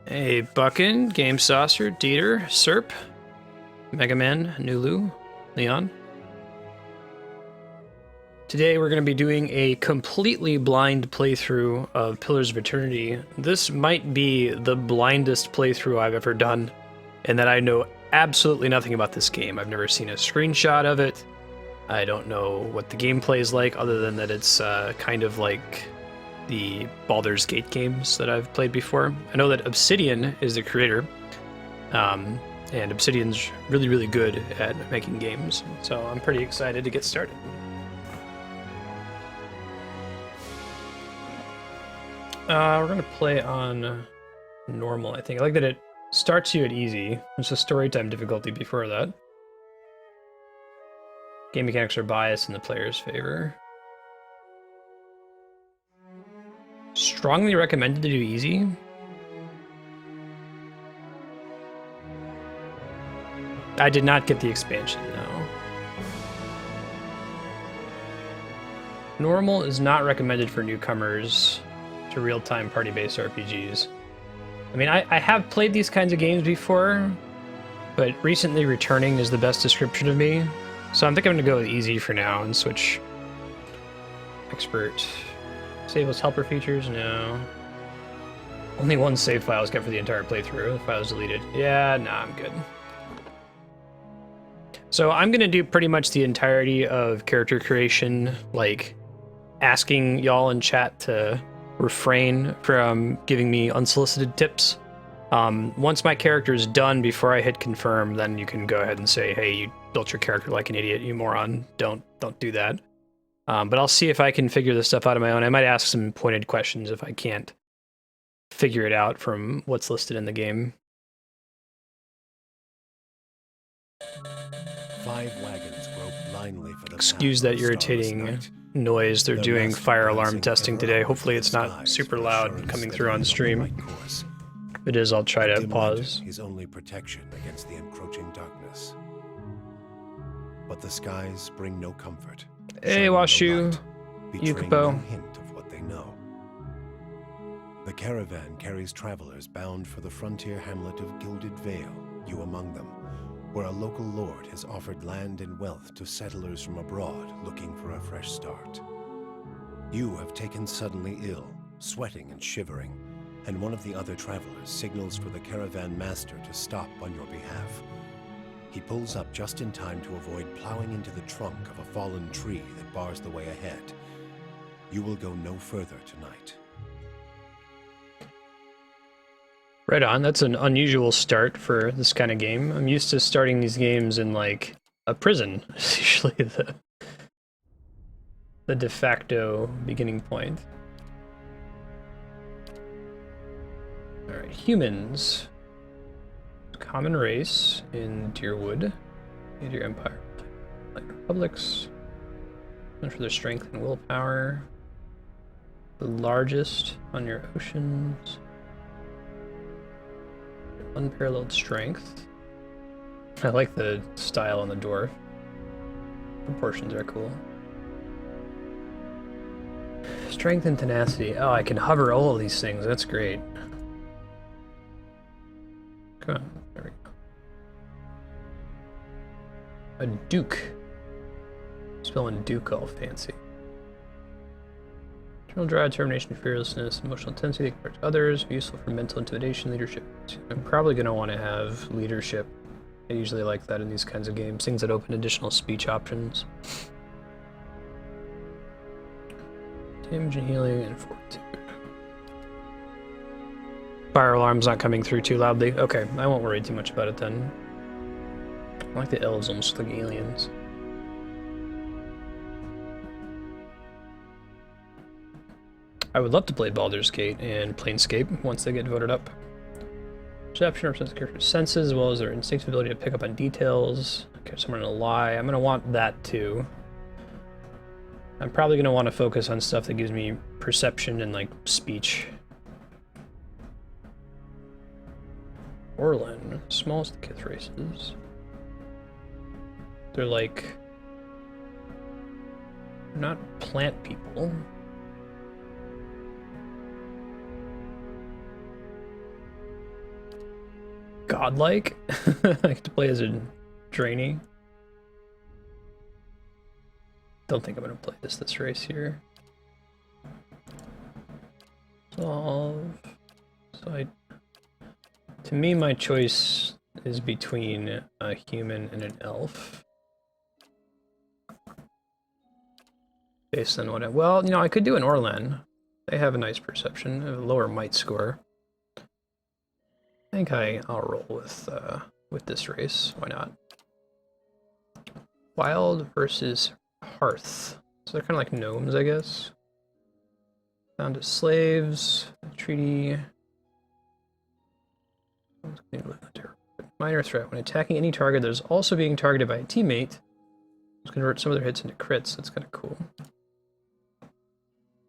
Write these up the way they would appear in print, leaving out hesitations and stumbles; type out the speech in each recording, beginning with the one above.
Hey, Buckin, Game Saucer, Dieter, Serp, Mega Man, Nulu, Leon. Today we're going to be doing a completely blind playthrough of Pillars of Eternity. This might be the blindest playthrough I've ever done, and that I know absolutely nothing about this game. I've never seen a screenshot of it. I don't know what the gameplay is like, other than that it's kind of like the Baldur's Gate games that I've played before. I know that Obsidian is the creator, and Obsidian's really, really good at making games, so I'm pretty excited to get started. We're gonna play on normal, I think. I like that it starts you at easy. There's a story time difficulty before that. Game mechanics are biased in the player's favor. Strongly recommended to do easy. I did not get the expansion, no. Normal is not recommended for newcomers to real-time party-based RPGs. I mean, I have played these kinds of games before, but recently returning is the best description of me. So I think I'm going to go with easy for now and switch expert. Disables helper features? No. Only one save file is kept for the entire playthrough. The file is deleted. Yeah, nah, I'm good. So I'm going to do pretty much the entirety of character creation, like asking y'all in chat to refrain from giving me unsolicited tips. Once my character is done, before I hit confirm, then you can go ahead and say, hey, you built your character like an idiot, you moron. Don't do that. But I'll see if I can figure this stuff out on my own. I might ask some pointed questions if I can't figure it out from what's listed in the game. 5 wagons broke blindly for the Excuse that irritating noise. They're doing fire alarm testing today. Hopefully it's not super loud coming through on stream. If it is, I'll try to pause. His only protection against the encroaching darkness. But the skies bring no comfort. Hey, Washu, betraying no Yukapo. hint of what they know. The caravan carries travelers bound for the frontier hamlet of Gilded Vale, you among them, where a local lord has offered land and wealth to settlers from abroad looking for a fresh start. You have taken suddenly ill, sweating and shivering, and one of the other travelers signals for the caravan master to stop on your behalf. He pulls up just in time to avoid plowing into the trunk of a fallen tree that bars the way ahead. You will go no further tonight. Right on. That's an unusual start for this kind of game. I'm used to starting these games in, like, a prison. It's usually the de facto beginning point. Alright, humans. Common race in Deerwood. Edér Empire. Like republics. Known for their strength and willpower. The largest on your oceans. Unparalleled strength. I like the style on the dwarf. Proportions are cool. Strength and tenacity. Oh, I can hover all of these things. That's great. Come on. There we go. A duke. Spelling duke all fancy. Internal drive, determination, fearlessness, emotional intensity, compared to others, useful for mental intimidation, leadership. I'm probably going to want to have leadership. I usually like that in these kinds of games, things that open additional speech options. Damage and healing and fortitude. Fire alarm's not coming through too loudly. Okay, I won't worry too much about it then. I like the elves almost like aliens. I would love to play Baldur's Gate and Planescape once they get voted up. Perception represents the character's senses, as well as their instinctive ability to pick up on details. Catch someone in a lie. I'm going to want that too. I'm probably going to want to focus on stuff that gives me perception and, like, speech. Orlin, smallest of the Kith races. They're like... not plant people. godlike. I get to play as a trainee. Don't think I'm gonna play this race here. Solve. So to me, my choice is between a human and an elf. Based on what well, you know, I could do an Orlan. They have a nice perception, a lower might score. I think I'll roll with this race. Why not? Wild versus Hearth. So they're kind of like gnomes, I guess. Found as slaves. Treaty. Minor threat. When attacking any target that is also being targeted by a teammate, convert some of their hits into crits. That's kind of cool.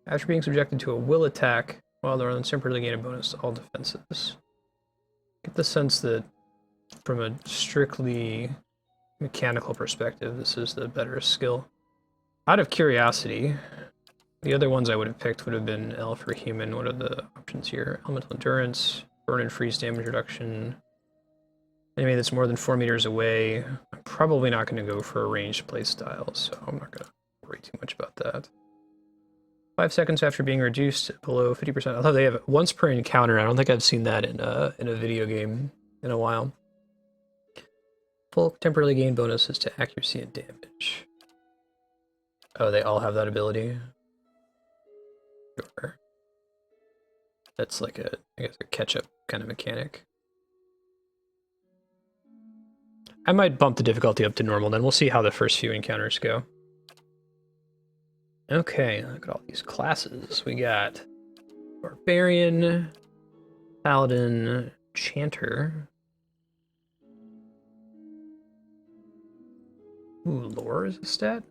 After being subjected to a will attack, while they're on temporarily gain a bonus to all defenses. Get the sense that from a strictly mechanical perspective, this is the better skill. Out of curiosity, the other ones I would have picked would have been elf or human. What are the options here? Elemental endurance, burn and freeze damage reduction. Enemy that's more than 4 meters away. I'm probably not going to go for a ranged playstyle, so I'm not going to worry too much about that. 5 seconds after being reduced below 50%. I love they have it once per encounter. I don't think I've seen that in a video game in a while. Full temporarily gain bonuses to accuracy and damage. Oh, they all have that ability? Sure. That's like a, I guess, a catch-up kind of mechanic. I might bump the difficulty up to normal, then we'll see how the first few encounters go. Okay, look at all these classes. We got Barbarian, Paladin, Chanter. Ooh, Lore is a stat?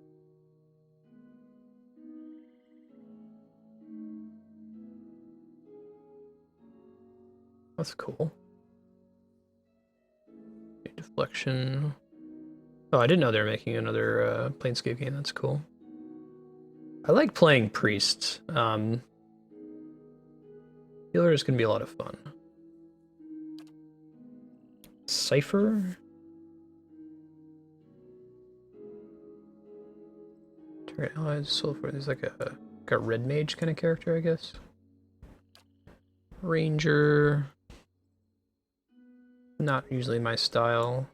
That's cool. Deflection. Oh, I didn't know they were making another Planescape game. That's cool. I like playing priests. Healer is going to be a lot of fun. Cypher? Target allies, Sulfur. There's like a red mage kind of character, I guess. Ranger. Not usually my style.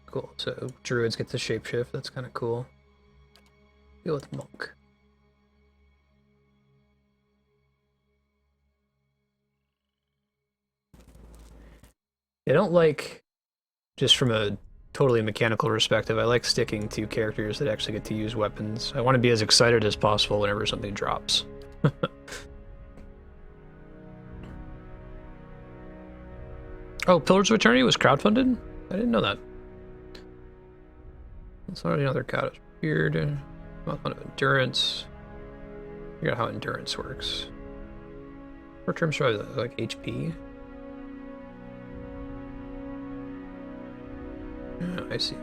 Cool, so druids get to shapeshift, that's kind of cool. Go with monk. I don't like, just from a totally mechanical perspective, I like sticking to characters that actually get to use weapons. I want to be as excited as possible whenever something drops. Oh, Pillars of Eternity was crowdfunded? I didn't know that. That's already another card. Weird. Not of endurance. Figure out how endurance works. Short-term survival, like HP. Yeah, I see.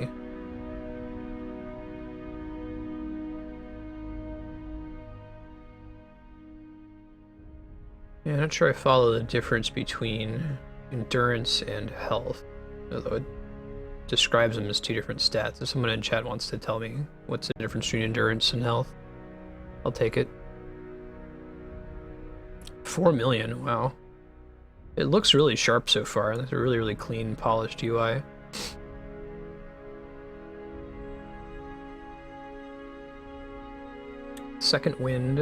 Yeah, I'm not sure I follow the difference between endurance and health, although it describes them as two different stats. If someone in chat wants to tell me what's the difference between endurance and health, I'll take it. 4 million, wow. It looks really sharp so far. That's a really, really clean, polished UI. Second wind.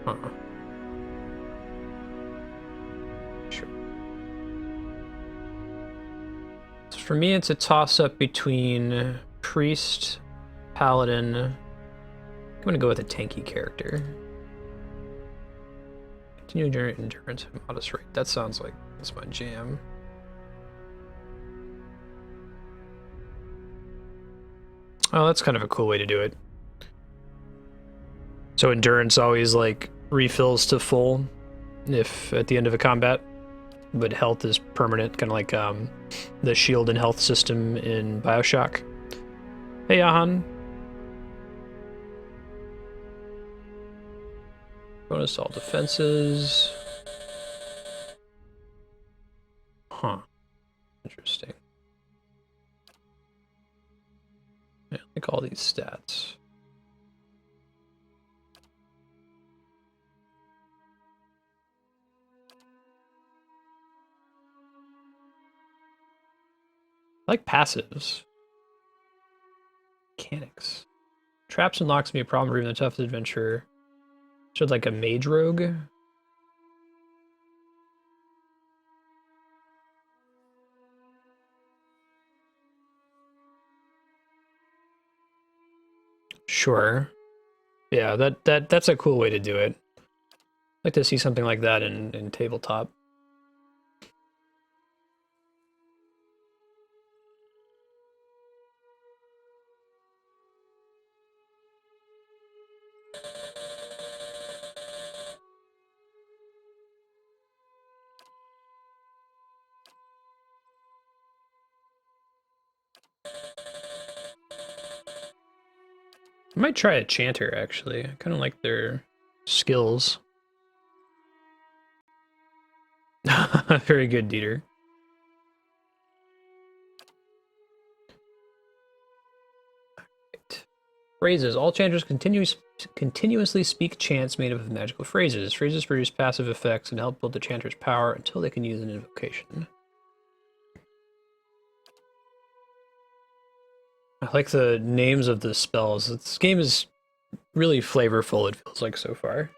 Uh-uh. Sure. So for me, it's a toss-up between priest, paladin. I'm gonna go with a tanky character. Continue generate endurance at modest rate. That sounds like that's my jam. Oh, that's kind of a cool way to do it. So endurance always like refills to full if at the end of a combat, but health is permanent, kind of like the shield and health system in Bioshock. Hey, Ahan. Bonus to all defenses. Interesting. Yeah, like all these stats. I like passives. Mechanics. Traps and locks can be a problem for even the toughest adventurer. So like a mage rogue? Sure. Yeah, that's a cool way to do it. I'd like to see something like that in tabletop. I might try a chanter, actually. I kind of like their skills. Very good, Dieter. Right. Phrases. All chanters continuously speak chants made up of magical phrases. Phrases produce passive effects and help build the chanter's power until they can use an invocation. I like the names of the spells. This game is really flavorful, it feels like so far.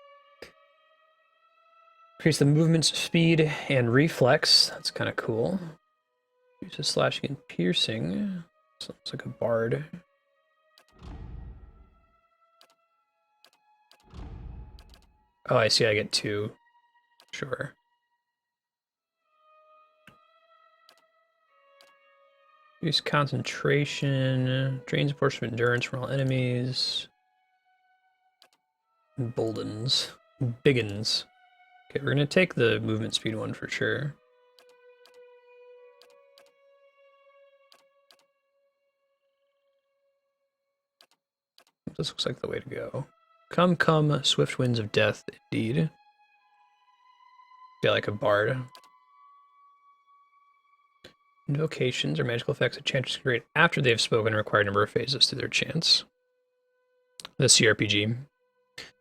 Increase the movement speed and reflex. That's kind of cool. Uses slashing and piercing. Sounds like a bard. Oh, I see. I get 2. Sure. Use concentration. Drains a portion of endurance from all enemies. Emboldens. Biggins. Okay, we're gonna take the movement speed one for sure. This looks like the way to go. Come, come, swift winds of death, indeed. Feel like a bard. Invocations are magical effects that chanters can create after they have spoken and require a number of phases through their chants. The CRPG.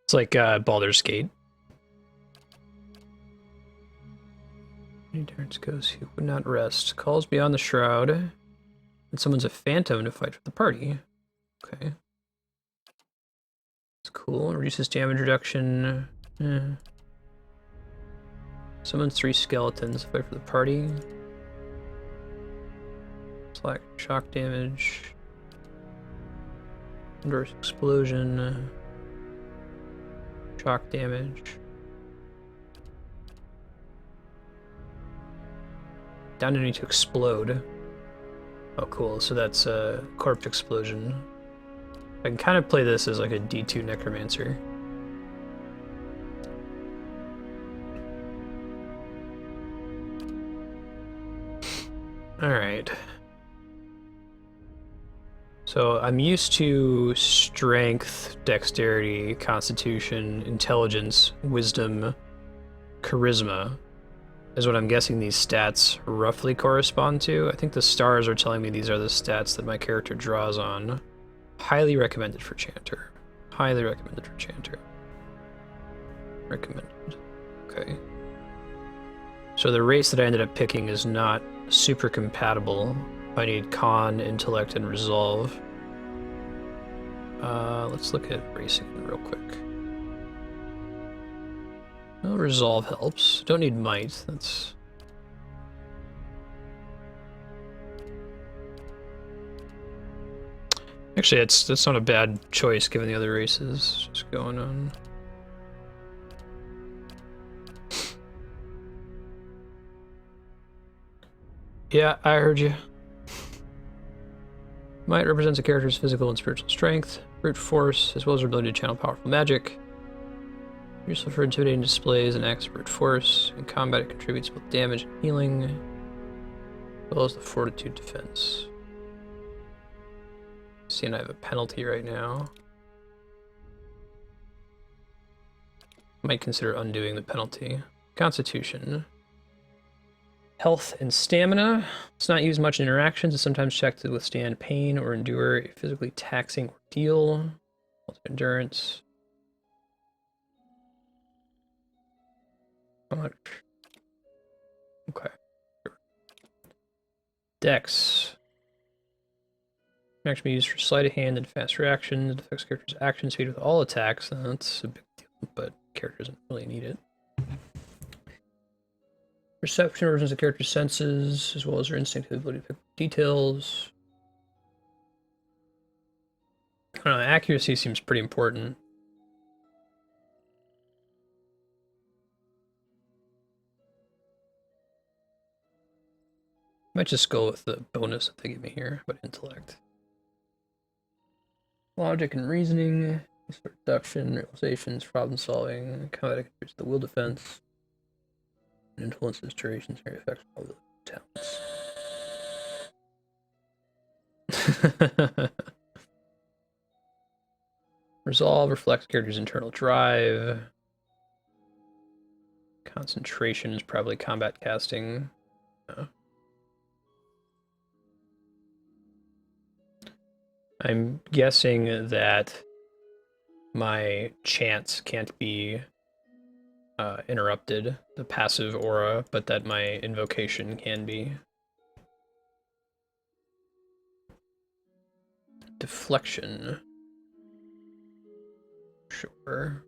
It's like Baldur's Gate. Durance goes, who would not rest. Calls beyond the shroud. And summons a phantom to fight for the party. Okay. It's cool. Reduces damage reduction. Summons 3 skeletons to fight for the party. Slack shock damage. Endurance explosion. Shock damage. Down to need to explode. Oh, cool. So that's a corpse explosion. I can kind of play this as like a D2 necromancer. Alright. So I'm used to strength, dexterity, constitution, intelligence, wisdom, charisma, is what I'm guessing these stats roughly correspond to. I think the stars are telling me these are the stats that my character draws on. Highly recommended for Chanter. Highly recommended for Chanter. Recommended. Okay. So the race that I ended up picking is not super compatible. I need Con, Intellect, and Resolve. Let's look at racing real quick. Well, Resolve helps. Don't need Might. That's... Actually, that's not a bad choice given the other races just going on. Yeah, I heard you. Might represents a character's physical and spiritual strength, brute force, as well as their ability to channel powerful magic. Useful for intimidating displays and acts of brute force. In combat, it contributes both damage and healing, as well as the fortitude defense. Seeing I have a penalty right now. Might consider undoing the penalty. Constitution. Health and stamina. It's not used much in interactions. It's sometimes checked to withstand pain or endure a physically taxing ordeal. Endurance. How much? Okay. Dex. Can actually be used for sleight of hand and fast reactions. It affects character's action speed with all attacks. That's a big deal, but character doesn't really need it. Perception represents the character's senses, as well as their instinctive ability to pick up details. I don't know, accuracy seems pretty important. Might just go with the bonus that they give me here, but intellect. Logic and reasoning, reduction, realizations, problem solving, combat contributes to the will defense, and influences durations and effects of all the talents. Resolve reflects character's internal drive. Concentration is probably combat casting. I'm guessing that my chance can't be interrupted, the passive aura, but that my invocation can be. Deflection. Sure.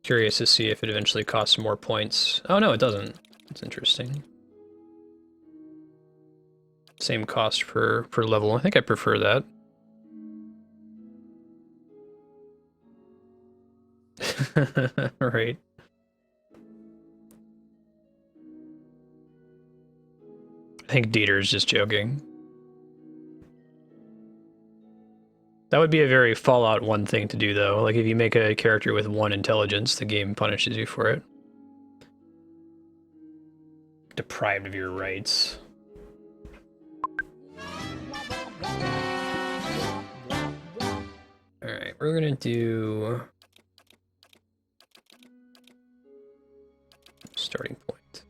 Curious to see if it eventually costs more points. Oh no, it doesn't. That's interesting. Same cost per level. I think I prefer that. Right. I think Dieter's just joking. That would be a very Fallout 1 thing to do, though. Like, if you make a character with 1 intelligence, the game punishes you for it. Deprived of your rights. Alright, we're gonna do... starting point.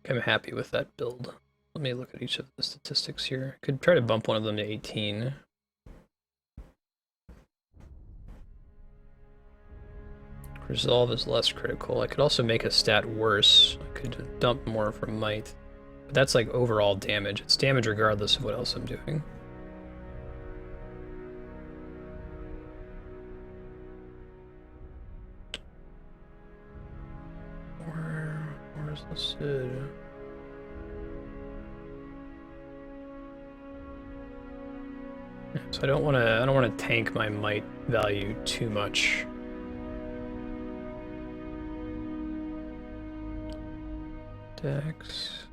I'm happy with that build. Let me look at each of the statistics here. Could try to bump one of them to 18. Resolve is less critical. I could also make a stat worse. I could dump more from might. But that's like overall damage. It's damage regardless of what else I'm doing. Where's the Sid? So I don't want to tank my might value too much. Dex.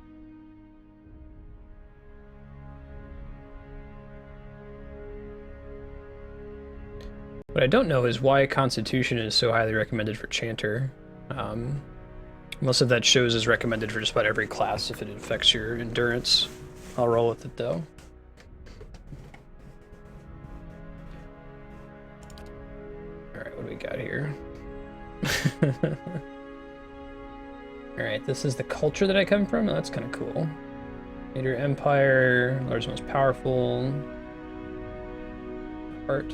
What I don't know is why Constitution is so highly recommended for Chanter. Most of that shows is recommended for just about every class if it affects your endurance. I'll roll with it though. Alright, what do we got here? Alright, this is the culture that I come from. Oh, that's kind of cool. Leader Empire, largest most powerful. Heart.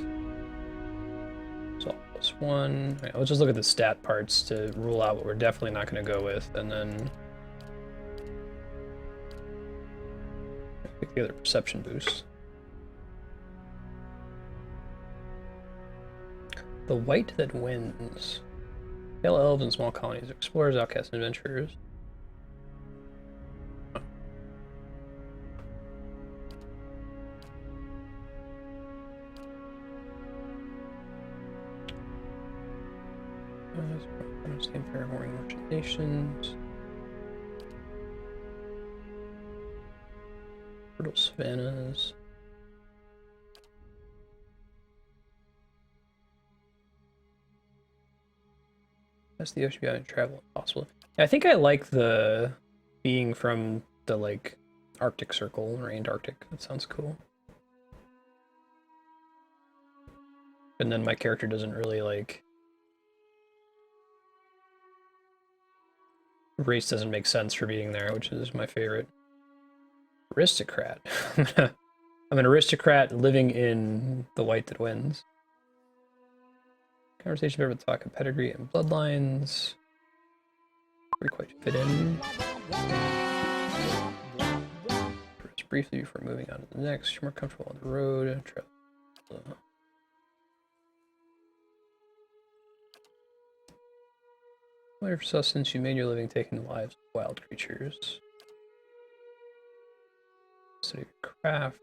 So +1. Right, let's just look at the stat parts to rule out what we're definitely not going to go with, and then pick the other perception boost. The White That Wins. Pale elves and small colonies, explorers, outcasts, and adventurers. Empire warring merchant nations. Fertile savannas. That's the ocean beyond travel if possible. I think I like the being from the like Arctic Circle or Antarctic. That sounds cool. And then my character doesn't really like... Race doesn't make sense for being there, which is my favorite. Aristocrat. I'm an aristocrat living in the white that wins. Conversation about the talk of pedigree and bloodlines. We quite fit in. Just briefly before moving on to the next. You're more comfortable on the road. Whatever sustenance you made your living taking the lives of wild creatures. Study your craft.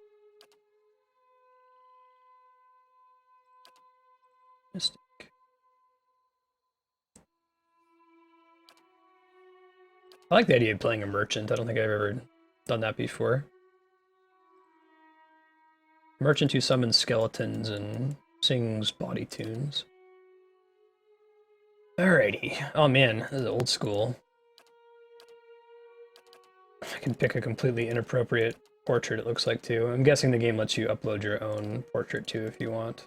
Mystic. I like the idea of playing a merchant. I don't think I've ever done that before. Merchant who summons skeletons and sings body tunes. Alrighty. Oh man, this is old school. I can pick a completely inappropriate portrait, it looks like, too. I'm guessing the game lets you upload your own portrait, too, if you want.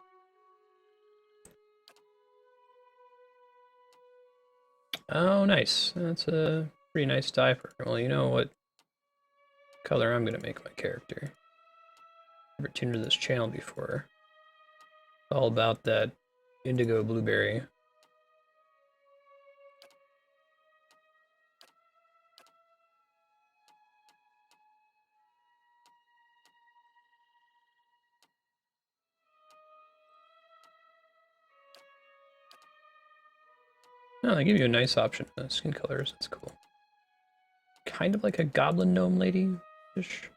Oh, nice. That's a pretty nice diaper. Well, you know what color I'm going to make my character. Never tuned into this channel before. It's all about that indigo blueberry. Oh, they give you a nice option for skin colors. That's cool. Kind of like a goblin gnome lady-ish.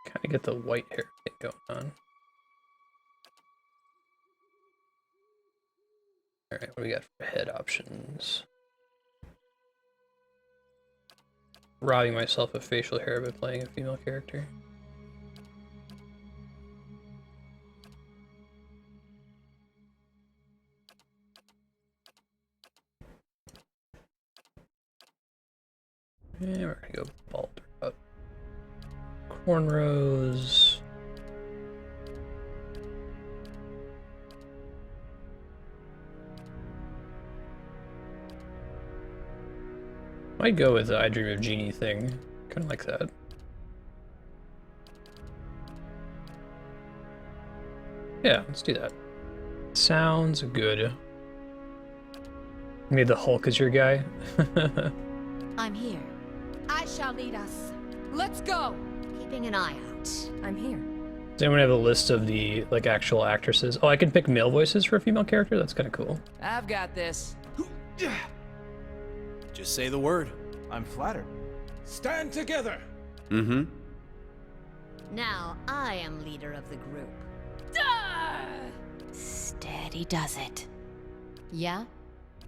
Kind of get the white hair thing going on. Alright, what do we got for head options? Robbing myself of facial hair by playing a female character. Yeah, we're gonna go bald up. Cornrows. Might go with the I Dream of Genie thing. Kind of like that. Yeah, let's do that. Sounds good. Made the Hulk as your guy. I'm here. I shall lead us. Let's go! Keeping an eye out. I'm here. Does anyone have a list of the like actual actresses? Oh, I can pick male voices for a female character? That's kind of cool. I've got this. Just say the word. I'm flattered. Stand together! Mm-hmm. Now I am leader of the group. Steady does it. Yeah?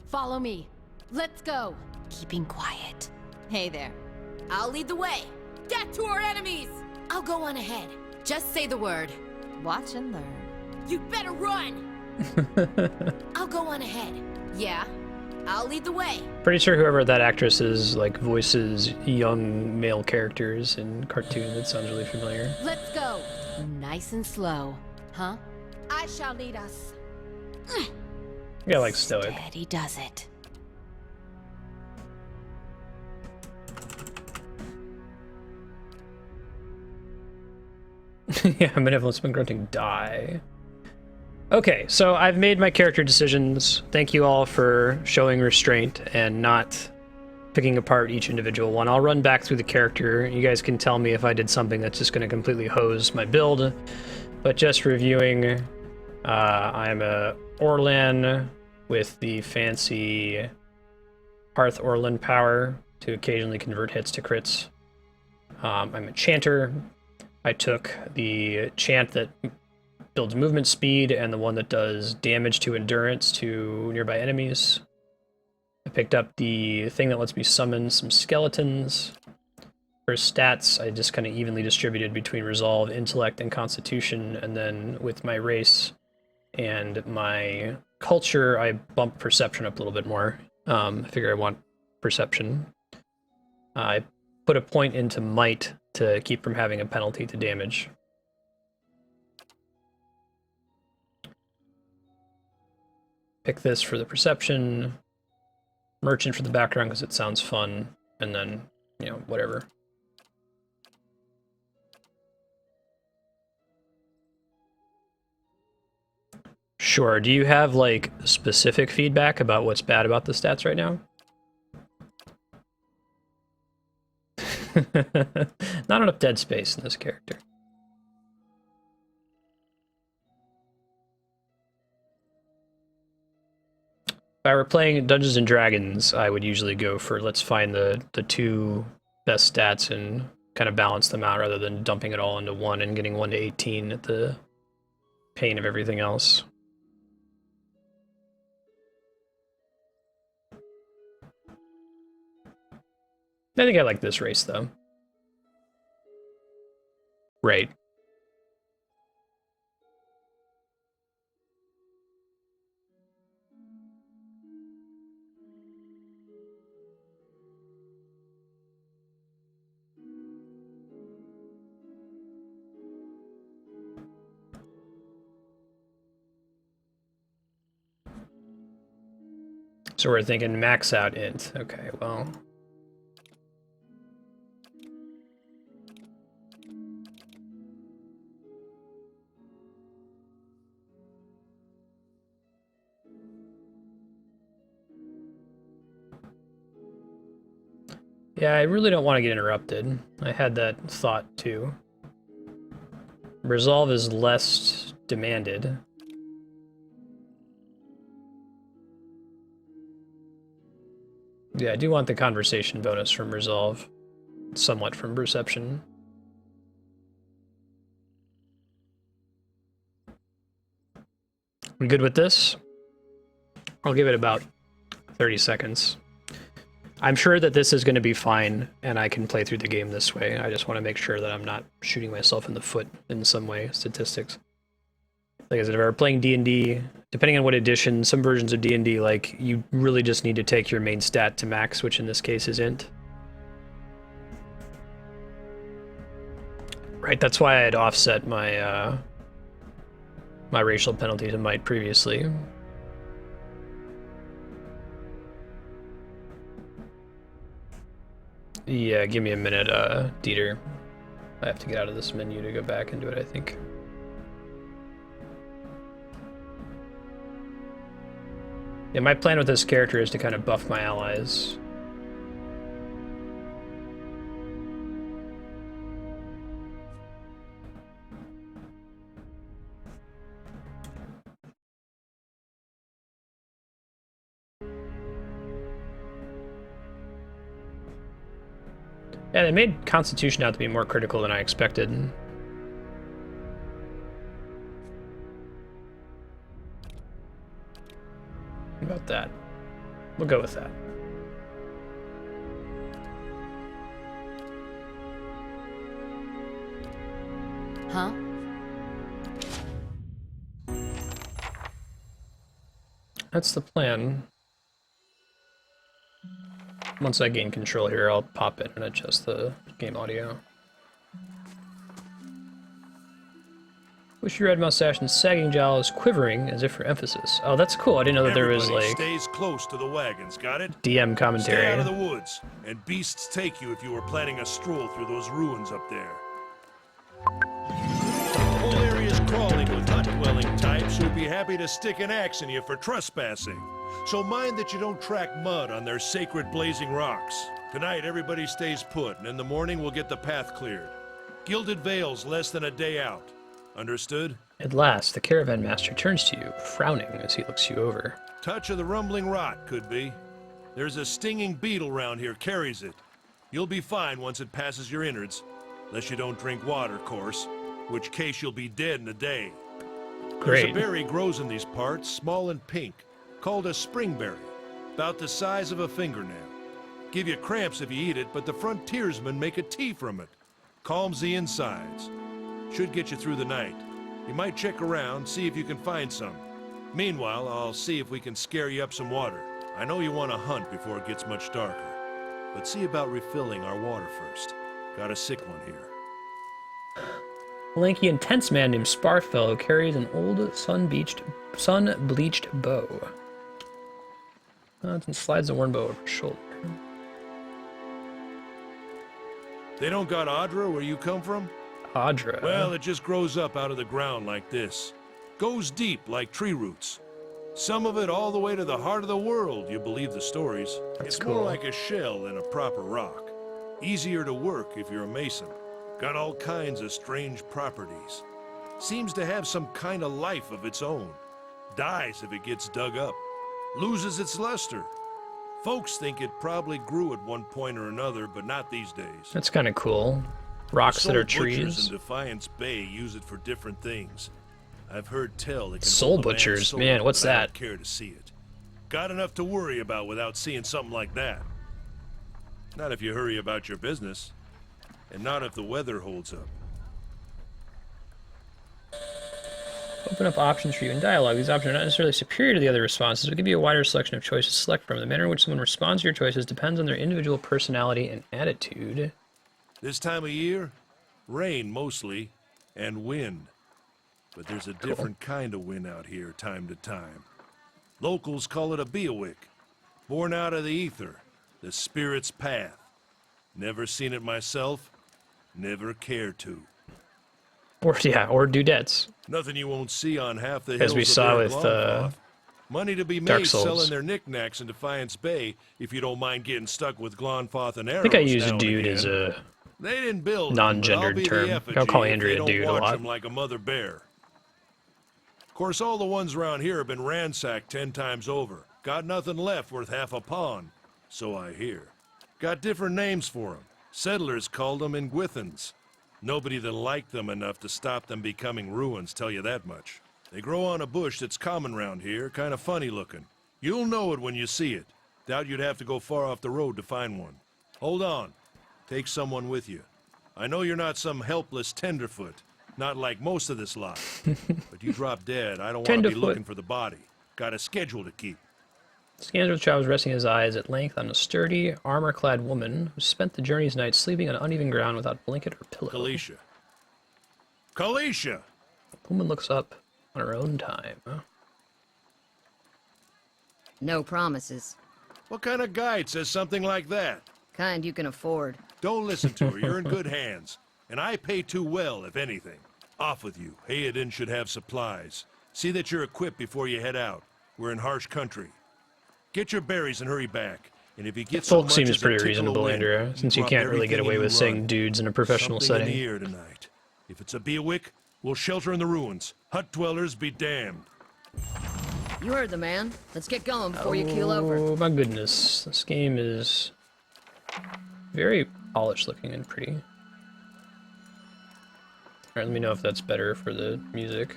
Follow me. Let's go! Keeping quiet. Hey there. I'll lead the way. Get to our enemies! I'll go on ahead. Just say the word. Watch and learn. You'd better run! I'll go on ahead. Yeah? I'll lead the way. Pretty sure whoever that actress is like voices young male characters in cartoons. It sounds really familiar. Let's go! Nice and slow. Huh? I shall lead us. Yeah, like stoic. Steady does it. Yeah, Benevolence been grunting die. Okay, so I've made my character decisions. Thank you all for showing restraint and not picking apart each individual one. I'll run back through the character. You guys can tell me if I did something that's just going to completely hose my build. But just reviewing, I'm a Orlan with the fancy Hearth Orlan power to occasionally convert hits to crits. I'm a Chanter. I took the chant that builds movement speed and the one that does damage to endurance to nearby enemies. I picked up the thing that lets me summon some skeletons. For stats, I just kind of evenly distributed between Resolve, Intellect, and Constitution, and then with my race and my culture, I bumped Perception up a little bit more. I figure I want Perception. I put a point into Might to keep from having a penalty to damage. Pick this for the Perception, Merchant for the background because it sounds fun, and then, you know, whatever. Sure. Do you have, like, specific feedback about what's bad about the stats right now? Not enough dead space in this character. If I were playing Dungeons and Dragons, I would usually go for let's find the two best stats and kind of balance them out rather than dumping it all into one and getting 1 to 18 at the pain of everything else. I think I like this race, though. Right. So we're thinking max out int. Okay, well... Yeah, I really don't want to get interrupted. I had that thought too. Resolve is less demanded. Yeah, I do want the conversation bonus from Resolve, somewhat from Perception. We good with this? I'll give it about 30 seconds. I'm sure that this is going to be fine, and I can play through the game this way. I just want to make sure that I'm not shooting myself in the foot in some way, statistics. Like I said, if I were playing D&D, depending on what edition, some versions of D&D, like, you really just need to take your main stat to max, which in this case is int. Right, that's why I had offset my, my racial penalty to might previously. Yeah, give me a minute, Dieter. I have to get out of this menu to go back into it, I think. Yeah, my plan with this character is to kind of buff my allies. Yeah, they made Constitution out to be more critical than I expected. What about that? We'll go with that. Huh? That's the plan. Once I gain control here, I'll pop in and adjust the game audio. Bushy red mustache and sagging jowls quivering as if for emphasis. Oh, that's cool. I didn't know that there was, like, stays close to the wagons, got it? DM commentary. Stay out of the woods, and beasts take you if you were planning a stroll through those ruins up there. The whole area's crawling with hut-dwelling types who'd be happy to stick an axe in you for trespassing. So mind that you don't track mud on their sacred blazing rocks. Tonight, everybody stays put, and in the morning we'll get the path cleared. Gilded Vale's less than a day out. Understood? At last, the caravan master turns to you, frowning as he looks you over. Touch of the rumbling rot, could be. There's a stinging beetle round here, carries it. You'll be fine once it passes your innards. Unless you don't drink water, of course. Which case you'll be dead in a day. Great. There's a berry grows in these parts, small and pink, called a springberry. About the size of a fingernail. Give you cramps if you eat it, but the frontiersmen make a tea from it. Calms the insides. Should get you through the night. You might check around, see if you can find some. Meanwhile, I'll see if we can scare you up some water. I know you want to hunt before it gets much darker. But see about refilling our water first. Got a sick one here. A lanky, intense man named Sparfellow carries an old sun-bleached bow. And slides the worn bow over his shoulder. They don't got Adra where you come from? Adra. Well, it just grows up out of the ground like this. Goes deep like tree roots. Some of it all the way to the heart of the world, you believe the stories. That's it's cool. more like a shell than a proper rock. Easier to work if you're a mason. Got all kinds of strange properties. Seems to have some kind of life of its own. Dies if it gets dug up. Loses its luster. Folks think it probably grew at one point or another, but not these days. That's kind of cool. Rocks that are Soul butchers trees. in Defiance Bay use it for different things. I've heard tell it can Soul hold a man's butchers? soul, Man, what's but I that? don't care to see it. Got enough to worry about without seeing something like that. Not if you hurry about your business. And not if the weather holds up. Open up options for you in dialogue. These options are not necessarily superior to the other responses, but give you a wider selection of choices to select from. The manner in which someone responds to your choices depends on their individual personality and attitude. This time of year, rain mostly, and wind. But there's a different kind of wind out here time to time. Locals call it a Bîawac, born out of the ether, the spirit's path. Never seen it myself, never care to. Or dudettes. Nothing you won't see on half the hills As we of saw their with Glonfoth. Money to be Dark made Souls. selling their knickknacks in Defiance Bay if you don't mind getting stuck with Glonfoth and arrows. I think I use now and dude again. as a They didn't build them, but I'll non-gendered be the term. effigy I'll call if Andrea they don't dude a watch lot. 'em like a mother bear. Of course, all the ones around here have been ransacked 10 times over. Got nothing left worth half a pawn, so I hear. Got different names for them. Settlers called them Ingwithans. Nobody that liked them enough to stop them becoming ruins, tell you that much. They grow on a bush that's common round here, kind of funny looking. You'll know it when you see it. Doubt you'd have to go far off the road to find one. Hold on. Take someone with you. I know you're not some helpless tenderfoot, not like most of this lot. But you drop dead, I don't want to be Tenderfoot. looking for the body. Got a schedule to keep. Scans of the child was resting his eyes at length on a sturdy, armor-clad woman who spent the journey's night sleeping on uneven ground without blanket or pillow. Calisca. Calisca! The woman looks up on her own time. No promises. What kind of guide says something like that? Kind you can afford. Don't listen to her. You're in good hands. And I pay too well, if anything. Off with you. Heodan should have supplies. See that you're equipped before you head out. We're in harsh country. Get your berries and hurry back. And if you get so Folk much seems as a pretty tickle of reasonable, wind, Andrea, since you drop can't really get everything away and with you saying run. dudes in a professional Something setting. in the air tonight. If it's a Bîawac, we'll shelter in the ruins. Hut dwellers be damned. You heard the man. Let's get going before you keel over. Oh my goodness, this game is very polished looking and pretty. Alright, let me know if that's better for the music.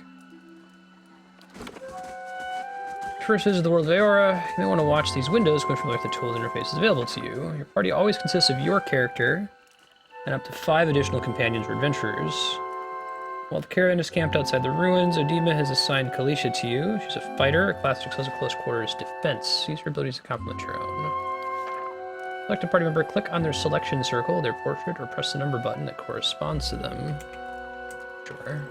First is the world of Eora. You may want to watch these windows when familiar with the tools interfaces available to you. Your party always consists of your character and up to 5 additional companions or adventurers. While the caravan is camped outside the ruins, Odima has assigned Calisca to you. She's a fighter, a class that excels at close quarters defense. Use her abilities to complement your own. Select a party member, click on their selection circle, their portrait, or press the number button that corresponds to them. Sure.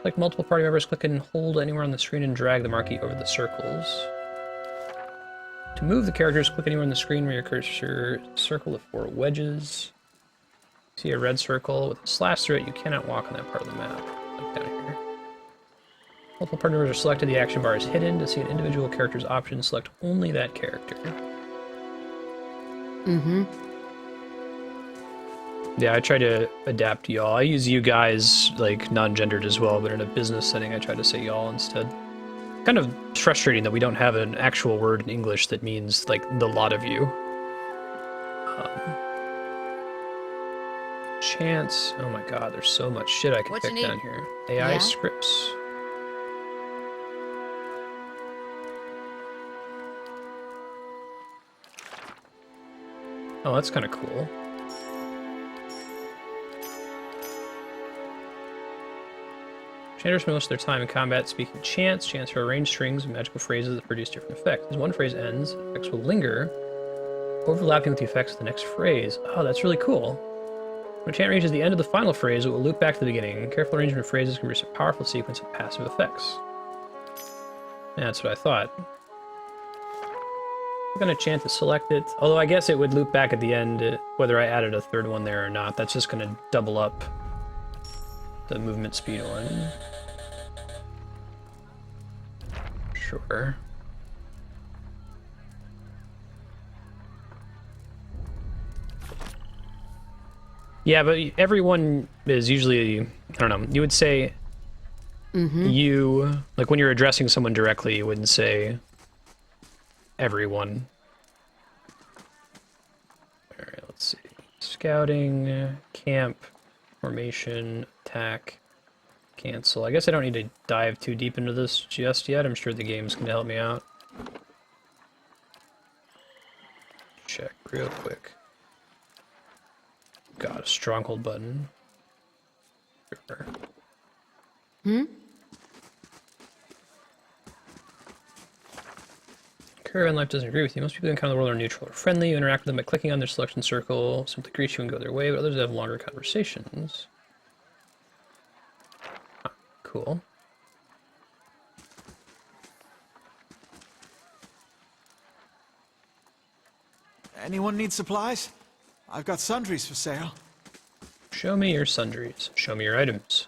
Select multiple party members, click and hold anywhere on the screen and drag the marquee over the circles. To move the characters, click anywhere on the screen where your cursor circle the 4 wedges. See a red circle with a slash through it, you cannot walk on that part of the map. Look down here. Multiple party members are selected, the action bar is hidden. To see an individual character's option, select only that character. Mm-hmm. Yeah, I try to adapt y'all. I use you guys, like, non-gendered as well, but in a business setting I try to say y'all instead. Kind of frustrating that we don't have an actual word in English that means, like, the lot of you. Chance. Oh my god, there's so much shit I can What you pick need? down here. AI Yeah? scripts. Oh, that's kind of cool. Enchanters spend most of their time in combat speaking chants. Chants are arranged strings of magical phrases that produce different effects. As one phrase ends, effects will linger, overlapping with the effects of the next phrase. Oh, that's really cool. When a chant reaches the end of the final phrase, it will loop back to the beginning. Careful arrangement of phrases can produce a powerful sequence of passive effects. Yeah, that's what I thought. I'm gonna chant to select it. Although I guess it would loop back at the end, whether I added a third one there or not. That's just gonna double up the movement speed one. Sure. Yeah, but everyone is usually, I don't know, you would say you, like when you're addressing someone directly, you wouldn't say everyone. Alright, let's see. Scouting, camp, formation, attack, cancel. I guess I don't need to dive too deep into this just yet. I'm sure the game's going to help me out. Check real quick. Got a stronghold button. Sure. Caravan life doesn't agree with you. Most people who encounter the world are neutral or friendly. You interact with them by clicking on their selection circle, simply greet you and go their way, but others have longer conversations. Cool. Anyone need supplies? I've got sundries for sale. Show me your sundries. Show me your items.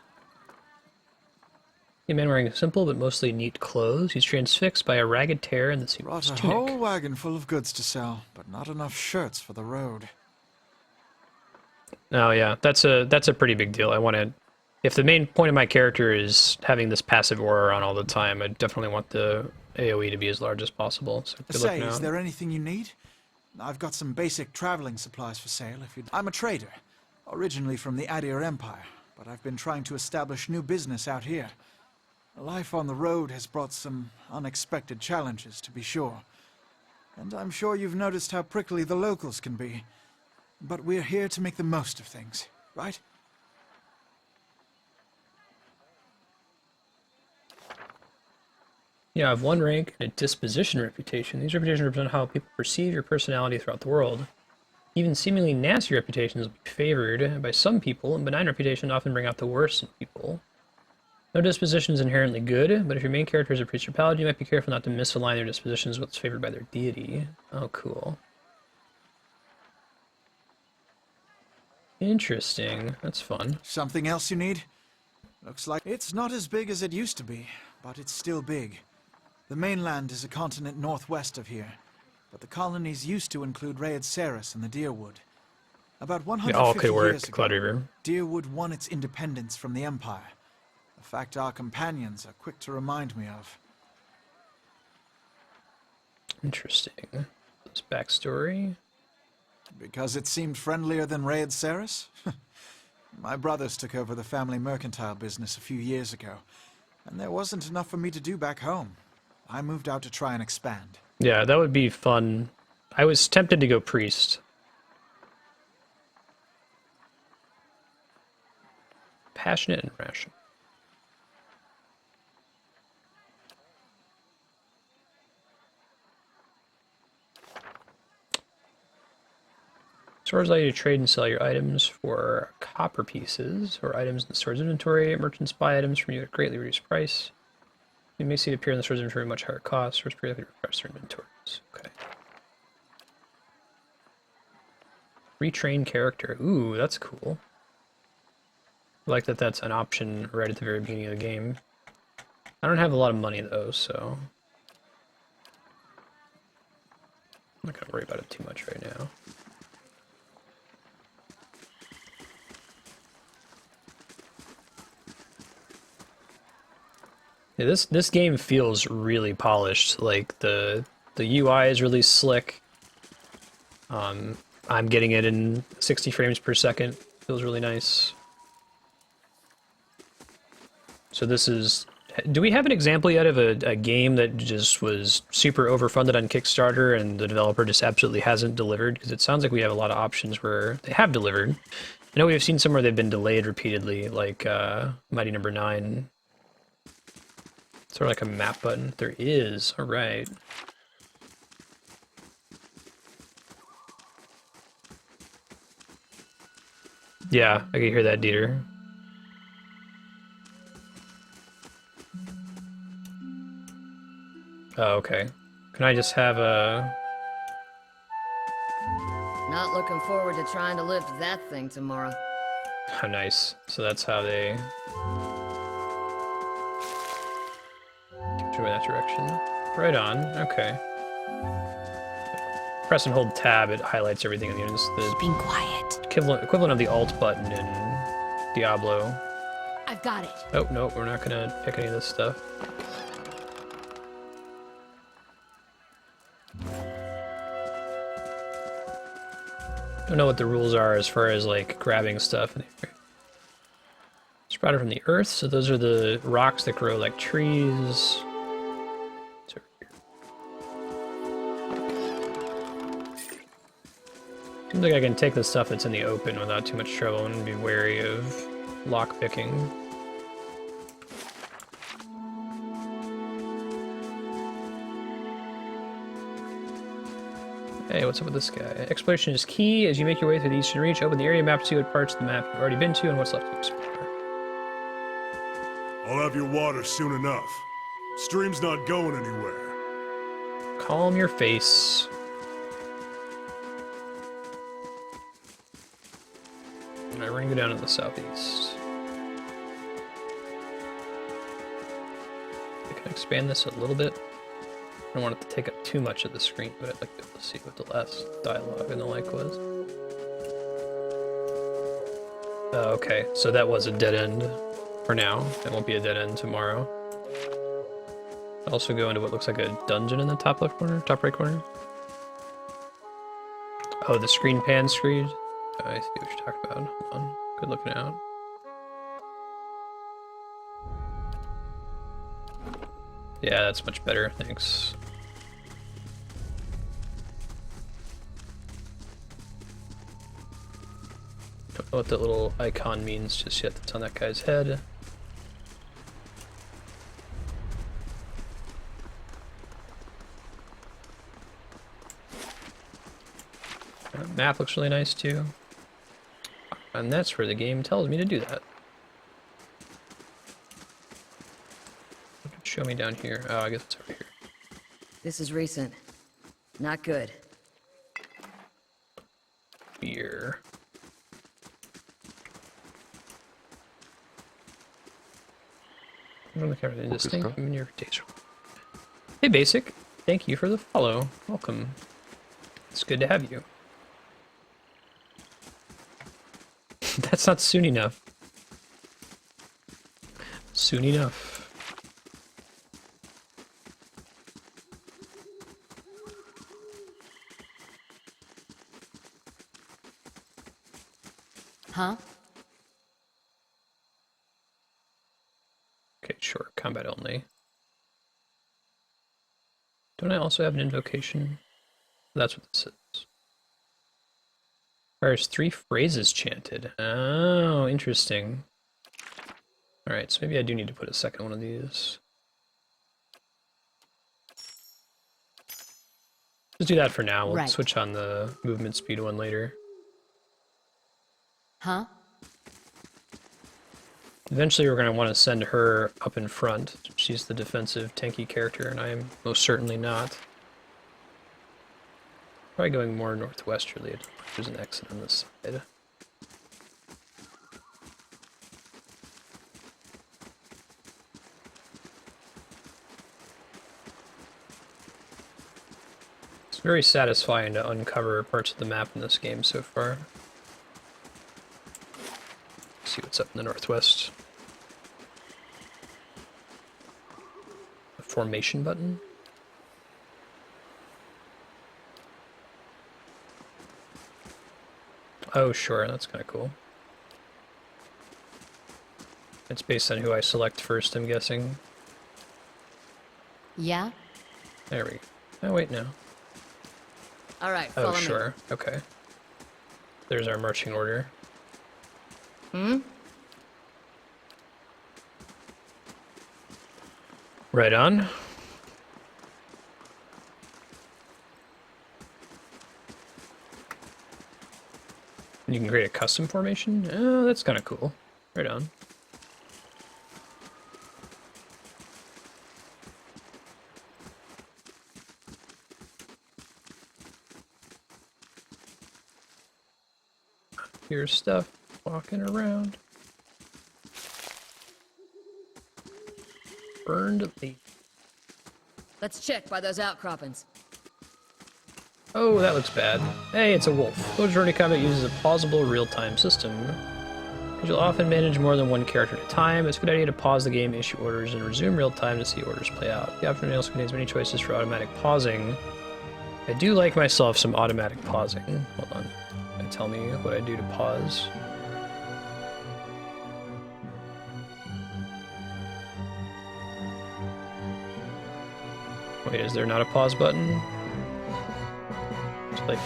A man wearing simple but mostly neat clothes. He's transfixed by a ragged tear in the seam of his Brought a tunic. whole wagon full of goods to sell, but not enough shirts for the road. Oh yeah, that's a pretty big deal. I want to, if the main point of my character is having this passive aura on all the time, I definitely want the AoE to be as large as possible. So good Say, looking is out. there anything you need? I've got some basic traveling supplies for sale if you'd... I'm a trader, originally from the Edér Empire, but I've been trying to establish new business out here. Life on the road has brought some unexpected challenges, to be sure. And I'm sure you've noticed how prickly the locals can be. But we're here to make the most of things, right? You have one rank and a disposition reputation. These reputations represent how people perceive your personality throughout the world. Even seemingly nasty reputations will be favored by some people, and benign reputations often bring out the worst in people. No disposition is inherently good, but if your main character is a priest or paladin, you might be careful not to misalign their dispositions with what's favored by their deity. Oh, cool. Interesting. That's fun. Something else you need? Looks like it's not as big as it used to be, but it's still big. The mainland is a continent northwest of here, but the colonies used to include Raed-Ceres and the Deerwood. About 150 years ago, Deerwood won its independence from the Empire. A fact our companions are quick to remind me of. Interesting. This backstory. Because it seemed friendlier than Raed-Ceres? My brothers took over the family mercantile business a few years ago, and there wasn't enough for me to do back home. I moved out to try and expand. Yeah, that would be fun. I was tempted to go priest. Passionate and rational. Stores allow you to trade and sell your items for copper pieces or items in the store's inventory. Merchants buy items from you at a greatly reduced price. You may see it appear in the store's inventory at much higher cost. Stores periodically refresh their inventories. Okay. Retrain character. Ooh, that's cool. I like that that's an option right at the very beginning of the game. I don't have a lot of money though, so I'm not gonna worry about it too much right now. Yeah, this game feels really polished. Like the UI is really slick. I'm getting it in 60 frames per second. Feels really nice. So this is Do we have an example yet of a game that just was super overfunded on Kickstarter and the developer just absolutely hasn't delivered? Because it sounds like we have a lot of options where they have delivered. I know we've seen some where they've been delayed repeatedly, like Mighty Number 9. Sort of like a map button. There is. All right. Yeah, I can hear that, Dieter. Oh, okay. Can I just have a... Not looking forward to trying to lift that thing tomorrow. Oh, nice. So that's how they... go in that direction. Right on. Okay. Press and hold tab, it highlights everything in the end. It's the Being quiet. equivalent of the Alt button in Diablo. I've got it. Oh, no, we're not gonna pick any of this stuff. Don't know what the rules are as far as like grabbing stuff. Sprouted from the earth, so those are the rocks that grow like trees. It's over here. Seems like I can take the stuff that's in the open without too much trouble and be wary of lock picking. Hey, what's up with this guy? Exploration is key. As you make your way through the Eastern Reach, open the area map to see what parts of the map you've already been to and what's left to explore. I'll have your water soon enough. Stream's not going anywhere. Calm your face. Alright, we're gonna go down to the southeast. I can expand this a little bit. I don't want it to take up too much of the screen, but I'd like to be able to see what the last dialogue and the like was. Okay, so that was a dead end for now. It won't be a dead end tomorrow. Also go into what looks like a dungeon in the top left corner, top right corner. Oh, the screen pan screen. Oh, I see what you're talking about. Hold on. Good looking out. Yeah, that's much better, thanks. Don't know what that little icon means just yet that's on that guy's head. That map looks really nice too. And that's where the game tells me to do that. Show me down here. Oh, I guess it's over here. This is recent. Not good. Beer. I'm looking at everything distinct from your taste. Hey, Basic. Thank you for the follow. Welcome. It's good to have you. That's not soon enough. Soon enough. Huh? Okay, sure. Combat only. Don't I also have an invocation? That's what this is. There's 3 phrases chanted. Oh, interesting. Alright, so maybe I do need to put a second one of these. Just do that for now. We'll switch on the movement speed one later. Huh? Eventually we're going to want to send her up in front. She's the defensive, tanky character, and I am most certainly not. Probably going more northwesterly. There's an exit on this side. It's very satisfying to uncover parts of the map in this game so far. See what's up in the northwest. The formation button. Oh, sure, that's kind of cool. It's based on who I select first, I'm guessing. Yeah? There we go. Oh, wait, no. All right, Oh, follow me. sure. Okay. There's our marching order. Hmm? Right on. You can create a custom formation? Oh, that's kind of cool. Right on. Here's stuff walking around. Burned leaf. Let's check by those outcroppings. Oh, that looks bad. Hey, it's a wolf. Close Journey Combat uses a pausable real-time system. You'll often manage more than one character at a time. It's a good idea to pause the game, issue orders, and resume real-time to see orders play out. The option also contains many choices for automatic pausing. I do like myself some automatic pausing. Hold on. Tell me what I do to pause. Wait, is there not a pause button? It's like...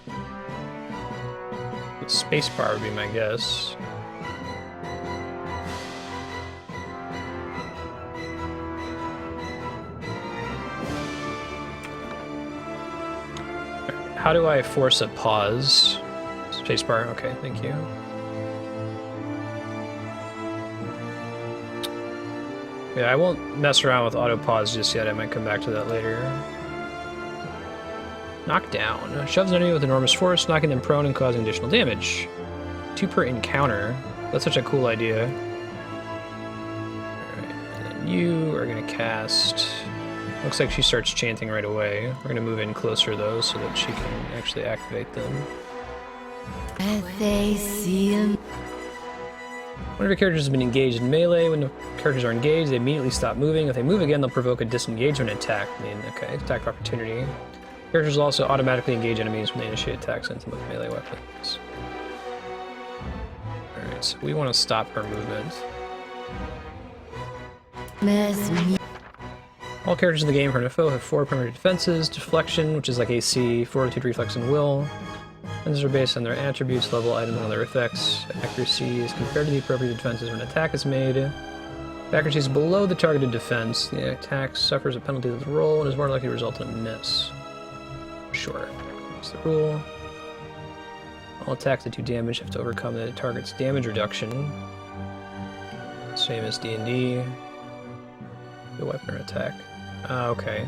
the spacebar would be my guess. How do I force a pause? Spacebar, okay, thank you. Yeah, I won't mess around with auto pause just yet, I might come back to that later. Knockdown. Shoves an enemy with enormous force, knocking them prone and causing additional damage. 2 per encounter. That's such a cool idea. Alright, and then you are gonna cast... Looks like she starts chanting right away. We're gonna move in closer though, so that she can actually activate them. One of your characters has been engaged in melee. When the characters are engaged, they immediately stop moving. If they move again, they'll provoke a disengagement attack. Okay, attack of opportunity. Characters will also automatically engage enemies when they initiate attacks into with melee weapons. Alright, so we want to stop her movement. All characters in the game for an foe have 4 primary defenses: deflection, which is like AC, fortitude, reflex, and will. Defenses are based on their attributes, level, items, and other effects. Accuracy is compared to the appropriate defenses when an attack is made. If accuracy is below the targeted defense, the attack suffers a penalty to the roll and is more likely to result in a miss. Sure. That's the rule. All attacks that do damage have to overcome the target's damage reduction. Same as D&D. The weapon or attack. Okay.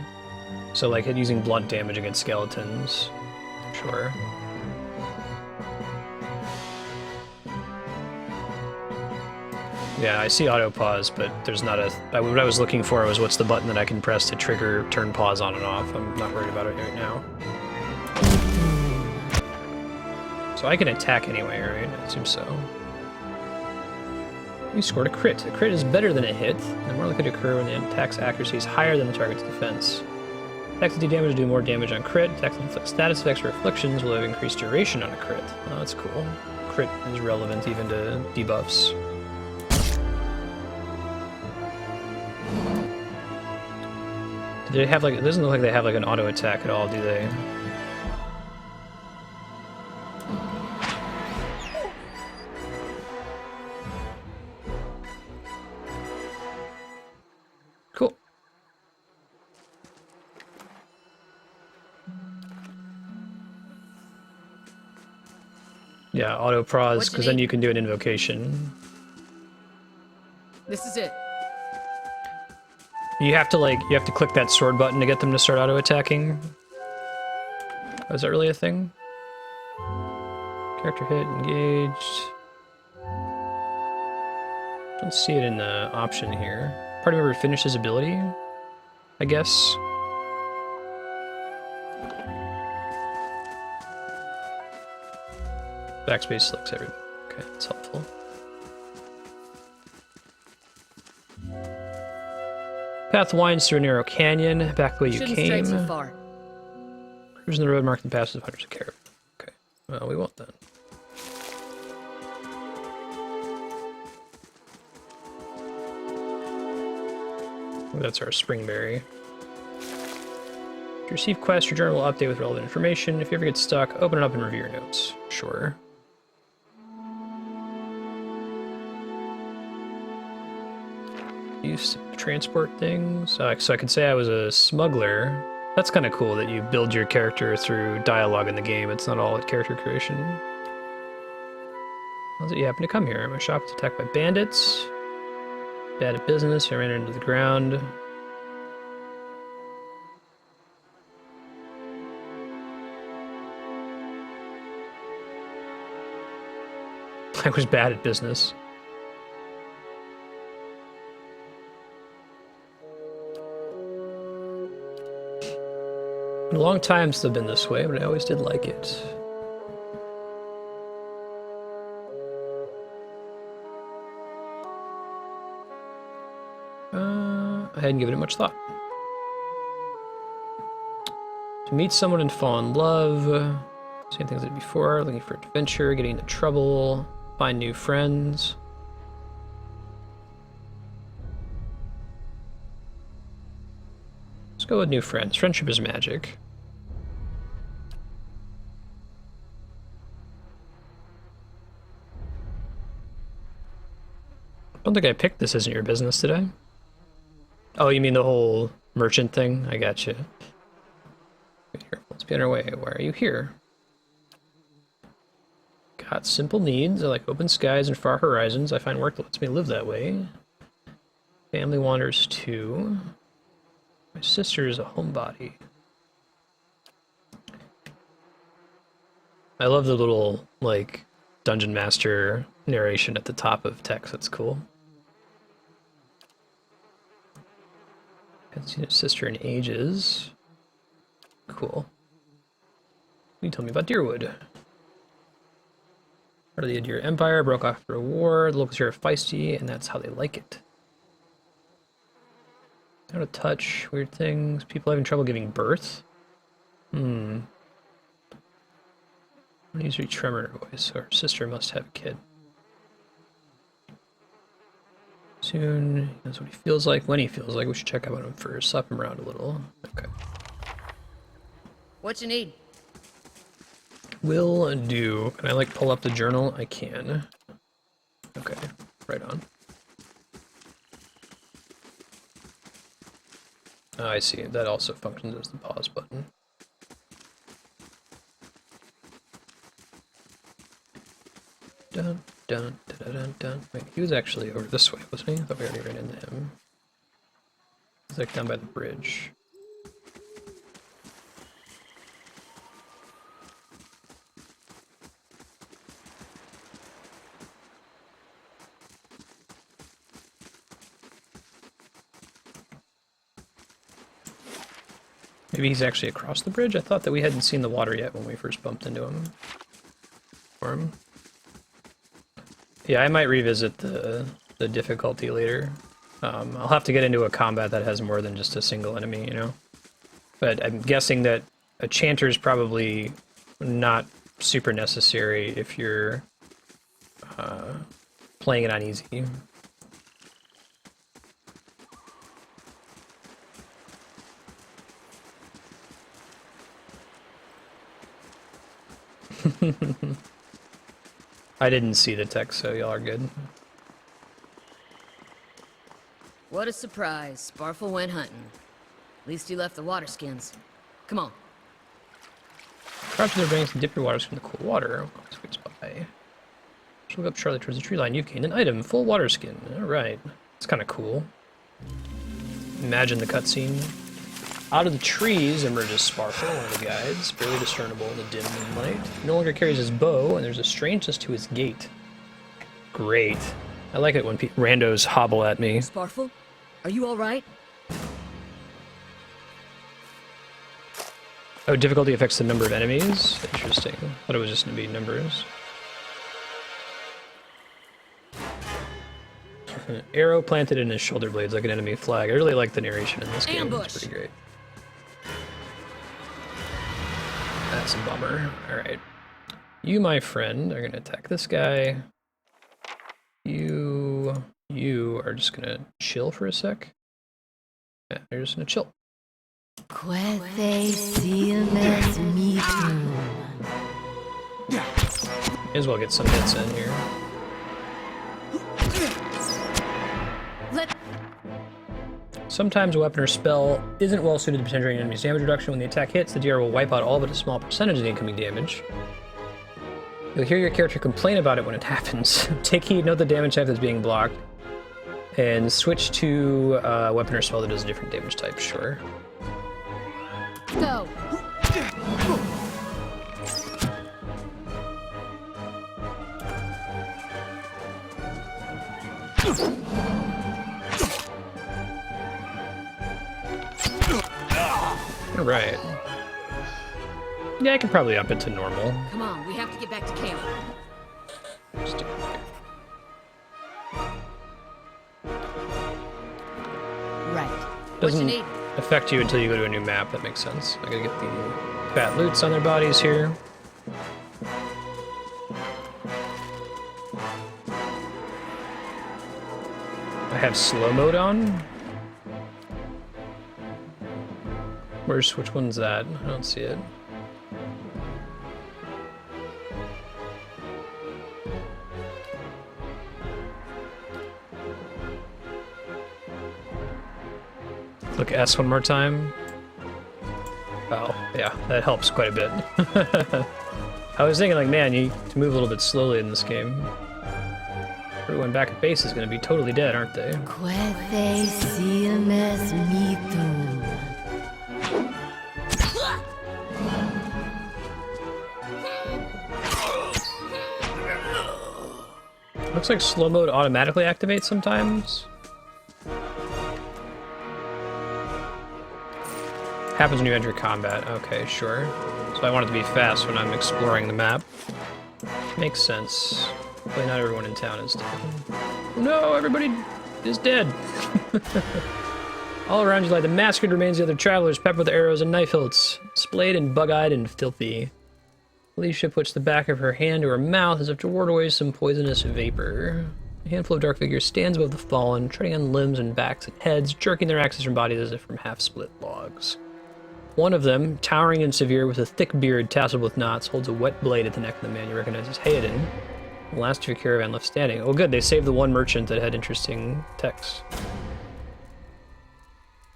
So like using blunt damage against skeletons. Sure. Yeah, I see auto pause, but there's not a... What I was looking for was what's the button that I can press to trigger turn pause on and off. I'm not worried about it right now. So I can attack anyway, right? It seems so. You scored a crit. A crit is better than a hit, and more likely to occur when the attack's accuracy is higher than the target's defense. Attacks that do damage do more damage on crit. Attacks that inflict status effects or afflictions will have increased duration on a crit. Oh, that's cool. Crit is relevant even to debuffs. Do they have like... It doesn't look like they have like an auto attack at all, do they? Cool. Yeah, auto pause, because then you can do an invocation. This is it. You have to click that sword button to get them to start auto attacking. Oh, is that really a thing? Character hit, engaged. Don't see it in the option here. Party member finished his ability, I guess. Backspace selects everything. Okay, that's helpful. Path winds through a narrow canyon, back the way you Shouldn't came. stray too far. Cruising the road marked the passes of hundreds of Caravan. Okay, well, we won't then. That's our Springberry. If you receive quests, your journal will update with relevant information. If you ever get stuck, open it up and review your notes. Sure. Use transport things. So I could say I was a smuggler. That's kind of cool that you build your character through dialogue in the game. It's not all at character creation. How's it you happen to come here? My shop was attacked by bandits. Bad at business. I ran into the ground. I was bad at business. A long time since I've been this way, but I always did like it. I hadn't given it much thought. To meet someone and fall in love, same things I did before, looking for adventure, getting into trouble, find new friends. Let's go with new friends. Friendship is magic. I don't think I picked this isn't your business, did I? Oh, you mean the whole merchant thing? I gotcha. Here, let's be on our way. Why are you here? Got simple needs. I like open skies and far horizons. I find work that lets me live that way. Family wanders too. My sister is a homebody. I love the little, like, Dungeon Master narration at the top of text. That's cool. Haven't seen a sister in ages. Cool. You tell me about Deerwood. Part of the Edér Empire, broke off after a war. The locals here are feisty, and that's how they like it. Out of touch, weird things. People having trouble giving birth. I'm gonna use her tremor in her voice, so her sister must have a kid. Soon, he knows what he feels like, when he feels like. We should check up on him first, slap him around a little. Okay. What you need? Will do. Can I, like, pull up the journal? I can. Okay, right on. Oh, I see. That also functions as the pause button. Dun, dun, dun, dun, dun. Wait, he was actually over this way, wasn't he? I thought we already ran into him. He's like down by the bridge. Maybe he's actually across the bridge? I thought that we hadn't seen the water yet when we first bumped into him. Or him. Yeah, I might revisit the difficulty later. I'll have to get into a combat that has more than just a single enemy, you know? But I'm guessing that a chanter is probably not super necessary if you're playing it on easy. I didn't see the text, so y'all are good. What a surprise. Sparfle went hunting. At least he left the water skins. Come on. Crouch in their banks and dip your waters from the cool water. Squeeze by. Just look up Charlie towards the tree line. You've gained an item. Full water skin. Alright. It's kind of cool. Imagine the cutscene. Out of the trees emerges Sparkle, one of the guides, barely discernible in the dim moonlight. He no longer carries his bow, and there's a strangeness to his gait. Great. I like it when randos hobble at me. Sparfle, are you all right? Oh, difficulty affects the number of enemies? Interesting. Thought it was just going to be numbers. An arrow planted in his shoulder blades like an enemy flag. I really like the narration in this game. Ambush. It's pretty great. That's a bummer. Alright. You, my friend, are going to attack this guy. You are just going to chill for a sec. Yeah, they're just gonna chill. Quethe silmes mitum. May as well get some hits in here. Sometimes a weapon or spell isn't well suited to potential enemy's damage reduction. When the attack hits, the DR will wipe out all but a small percentage of the incoming damage. You'll hear your character complain about it when it happens. Take heed, note the damage type that's being blocked, and switch to a weapon or spell that does a different damage type, sure. Go. Alright. Yeah, I can probably up it to normal. Come on, we have to get back to camp. Just do it here. Right. What you Doesn't need? affect you until you go to a new map, that makes sense. I gotta get the fat loots on their bodies here. I have slow mode on. Which one's that? I don't see it. Look S one more time. Oh, yeah, that helps quite a bit. I was thinking, like, man, you need to move a little bit slowly in this game. Everyone back at base is going to be totally dead, aren't they? Quethe silmes mitum. Looks like slow mode automatically activates sometimes. Happens when you enter combat. Okay, sure. So I want it to be fast when I'm exploring the map. Makes sense. Hopefully not everyone in town is dead. No, everybody is dead. All around you lie the massacred remains of the other travelers, peppered with arrows and knife hilts, splayed and bug-eyed and filthy. Alicia puts the back of her hand to her mouth as if to ward away some poisonous vapor. A handful of dark figures stands above the fallen, treading on limbs and backs and heads, jerking their axes from bodies as if from half-split logs. One of them, towering and severe with a thick beard tasseled with knots, holds a wet blade at the neck of the man you recognize as Heodan. The last of your caravan left standing. Oh good, they saved the one merchant that had interesting text.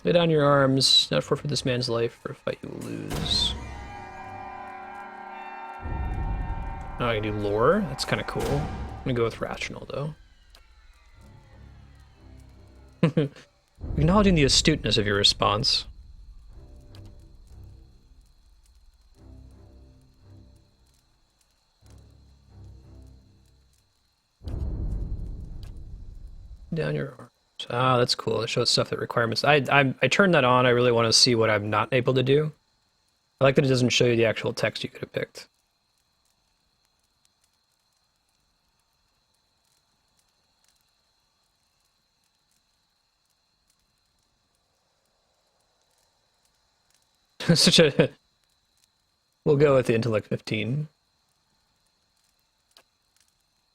Lay down your arms, not forfeit this man's life for a fight you will lose. Oh, I can do lore? That's kind of cool. I'm gonna go with rational, though. Acknowledging the astuteness of your response. Down your arms. Ah, that's cool. It shows stuff that requirements. I turned that on. I really want to see what I'm not able to do. I like that it doesn't show you the actual text you could have picked. Such a... We'll go with the intellect 15.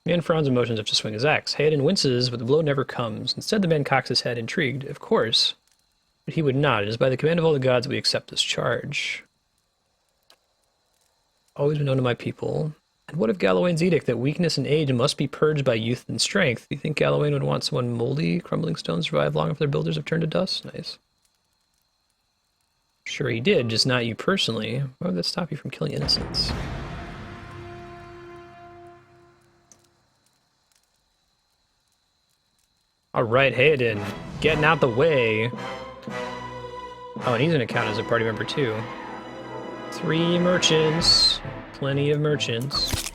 Man frowns and motions up to swing his axe. Heodan winces, but the blow never comes. Instead, the man cocks his head, intrigued. Of course. But he would not. It is by the command of all the gods that we accept this charge. Always been known to my people. And what of Galawain's edict that weakness and age must be purged by youth and strength? Do you think Galawain would want someone moldy, crumbling stones survive long after their builders have turned to dust? Nice. Sure he did, just not you personally. Why would that stop you from killing innocents? Alright, Heodan, getting out the way. Oh, and he's gonna count as a party member too. 3 merchants. Plenty of merchants.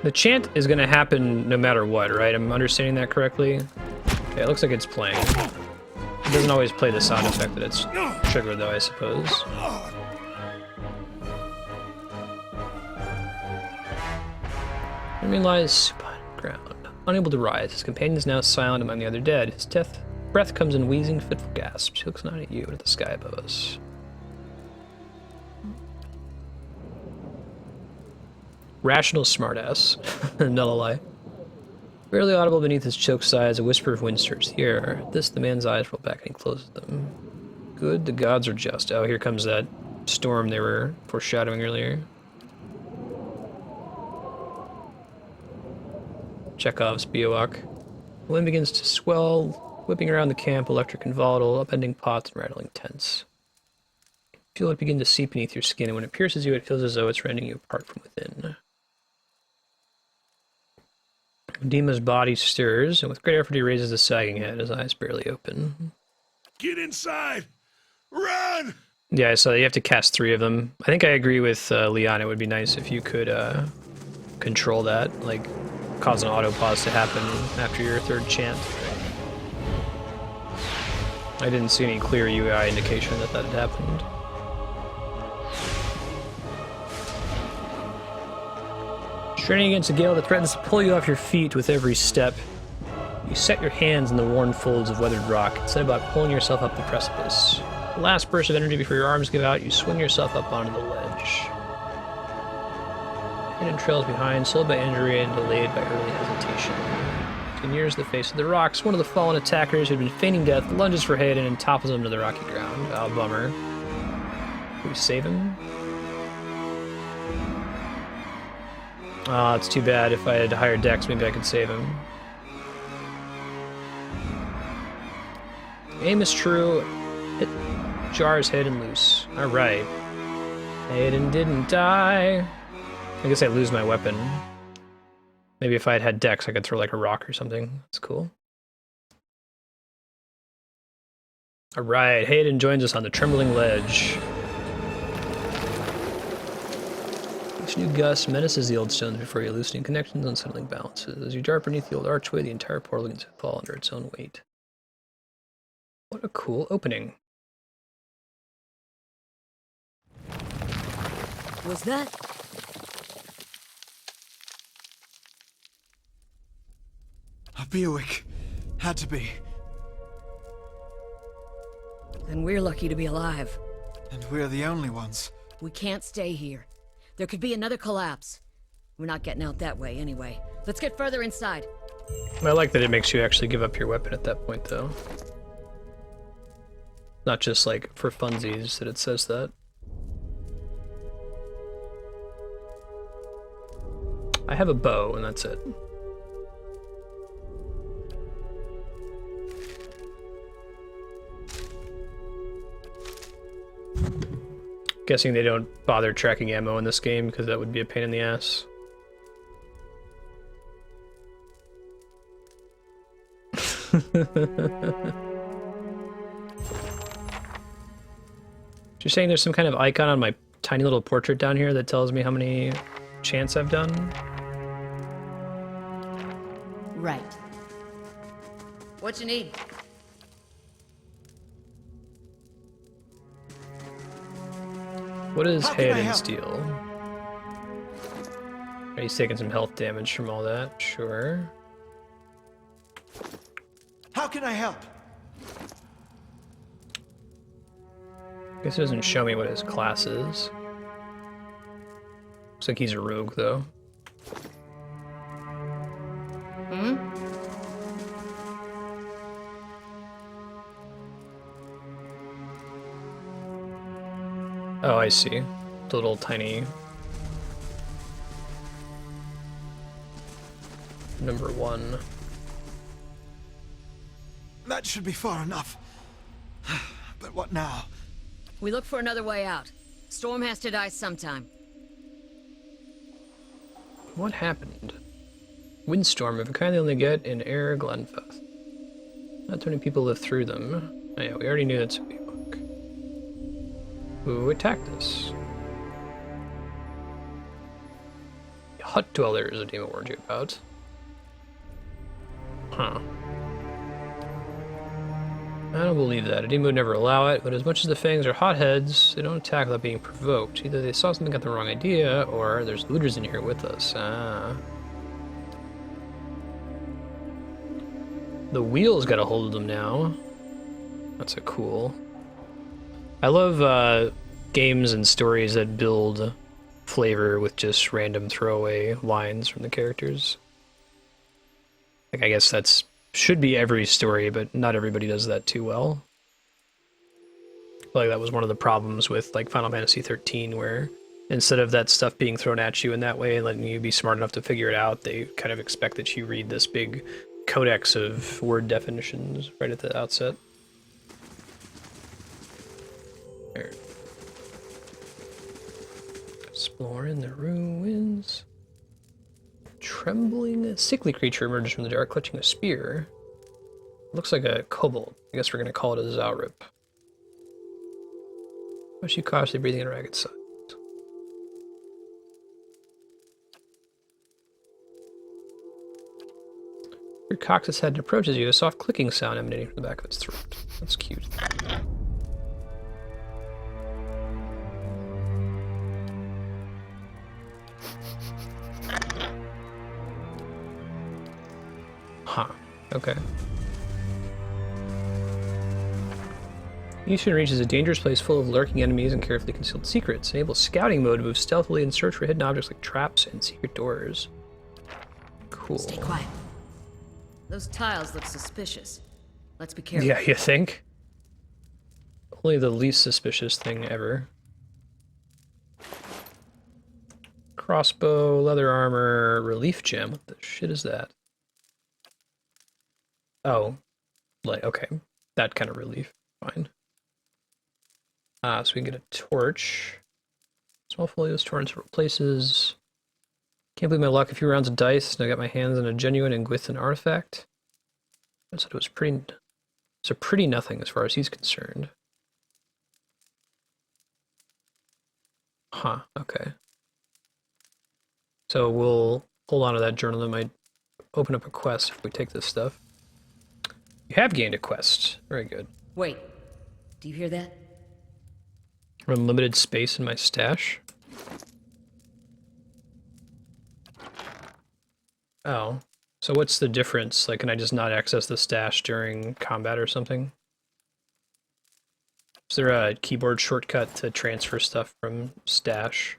The chant is gonna happen no matter what, right? I'm understanding that correctly? Okay, it looks like it's playing. It doesn't always play the sound effect that it's triggered, though, I suppose. Enemy lies supine on the ground, unable to rise. His companion is now silent among the other dead. His breath comes in wheezing, fitful gasps. He looks not at you, but at the sky above us. Rational smartass. Not a lie. Barely audible beneath his choked sighs, a whisper of wind stirs the air. At this, the man's eyes roll back and he closes them. Good, the gods are just. Oh, here comes that storm they were foreshadowing earlier. Chekhov's Bîawac. The wind begins to swell, whipping around the camp, electric and volatile, upending pots and rattling tents. You feel it begin to seep beneath your skin, and when it pierces you, it feels as though it's rending you apart from within. Dima's body stirs, and with great effort he raises the sagging head, his eyes barely open. Get inside! Run! Yeah, so you have to cast 3 of them. I think I agree with Leon. It would be nice if you could control that, like cause an auto pause to happen after your 3rd chant. I didn't see any clear UI indication that that had happened. Straining against a gale that threatens to pull you off your feet with every step, you set your hands in the worn folds of weathered rock and set about pulling yourself up the precipice. The last burst of energy before your arms give out, you swing yourself up onto the ledge. Heodan trails behind, slowed by injury and delayed by early hesitation. He nears the face of the rocks. One of the fallen attackers who had been feigning death lunges for Heodan and topples him to the rocky ground. Oh, bummer. Can we save him? Oh, it's too bad. If I had higher dex, maybe I could save him. Aim is true. Hit Jar's head and loose. Alright. Heodan didn't die. I guess I lose my weapon. Maybe if I had had dex, I could throw like a rock or something. That's cool. Alright, Heodan joins us on the trembling ledge. Each new gust menaces the old stones before you, loosening connections and settling balances. As you dart beneath the old archway, the entire portal begins to fall under its own weight. What a cool opening. Was that? A Bîawac. Had to be. Then we're lucky to be alive. And we're the only ones. We can't stay here. There could be another collapse. We're not getting out that way anyway. Let's get further inside. I like that it makes you actually give up your weapon at that point, though. Not just like for funsies that it says that. I have a bow, and that's it. Guessing they don't bother tracking ammo in this game because that would be a pain in the ass. You're saying there's some kind of icon on my tiny little portrait down here that tells me how many chants I've done? Right. What you need? What is How can I Heodan's help? deal? He's taking some health damage from all that, sure. How can I help? Guess it doesn't show me what his class is. Looks like he's a rogue, though. Oh, I see. The little tiny... number 1. That should be far enough. But what now? We look for another way out. Storm has to die sometime. What happened? Windstorm of a kind they only get in Air Glenfeth. Not too many people live through them. Oh yeah, we already knew that's a Bîawac. Who attacked us? Hut dwellers, Edér warned you about. Huh. I don't believe that. Edér would never allow it, but as much as the Fangs are hotheads, they don't attack without being provoked. Either they saw something, got the wrong idea, or there's looters in here with us. Ah. The wheel's got a hold of them now. That's a cool. I love games and stories that build flavor with just random throwaway lines from the characters. Like, I guess that's should be every story, but not everybody does that too well. I feel like that was one of the problems with like Final Fantasy 13, where instead of that stuff being thrown at you in that way and letting you be smart enough to figure it out, they kind of expect that you read this big codex of word definitions right at the outset. There. Exploring the ruins. Trembling, sickly creature emerges from the dark, clutching a spear. Looks like a kobold. I guess we're going to call it a Zaurip. Why is she cautiously breathing in a ragged sigh? Your cocks its head and approaches you, a soft clicking sound emanating from the back of its throat. That's cute. Huh. Okay. Eastern Reach is a dangerous place full of lurking enemies and carefully concealed secrets. Enable scouting mode to move stealthily and search for hidden objects like traps and secret doors. Cool. Stay quiet. Those tiles look suspicious. Let's be careful. Yeah, you think? Only the least suspicious thing ever. Crossbow, leather armor, relief gem. What the shit is that? Oh, like, okay. That kind of relief. Fine. So we can get a torch. Small folios, torn in several places. Can't believe my luck. A few rounds of dice, and I got my hands on a genuine Engwithan artifact. I said it was pretty. It's a pretty nothing as far as he's concerned. Huh. Okay. So we'll hold on to that journal. That might open up a quest if we take this stuff. You have gained a quest. Very good. Wait. Do you hear that? Unlimited space in my stash. Oh. So what's the difference? Like, can I just not access the stash during combat or something? Is there a keyboard shortcut to transfer stuff from stash?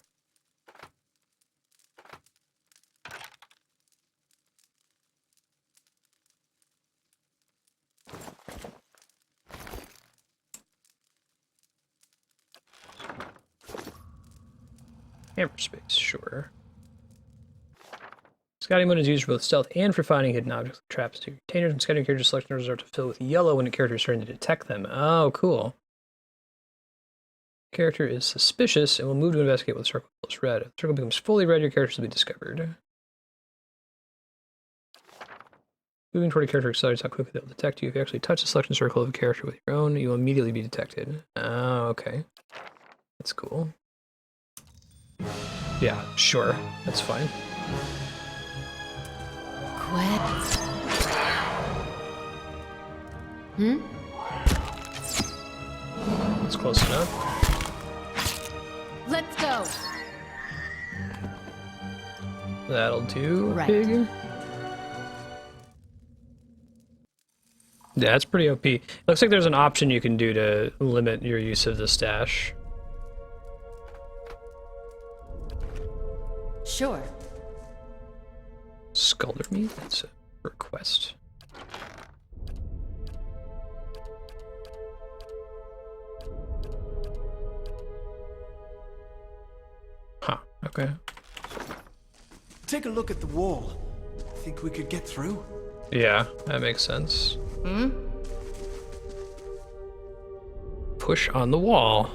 Hammer space, sure. Scouting mode is used for both stealth and for finding hidden objects like traps. Containers and scouting character selection are to fill with yellow when a character is starting to detect them. Oh, cool. Character is suspicious and will move to investigate with the circle plus red. If the circle becomes fully red, your character will be discovered. Moving toward a character accelerates how quickly they'll detect you. If you actually touch the selection circle of a character with your own, you will immediately be detected. Oh, okay. That's cool. Yeah, sure. That's fine. That's close enough. Let's go. That'll do, Right. pig. Yeah, that's pretty OP. Looks like there's an option you can do to limit your use of the stash. Sure. Sculptor meat? That's a request. Huh, okay. Take a look at the wall. Think we could get through? Yeah, that makes sense. Push on the wall.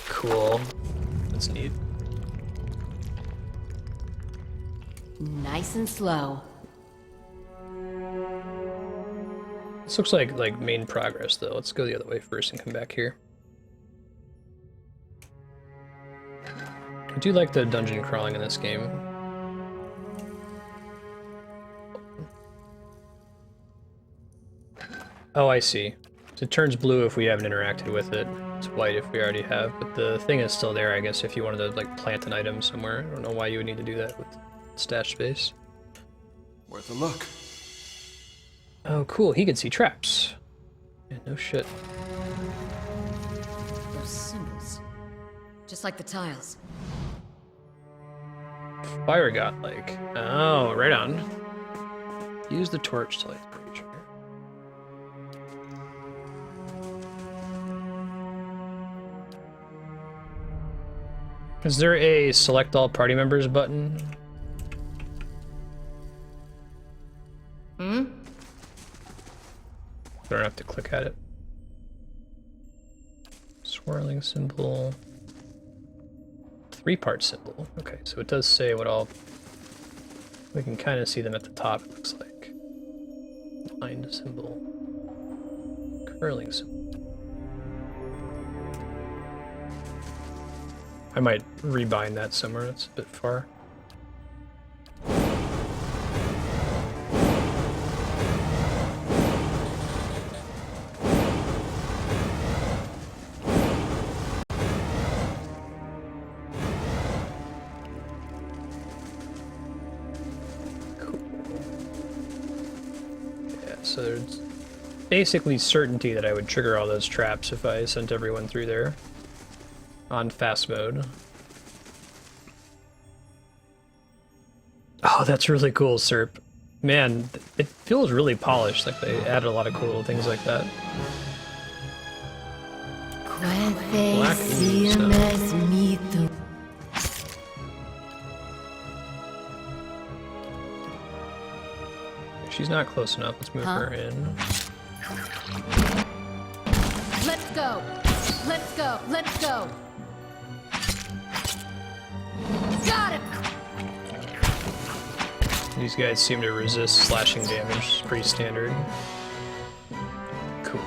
Cool. That's neat. Nice and slow. This looks like main progress though. Let's go the other way first and come back here. I do like the dungeon crawling in this game. Oh, I see. So it turns blue if we haven't interacted with it. It's white if we already have, but the thing is still there, I guess, if you wanted to like plant an item somewhere. I don't know why you would need to do that with stash space. Worth a look. Oh, cool. He can see traps. Yeah, no shit. Those symbols. Just like the tiles. Fire godlike. Oh, right on. Use the torch to light the creature. Is there a select all party members button? Hmm? I don't have to click at it. Swirling symbol. 3-part symbol. Okay, so it does say what all... We can kind of see them at the top, it looks like. Line symbol. Curling symbol. I might rebind that somewhere, that's a bit far. So there's basically certainty that I would trigger all those traps if I sent everyone through there on fast mode. Oh, that's really cool, Serp. Man, it feels really polished, like they added a lot of cool little things like that. Black ooze, She's not close enough. Let's move her in. Let's go. Let's go. Let's go. Got it. These guys seem to resist slashing damage. It's pretty standard. Cool.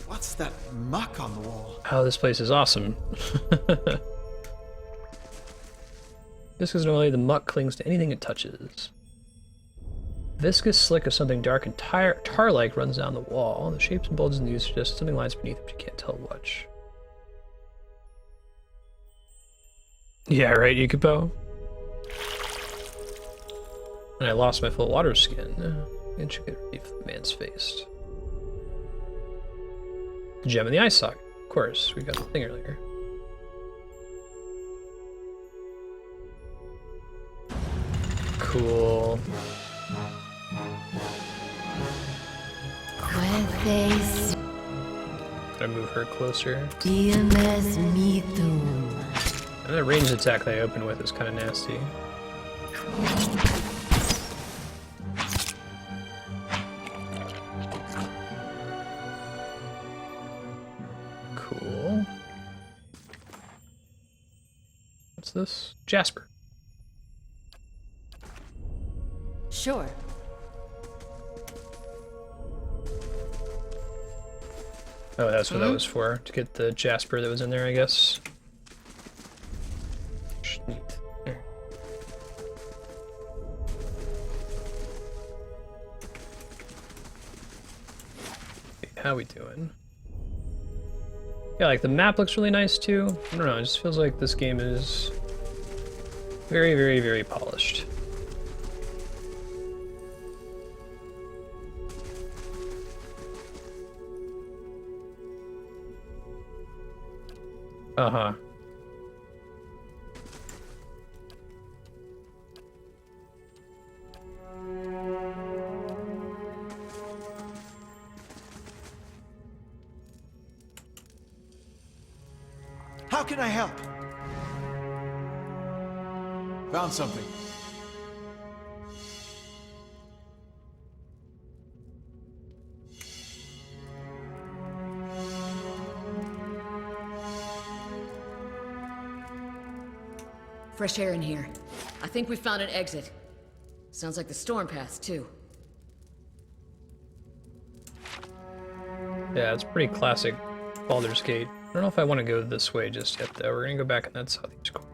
What's that muck on the wall? Oh, this place is awesome. Viscous oily, the muck clings to anything it touches. Viscous slick of something dark and tar-like runs down the wall. The shapes and bulges in the use suggest something lies beneath, but you can't tell which. Yeah, right, Yukipo? And I lost my full water skin. Intricate relief of the man's face. The gem in the eye socket. Of course, we got the thing earlier. Cool. Gotta move her closer. And the ranged attack that I open with is kind of nasty. Cool. What's this? Jasper. Sure. Oh, that's what that was for, to get the Jasper that was in there, I guess. Neat. There. Okay, how we doing? Yeah, like the map looks really nice too. I don't know, it just feels like this game is very, very, very polished. Uh-huh. How can I help? Found something. Fresh air in here. I think we found an exit. Sounds like the storm path, too. Yeah, it's pretty classic Baldur's Gate. I don't know if I want to go this way just yet, though. We're gonna go back in that southeast corner.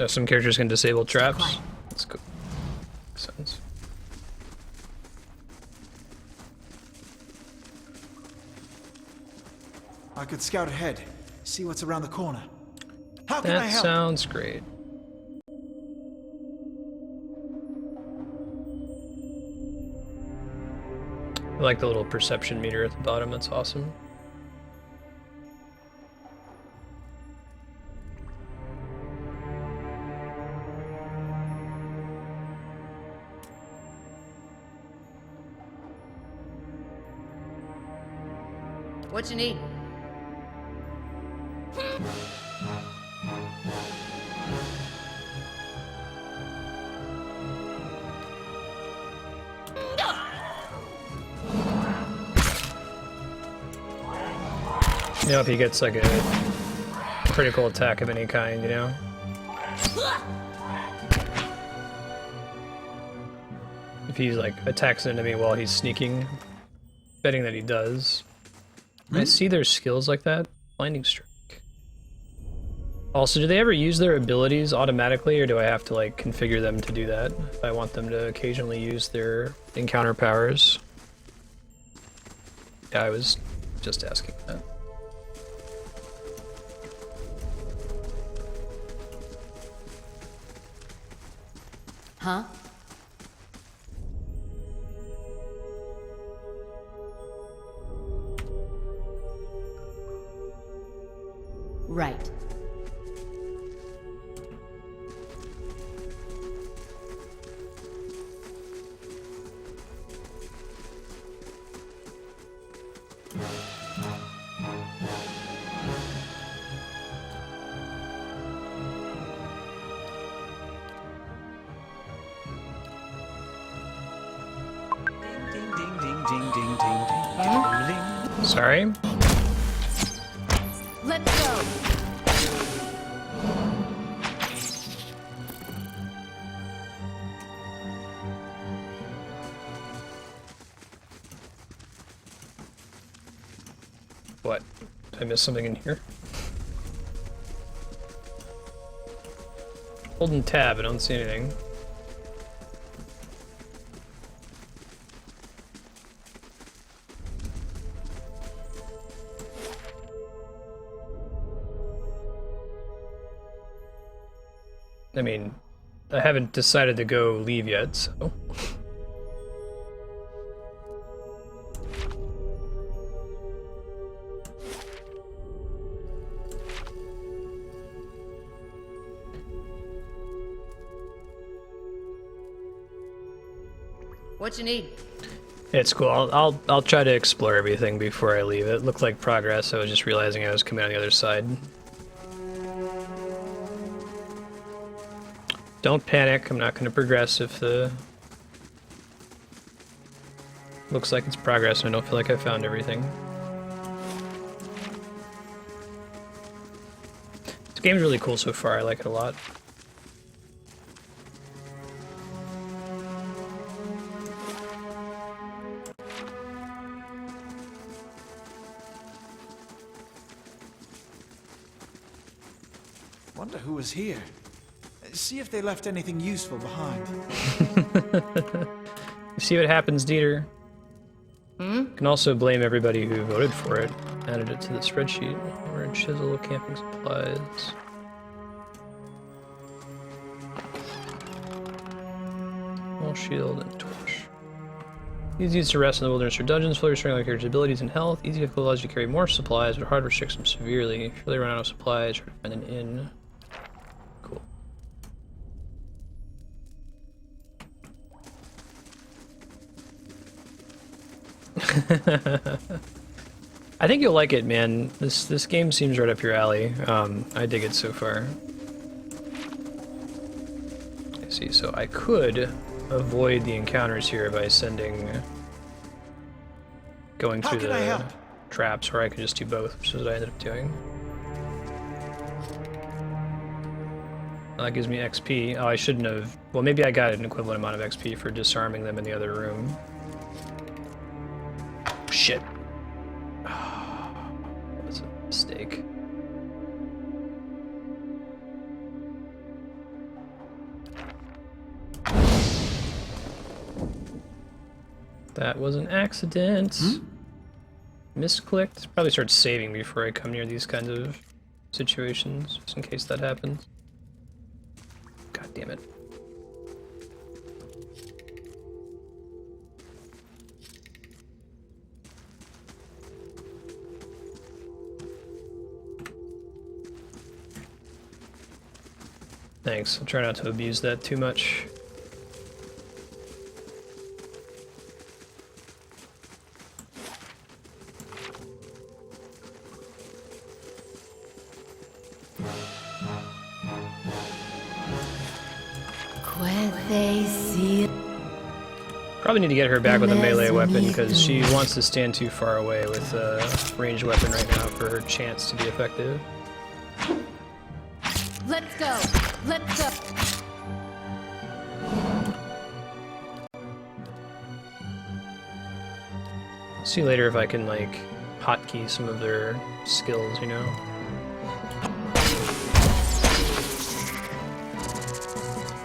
Some characters can disable traps. That's cool. Makes sense. I could scout ahead, see what's around the corner. How can I That help? sounds great. I like the little perception meter at the bottom, that's awesome. What you need? You know, if he gets like a critical attack of any kind, you know? If he like attacks an enemy while he's sneaking, betting that he does. I see their skills like that. Blinding Strike. Also, do they ever use their abilities automatically, or do I have to like configure them to do that if I want them to occasionally use their encounter powers? Yeah, I was just asking that. Huh? Right. Sorry? Let's go. What? Did I miss something in here? Holding tab, I don't see anything. I mean, I haven't decided to go leave yet, so... What you need? It's cool. I'll try to explore everything before I leave. It looked like progress. I was just realizing I was coming on the other side. Don't panic. I'm not going to progress if the... Looks like it's progress and I don't feel like I found everything. This game's really cool so far. I like it a lot. Wonder who was here. See if they left anything useful behind. See what happens, Dieter. Can also blame everybody who voted for it. Added it to the spreadsheet. Orange chisel, camping supplies. Wall shield and torch. Easy to rest in the wilderness or dungeons, fully restoring all characters' abilities and health. Easy to allows you to carry more supplies, but hard restricts them severely. If you really run out of supplies, try to find an inn. Cool. I think you'll like it, man. This game seems right up your alley. I dig it so far. I see, so I could avoid the encounters here by going through the traps, or I could just do both, which is what I ended up doing. That gives me XP. Oh, I shouldn't have... Well, maybe I got an equivalent amount of XP for disarming them in the other room. Shit. That was a mistake. That was an accident. Misclicked. Probably start saving before I come near these kinds of situations, just in case that happens. God damn it. Thanks. I'll try not to abuse that too much. Probably need to get her back with a melee weapon because she wants to stand too far away with a ranged weapon right now for her chance to be effective. Let's go. Let's go. See later if I can like hotkey some of their skills, you know.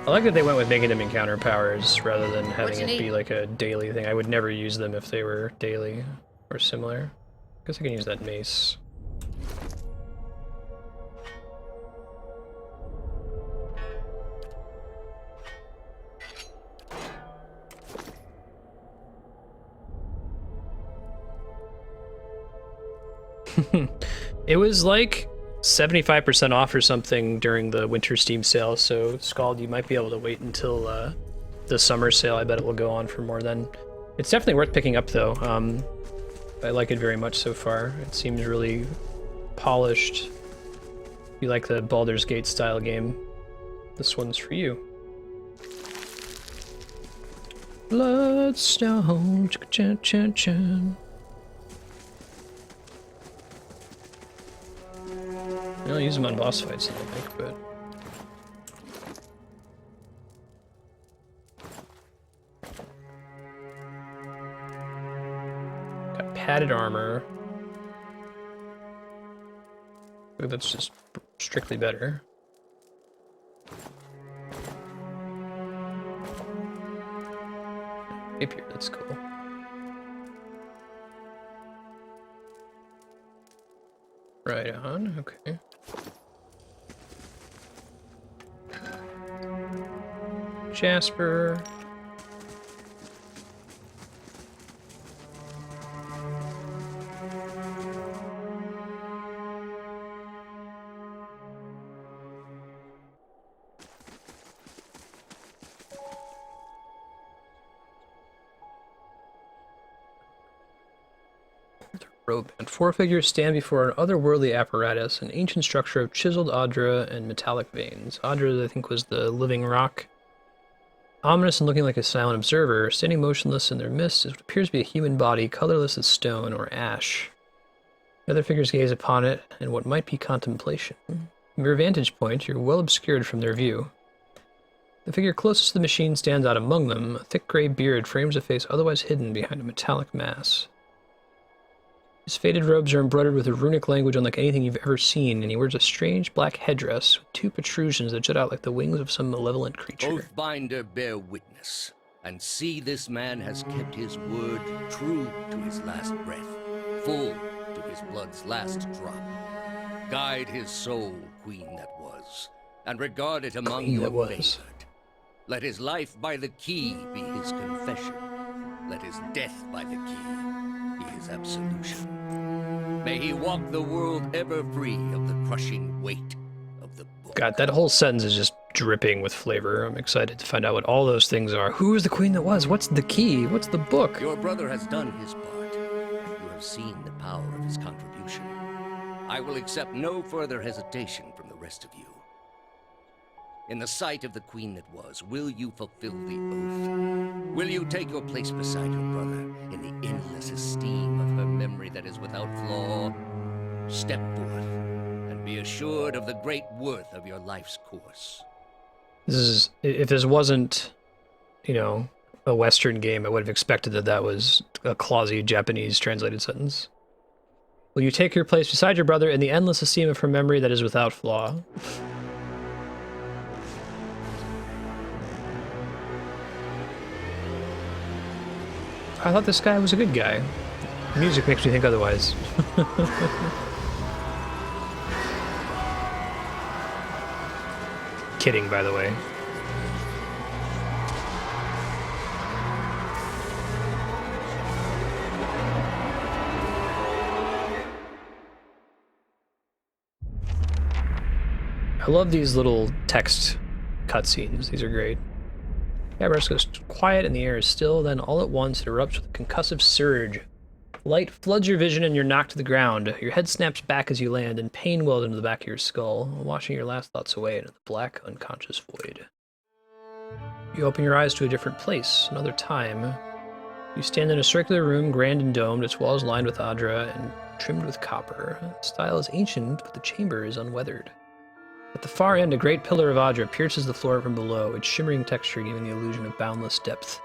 I like that they went with making them encounter powers rather than having it be like a daily thing. I would never use them if they were daily or similar. I guess I can use that mace. It was like 75% off or something during the winter Steam sale, so Scald, you might be able to wait until the summer sale. I bet it will go on for more then. It's definitely worth picking up though. I like it very much so far. It seems really polished. If you like the Baldur's Gate style game, this one's for you. Bloodstone. I'll use them on boss fights, I think, but... Got padded armor. Ooh, that's just strictly better. Rapier, that's cool. Right on, okay. Jasper. Robe and four figures stand before an otherworldly apparatus, an ancient structure of chiseled Adra and metallic veins. Adra, I think, was the living rock. Ominous and looking like a silent observer, standing motionless in their midst is what appears to be a human body, colorless as stone or ash. The other figures gaze upon it in what might be contemplation. From your vantage point, you're well obscured from their view. The figure closest to the machine stands out among them. A thick gray beard frames a face otherwise hidden behind a metallic mass. His faded robes are embroidered with a runic language unlike anything you've ever seen, and he wears a strange black headdress with two protrusions that jut out like the wings of some malevolent creature. Oathbinder bear witness, and see this man has kept his word true to his last breath, full to his blood's last drop. Guide his soul, queen that was, and regard it among your favored. Let his life by the key be his confession. Let his death by the key be his absolution. May he walk the world ever free of the crushing weight of the book. God, that whole sentence is just dripping with flavor. I'm excited to find out what all those things are. Who is the queen that was? What's the key? What's the book? Your brother has done his part. You have seen the power of his contribution. I will accept no further hesitation from the rest of you. In the sight of the queen that was, will you fulfill the oath? Will you take your place beside your brother in the endless esteem of her memory that is without flaw? Step forth and be assured of the great worth of your life's course. This is, if this wasn't, you know, a Western game, I would have expected that that was a clausy Japanese translated sentence. Will you take your place beside your brother in the endless esteem of her memory that is without flaw? I thought this guy was a good guy. Music makes me think otherwise. Kidding, by the way. I love these little text cutscenes. These are great. Cabarrus goes quiet and the air is still, then all at once it erupts with a concussive surge. Light floods your vision and you're knocked to the ground. Your head snaps back as you land, and pain wells into the back of your skull, washing your last thoughts away into the black, unconscious void. You open your eyes to a different place, another time. You stand in a circular room, grand and domed, its walls lined with adra and trimmed with copper. The style is ancient, but the chamber is unweathered. At the far end, a great pillar of adra pierces the floor from below, its shimmering texture giving the illusion of boundless depth.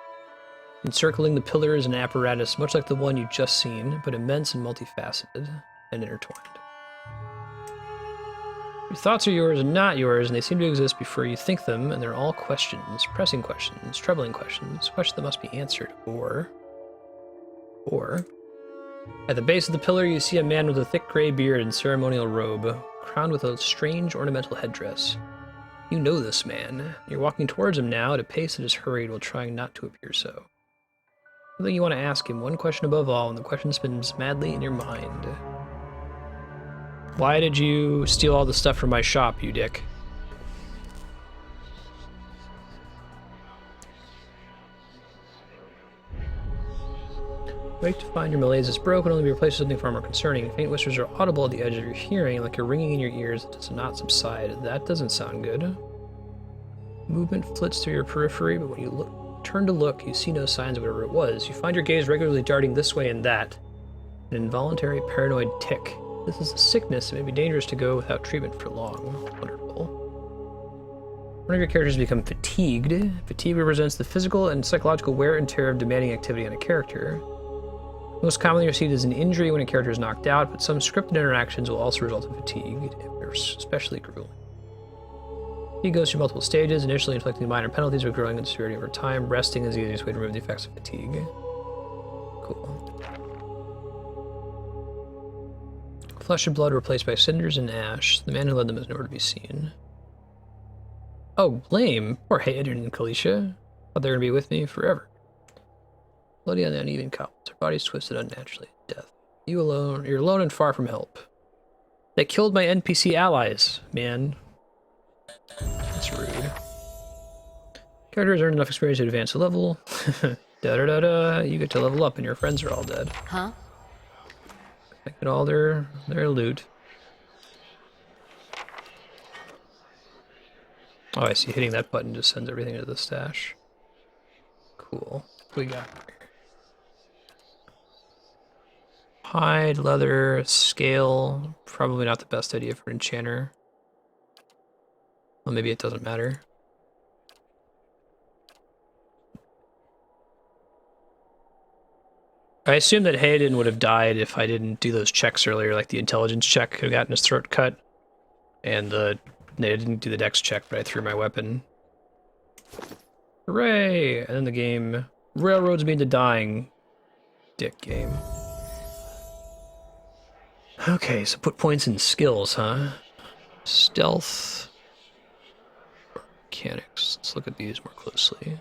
Encircling the pillar is an apparatus much like the one you've just seen, but immense and multifaceted, and intertwined. Your thoughts are yours and not yours, and they seem to exist before you think them, and they're all questions, pressing questions, troubling questions, questions that must be answered, or... At the base of the pillar, you see a man with a thick gray beard and ceremonial robe, crowned with a strange ornamental headdress. You know this man. You're walking towards him now at a pace that is hurried while trying not to appear so. Something you want to ask him, one question above all, and the question spins madly in your mind. Why did you steal all the stuff from my shop, you dick? Wait to find your malaise is broken, only be replaced with something far more concerning. Faint whispers are audible at the edge of your hearing, like a ringing in your ears that does not subside. That doesn't sound good. Movement flits through your periphery, but when you turn to look, you see no signs of whatever it was. You find your gaze regularly darting this way and that. An involuntary paranoid tic. This is a sickness that may be dangerous to go without treatment for long. Wonderful. One of your characters become fatigued. Fatigue represents the physical and psychological wear and tear of demanding activity on a character. Most commonly received as an injury when a character is knocked out, but some scripted interactions will also result in fatigue, if they're especially grueling. Fatigue goes through multiple stages, initially inflicting minor penalties but growing in severity over time. Resting is the easiest way to remove the effects of fatigue. Cool. Flesh and blood replaced by cinders and ash. The man who led them is nowhere to be seen. Oh, lame. Poor Heodan and Calisca. Thought they were going to be with me forever. Bloody on the uneven cobbles, their bodies twisted unnaturally to death. You're alone and far from help. They killed my NPC allies, man. That's rude. Characters earned enough experience to advance a level. Da-da-da-da, you get to level up and your friends are all dead. Huh? They get all their loot. Oh, I see, hitting that button just sends everything to the stash. Cool. What we got here? Hide, leather, scale. Probably not the best idea for an enchanter. Well, maybe it doesn't matter. I assume that Heodan would have died if I didn't do those checks earlier, like the intelligence check could have gotten his throat cut. And they didn't do the dex check, but I threw my weapon. Hooray! And then the game railroads me into dying. Dick game. Okay, so put points in skills, huh? Stealth. Mechanics. Let's look at these more closely.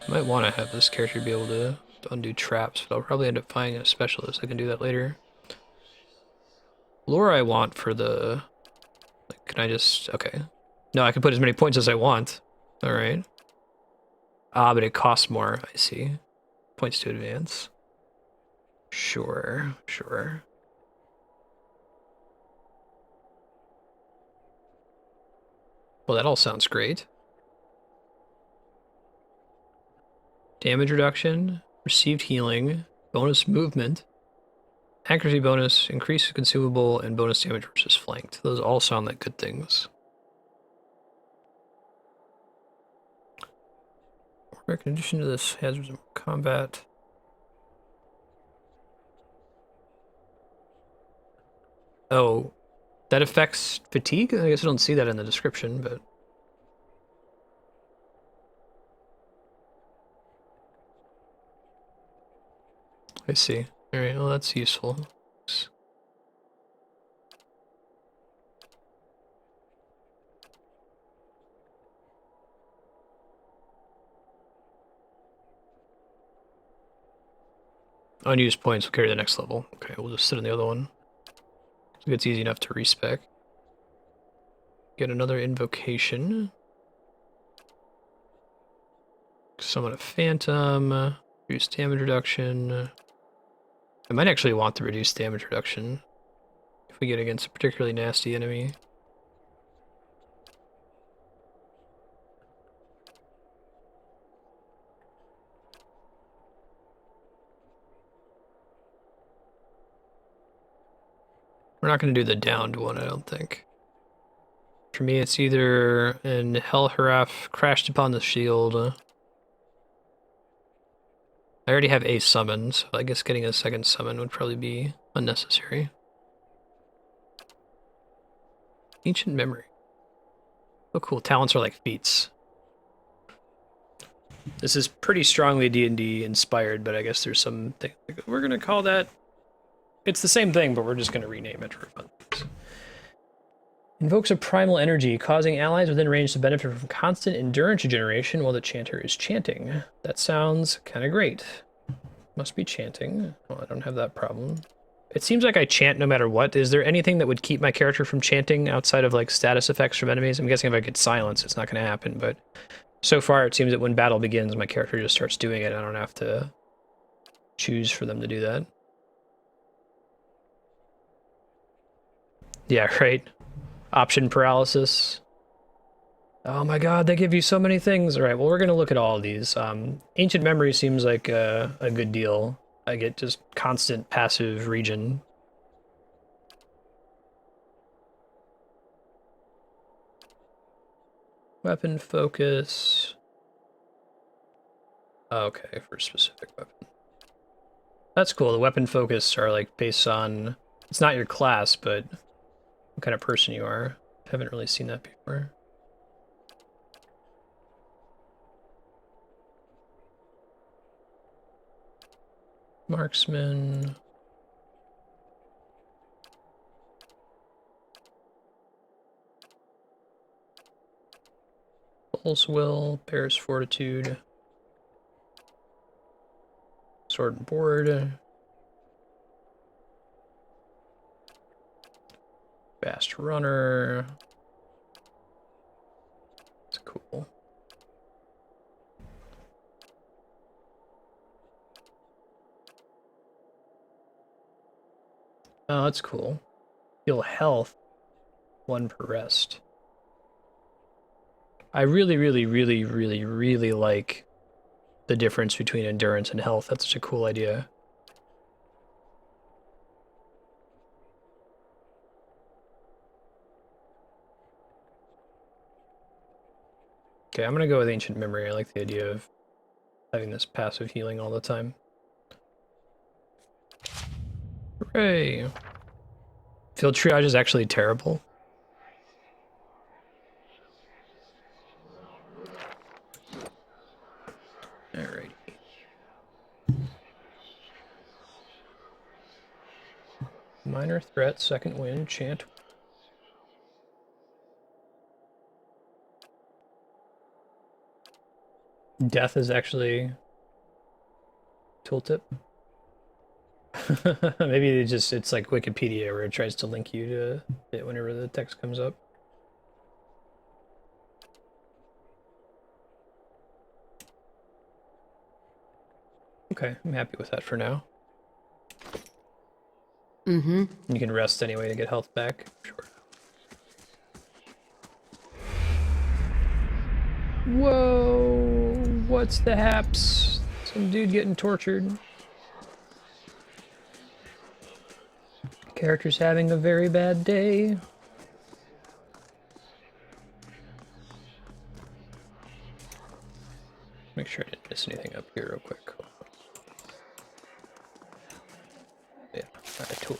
I might want to have this character be able to undo traps, but I'll probably end up finding a specialist. I can do that later. Lore I want for the... Like, can I just... Okay. No, I can put as many points as I want. Alright. Ah, but it costs more, I see. Points to advance. Sure, sure. Well, that all sounds great. Damage reduction, received healing, bonus movement, accuracy bonus, increased consumable, and bonus damage versus flanked. Those all sound like good things. In addition to this, hazards in combat. Oh, that affects fatigue? I guess I don't see that in the description, but... I see. Alright, well that's useful. Unused points will carry the next level. Okay, we'll just sit in the other one. So it's easy enough to respec. Get another invocation. Summon a phantom. Reduce damage reduction. I might actually want the reduced damage reduction if we get against a particularly nasty enemy. We're not going to do the downed one, I don't think. For me, it's either in Helharaf, crashed upon the shield. I already have a summon, so I guess getting a second summon would probably be unnecessary. Ancient Memory. Oh cool, talents are like feats. This is pretty strongly D&D inspired, but I guess there's some thing. We're going to call that... It's the same thing, but we're just going to rename it for fun. Invokes a primal energy, causing allies within range to benefit from constant endurance regeneration while the chanter is chanting. That sounds kind of great. Must be chanting. Oh, I don't have that problem. It seems like I chant no matter what. Is there anything that would keep my character from chanting outside of like status effects from enemies? I'm guessing if I get silence, it's not going to happen, but so far it seems that when battle begins, my character just starts doing it. I don't have to choose for them to do that. Yeah, right. Option paralysis. Oh my god, they give you so many things. Alright, well we're going to look at all of these. Ancient Memory seems like a good deal. I get just constant passive regen. Weapon focus. Okay, for a specific weapon. That's cool. The weapon focus are like based on... It's not your class, but... what kind of person you are. Haven't really seen that before. Marksman. Pulse Will, Bear's Fortitude. Sword and Board. Fast Runner. That's cool. Oh, that's cool. Heal health, 1 per rest. I really like the difference between endurance and health. That's such a cool idea. Okay, I'm gonna go with Ancient Memory. I like the idea of having this passive healing all the time. Hooray! Field triage is actually terrible. Alrighty. Minor threat, second wind, chant. Death is actually tooltip. Maybe it's like Wikipedia where it tries to link you to it whenever the text comes up. Okay, I'm happy with that for now. Mm-hmm. You can rest anyway to get health back. Sure. Whoa! What's the haps? Some dude getting tortured. Character's having a very bad day. Make sure I didn't miss anything up here real quick. Yeah, I totally.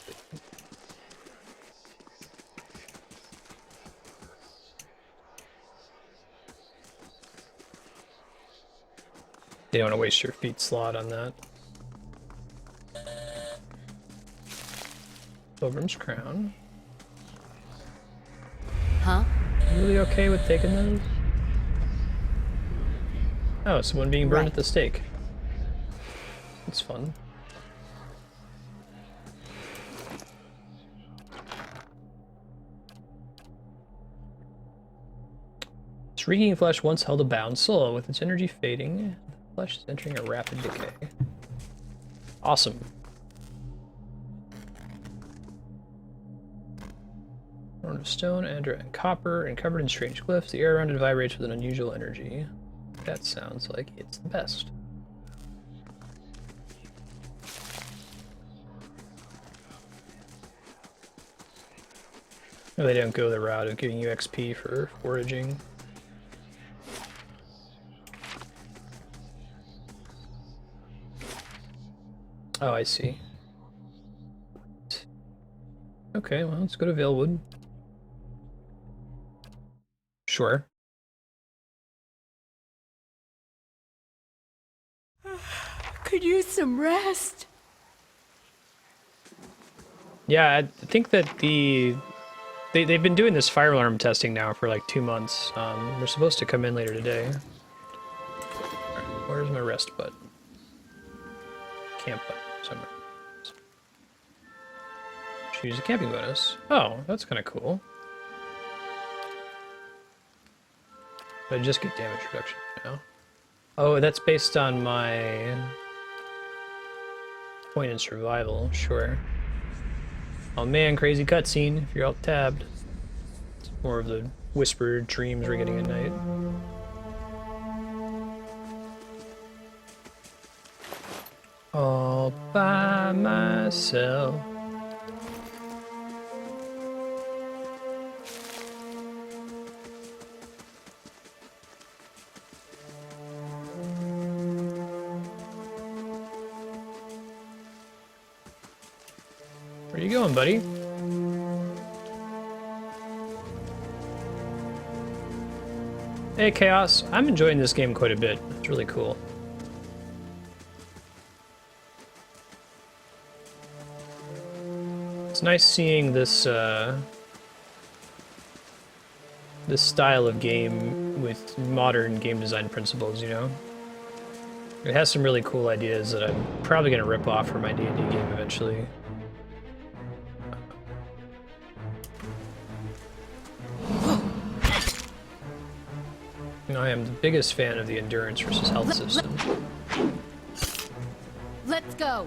You don't want to waste your feet slot on that. Pilgrim's Crown. Huh? Really okay with taking those? Oh, someone being burned at the stake. That's fun. Shrieking flesh once held a bound soul. With its energy fading, the flesh is entering a rapid decay. Awesome. Horn of stone, andra, and copper, and covered in strange glyphs. The air around it vibrates with an unusual energy. That sounds like it's the best. No, they don't go the route of giving you XP for foraging. Oh, I see. Okay, well, let's go to Valewood. Sure. Could use some rest. Yeah, I think that they've been doing this fire alarm testing now for like 2 months. They're supposed to come in later today. Right, where's my rest button? Camp button somewhere. Choose a camping bonus. Oh, that's kind of cool. But I just get damage reduction now. Oh, that's based on my point in survival, sure. Oh man, crazy cutscene if you're alt tabbed. It's more of the whispered dreams we're getting at night. All by myself. Where you going, buddy? Hey, Chaos. I'm enjoying this game quite a bit. It's really cool. It's nice seeing this this style of game with modern game design principles, you know? It has some really cool ideas that I'm probably going to rip off for my D&D game eventually. I am the biggest fan of the endurance versus health system. Let's go.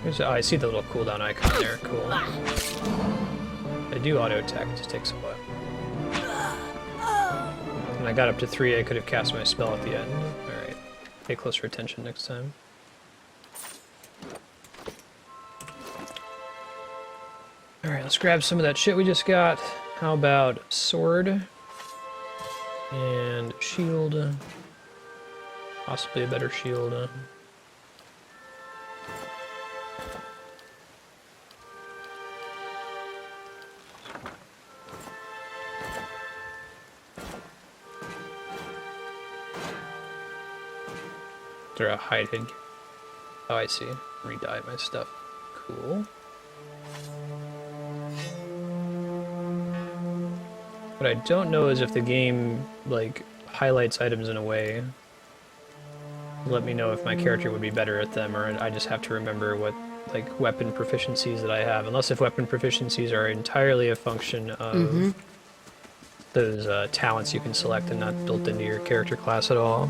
Oh, I see the little cooldown icon there. Cool. I do auto attack. It just takes a while. When I got up to 3, I could have cast my spell at the end. All right. Pay closer attention next time. Alright, let's grab some of that shit we just got. How about sword and shield? Possibly a better shield. Is there a hide hid? Oh, I see. Re-dye my stuff. Cool. What I don't know is if the game, like, highlights items in a way. Let me know if my character would be better at them, or I just have to remember what, like, weapon proficiencies that I have. Unless if weapon proficiencies are entirely a function of those talents you can select and not built into your character class at all.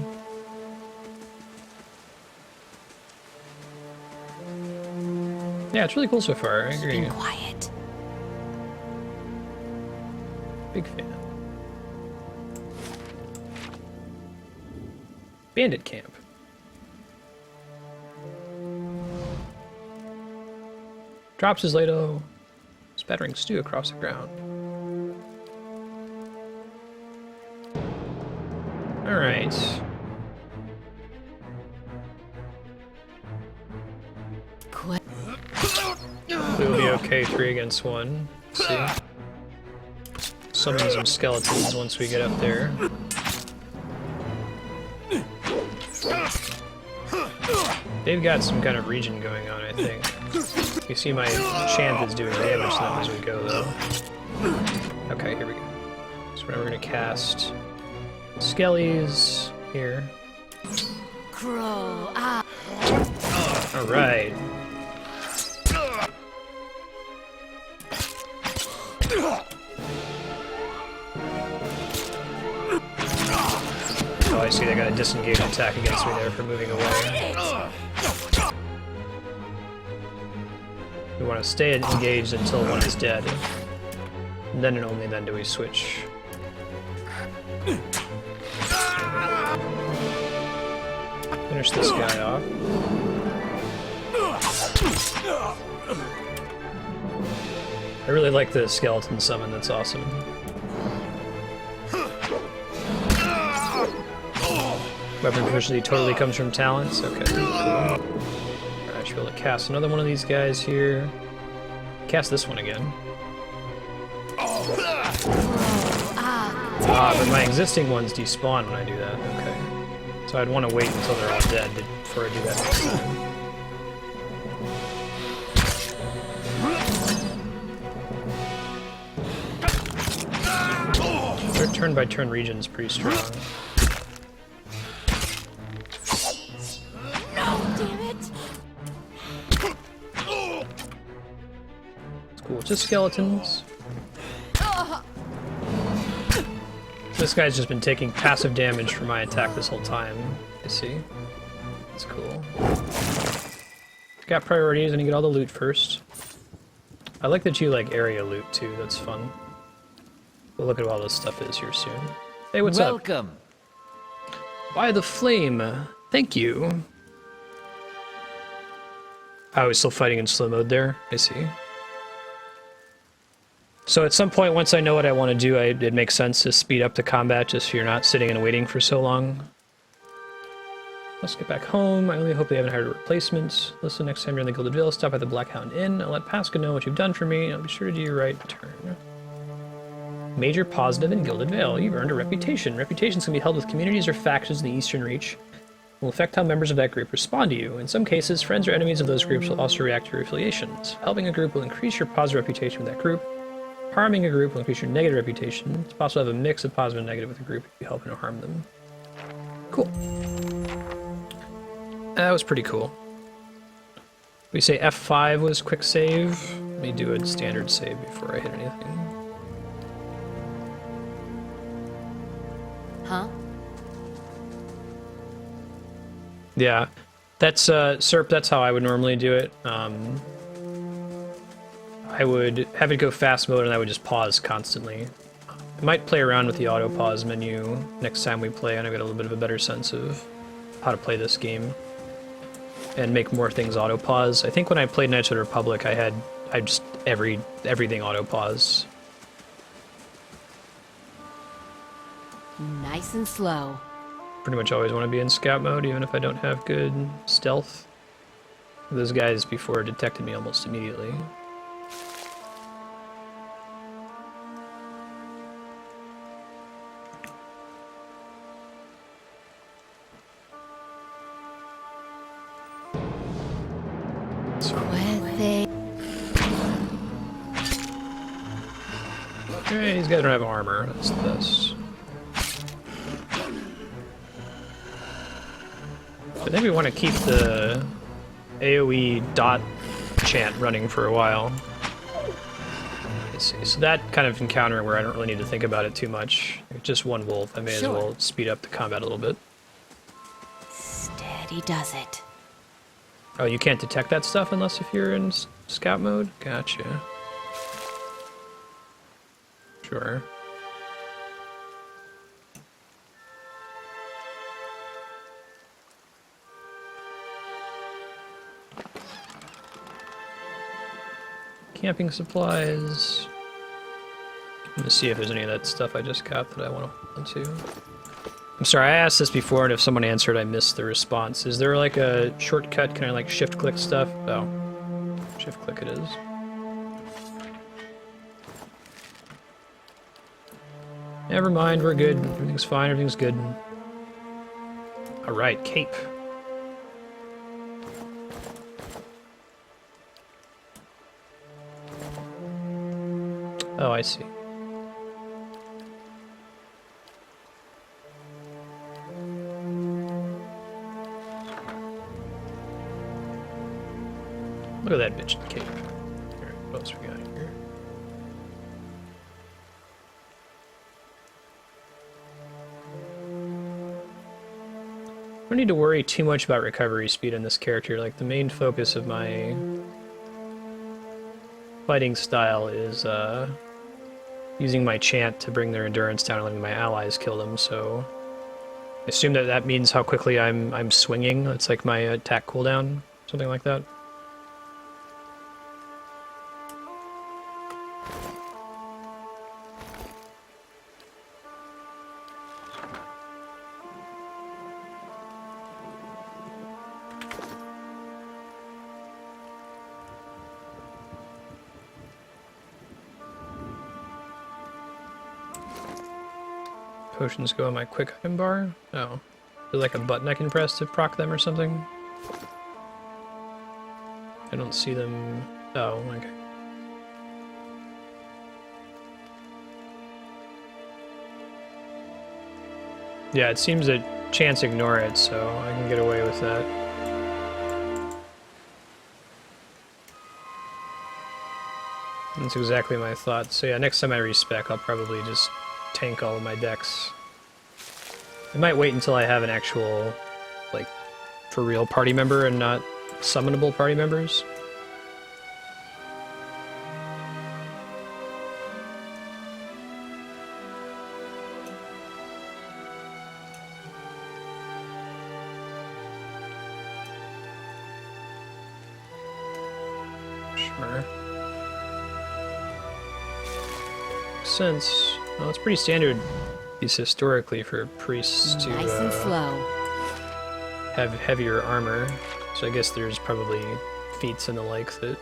Yeah, it's really cool so far, I agree. Been quiet. Big fan. Bandit camp. Drops his ladle, spattering stew across the ground. Alright. We'll be okay 3 against 1. Let's see. Summon some skeletons once we get up there. They've got some kind of region going on, I think. You see my chant is doing damage to them as we go, though. Okay, here we go. So now we're gonna cast Skellies here. Crow. Ah. Alright. Oh, I see they got a disengage attack against me there for moving away. We want to stay engaged until one is dead. And then and only then do we switch. Finish this guy off. I really like the skeleton summon, that's awesome. Weapon proficiency totally comes from talents? Okay, cool. Alright, I should be able to cast another one of these guys here. Cast this one again. But my existing ones despawn when I do that, okay. So I'd want to wait until they're all dead before I do that next time. Their turn-by-turn region is pretty strong. Cool, just skeletons. This guy's just been taking passive damage from my attack this whole time. You see? That's cool. Got priorities and you get all the loot first. I like that you like area loot too, that's fun. We'll look at what all this stuff is here soon. Hey, what's Welcome. up? By the flame. Thank you. I was still fighting in slow mode there. I see. So at some point, once I know what I want to do, it makes sense to speed up the combat just so you're not sitting and waiting for so long. Let's get back home. I only hope they haven't hired a replacement. Listen, next time you're in the Gilded Vale, stop at the Blackhound Inn. I'll let Pasca know what you've done for me, and I'll be sure to do your right turn. Major positive in Gilded Vale. You've earned a reputation. Reputations can be held with communities or factions in the Eastern Reach. It will affect how members of that group respond to you. In some cases, friends or enemies of those groups will also react to your affiliations. Helping a group will increase your positive reputation with that group. Harming a group will increase your negative reputation. It's possible to have a mix of positive and negative with a group if you help and harm them. Cool. That was pretty cool. We say F5 was quick save. Let me do a standard save before I hit anything. Huh? Yeah. That's, Serp, that's how I would normally do it. I would have it go fast mode and I would just pause constantly. I might play around with the auto pause menu next time we play and I get a little bit of a better sense of how to play this game. And make more things auto pause. I think when I played Knights of the Republic I just everything auto pause. Nice and slow. Pretty much always want to be in scout mode even if I don't have good stealth. Those guys before detected me almost immediately. Okay, these guys don't have armor. That's the best. I think we want to keep the AoE dot chant running for a while. Let's see. So that kind of encounter where I don't really need to think about it too much. Just one wolf. I may as well speed up the combat a little bit. Steady does it. Oh, you can't detect that stuff unless if you're in scout mode? Gotcha. Sure. Camping supplies. I'm gonna see if there's any of that stuff I just got that I want to hold on to. I'm sorry, I asked this before, and if someone answered, I missed the response. Is there like a shortcut? Can I like shift-click stuff? Oh, shift-click it is. Never mind, we're good. Everything's fine, everything's good. Alright, cape. Oh, I see. Look at that bitch in the cave. Alright, what else we got here? I don't need to worry too much about recovery speed in this character. Like, the main focus of my fighting style is using my chant to bring their endurance down and letting my allies kill them, so I assume that that means how quickly I'm swinging. It's like my attack cooldown, something like that. Potions go on my quick item bar? Oh. Is there like a button I can press to proc them or something? I don't see them. Oh, okay. Yeah, it seems that chants ignore it, so I can get away with that. That's exactly my thought. So yeah, next time I respec, I'll probably just tank all of my decks. I might wait until I have an actual, like, for real party member and not summonable party members. Sure. Makes sense. Well, it's pretty standard, at least historically, for priests to Nice and slow. have heavier armor. So I guess there's probably feats and the like that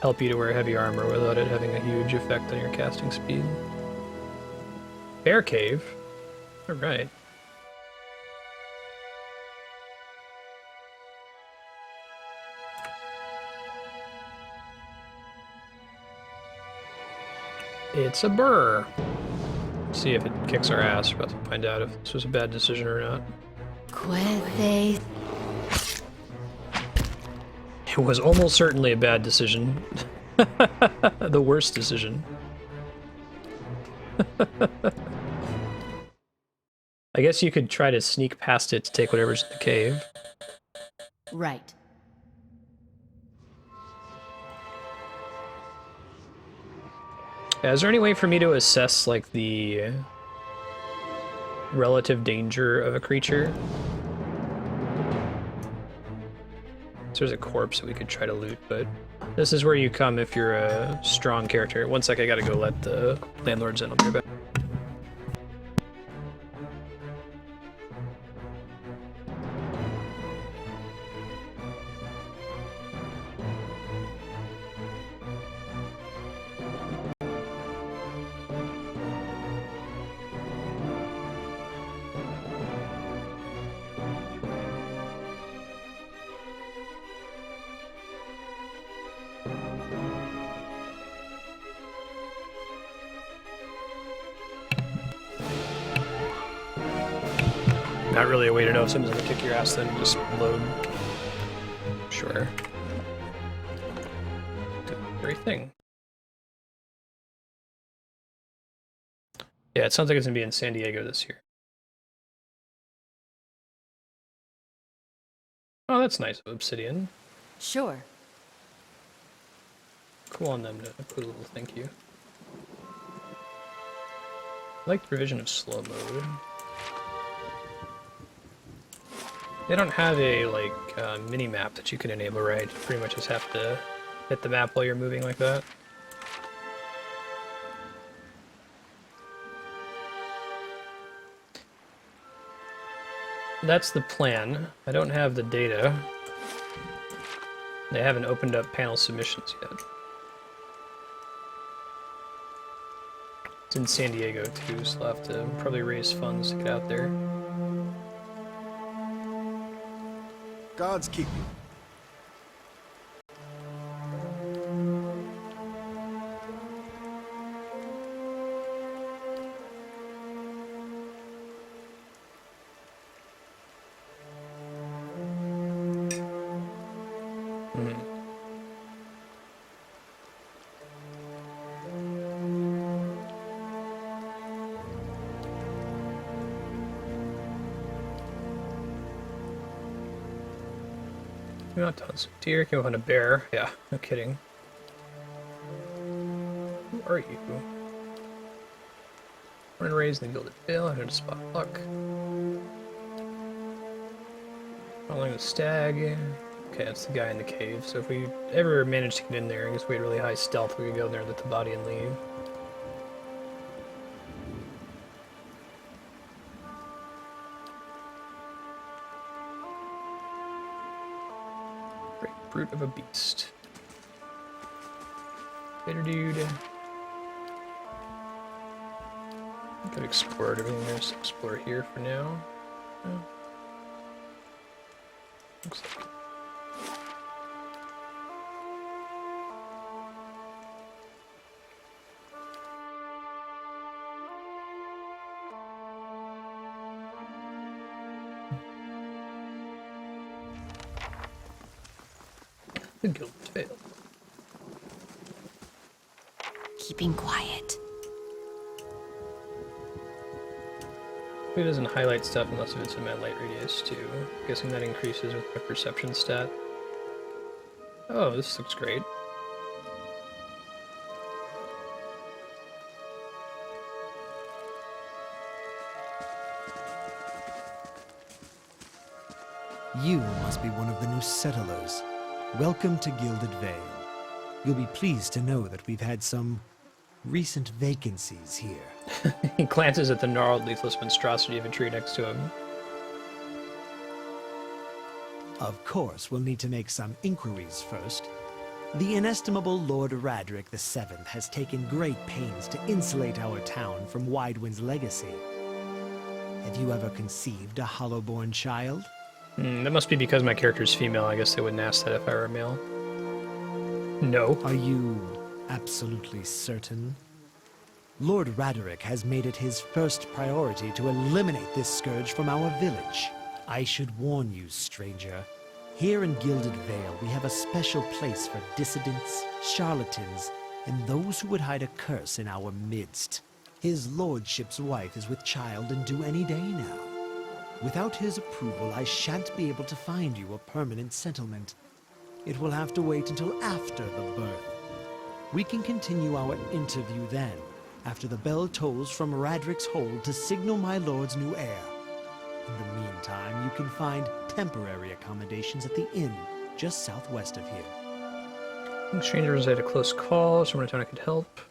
help you to wear heavy armor without it having a huge effect on your casting speed. Bear Cave? Alright. It's a burr. See if it kicks our ass. We're about to find out if this was a bad decision or not. Quethe. It was almost certainly a bad decision. The worst decision. I guess you could try to sneak past it to take whatever's in the cave. Right. Yeah, is there any way for me to assess, like, the relative danger of a creature? So there's a corpse that we could try to loot, but this is where you come if you're a strong character. One sec, I gotta go let the landlords in. I'll be right back. Not really a way to know if someone's gonna kick your ass, then just load. Sure. Do the very thing. Yeah, it sounds like it's gonna be in San Diego this year. Oh, that's nice of Obsidian. Sure. Cool on them to put a little thank you. I like the revision of slow mode. They don't have a, like, mini-map that you can enable, right? You pretty much just have to hit the map while you're moving like that. That's the plan. I don't have the data. They haven't opened up panel submissions yet. It's in San Diego, too, so I'll have to probably raise funds to get out there. Gods keep you. You're not tons of deer, can hunt a bear. Yeah, no kidding. Who are you? Born and raised in the Gilded Vale, I know to spot luck. Following the stag. Okay, that's the guy in the cave. So if we ever manage to get in there, I guess we had really high stealth, we could go in there, let the body and leave. Great brute of a beast. Later, dude. Could explore everything. There's explore here for now. Oh. Looks like the Gilded Vale. Keeping quiet. It doesn't highlight stuff unless if it's in my light radius too. Guessing that increases with my perception stat. Oh, this looks great. You must be one of the new settlers. Welcome to Gilded Vale. You'll be pleased to know that we've had some recent vacancies here. He glances at the gnarled, leafless monstrosity of a tree next to him. Of course, we'll need to make some inquiries first. The inestimable Lord Radric VII has taken great pains to insulate our town from Widewind's legacy. Have you ever conceived a Hollowborn child? That must be because my character's female. I guess they wouldn't ask that if I were a male. No. Are you absolutely certain? Lord Radric has made it his first priority to eliminate this scourge from our village. I should warn you, stranger. Here in Gilded Vale, we have a special place for dissidents, charlatans, and those who would hide a curse in our midst. His lordship's wife is with child and due any day now. Without his approval, I shan't be able to find you a permanent settlement. It will have to wait until after the birth. We can continue our interview then, after the bell tolls from Radric's hold to signal my lord's new heir. In the meantime, you can find temporary accommodations at the inn, just southwest of here. Strangers had a close call, someone in town I could help.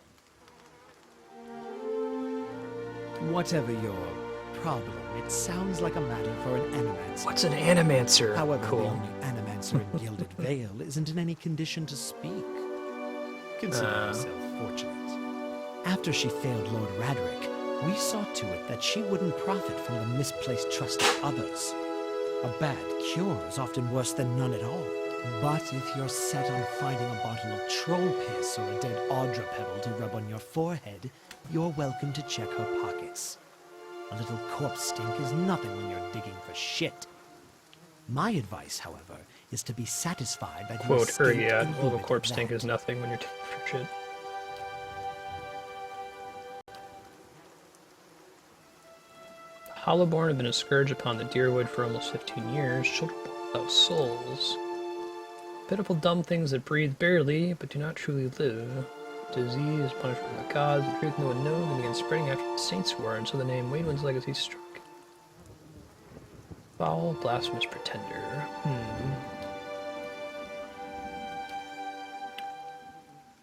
Whatever your problem, it sounds like a matter for an animancer. What's an animancer? However, cool. the only animancer in Gilded Vale isn't in any condition to speak. Consider yourself fortunate. After she failed Lord Radric, we saw to it that she wouldn't profit from the misplaced trust of others. A bad cure is often worse than none at all. But if you're set on finding a bottle of troll piss or a dead Audra pebble to rub on your forehead, you're welcome to check her pockets. A little corpse stink is nothing when you're digging for shit. My advice, however, is to be satisfied that you Quote her, escaped yeah, and a little leave it corpse at stink that. is nothing when you're taking for shit. Hollowborn have been a scourge upon the Deerwood for almost 15 years, children without souls. Pitiful dumb things that breathe barely, but do not truly live. Disease, punishment from the gods, the truth no one knows, and began spreading after the saints were, until the name Waidwind's legacy struck. Foul, blasphemous pretender.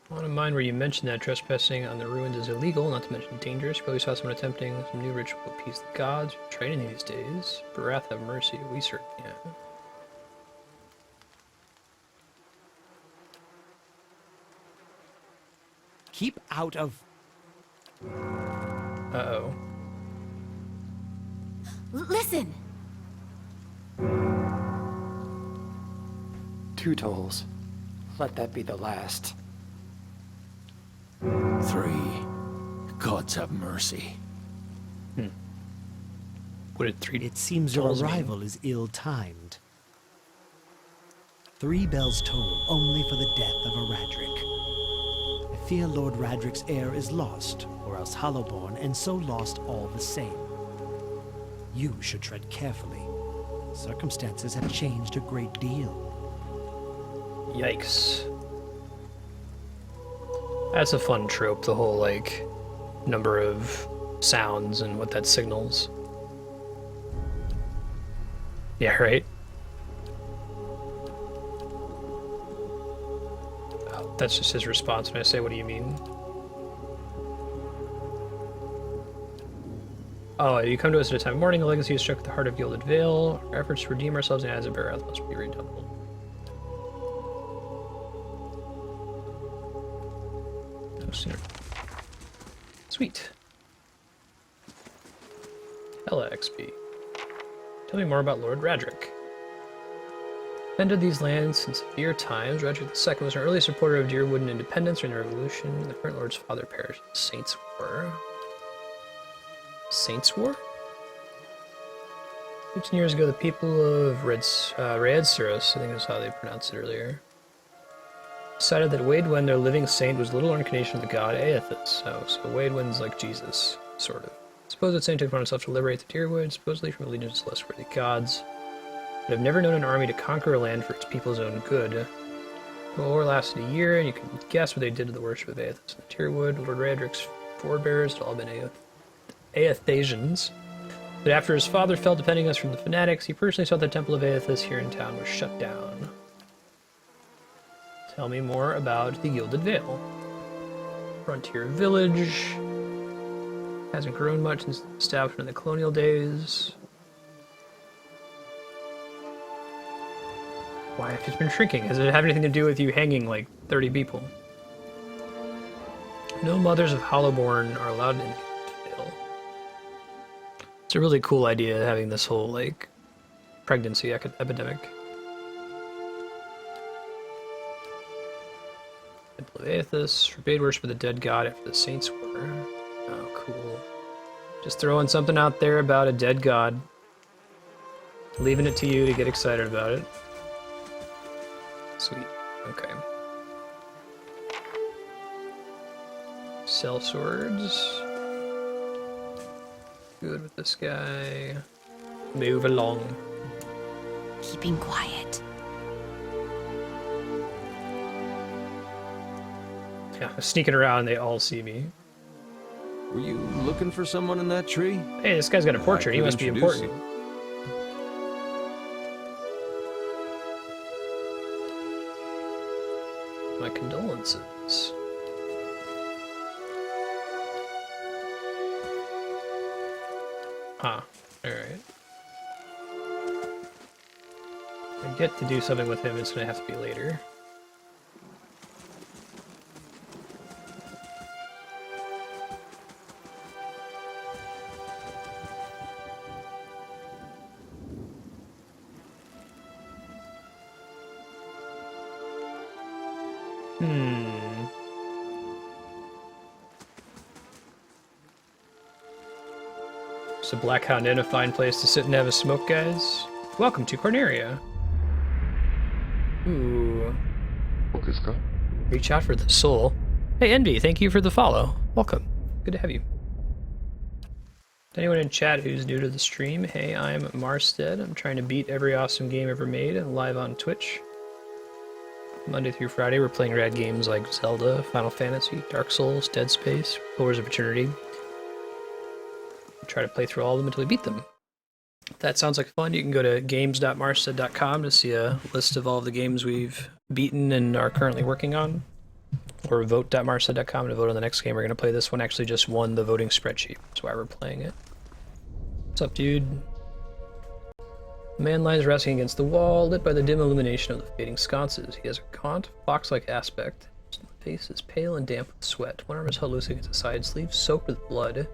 I want to mind where you mentioned that trespassing on the ruins is illegal, not to mention dangerous. Probably saw someone attempting some new ritual to appease the gods. Training these days. But wrath have mercy, we certainly have. Keep out of... Uh-oh. Listen! 2 tolls. Let that be the last. 3. Gods have mercy. What did 3 It seems your tolls mean? arrival is ill-timed. 3 bells toll only for the death of a Radric. I fear Lord Radric's heir is lost, or else Hollowborn, and so lost all the same. You should tread carefully. Circumstances have changed a great deal. Yikes. That's a fun trope, the whole, like, number of sounds and what that signals. Yeah, right? Oh, that's just his response when I say, what do you mean? Oh, you come to us at a time of mourning. A legacy has struck the heart of Gilded Vale. Our efforts to redeem ourselves in as a Berranzi must be redoubled. No sooner. Sweet. Hella XP. Tell me more about Lord Radric. Defended these lands since severe times. Radric II was an early supporter of Deerwood and independence during the Revolution. The current Lord's father perished in the Saints' War. Saints' War? 15 years ago, the people of Reedsuros, I think is how they pronounced it earlier, decided that Waidwen, their living saint, was a little incarnation of the god Eothas. So Waidwen's like Jesus, sort of. Supposed saint took upon himself to liberate the Deerwood, supposedly from allegiance to less worthy gods, but have never known an army to conquer a land for its people's own good. The war lasted a year, and you can guess what they did to the worship of Eothas in the Deerwood. Lord Radric's forebears had all been Eothasians. But after his father fell defending us from the fanatics, he personally saw the Temple of Eothas here in town was shut down. Tell me more about the Gilded Vale. Frontier village. Hasn't grown much since the establishment in the colonial days. Why have you been shrinking? Does it have anything to do with you hanging like 30 people? No mothers of Hollowborn are allowed in Vale. It's a really cool idea having this whole like pregnancy epidemic. Temple of Eothas, forbade worship of the dead god after the Saints' War. Oh, cool. Just throwing something out there about a dead god. Leaving it to you to get excited about it. Sweet. Okay. Sell swords. Good with this guy. Move along. Keeping quiet. Yeah, I'm sneaking around and they all see me. Were you looking for someone in that tree? Hey, this guy's got a portrait. He must be important. My condolences. Huh. Alright. I get to do something with him, it's gonna have to be later. So Blackhound Inn, a fine place to sit and have a smoke, guys. Welcome to Corneria. Ooh. Reach out for the soul. Hey Envy, thank you for the follow. Welcome. Good to have you. Anyone in chat who's new to the stream, hey, I'm Marstead. I'm trying to beat every awesome game ever made live on Twitch. Monday through Friday, we're playing rad games like Zelda, Final Fantasy, Dark Souls, Dead Space, Pillars of Eternity. Try to play through all of them until we beat them. If that sounds like fun, you can go to games.marstead.com to see a list of all of the games we've beaten and are currently working on. Or vote.marstead.com to vote on the next game we're going to play. This one actually just won the voting spreadsheet. That's why we're playing it. What's up, dude? A man lies resting against the wall, lit by the dim illumination of the fading sconces. He has a gaunt, fox-like aspect. His face is pale and damp with sweat. One arm is held loose against his side sleeve, soaked with blood.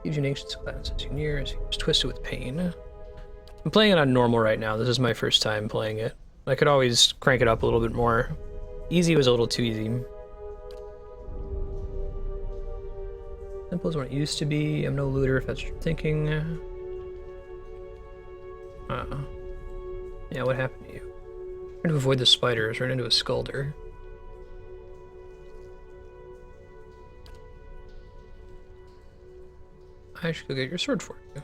Gives you an anxious glance as you near, as he is twisted with pain. I'm playing it on normal right now. This is my first time playing it. I could always crank it up a little bit more. Easy was a little too easy. Simple is what it used to be. I'm no looter if that's what you're thinking. Yeah, what happened to you? Trying to avoid the spiders, run into a skulder. I should go get your sword for you.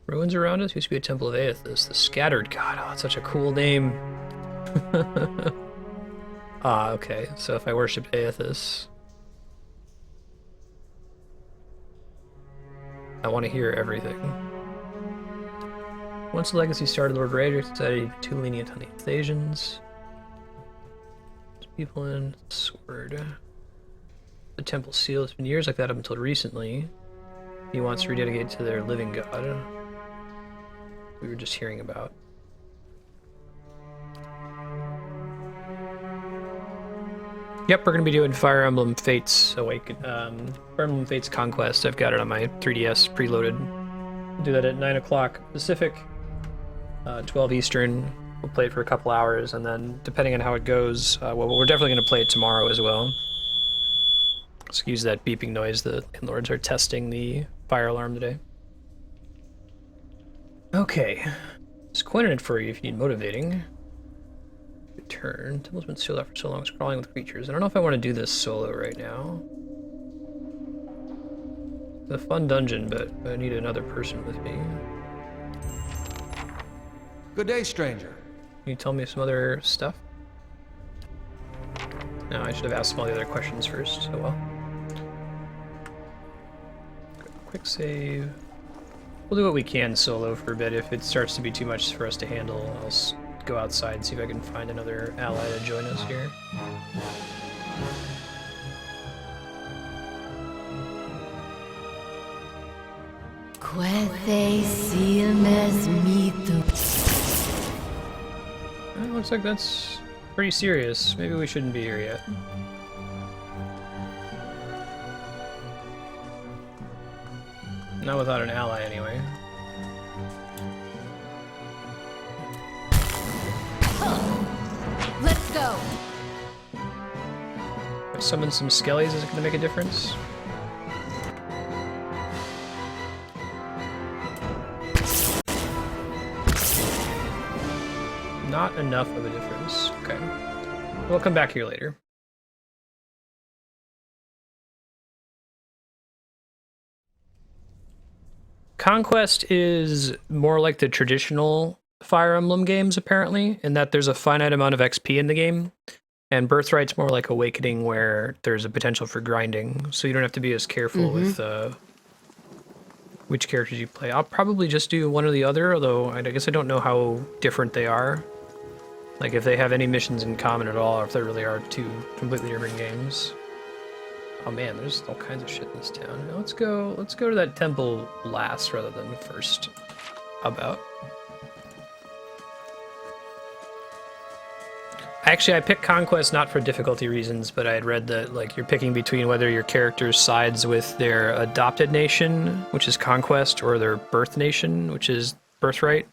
Ruins around us used to be a temple of Eothas, the scattered god. Oh, that's such a cool name. Ah, okay. So if I worship Eothas, I want to hear everything. Once the legacy started, Lord Raider decided too lenient on the Eothasians. People in sword. The temple seal. It's been years like that up until recently. He wants to rededicate to their living god. We were just hearing about. Yep, we're gonna be doing Fire Emblem Fates Awaken, Fire Emblem Fates Conquest. I've got it on my 3DS preloaded. We'll do that at 9 o'clock Pacific, 12 Eastern. We'll play it for a couple hours, and then depending on how it goes, well, we're definitely gonna play it tomorrow as well. Excuse that beeping noise. The landlords are testing the fire alarm today. Okay, it's coordinate for you if you need motivating. Return. Temple's been sealed out for so long, sprawling with creatures. I don't know if I want to do this solo right now. It's a fun dungeon, but I need another person with me. Good day, stranger. Can you tell me some other stuff? No, I should have asked some all the other questions first. Oh well. Quick save. We'll do what we can solo for a bit. If it starts to be too much for us to handle, I'll go outside and see if I can find another ally to join us here. Well, looks like that's pretty serious. Maybe we shouldn't be here yet. Not without an ally, anyway. Let's go. If I summon some skellies, is it going to make a difference? Not enough of a difference. Okay. We'll come back here later. Conquest is more like the traditional Fire Emblem games, apparently, in that there's a finite amount of XP in the game, and Birthright's more like Awakening, where there's a potential for grinding, so you don't have to be as careful with which characters you play. I'll probably just do one or the other, although I guess I don't know how different they are. Like, if they have any missions in common at all, or if they really are two completely different games. Oh man, there's all kinds of shit in this town. Now let's go to that temple last rather than first. How about? Actually, I picked Conquest not for difficulty reasons, but I had read that like you're picking between whether your character sides with their adopted nation, which is Conquest, or their birth nation, which is Birthright.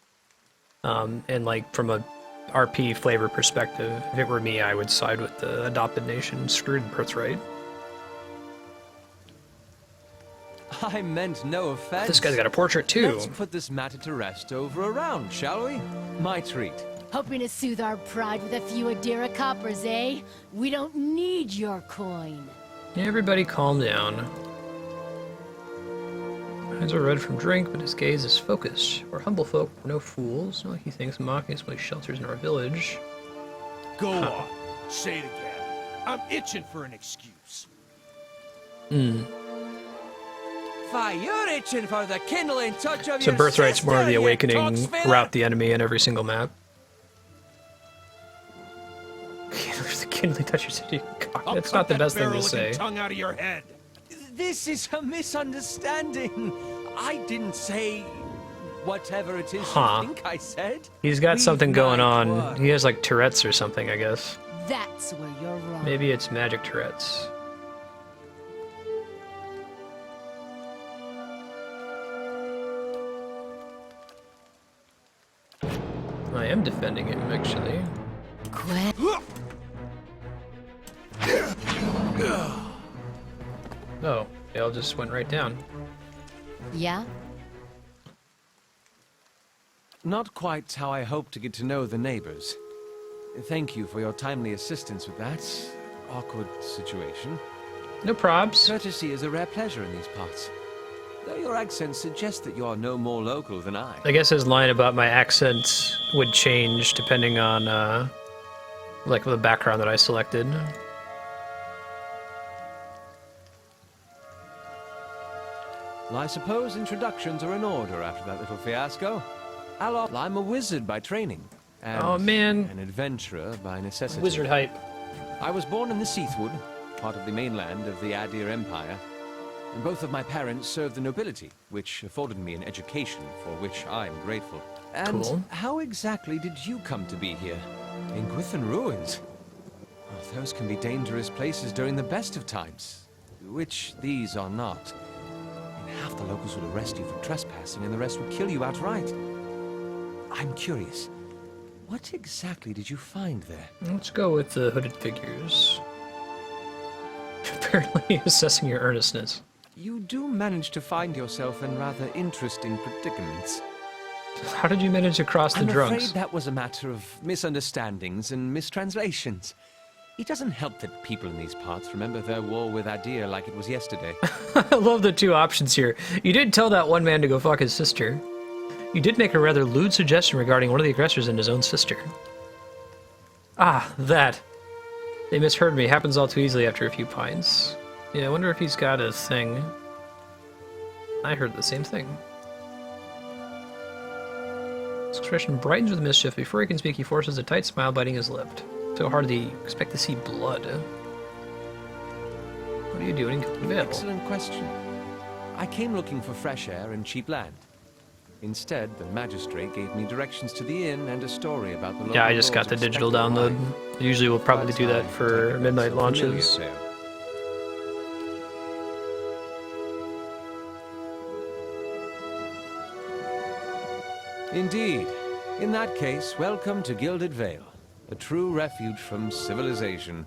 And like from a RP flavor perspective, if it were me, I would side with the adopted nation, screwed Birthright. I meant no offense. This guy's got a portrait too. Let's put this matter to rest over a round, shall we? My treat. Hoping to soothe our pride with a few Edér coppers, eh? We don't need your coin. Everybody calm down. Eyes are red from drink, but his gaze is focused. We're humble folk, we're no fools. Not like he thinks mocking us when he shelters in our village. Go on. Say it again. I'm itching for an excuse. You're itching for the kindling touch of So your Birthright's more of the sister, you Awakening, cocksfiller. route the enemy in every single map. The kindling touch your city. God, that's not the best thing to say. Tongue out of your head. This is a misunderstanding. I didn't say whatever it is you think I said. He's got something Leave going my on. work. He has like Tourette's or something, I guess. That's where you're wrong. Maybe it's magic Tourette's. I am defending him, actually. Oh, they all just went right down. Yeah? not quite how I hoped to get to know the neighbors. Thank you for your timely assistance with that awkward situation. No probs. Courtesy is a rare pleasure in these parts. Though your accent suggests that you are no more local than I. I guess his line about my accent would change depending on, like, the background that I selected. Well, I suppose introductions are in order after that little fiasco. Aloth, I'm a wizard by training. And oh man, an adventurer by necessity. Wizard hype. I was born in the Seathwood, part of the mainland of the Edér Empire. And both of my parents served the nobility, which afforded me an education for which I am grateful. And cool. How exactly did you come to be here? In Gwithan ruins? Oh, those can be dangerous places during the best of times, which these are not. And half the locals would arrest you for trespassing and the rest would kill you outright. I'm curious, what exactly did you find there? Let's go with the hooded figures. Apparently assessing your earnestness. You do manage to find yourself in rather interesting predicaments. How did you manage to cross the drunks? I'm afraid that was a matter of misunderstandings and mistranslations. It doesn't help that people in these parts remember their war with Edér like it was yesterday. I love the two options here. You did tell that one man to go fuck his sister. You did make a rather lewd suggestion regarding one of the aggressors and his own sister. Ah, that. They misheard me. Happens all too easily after a few pints. Yeah, I wonder if he's got a thing. I heard the same thing. His expression brightens with mischief. Before he can speak, he forces a tight smile, biting his lip. So hard that you expect to see blood. What are you doing in Gilded Vale? Excellent question. I came looking for fresh air and cheap land. Instead, the magistrate gave me directions to the inn and a story about the local. Yeah, I just got the digital download. Usually we'll probably do that for midnight launches. Indeed. In that case, welcome to Gilded Vale, a true refuge from civilization.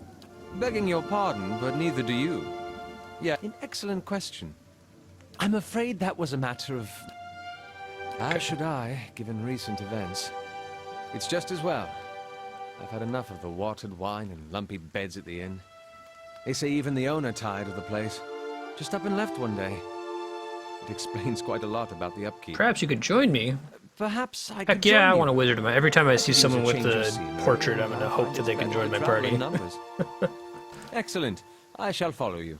Begging your pardon, but neither do you. Yeah, an excellent question. I'm afraid that was a matter of... As should I, given recent events. It's just as well. I've had enough of the watered wine and lumpy beds at the inn. They say even the owner tired of the place. Just up and left one day. It explains quite a lot about the upkeep. Perhaps you could join me. Perhaps I could Heck yeah, I join want a you. wizard. Every time I see someone with Change of the scenery. portrait, I'm gonna hope that they can join my party. Excellent. I shall follow you.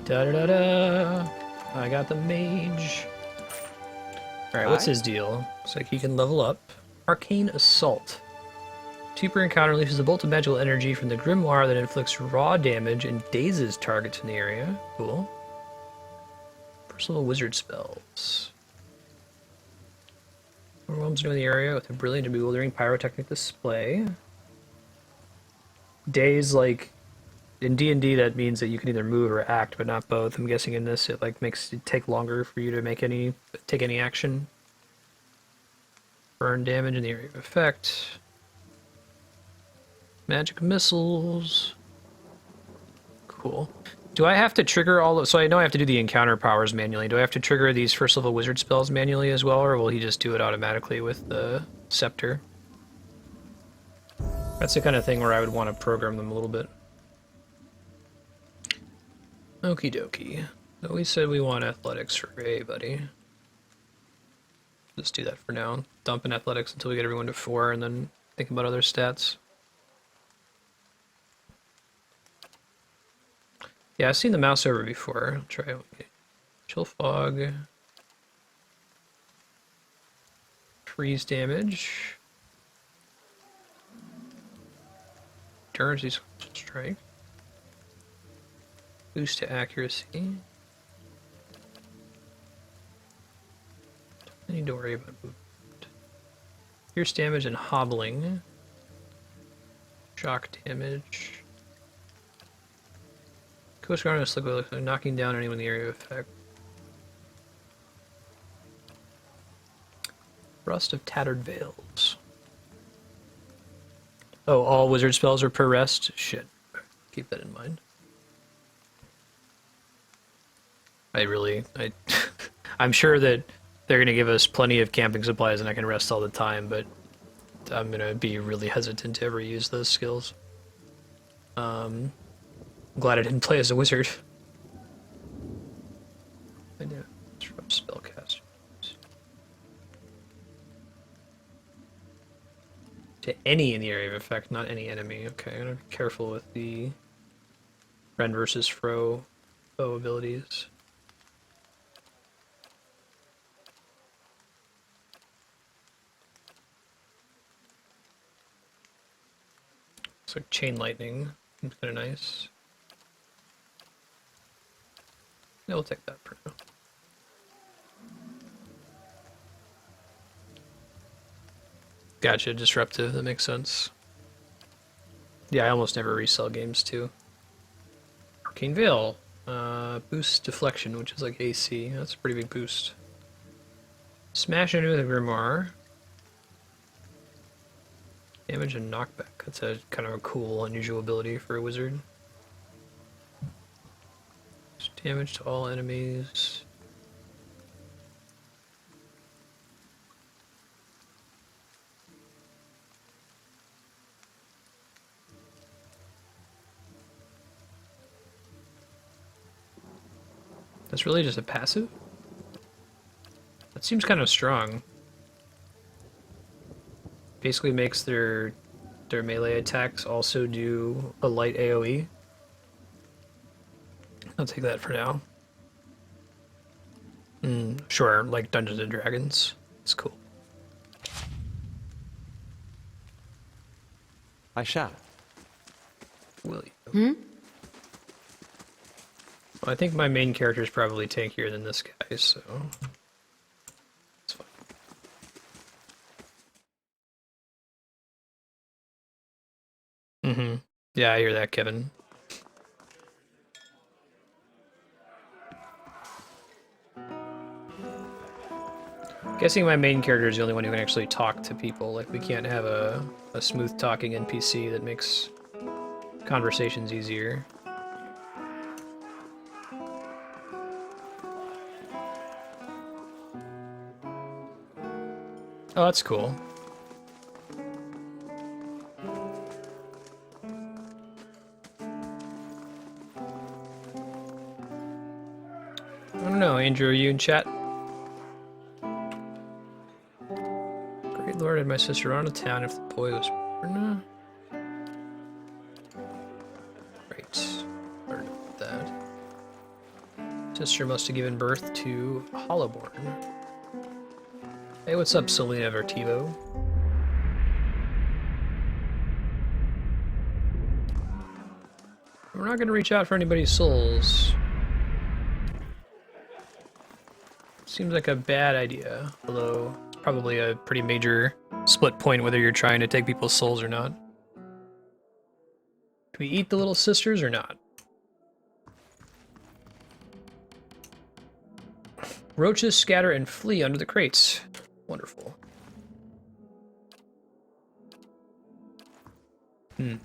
Da da da da. I got the mage. Alright, what's his deal? Looks like he can level up. Arcane Assault. 2 per encounter releases a bolt of magical energy from the grimoire that inflicts raw damage and dazes targets in the area. Cool. Personal wizard spells. Overwhelms near the area with a brilliant and bewildering pyrotechnic display. Daze, like, in D&D that means that you can either move or act, but not both. I'm guessing in this it like makes it take longer for you to take any action. Burn damage in the area of effect. Magic missiles. Cool. Do I have to trigger all of... So I know I have to do the encounter powers manually. Do I have to trigger these first level wizard spells manually as well, or will he just do it automatically with the scepter? That's the kind of thing where I would want to program them a little bit. Okie dokie. So we said we want athletics for A, buddy. Let's do that for now. Dump in athletics until we get everyone to 4 and then think about other stats. Yeah, I've seen the mouse over before. I'll try it. Chill fog. Freeze damage. Durance strike. Boost to accuracy. Don't need to worry about movement. Pierce damage and hobbling. Shock damage. Coast Guard and Slip looks like knocking down anyone in the area of effect. Rust of Tattered Veils. Oh, all wizard spells are per rest? Shit. Keep that in mind. I'm sure that they're going to give us plenty of camping supplies and I can rest all the time, but I'm going to be really hesitant to ever use those skills. I'm glad I didn't play as a wizard. I do. Disrupt spellcasters. To any in the area of effect, not any enemy. Okay, I'm going to be careful with the friend versus foe abilities. Looks like chain lightning. Seems kind of nice. Yeah, we'll take that for now. Gotcha, disruptive, that makes sense. Yeah, I almost never resell games too. Arcane Veil. Boost deflection, which is like AC. That's a pretty big boost. Smash into the Grimoire. Damage and knockback. That's a kind of a cool, unusual ability for a wizard. Damage to all enemies. That's really just a passive? That seems kind of strong. Basically makes their melee attacks also do a light AoE. I'll take that for now. Sure, like Dungeons and Dragons. It's cool. I shall. Will you? Well, I think my main character is probably tankier than this guy, so it's fine. Yeah, I hear that, Kevin. Guessing my main character is the only one who can actually talk to people. Like, we can't have a smooth talking NPC that makes conversations easier. Oh, that's cool. I don't know, Andrew, are you in chat? Great Lord, had my sister on to town if the boy was born. Right. Learned about that. Sister must have given birth to Hollowborn. Hey, what's up, Selena Vertivo? We're not going to reach out for anybody's souls. Seems like a bad idea, although it's probably a pretty major split point whether you're trying to take people's souls or not. Do we eat the little sisters or not? Roaches scatter and flee under the crates. Wonderful. Pretty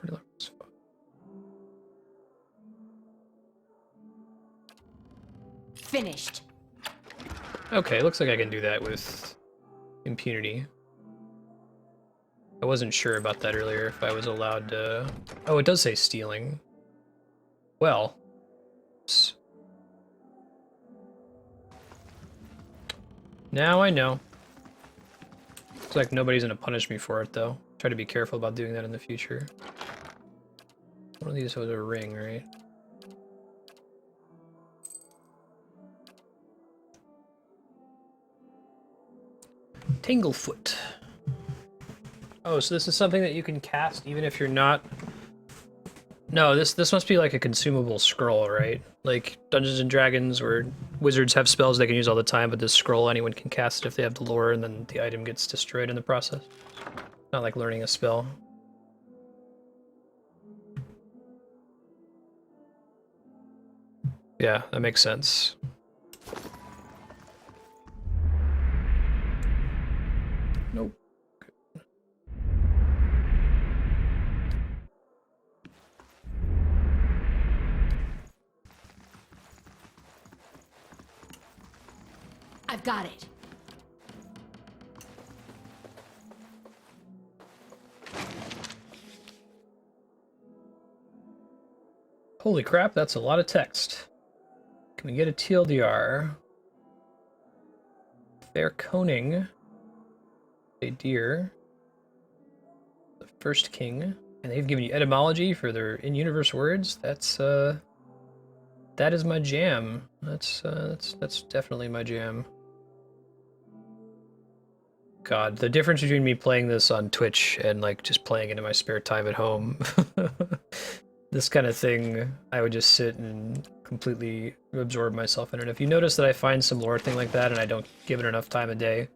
large spot. Finished. Okay, looks like I can do that with impunity. I wasn't sure about that earlier, if I was allowed to... Oh, it does say stealing. Well. Now I know. Looks like nobody's gonna punish me for it, though. Try to be careful about doing that in the future. One of these was a ring, right? Tanglefoot. Oh, so this is something that you can cast even if you're not... No, this must be like a consumable scroll, right? Like Dungeons and Dragons where wizards have spells they can use all the time, but this scroll anyone can cast it if they have the lore and then the item gets destroyed in the process. Not like learning a spell. Yeah, that makes sense. Nope. I've got it. Holy crap, that's a lot of text. Can we get a TLDR? Fair coning. Edér. The first king. And they've given you etymology for their in-universe words. That's that is my jam. That's definitely my jam. God, the difference between me playing this on Twitch and like just playing it in my spare time at home. This kind of thing, I would just sit and completely absorb myself in it. If you notice that I find some lore thing like that and I don't give it enough time of day,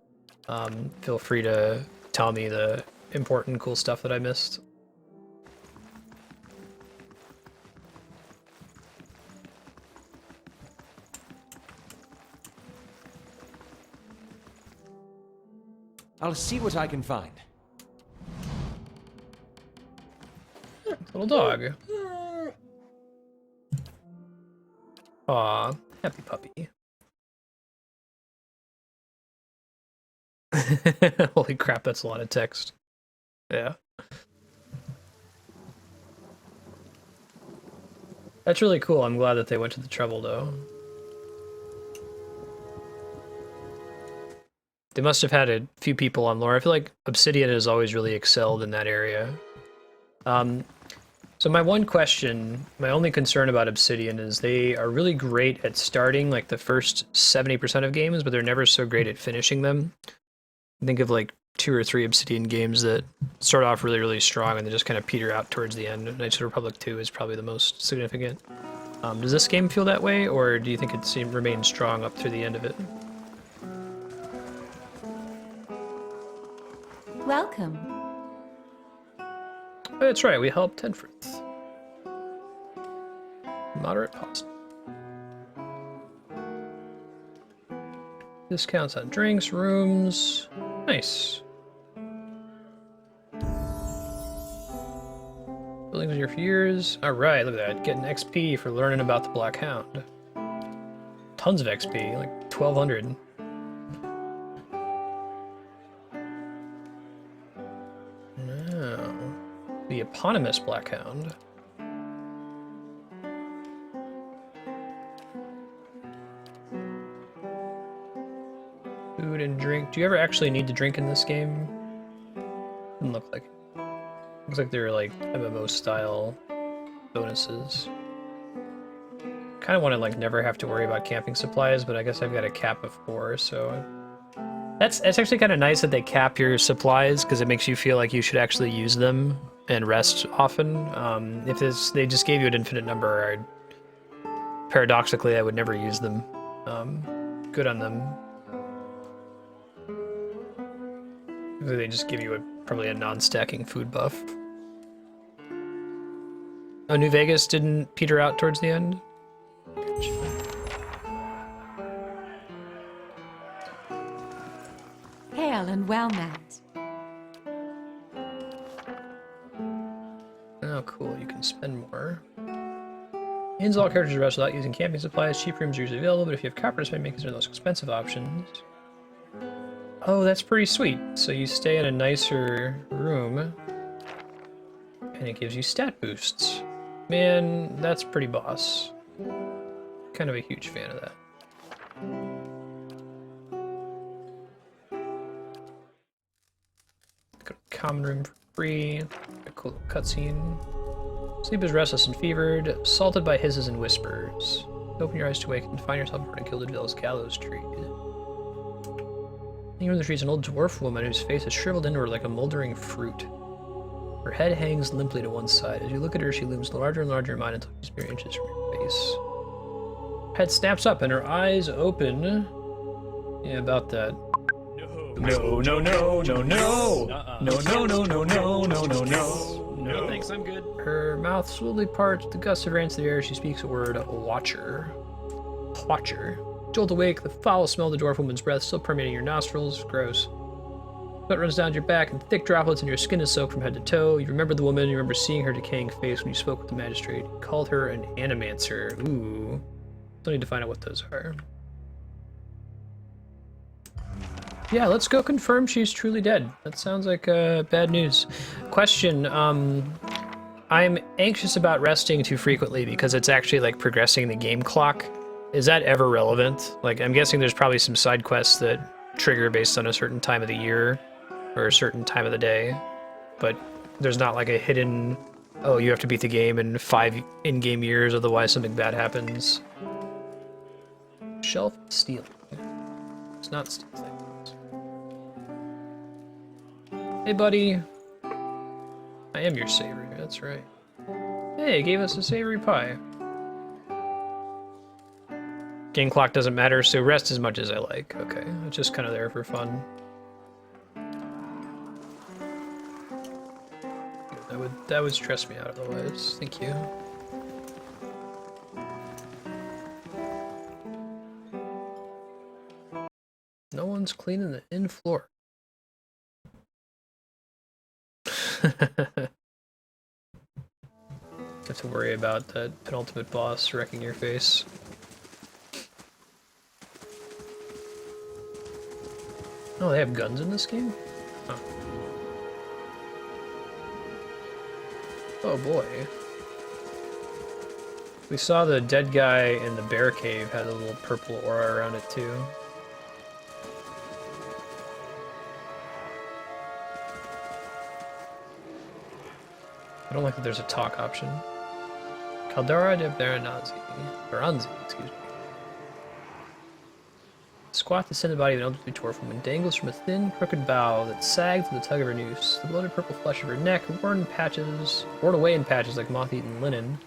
feel free to tell me the important, cool stuff that I missed. I'll see what I can find. Little dog. Aw, happy puppy. Holy crap, that's a lot of text. Yeah. That's really cool. I'm glad that they went to the trouble, though. They must have had a few people on lore. I feel like Obsidian has always really excelled in that area. So my one question, my only concern about Obsidian is they are really great at starting like the first 70% of games, but they're never so great at finishing them. Think of like 2 or 3 Obsidian games that start off really, really strong and they just kind of peter out towards the end. Knights of the Republic 2 is probably the most significant. Does this game feel that way, or do you think it remains strong up through the end of it? Welcome. Oh, that's right, we helped Tenfrith. Moderate pasta. Discounts on drinks, rooms. Nice. Buildings in your fears. Alright, look at that. Getting XP for learning about the Black Hound. Tons of XP, like 1200. The eponymous Black Hound. Food and drink. Do you ever actually need to drink in this game? Doesn't look like it. Looks like they're like MMO style bonuses. Kind of want to like never have to worry about camping supplies, but I guess I've got a cap of 4, so it's actually kind of nice that they cap your supplies because it makes you feel like you should actually use them and rest often. If they just gave you an infinite number, paradoxically I would never use them. Good on them. They just give you probably a non-stacking food buff. Oh, New Vegas didn't peter out towards the end? Hail and well met. Oh, cool. You can spend more. Inns all characters rest without using camping supplies. Cheap rooms are usually available, but if you have copper to spend, make consider those expensive options. Oh, that's pretty sweet. So you stay in a nicer room, and it gives you stat boosts. Man, that's pretty boss. Kind of a huge fan of that. Go to common room for free. A cool little cutscene. Sleep is restless and fevered, salted by hisses and whispers. Open your eyes to wake and find yourself in front of Gilded Vale's gallows tree. Near the tree is an old dwarf woman whose face is shriveled inward like a moldering fruit. Her head hangs limply to one side. As you look at her, she looms larger and larger in mind until she's mere inches from your face. Her head snaps up and her eyes open. Yeah, about that. No, no, no, no, no. No, no, no, no, no, no, no, no. No, thanks, I'm good. Her mouth slowly parts with the gust of rain to the air. She speaks a word, watcher. Watcher. Jolt awake, the foul smell of the dwarf woman's breath still permeating your nostrils. Gross. Sweat runs down your back, and thick droplets in your skin is soaked from head to toe. You remember the woman, you remember seeing her decaying face when you spoke with the magistrate. You called her an animancer. Ooh. Still need to find out what those are. Yeah, let's go confirm she's truly dead. That sounds like bad news. Question, I'm anxious about resting too frequently because it's actually like progressing the game clock. Is that ever relevant? Like, I'm guessing there's probably some side quests that trigger based on a certain time of the year or a certain time of the day, but there's not like a hidden, oh, you have to beat the game in 5 in-game years, otherwise something bad happens. Shelf steel. It's not steel things. Hey, buddy. I am your savory, that's right. Hey, it gave us a savory pie. Game clock doesn't matter, so rest as much as I like. Okay, it's just kind of there for fun. That would stress me out otherwise. Thank you. No one's cleaning the inn floor. Have to worry about that penultimate boss wrecking your face. Oh, they have guns in this game? Huh. Oh boy. We saw the dead guy in the bear cave had a little purple aura around it too. I don't like that there's a talk option. Caldara de Berranzi, excuse me. Squat the scented body of an elderly dwarf woman dangles from a thin, crooked bough that sags with the tug of her noose. The bloated purple flesh of her neck, worn away in patches like moth-eaten linen,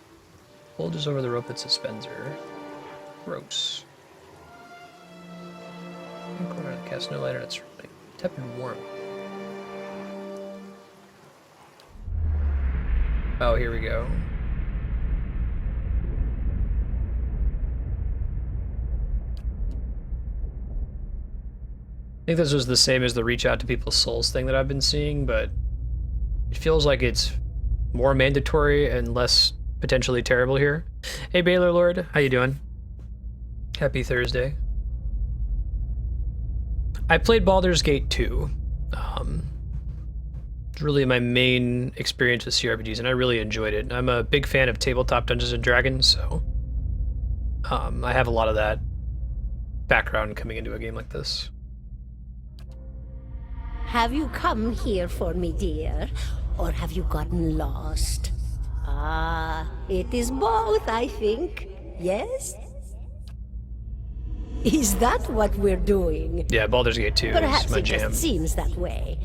bulges over the rope that suspends her. Gross. Cast no light on its tepid warmth. Oh, here we go. I think this was the same as the reach out to people's souls thing that I've been seeing, but it feels like it's more mandatory and less potentially terrible here. Hey, Baylor Lord, how you doing? Happy Thursday. I played Baldur's Gate 2. It's really my main experience with CRPGs, and I really enjoyed it. I'm a big fan of tabletop Dungeons and Dragons, so I have a lot of that background coming into a game like this. Have you come here for me, dear? Or have you gotten lost? Ah, it is both, I think. Yes? Is that what we're doing? Yeah, Baldur's Gate 2 Perhaps is my it jam. just seems that way.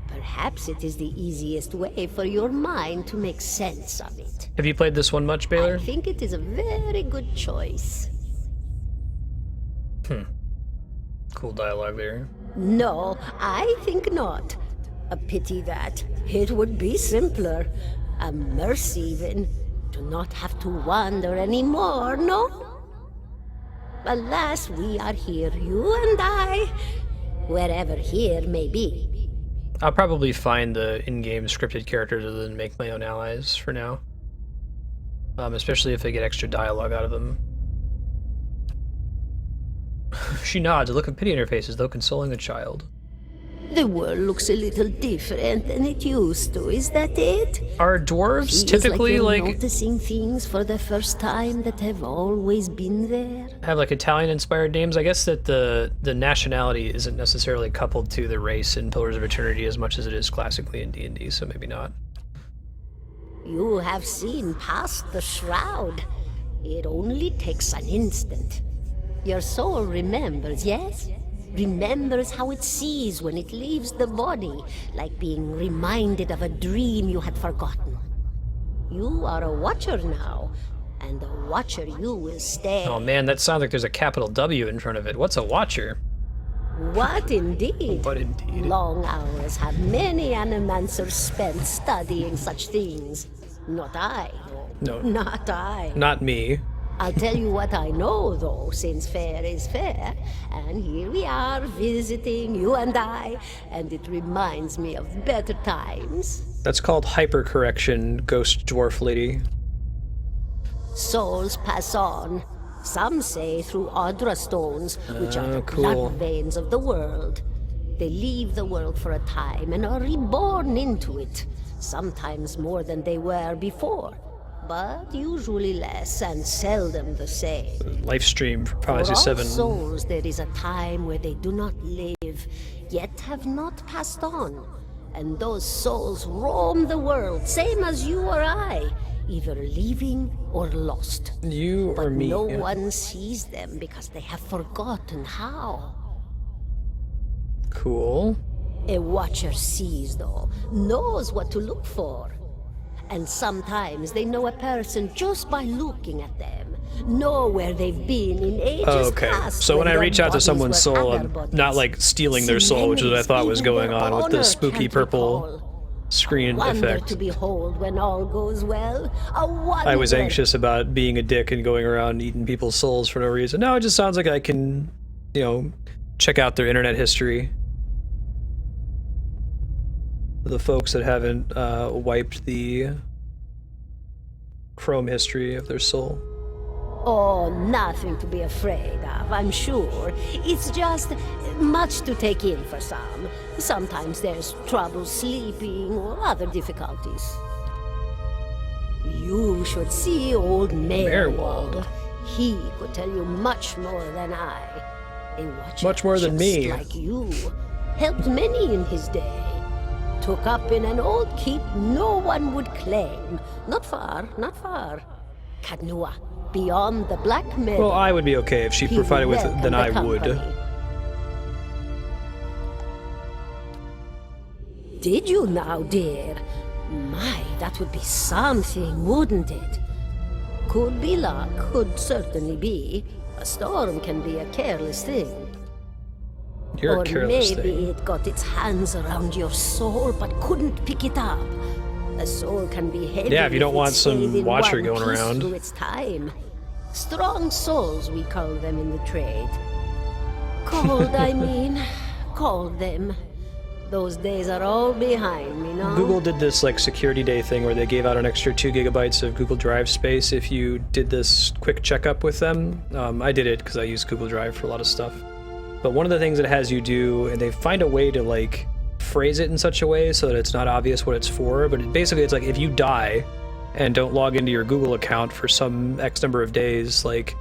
Perhaps it is the easiest way for your mind to make sense of it. Have you played this one much, Baylor? I think it is a very good choice. Cool dialogue there. No, I think not. A pity that. It would be simpler. A mercy even. To not have to wander anymore, no? Alas, we are here, you and I. Wherever here may be. I'll probably find the in-game scripted characters and then make my own allies for now. Especially if I get extra dialogue out of them. She nods, a look of pity in her face as though consoling a child. The world looks a little different than it used to, is that it? Are dwarves typically like, like noticing things for the first time that have always been there? have like Italian-inspired names? I guess that the nationality isn't necessarily coupled to the race in Pillars of Eternity as much as it is classically in D&D, so maybe not. You have seen past the shroud. It only takes an instant. Your soul remembers, yes? Remembers how it sees when it leaves the body, like being reminded of a dream you had forgotten. You are a watcher now, and a watcher you will stay. Oh man, that sounds like there's a capital W in front of it. What's a watcher? What indeed? What indeed? Long hours have many animancers spent studying such things. Not I, No. Not I. Not me. I'll tell you what I know, though, since fair is fair. And here we are, visiting, you and I, and it reminds me of better times. That's called hypercorrection, ghost dwarf lady. Souls pass on. Some say through Audra stones, which are the cool. blood veins of the world. They leave the world for a time and are reborn into it, sometimes more than they were before, but usually less and seldom the same. Live stream for For all Policy 7. souls, there is a time where they do not live, yet have not passed on. And those souls roam the world, same as you or I, either leaving or lost. You or me. No one sees them because they have forgotten how. Cool. A watcher sees, though, knows what to look for. And sometimes they know a person just by looking at them, know where they've been in ages Okay, past. so when I their reach out to bodies someone's were soul, other I'm bodies. not like stealing their soul, which is what I thought was going on with the spooky purple screen Wonder effect. to behold when all goes well. A wonder. I was anxious about being a dick and going around eating people's souls for no reason. No, it just sounds like I can, you know, check out their internet history. The folks that haven't wiped the Chrome history of their soul. Oh, nothing to be afraid of, I'm sure. It's just much to take in for some. Sometimes there's trouble sleeping or other difficulties. You should see old Merwald. He could tell you much more than I. A watcher Much more than just me. like you. Helped many in his day. Took up in an old keep no one would claim. Not far, not far. Caed Nua, beyond the Black Meadow. Well, I would be okay if she He provided with it, welcomed then the I would. company. Did you now, dear? My, that would be something, wouldn't it? Could be luck, could certainly be. A storm can be a careless thing. You're Or a careless maybe thing. it got its hands around your soul but couldn't pick it up. A soul can be heavy. Yeah, if you don't it want some stayed in watcher one going piece around. through its time. Strong souls, we call them in the trade. Cold, I mean. Called them. Those days are all behind me now. Google did this like security day thing where they gave out an extra 2 gigabytes of Google Drive space if you did this quick checkup with them. I did it because I use Google Drive for a lot of stuff. But one of the things it has you do, and they find a way to like phrase it in such a way so that it's not obvious what it's for, but basically it's like if you die and don't log into your Google account for some X number of days, like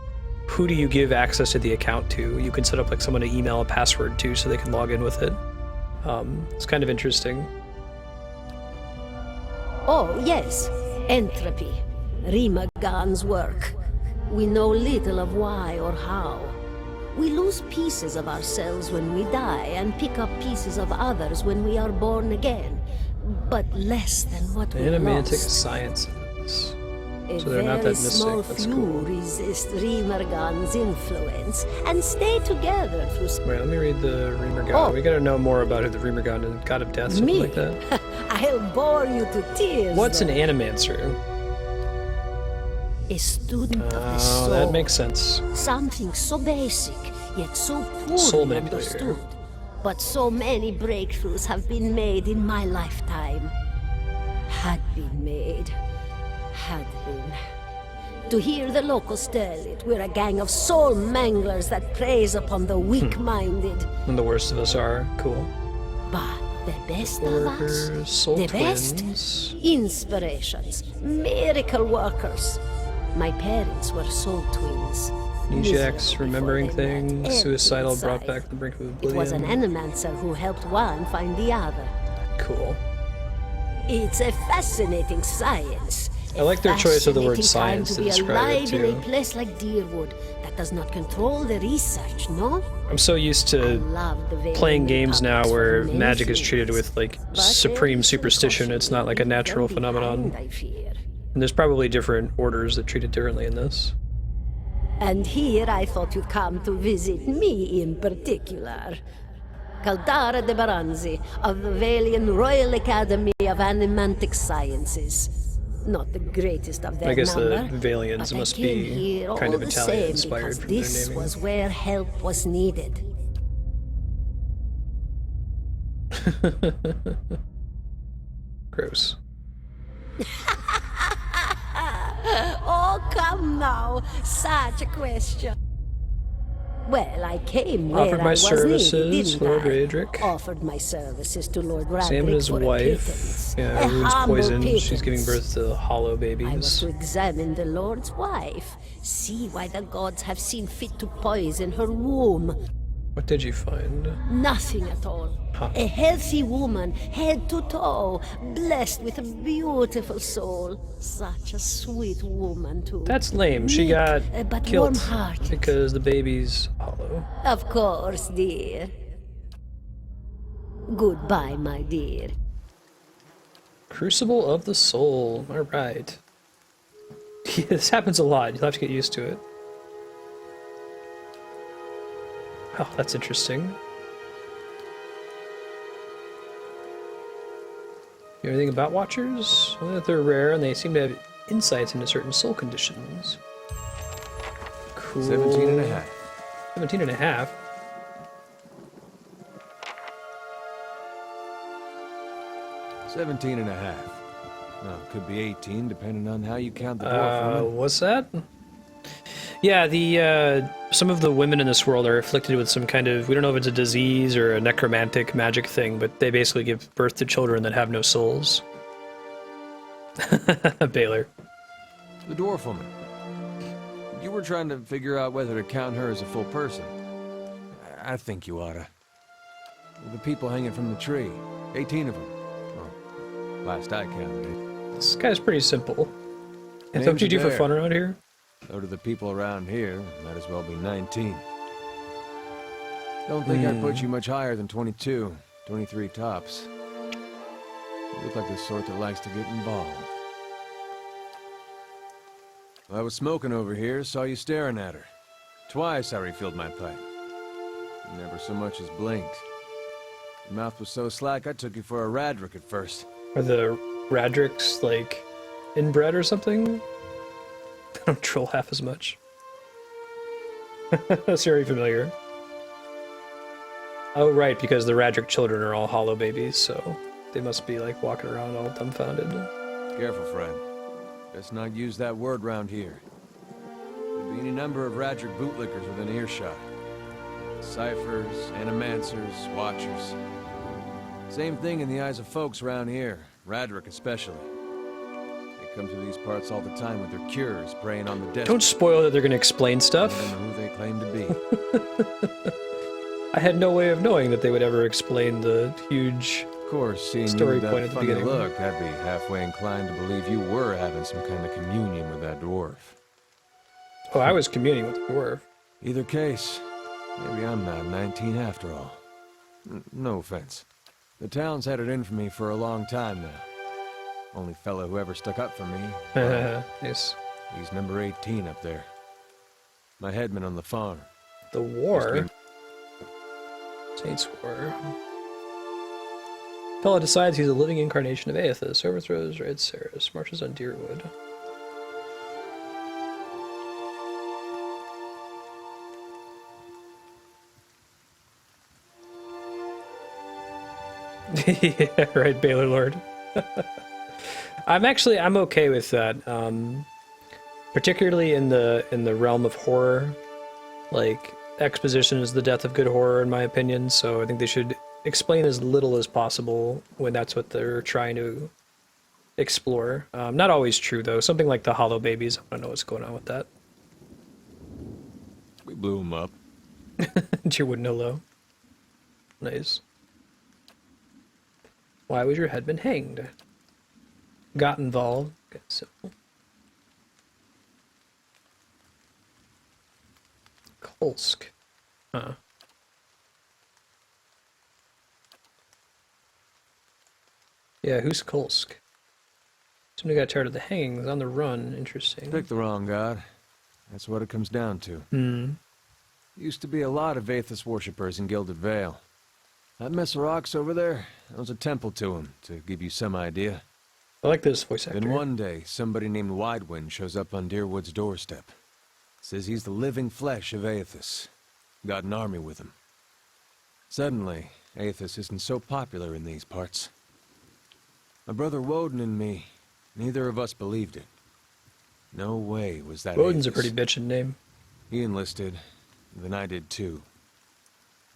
who do you give access to the account to? You can set up like someone to email a password to so they can log in with it. It's kind of interesting. Oh, yes. Entropy. Rimagan's work. We know little of why or how. We lose pieces of ourselves when we die and pick up pieces of others when we are born again, but less than what we Animantic lost. sciences. A So they're not very that mystic. small That's few cool. resist Rimergan's influence and stay together through. Wait, let me read the Remergon. Oh. We gotta know more about who the Remergon is. God of Death, something Me? like that. I'll bore you to tears. What's an though. Animancer? A student of the Oh, soul. that makes sense. Something so basic, yet so Soul poorly manipulator. understood. But so many breakthroughs have been made in my lifetime. Had been made. Had been. To hear the locals tell it, we're a gang of soul manglers that preys upon the weak-minded. And the worst of us are. Cool. But the best of us, Workers, soul the twins. best, inspirations, miracle workers. My parents were soul twins. Ajax, remembering before they met things, every suicidal, brought side. back the brink of It was an oblivion. animancer who helped one find the other. Cool. It's a fascinating science. I like their choice of the word Fascinating time science to to be describe it, alive in too. a place like Deerwood that does not control the research, no? I'm so used to Love the Vale playing and games now Republics for where many magic is treated things. with like But supreme there's superstition. It's not like a natural them phenomenon. behind, I fear. And there's probably different orders that treat it differently in this. And here I thought you'd come to visit me in particular. Caldara de Berranzi of the Valian Royal Academy of Animantic Sciences. Not the greatest of their I guess number, the Valians but I must came be here kind all of the Italian same inspired because from their this naming. was where help was needed. Gross. Oh, come now, such a question. Well, I came where Offered I my was services, needed, didn't Lord I? Radric. Offered my services to Lord Radric Examine his for a wife. pittance. Yeah, A everyone's humble poisoned. She's pittance. giving birth to hollow I was babies. to examine the Lord's wife, see why the gods have seen fit to poison her womb. What did you find? Nothing at all. Huh. A healthy woman, head to toe, blessed with a beautiful soul. Such a sweet woman, too. That's lame. She got but killed warm-hearted. because the baby's hollow. Of course, dear. Goodbye, my dear. Crucible of the Soul. Alright. This happens a lot. You'll have to get used to it. Oh, that's interesting. You know anything about Watchers? Only that they're rare and they seem to have insights into certain soul conditions. Cool. 17 and a half. 17 and a half? 17 and a half. Well, could be 18, depending on how you count the dwarf woman. What's that? Yeah, the some of the women in this world are afflicted with some kind of, we don't know if it's a disease or a necromantic magic thing, but they basically give birth to children that have no souls. Baylor. The dwarf woman. You were trying to figure out whether to count her as a full person. I think you oughta. The people hanging from the tree. 18 of them. Well, last I counted it. This guy's pretty simple. Is that what you do for fun around here? So to the people around here, might as well be 19. Don't think I'd put you much higher than 22, 23 tops. You look like the sort that likes to get involved. I was smoking over here, saw you staring at her. Twice I refilled my pipe. You never so much as blinked. Your mouth was so slack I took you for a Radric at first. Are the Radrics, like, inbred or something? I don't troll half as much. That's very familiar. Oh, right, because the Radric children are all hollow babies, so they must be, like, walking around all dumbfounded. Careful, friend. Best not use that word round here. There'd be any number of Radric bootlickers within earshot. Ciphers, animancers, watchers. Same thing in the eyes of folks around here, Radric especially. They come through these parts all the time with their cures, preying on the desperate. Don't spoil that they're going to explain stuff. I don't know who they claim to be. I had no way of knowing that they would ever explain the huge Of course, seeing story you with point that at the funny beginning. look, I'd be halfway inclined to believe you were having some kind of communion with that dwarf. Oh, I was communing with the dwarf. Either case, maybe I'm not 19 after all. No offense. The town's had it in for me for a long time now. Only fellow who ever stuck up for me. Nice. He's number 18 up there. My headman on the farm. The war? Saints War. Fella decides he's a living incarnation of Eothas, overthrows Red Saris, marches on Deerwood. Yeah, right, Baylor Lord. I'm okay with that. Particularly in the realm of horror. Like, exposition is the death of good horror, in my opinion, so I think they should explain as little as possible when that's what they're trying to explore. Not always true, though. Something like the hollow babies, I don't know what's going on with that. We blew him up. Deerwood no low. Nice. Why was your headman hanged? Got involved. Okay, simple. Kolsk. Huh. Yeah, who's Kolsk? Somebody got tired of the hangings, on the run. Interesting. Picked the wrong god. That's what it comes down to. Hmm. Used to be a lot of Eothas worshippers in Gilded Vale. That mess of rocks over there, that was a temple to him, to give you some idea. I like this voice actor. Then one day, somebody named Widewind shows up on Deerwood's doorstep. Says he's the living flesh of Eothas. Got an army with him. Suddenly, Eothas isn't so popular in these parts. My brother Woden and me, neither of us believed it. No way was that Woden's Eothas. a pretty bitchin' name. He enlisted, then I did too.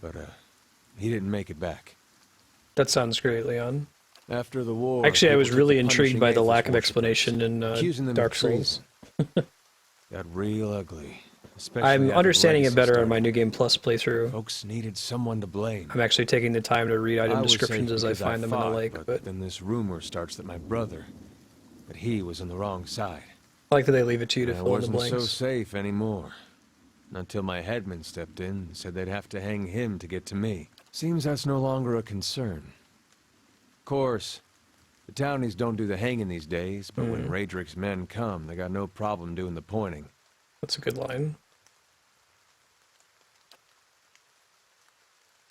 But, he didn't make it back. That sounds great, Leon. After the war... Actually, I was people took really to intrigued punishing by the Eothas lack of worshippers, explanation in accusing them Dark of Souls. treason. Got real ugly. Especially I'm after understanding the it better on Legacy my New Game Plus playthrough. Folks needed someone to blame. I'm actually taking the time to read I item was descriptions safe as I because find them in fought, the lake, but then this rumor starts that my brother, that he was on the wrong side. I like that they leave it to you to And fill I in the wasn't blanks. so safe anymore. Until my headman stepped in and said they'd have to hang him to get to me. Seems that's no longer a concern. Of course, the townies don't do the hanging these days, but when Raedric's men come, they got no problem doing the pointing. That's a good line.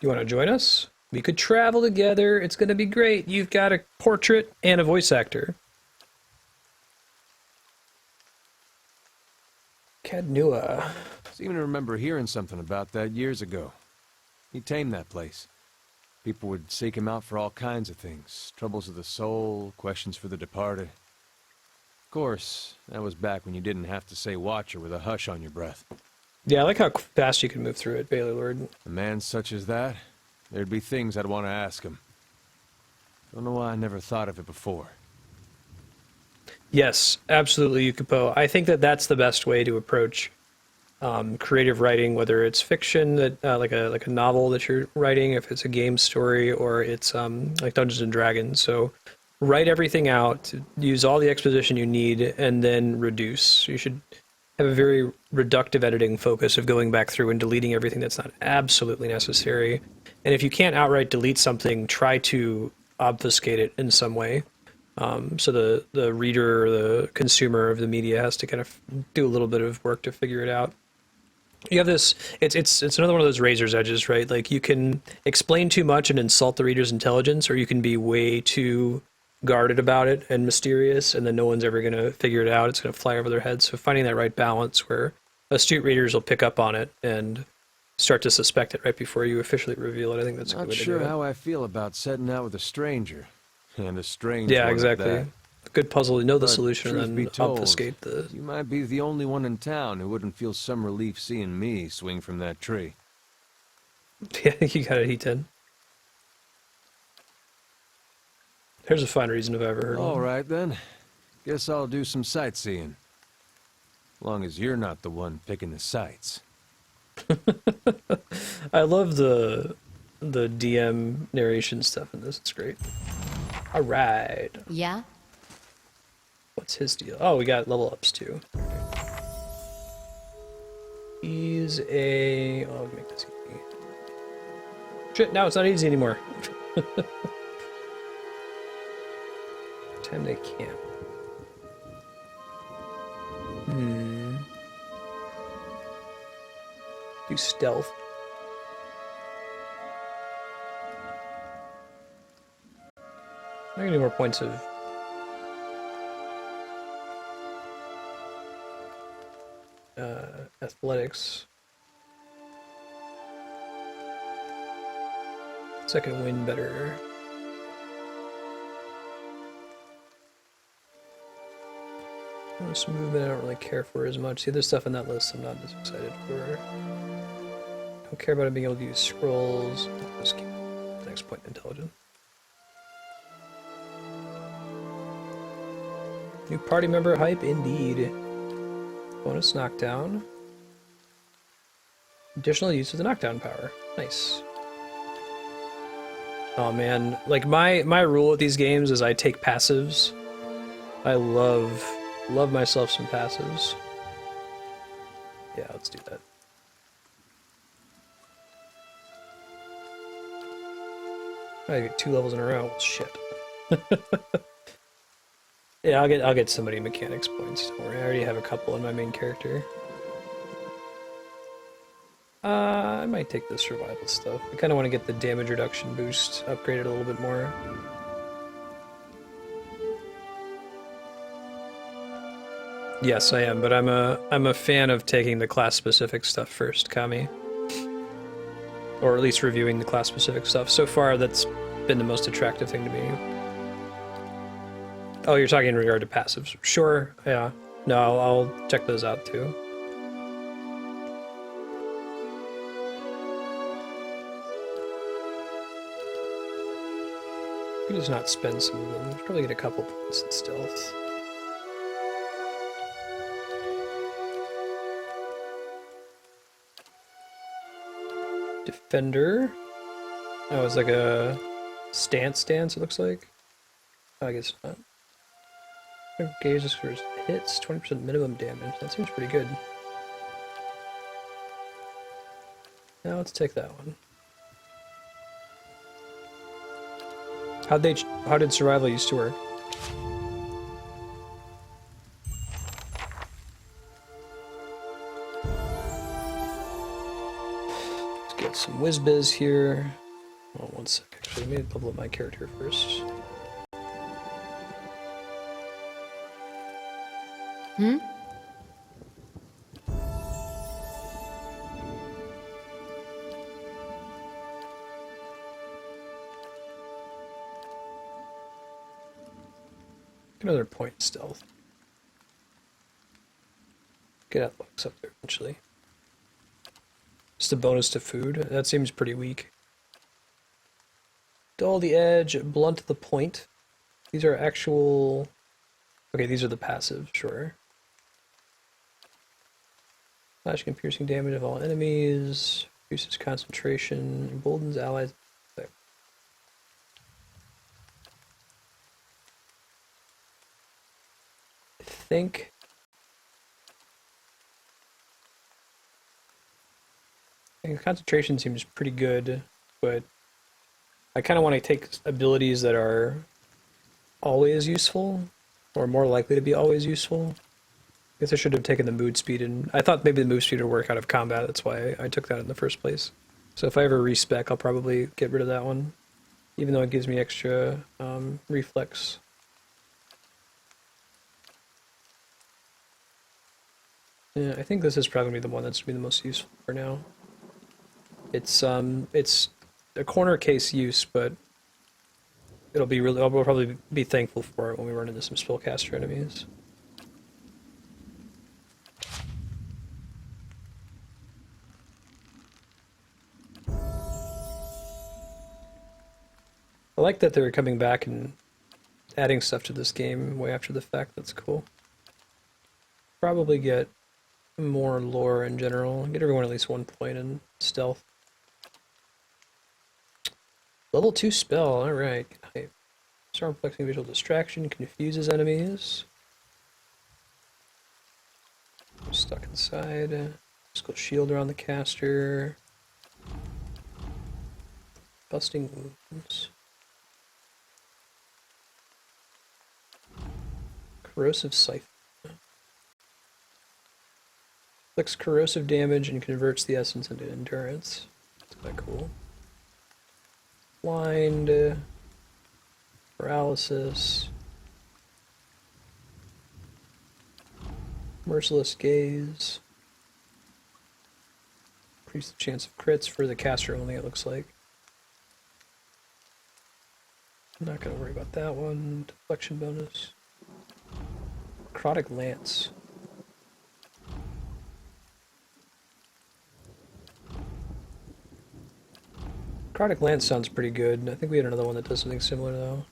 You want to join us? We could travel together. It's going to be great. You've got a portrait and a voice actor. Caed Nua. Seem to remember hearing something about that years ago. He tamed that place. People would seek him out for all kinds of things. Troubles of the soul, questions for the departed. Of course, that was back when you didn't have to say Watcher with a hush on your breath. Yeah, I like how fast you can move through it, Bailey Lord. A man such as that, there'd be things I'd want to ask him. Don't know why I never thought of it before. Yes, absolutely, Yukipo. I think that that's the best way to approach creative writing, whether it's fiction that like a novel that you're writing, if it's a game story, or it's like Dungeons and Dragons. So write everything out, use all the exposition you need, and then reduce. You should have a very reductive editing focus of going back through and deleting everything that's not absolutely necessary. And if you can't outright delete something, try to obfuscate it in some way. So the reader or the consumer of the media has to kind of do a little bit of work to figure it out. You have this, it's another one of those razor's edges, right? Like you can explain too much and insult the reader's intelligence, or you can be way too guarded about it and mysterious, and then no one's ever going to figure it out. It's going to fly over their heads. So finding that right balance where astute readers will pick up on it and start to suspect it right before you officially reveal it. I think that's a good way to do it. Not sure how I feel about setting out with a stranger. And a strange Yeah, one at exactly. that. Good puzzle. You know the But solution truth and be then told, obfuscate the... You might be the only one in town who wouldn't feel some relief seeing me swing from that tree. Yeah, you got a Heodan. There's a fine reason if I ever heard All one. right, then. Guess I'll do some sightseeing. Long as you're not the one picking the sights. I love the DM narration stuff in this. It's great. All right. Yeah? What's his deal? Oh, we got level ups too. He's a... Oh, make this easy. Shit, now it's not easy anymore. Time they camp. Do stealth. I need more points of... athletics. Second wind better. This movement I don't really care for as much. The other stuff on that list I'm not as excited for. Don't care about it being able to use scrolls. Just keep the next point intelligent. New party member hype, indeed. Bonus knockdown. Additional use of the knockdown power. Nice. Oh man, like my rule with these games is I take passives. I love myself some passives. Yeah, let's do that. I get 2 levels in a row. Shit. Yeah, I'll get somebody mechanics points. Don't worry, I already have a couple in my main character. I might take the survival stuff. I kind of want to get the damage reduction boost upgraded a little bit more. Yes, I am, but I'm a fan of taking the class specific stuff first, Kami. Or at least reviewing the class specific stuff. So far, that's been the most attractive thing to me. Oh, you're talking in regard to passives. Sure, yeah. No, I'll check those out too. Could just not spend some of them. Probably get a couple points in stealth. Defender. Oh, it's like a stance, it looks like. Oh, I guess not. Gauges for hits, 20% minimum damage. That seems pretty good. Now let's take that one. How did survival used to work? Let's get some whiz-biz here. Oh, one sec. Actually, let me level up my character first. Hmm? Another point stealth. Get athletics up there eventually. Just a bonus to food. That seems pretty weak. Dull the edge, blunt the point. These are actual... Okay, these are the passive, sure. Slashing and piercing damage of all enemies. Reduces concentration. Emboldens allies. I think concentration seems pretty good, but I kind of want to take abilities that are always useful, or more likely to be always useful. I guess I should have taken the mood speed, and I thought maybe the move speed would work out of combat. That's why I took that in the first place. So if I ever respec, I'll probably get rid of that one, even though it gives me extra reflex. Yeah, I think this is probably the one that's going to be the most useful for now. It's a corner case use, but it'll be really. We'll probably be thankful for it when we run into some spellcaster enemies. I like that they're coming back and adding stuff to this game way after the fact. That's cool. Probably get more lore in general. Get everyone at least 1 point in stealth. Level 2 spell, alright. Storm flexing visual distraction, confuses enemies. I'm stuck inside. Physical shield around the caster. Busting wounds. Corrosive siphon. Inflicts corrosive damage and converts the essence into endurance. That's quite cool. Blind. Paralysis. Merciless gaze. Increase the chance of crits for the caster only, it looks like. I'm not going to worry about that one. Deflection bonus. Necrotic Lance. Necrotic Lance sounds pretty good. I think we had another one that does something similar, though.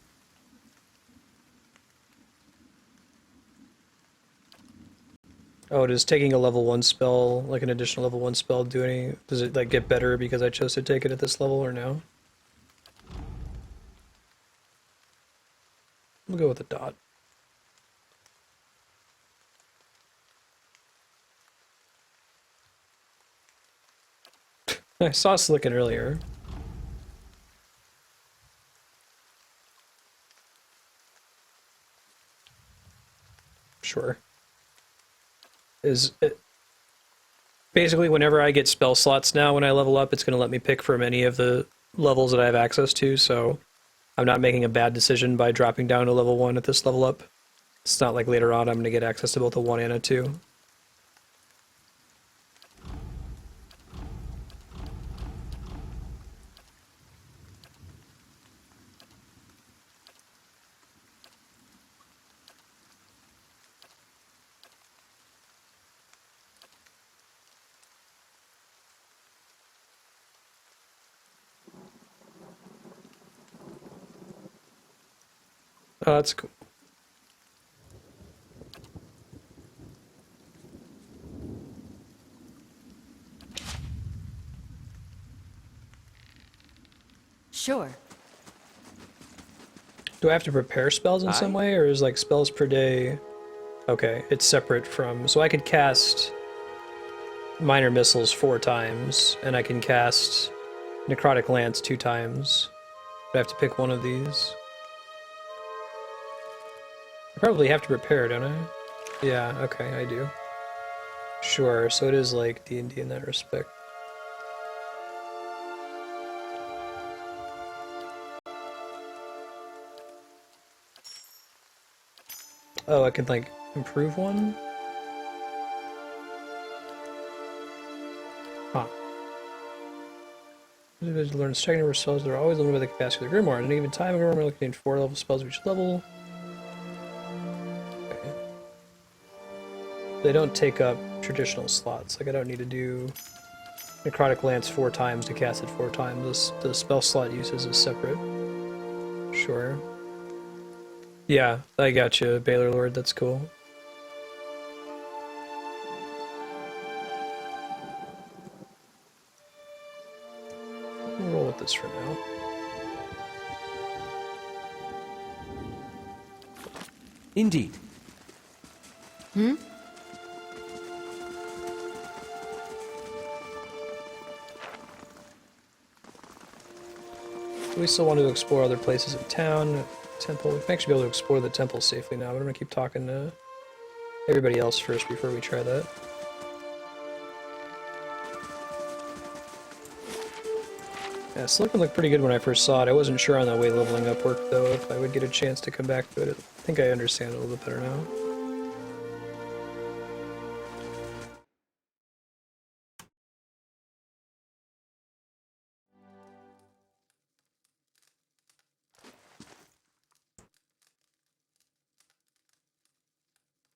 Oh, does taking a level 1 spell, like an additional level 1 spell, do any... Does it, like, get better because I chose to take it at this level, or no? We'll go with a dot. I saw Slicken earlier. Sure. Is it... Basically, whenever I get spell slots now, when I level up, it's going to let me pick from any of the levels that I have access to, so I'm not making a bad decision by dropping down to level 1 at this level up. It's not like later on I'm going to get access to both a 1 and a 2. Oh, that's cool. Sure. Do I have to prepare spells in some way, or is like spells per day? Okay, it's separate from. So I could cast minor missiles 4 times, and I can cast necrotic lance 2 times. Do I have to pick one of these? I probably have to prepare, don't I? Yeah, okay, I do. Sure, so it is like D&D in that respect. Oh, I can like improve one? Huh. Individuals learn staggering number of spells that are always limited by the capacity of the grimoire. At any given time, a grimoire will contain 4 level spells of each level. Okay. They don't take up traditional slots. Like I don't need to do necrotic lance 4 times to cast it 4 times. The spell slot uses is separate. Sure. Yeah, I got you, Baylor Lord. That's cool. We'll roll with this for now. Indeed. Hmm? We still want to explore other places in town. Temple. We can actually be able to explore the temple safely now, but I'm gonna keep talking to everybody else first before we try that. Yeah, it's looking pretty good when I first saw it. I wasn't sure on that way leveling up worked though, if I would get a chance to come back to it. I think I understand it a little bit better now.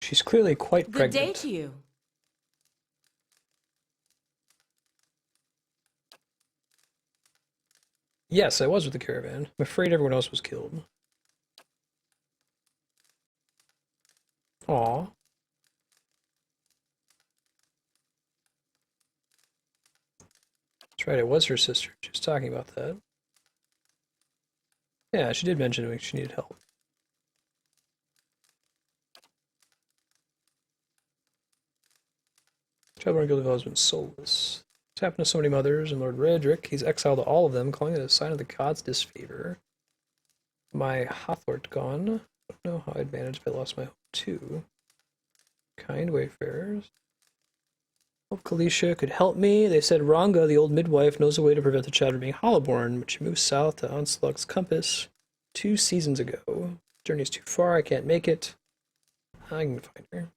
She's clearly quite Good day pregnant. to you. Yes, I was with the caravan. I'm afraid everyone else was killed. Aw. That's right, it was her sister. She was talking about that. Yeah, she did mention she needed help. Traveler Gilded has been soulless. It's happened to so many mothers, and Lord Redrick, he's exiled all of them, calling it a sign of the gods' disfavor. My Hathort gone. I don't know how I'd manage if I lost my home too. Kind wayfarers. Hope Calisca could help me. They said Ranga, the old midwife, knows a way to prevent the child from being hollowborn, but she moved south to Anslög's compass 2 seasons ago. Journey's too far, I can't make it. I can find her.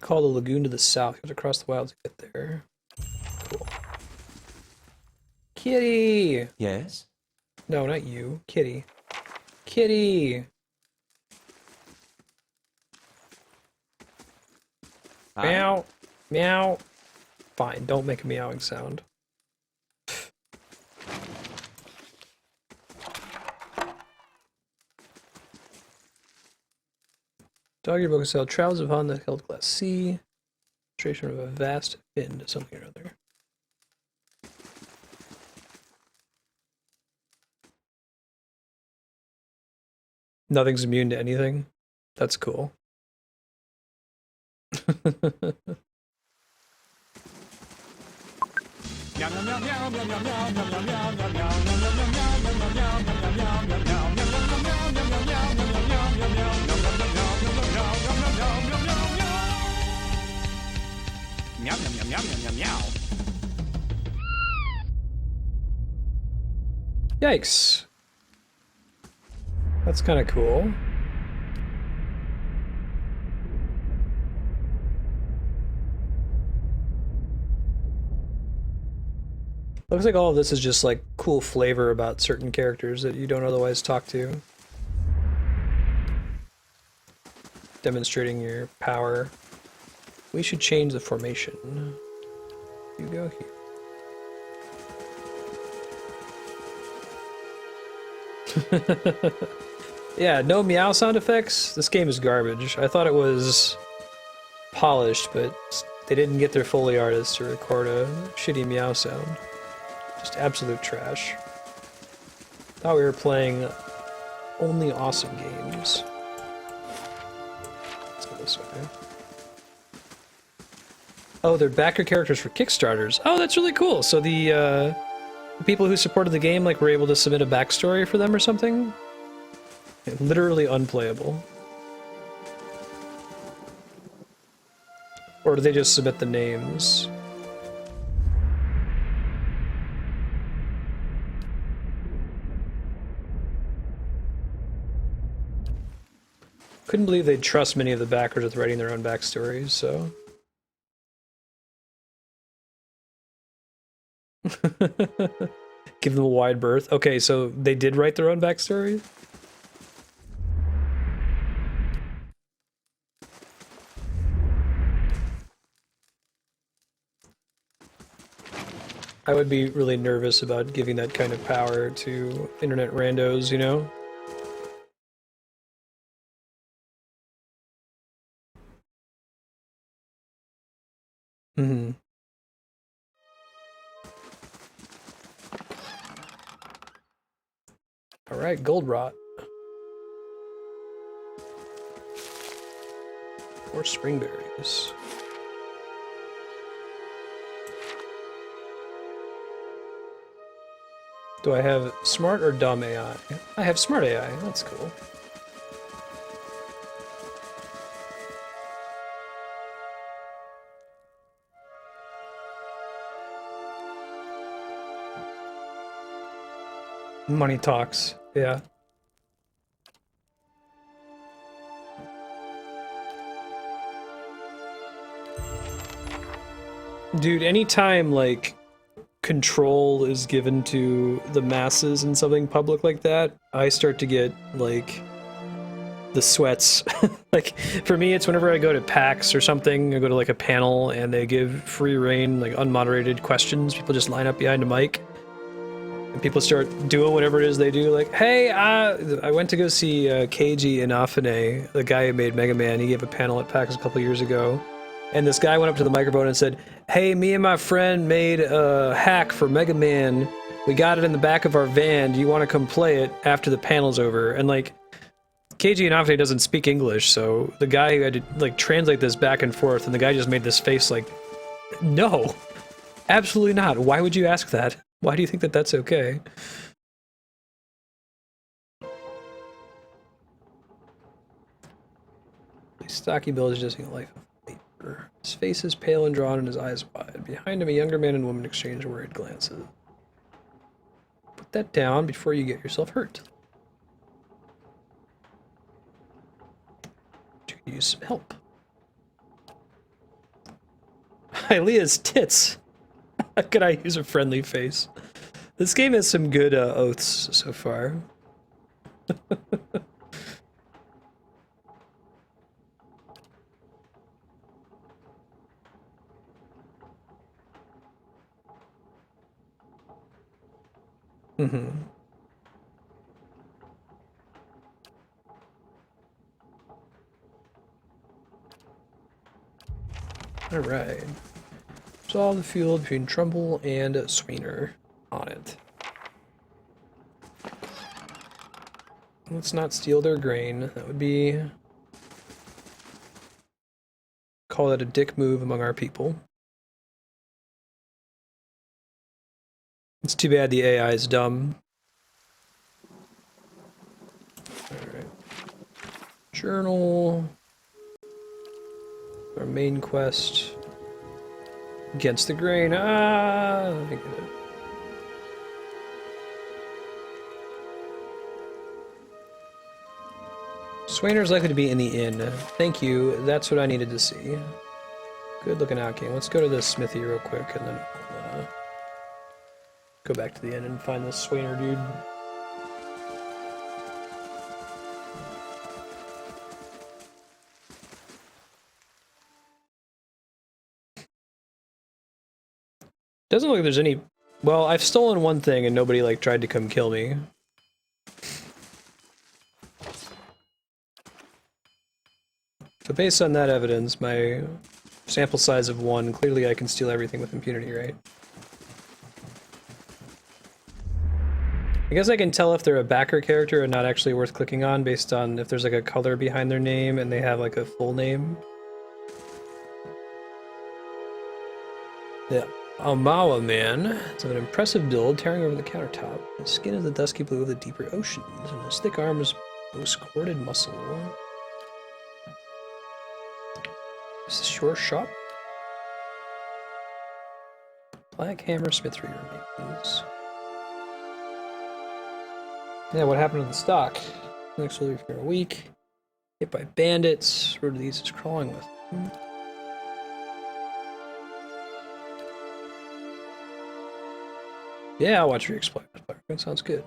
Call the lagoon to the south. You have to cross the wilds to get there. Cool. Kitty! Yes? No, not you. Kitty. Kitty! Meow. Meow. Fine, don't make a meowing sound. Doggy broken sail travels upon the held glass sea. Illustration of a vast fin to something or other. Nothing's immune to anything. That's cool. Yikes. That's kind of cool. Looks like all of this is just like cool flavor about certain characters that you don't otherwise talk to. Demonstrating your power. We should change the formation. You go here. Yeah, no meow sound effects. This game is garbage. I thought it was polished, but they didn't get their Foley artists to record a shitty meow sound. Just absolute trash. Thought we were playing only awesome games. Let's go this way. Oh, they're backer characters for Kickstarters. Oh, that's really cool. So the people who supported the game like were able to submit a backstory for them or something? Literally unplayable. Or do they just submit the names? Couldn't believe they'd trust many of the backers with writing their own backstories, so... Give them a wide berth. Okay, so they did write their own backstory? I would be really nervous about giving that kind of power to internet randos, you know? Mm-hmm. Alright, gold rot. Or springberries. Do I have smart or dumb AI? I have smart AI, that's cool. Money talks, yeah. Dude, anytime, like, control is given to the masses in something public like that, I start to get, like, the sweats. Like, for me, it's whenever I go to PAX or something, I go to, like, a panel, and they give free reign, like, unmoderated questions. People just line up behind a mic. And people start doing whatever it is they do, like, hey, I went to go see Keiji Inafune, the guy who made Mega Man. He gave a panel at PAX a couple years ago. And this guy went up to the microphone and said, hey, me and my friend made a hack for Mega Man. We got it in the back of our van. Do you want to come play it after the panel's over? And, like, Keiji Inafune doesn't speak English, so the guy who had to, like, translate this back and forth, and the guy just made this face like, no, absolutely not. Why would you ask that? Why do you think that that's okay? Stocky build is just a life of labor. His face is pale and drawn and his eyes wide. Behind him, a younger man and woman exchange worried glances. Put that down before you get yourself hurt. You could use some help. Hylia's tits. How could I use a friendly face? This game has some good oaths so far. Mm-hmm. All right. Saw the field between Trumbull and Sweiner on it. Let's not steal their grain. That would be... call that a dick move among our people. It's too bad the AI is dumb. Alright. Journal. Our main quest. Against the grain. Ah! I get it. Swainer's likely to be in the inn. Thank you. That's what I needed to see. Good looking out, King. Let's go to the smithy real quick and then go back to the inn and find this Swainer dude. Doesn't look like there's any... Well, I've stolen one thing and nobody, like, tried to come kill me. So based on that evidence, my sample size of 1, clearly I can steal everything with impunity, right? I guess I can tell if they're a backer character and not actually worth clicking on based on if there's like a color behind their name and they have like a full name. The Amawa man is of an impressive build, tearing over the countertop. His skin is the dusky blue of the deeper oceans, and his thick arms boast corded muscle. Is this your shop? Black hammer smithery remains. Yeah, what happened to the stock? Next week for a week. Hit by bandits. Road to the east is crawling with them. Yeah, I'll watch your explore. That sounds good.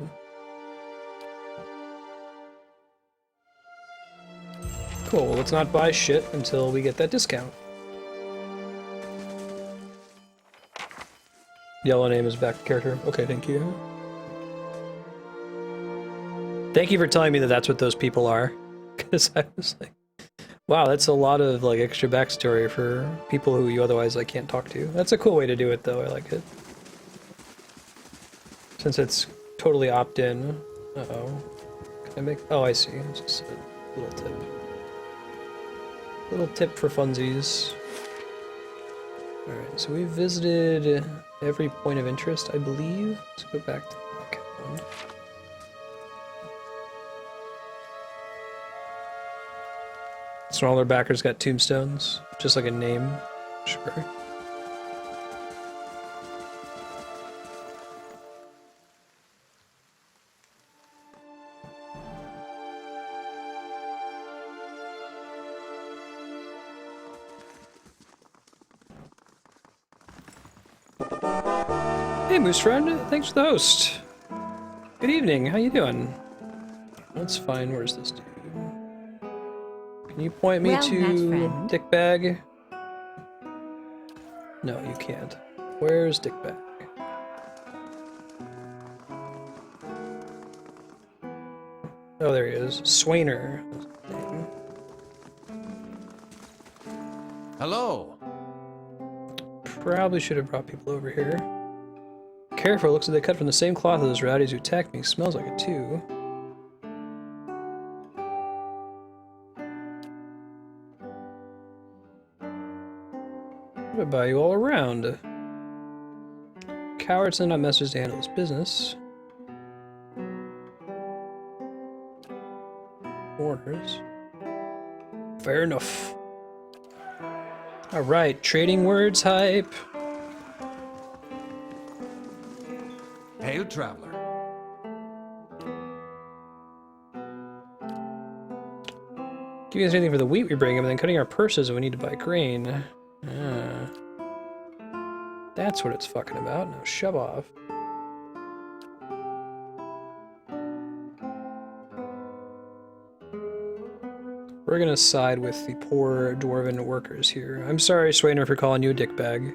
Cool, well, let's not buy shit until we get that discount. Yellow name is back character. Okay, thank you. Thank you for telling me that that's what those people are. Because I was like, wow, that's a lot of like extra backstory for people who you otherwise like can't talk to. That's a cool way to do it though, I like it. Since it's totally opt-in. Uh-oh. Can I make... Oh, I see. It's just a little tip. Little tip for funsies. Alright, so we visited every point of interest, I believe. Let's go back to the account. Smaller backers got tombstones, just like a name. Sure. Hey, Moose Friend, thanks for the host. Good evening, how you doing? That's fine, where's this dude? Can you point me to Dickbag? No, you can't. Where's Dickbag? Oh, there he is. Swainer. Hello. Probably should have brought people over here. Careful, looks like they cut from the same cloth as those rowdies who attacked me. Smells like it too. I'm gonna buy you all around. Cowards send out messengers to handle this business. Orders. Fair enough. Alright, trading words hype. Hail, traveler. Giving us anything for the wheat we bring him, and then cutting our purses when we need to buy grain. That's what it's fucking about. Now shove off. We're gonna side with the poor dwarven workers here. I'm sorry, Swainer, for calling you a dickbag.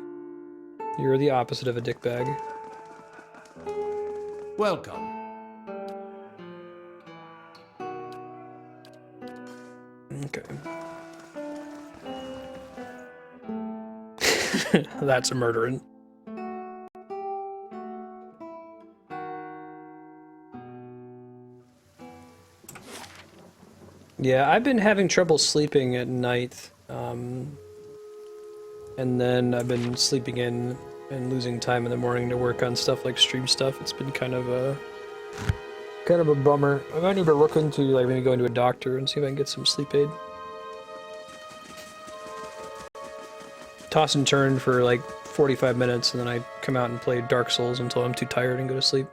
You're the opposite of a dickbag. Welcome. Okay. That's a murdering. Yeah, I've been having trouble sleeping at night, and then I've been sleeping in and losing time in the morning to work on stuff like stream stuff. It's been kind of a bummer. I might need to look into like maybe going to a doctor and see if I can get some sleep aid. Toss and turn for like 45 minutes, and then I come out and play Dark Souls until I'm too tired and go to sleep.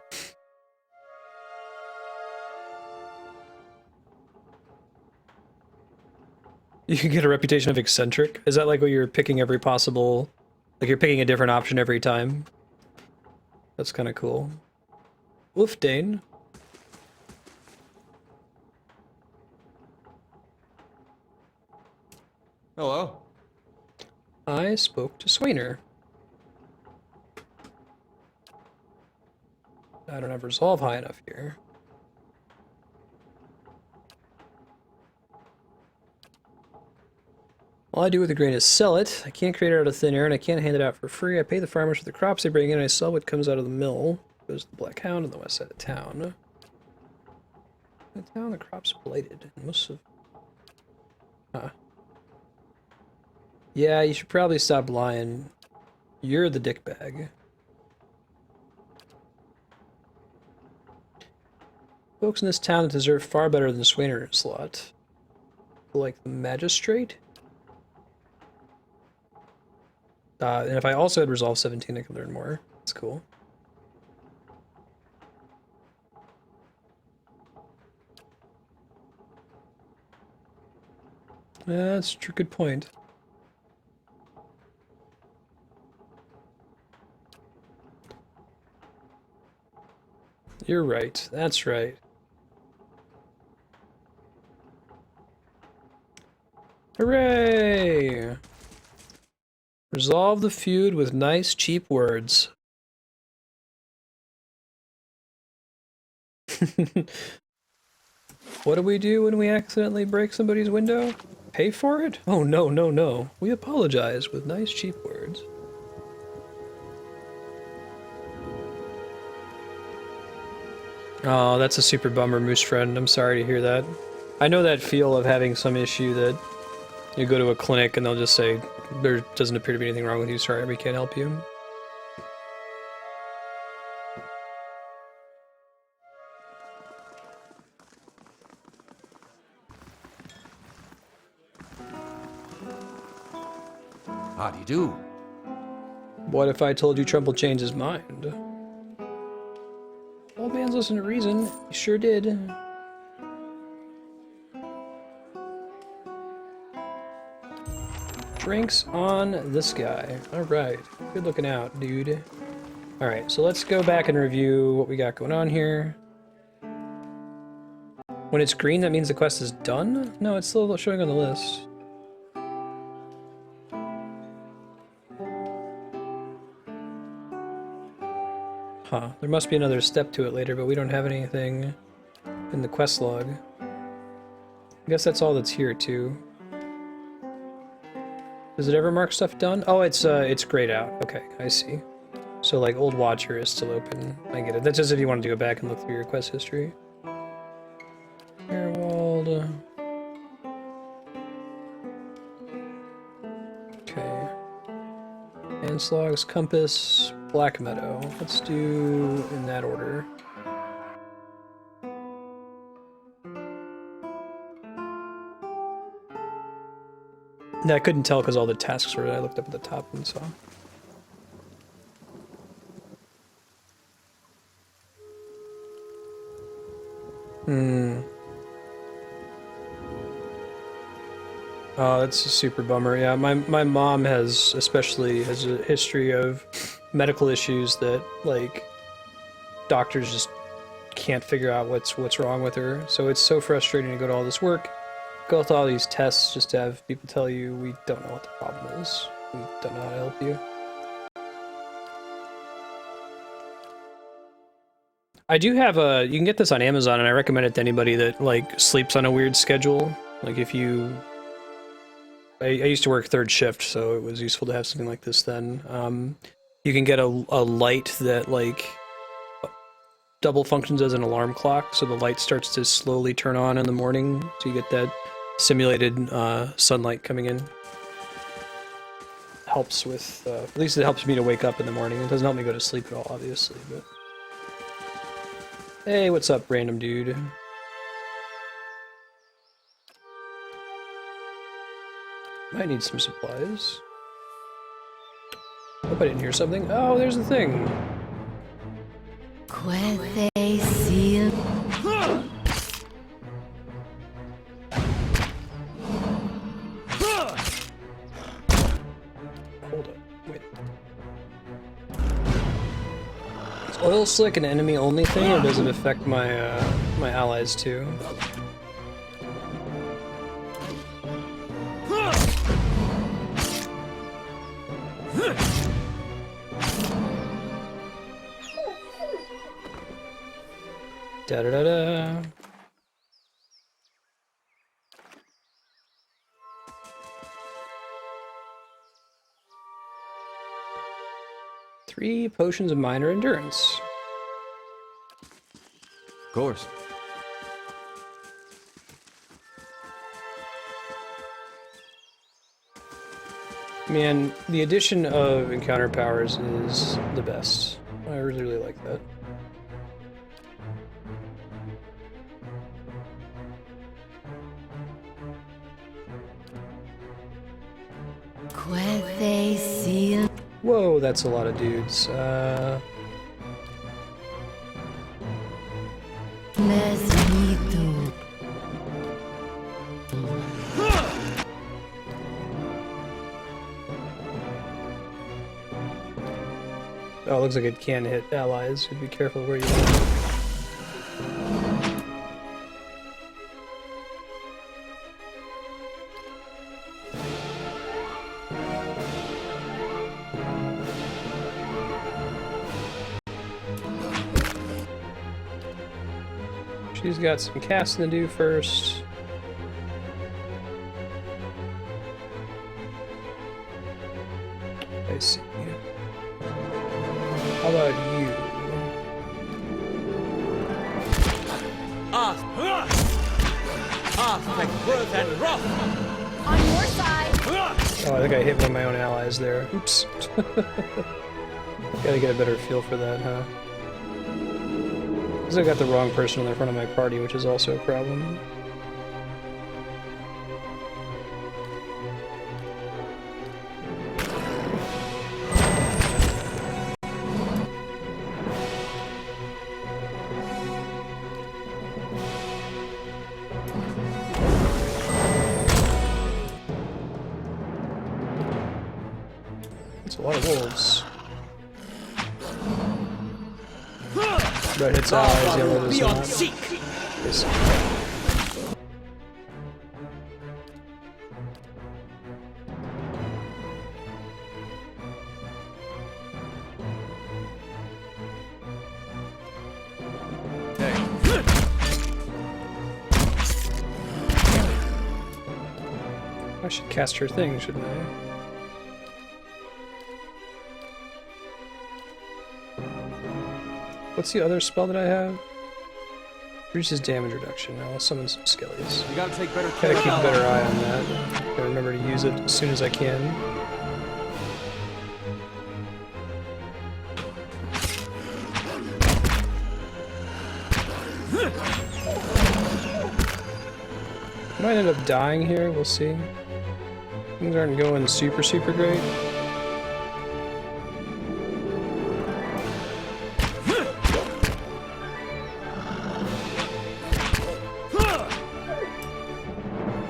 You can get a reputation of eccentric? Is that like what you're picking every possible... Like you're picking a different option every time? That's kind of cool. Wolfdane. Hello. I spoke to Swainer. I don't have resolve high enough here. All I do with the grain is sell it. I can't create it out of thin air, and I can't hand it out for free. I pay the farmers for the crops they bring in, and I sell what comes out of the mill. Goes to the Black Hound on the west side of town. In the town, the crop's blighted. Most of... Huh. Yeah, you should probably stop lying. You're the dickbag. Folks in this town deserve far better than Swain's lot. Like the magistrate? And if I also had Resolve 17, I could learn more. That's cool. That's a true, good point. You're right. That's right. Hooray! Resolve the feud with nice, cheap words. What do we do when we accidentally break somebody's window? Pay for it? Oh, no, no, no. We apologize with nice, cheap words. Oh, that's a super bummer, Moose friend. I'm sorry to hear that. I know that feel of having some issue that you go to a clinic and they'll just say, there doesn't appear to be anything wrong with you, sorry, we can't help you. How do you do? What if I told you Trump will change his mind? Old man's listening to reason. He sure did. Drinks on this guy. Alright. Good looking out, dude. Alright, so let's go back and review what we got going on here. When it's green, that means the quest is done? No, it's still showing on the list. Huh. There must be another step to it later, but we don't have anything in the quest log. I guess that's all that's here, too. Does it ever mark stuff done? Oh, it's grayed out. Okay, I see. So, like, Old Watcher is still open. I get it. That's just if you wanted to go back and look through your quest history. Hairwald. Okay. Anslög's Compass, Black Meadow. Let's do in that order. Yeah, I couldn't tell because all the tasks were, I looked up at the top and saw. Oh, that's a super bummer. Yeah, my mom has a history of medical issues that, like, doctors just can't figure out what's wrong with her. So it's so frustrating to go to all this work, go through all these tests just to have people tell you we don't know what the problem is. We don't know how to help you. I do have you can get this on Amazon, and I recommend it to anybody that, like, sleeps on a weird schedule. Like, if you... I used to work third shift, so it was useful to have something like this then. You can get a light that, like, double functions as an alarm clock, so the light starts to slowly turn on in the morning, so you get that simulated sunlight coming in. Helps with, at least it helps me to wake up in the morning. It doesn't help me go to sleep at all, obviously, but... Hey, what's up, random dude? Might need some supplies. Hope I didn't hear something. Oh, there's the thing. Hold up, wait. Is oil slick an enemy only thing, or does it affect my my allies too? Da-da-da-da. 3 potions of minor endurance. Of course. Man, the addition of encounter powers is the best. I really, really like that. Whoa, that's a lot of dudes. Oh, it looks like it can hit allies. So be careful where you are. She's got some casting to do first. I see. How about you? Aspect, worth, and wrath! On your side! Oh, I think I hit one of my own allies there. Oops. Gotta get a better feel for that, huh? Because I got the wrong person in the front of my party, which is also a problem. It's a lot of wolves. Red hits allies, yellow does not. Yes. I should cast her thing, shouldn't I? What's the other spell that I have? Reduces damage reduction. I'll summon some skellies. You gotta take better care. Gotta keep a better eye on that. Gotta remember to use it as soon as I can. Might end up dying here, we'll see. Things aren't going super great.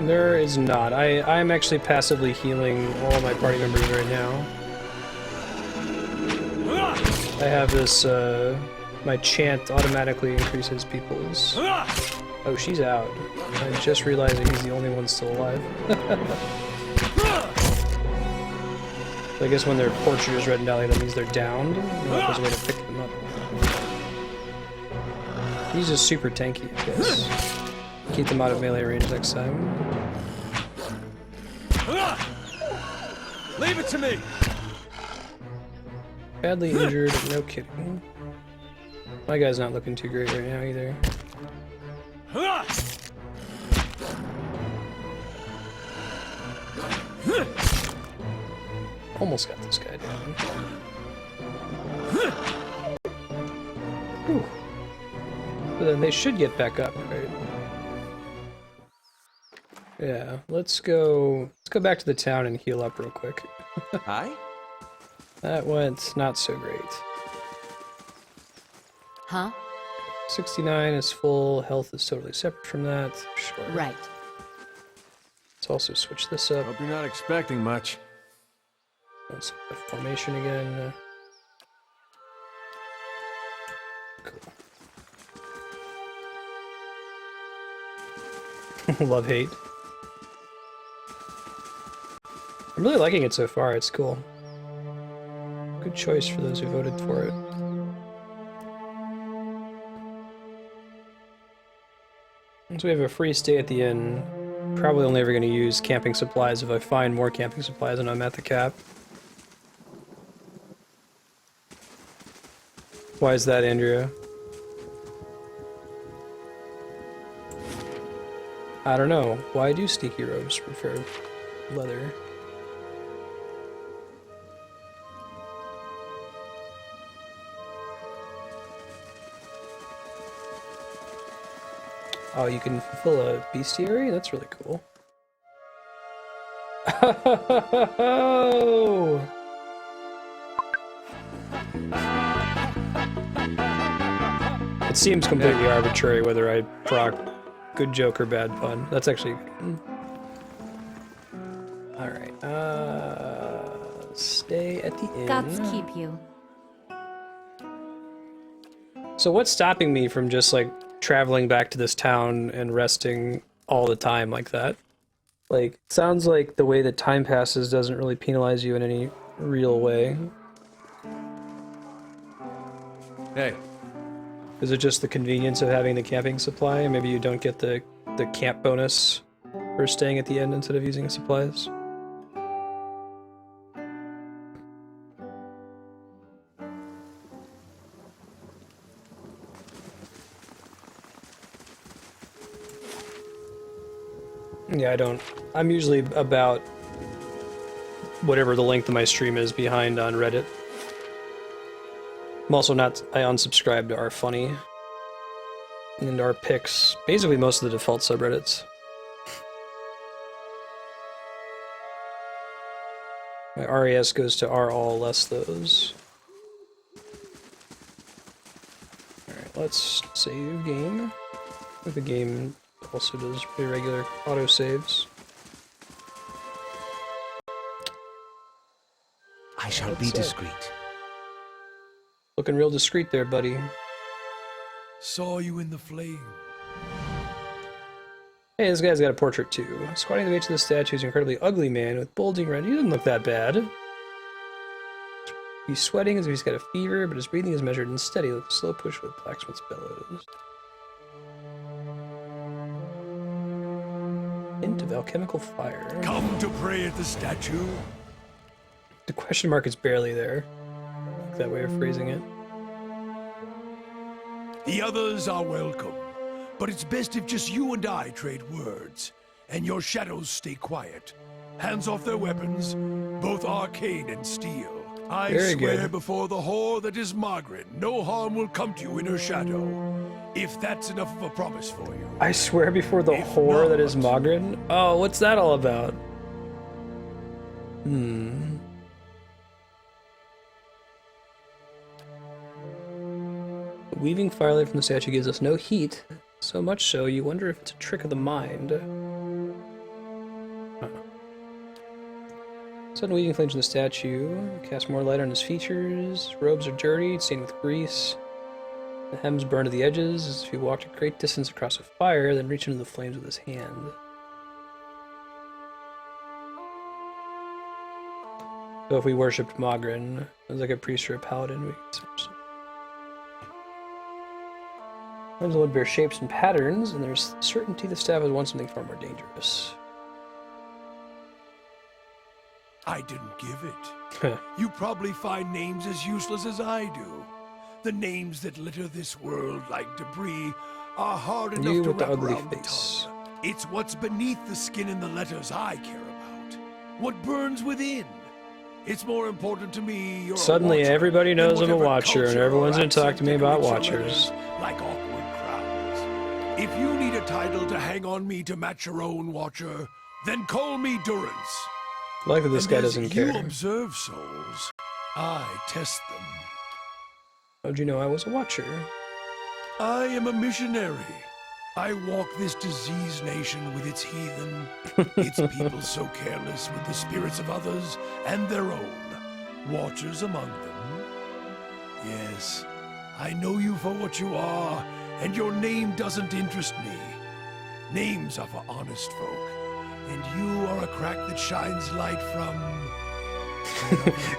There is not. I'm actually passively healing all my party members right now. I have this, my chant automatically increases people's... Oh, she's out. I'm just realizing he's the only one still alive. So I guess when their portrait is red and dahlia, that means they're downed. I don't know if there's a way to pick them up. He's just super tanky, I guess. Keep them out of melee range next time. Leave it to me! Badly injured, no kidding. My guy's not looking too great right now either. Almost got this guy down. Whew. But then they should get back up, right? Yeah, let's go back to the town and heal up real quick. Hi? That went not so great. Huh? 69 is full, health is totally separate from that. Sure. Right. Let's also switch this up. Hope you're not expecting much. Let's set the formation again. Cool. Love hate. I'm really liking it so far, it's cool. Good choice for those who voted for it. Once we have a free stay at the inn, probably only ever going to use camping supplies if I find more camping supplies and I'm at the cap. Why is that, Andrea? I don't know. Why do sneaky robes prefer leather? Oh, you can fulfill a bestiary? That's really cool. Oh! It seems completely arbitrary whether I proc good joke or bad pun. That's actually... Alright, stay at the inn. Gods keep you. So what's stopping me from just, like, traveling back to this town and resting all the time like that? Like, it sounds like the way that time passes doesn't really penalize you in any real way. Hey. Is it just the convenience of having the camping supply? Maybe you don't get the camp bonus for staying at the inn instead of using supplies? Yeah, I don't. I'm usually about whatever the length of my stream is behind on Reddit. I'm also not. I unsubscribed to R-Funny and R-Pix. Basically, most of the default subreddits. My RAS goes to R-All less those. Alright, let's save game. The game also does pretty regular autosaves. I shall be discreet. Looking real discreet there, buddy. Saw you in the flame. Hey, this guy's got a portrait too. Squatting at the base of the statue is an incredibly ugly man with bulging red. He doesn't look that bad. He's sweating as if he's got a fever, but his breathing is measured and steady with a slow push with blacksmith's bellows. Hint of alchemical fire. Come to pray at the statue. The question mark is barely there. I like that way of phrasing it. The others are welcome, but it's best if just you and I trade words, and your shadows stay quiet. Hands off their weapons, both arcane and steel. I Very swear good. before the whore that is Magran, no harm will come to you in her shadow. If that's enough of a promise for you. I swear before the whore that is Magran? Oh, what's that all about? Hmm. The weaving firelight from the statue gives us no heat, so much so you wonder if it's a trick of the mind. Sudden weaving flames in the statue cast more light on his features. His robes are dirty, stained with grease. The hems burn to the edges as if he walked a great distance across a fire, then reached into the flames with his hand. So if we worshipped Magran as like a priest or a paladin, we could Flames would bear shapes and patterns, and there's certainty the staff was once something far more dangerous. I didn't give it. You probably find names as useless as I do. The names that litter this world like debris are hard enough You to with the wrap ugly around the face. tongue. It's what's beneath the skin and the letters I care about. What burns within. It's more important to me you're Suddenly a watcher everybody than knows I'm a whatever watcher, and culture or everyone's gonna talk accent to me about decorates your watchers. letters like awkward crowns. If you need a title to hang on me to match your own watcher, then call me Durance. I like that this guy And as doesn't you care. observe souls, I test them. How'd you know I was a watcher? I am a missionary. I walk this diseased nation with its heathen, its people so careless with the spirits of others and their own, watchers among them. Yes, I know you for what you are, and your name doesn't interest me. Names are for honest folk, and you are a crack that shines light from...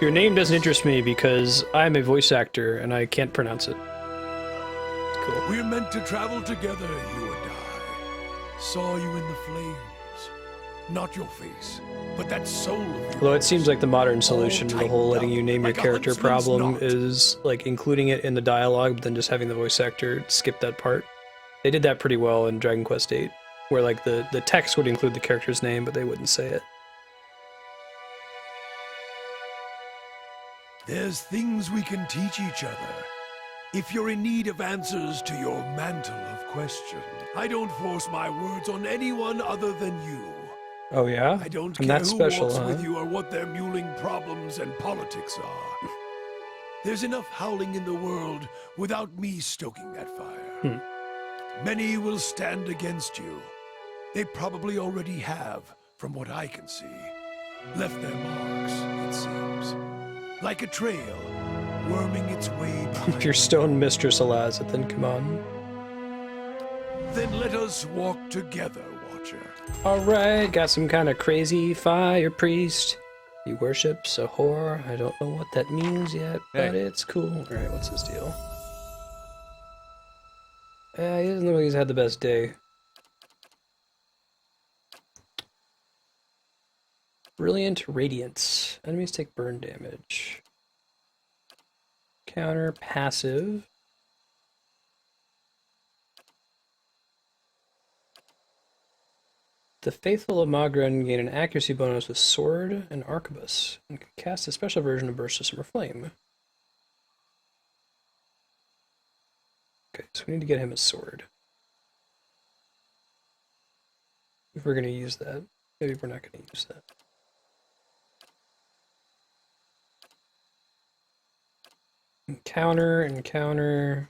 Your name doesn't interest me because I'm a voice actor and I can't pronounce it. Cool. We're meant to travel together, you and I. Saw you in the flames. Not your face, but that soul of yours. Although it seems like the modern solution to the whole letting you name your like a character huntsman's problem knot. is like including it in the dialogue, but then just having the voice actor skip that part. They did that pretty well in Dragon Quest VIII, where like the text would include the character's name, but they wouldn't say it. There's things we can teach each other. If you're in need of answers to your mantle of question, I don't force my words on anyone other than you. Oh yeah? I don't I'm care that who special, walks huh? with you or what their muling problems and politics are. There's enough howling in the world without me stoking that fire. Many will stand against you. They probably already have, from what I can see. Left their marks, it seems. Like a trail, worming its way behind. If your stone mistress allows it, then come on. Then let us walk together, Watcher. Alright, got some kind of crazy fire priest. He worships a whore. I don't know what that means yet, but it's cool. Alright, what's his deal? He doesn't look like he's had the best day. Brilliant Radiance. Enemies take burn damage. Counter passive. The Faithful of Magran gain an accuracy bonus with Sword and Arquebus, and can cast a special version of Burst of Summer Flame. Okay, so we need to get him a sword. If we're going to use that. Maybe we're not going to use that. Encounter, encounter.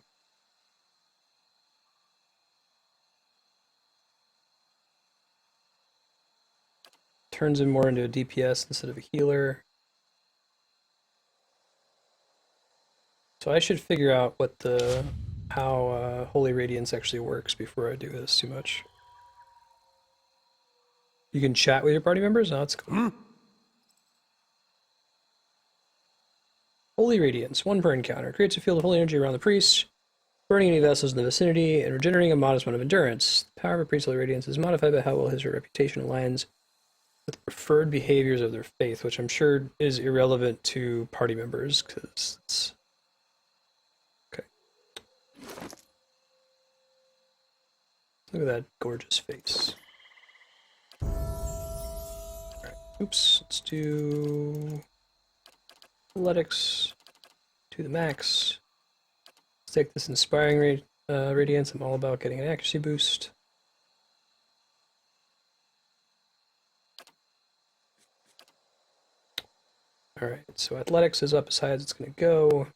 Turns him more into a DPS instead of a healer. So I should figure out what how Holy Radiance actually works before I do this too much. You can chat with your party members? Oh, that's cool. Holy Radiance, 1 per encounter. Creates a field of holy energy around the priest, burning any vessels in the vicinity, and regenerating a modest amount of endurance. The power of a priest's Holy Radiance is modified by how well his or her reputation aligns with the preferred behaviors of their faith, which I'm sure is irrelevant to party members, because it's... Okay. Look at that gorgeous face. Alright, oops, let's do... Athletics to the max. Let's take this Inspiring Radiance. I'm all about getting an accuracy boost. Alright, so Athletics is up as high as it's going to go.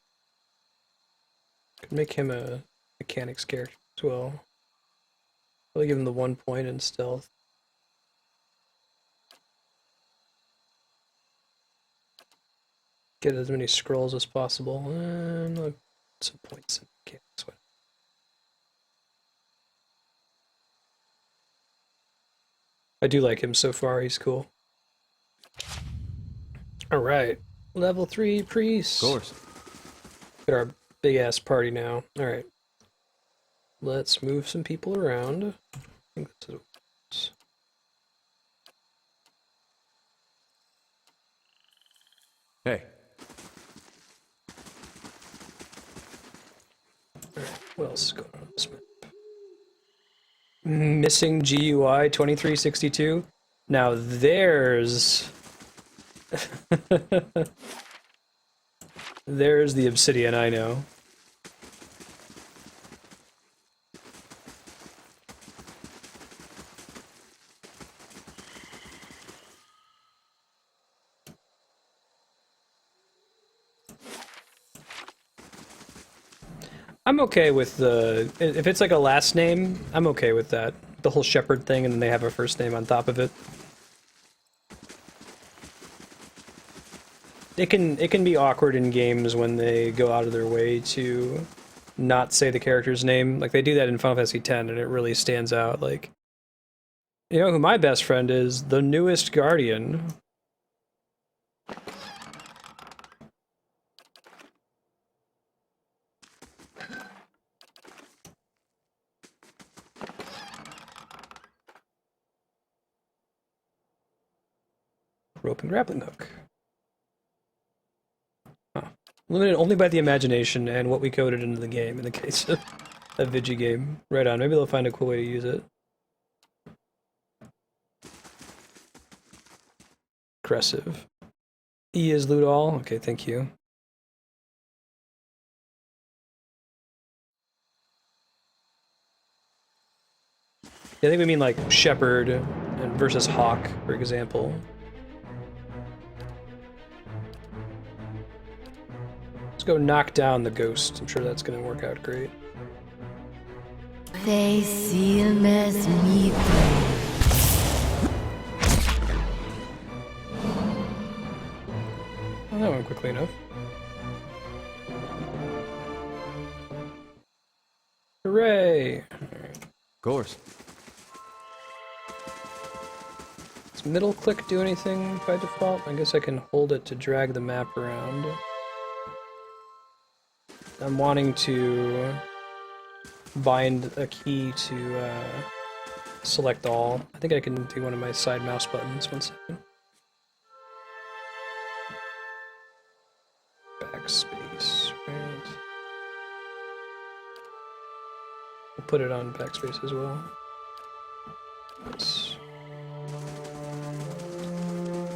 Could make him a Mechanics character as well. Probably give him the 1 point in Stealth. Get as many scrolls as possible, and look, some points in mechanics. I do like him so far, he's cool. Alright, level 3 priest. Of course. Got our big ass party now. Alright. Let's move some people around. I think this is Hey. Alright, what else is going on this map? Missing GUI 2362. Now there's... there's the obsidian I know. I'm okay with the... if it's like a last name, I'm okay with that. The whole shepherd thing, and then they have a first name on top of it. It can be awkward in games when they go out of their way to not say the character's name. Like, they do that in Final Fantasy X, and it really stands out. Like, you know who my best friend is? The newest Guardian. Rope and grappling hook. Huh. Limited only by the imagination and what we coded into the game in the case of a Vigi game. Right on. Maybe they'll find a cool way to use it. Aggressive. E is loot all. Okay, thank you. I think we mean like Shepherd and versus Hawk, for example. Let's go knock down the ghost. I'm sure that's going to work out great. They seal mes mito. Well, that went quickly enough. Hooray! Alright. Of course. Does middle click do anything by default? I guess I can hold it to drag the map around. I'm wanting to bind a key to select all. I think I can do one of my side mouse buttons. 1 second. Backspace, right. We'll put it on backspace as well. That's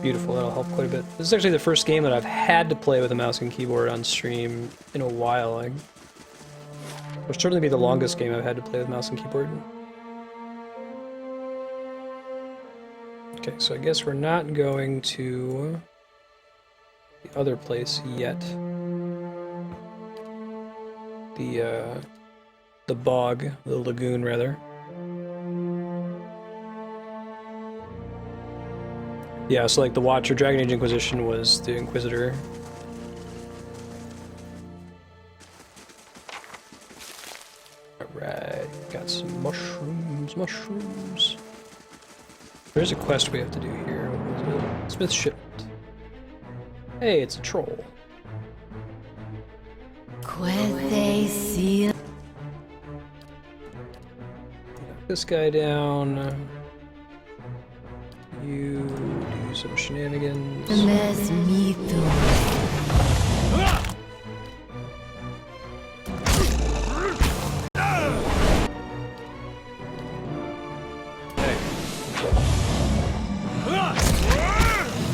beautiful, that'll help quite a bit. This is actually the first game that I've had to play with a mouse and keyboard on stream in a while. It'll certainly be the longest game I've had to play with mouse and keyboard. Okay, so I guess we're not going to the other place yet. The bog, the lagoon rather. Yeah, so like the Watcher, Dragon Age Inquisition was the Inquisitor. Alright, got some mushrooms. There's a quest we have to do here. What was it? Smith shipment. Hey, it's a troll. They seal. Knock this guy down. You do some shenanigans. Mes mito.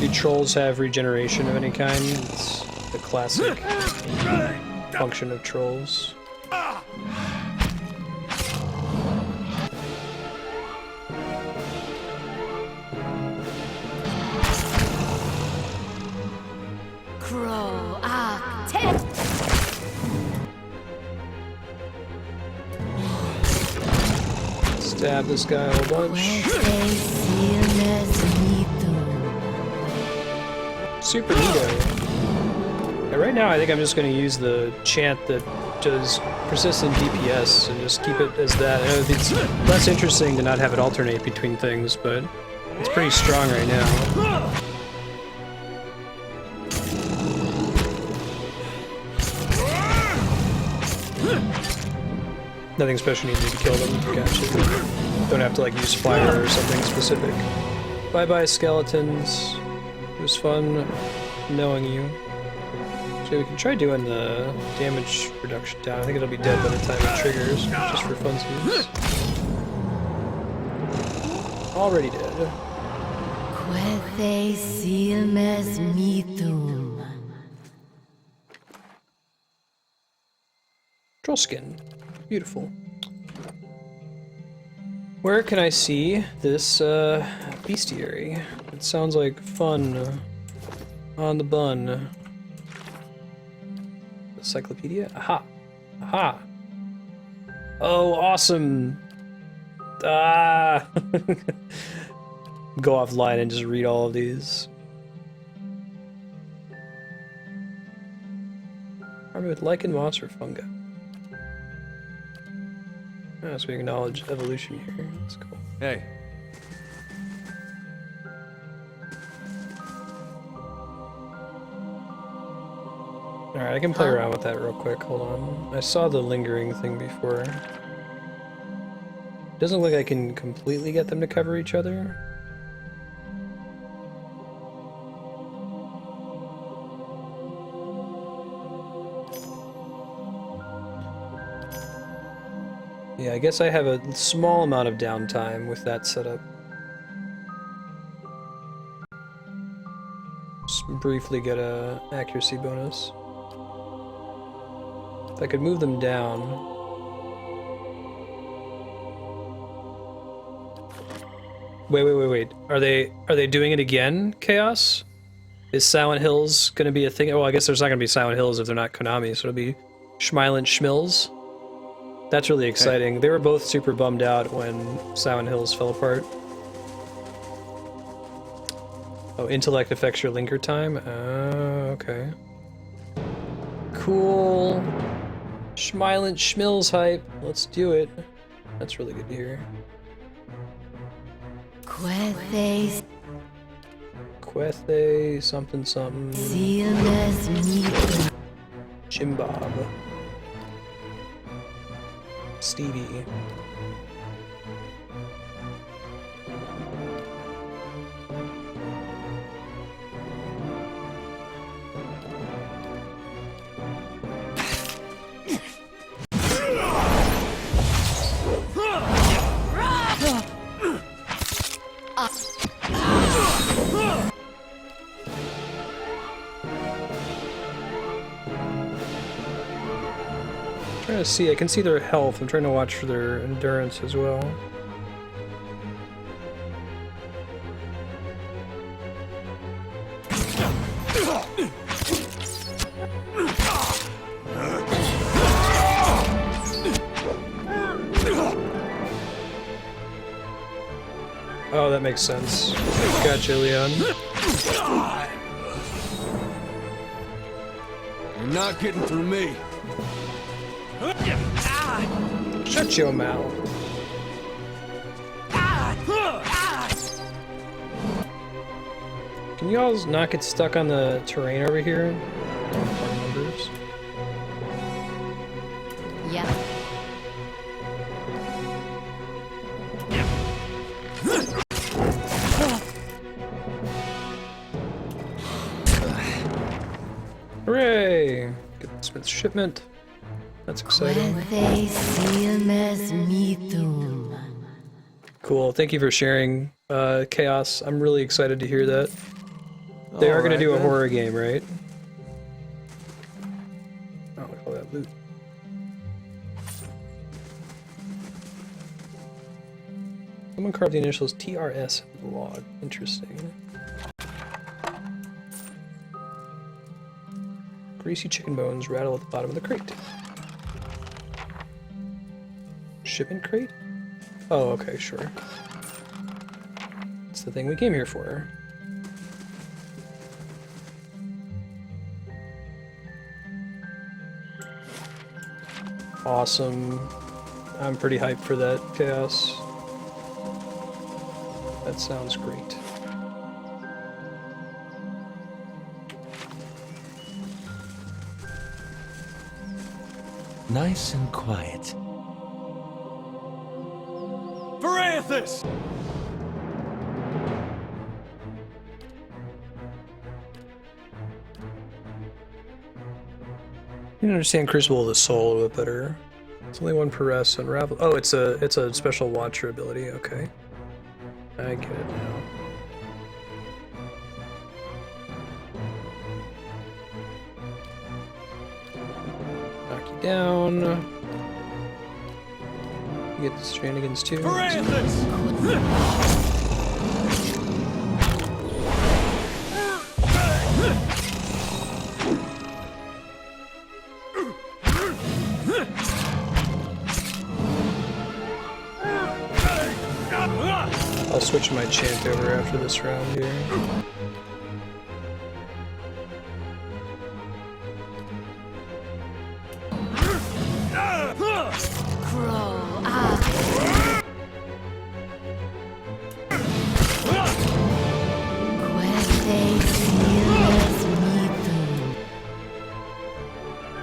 Do trolls have regeneration of any kind? It's the classic function of trolls. Stab this guy a whole bunch. Super neato. Yeah, right now I think I'm just going to use the chant that does persistent DPS and just keep it as that. I know it's less interesting to not have it alternate between things, but it's pretty strong right now. Nothing special needed to kill them. Gotcha. Don't have to like use fire or something specific. Bye-bye skeletons. It was fun knowing you. So we can try doing the damage reduction down. I think it'll be dead by the time it triggers, just for funsies. Already dead. Troll skin. Beautiful. Where can I see this bestiary? It sounds like fun on the bun. Encyclopedia? Aha! Aha! Oh, awesome! Ah! Go offline and just read all of these. Army with lichen, moss, or fungi. Oh, so we acknowledge evolution here. That's cool. Hey. Alright, I can play around with that real quick. Hold on. I saw the lingering thing before. Doesn't look like I can completely get them to cover each other. Yeah, I guess I have a small amount of downtime with that setup. Just briefly get a accuracy bonus. If I could move them down. Wait. Are they doing it again, Chaos? Is Silent Hills gonna be a thing? Oh, I guess there's not gonna be Silent Hills if they're not Konami, so it'll be Schmeilant Schmills. That's really exciting. They were both super bummed out when Silent Hills fell apart. Oh, intellect affects your linker time? Okay. Cool. Schmeilant Schmills hype. Let's do it. That's really good to hear. Quethes. Quethe, something. Jimbob. Stevie. Trying to see, I can see their health. I'm trying to watch for their endurance as well. Oh, that makes sense. Gotcha, Leon. You're not getting through me. Shut your mouth. Can you all not get stuck on the terrain over here? Numbers. Yeah. Hooray! Get the Smith's shipment. That's exciting. Cool. Thank you for sharing, Chaos. I'm really excited to hear that. They are going to do a horror game, right? Oh, look at all that loot. Someone carved the initials TRS in the log. Interesting. Greasy chicken bones rattle at the bottom of the crate. Shipment crate? Oh, okay, sure. It's the thing we came here for. Awesome. I'm pretty hyped for that, Chaos. That sounds great. Nice and quiet. For Eothas! You can understand Crucible of the Soul a little bit better. It's only one per rest. Unravel. Oh, it's a special Watcher ability. Okay, I get it now. Knock you down. You get the shenanigans too. For Eothas! I'll switch my chant over after this round here.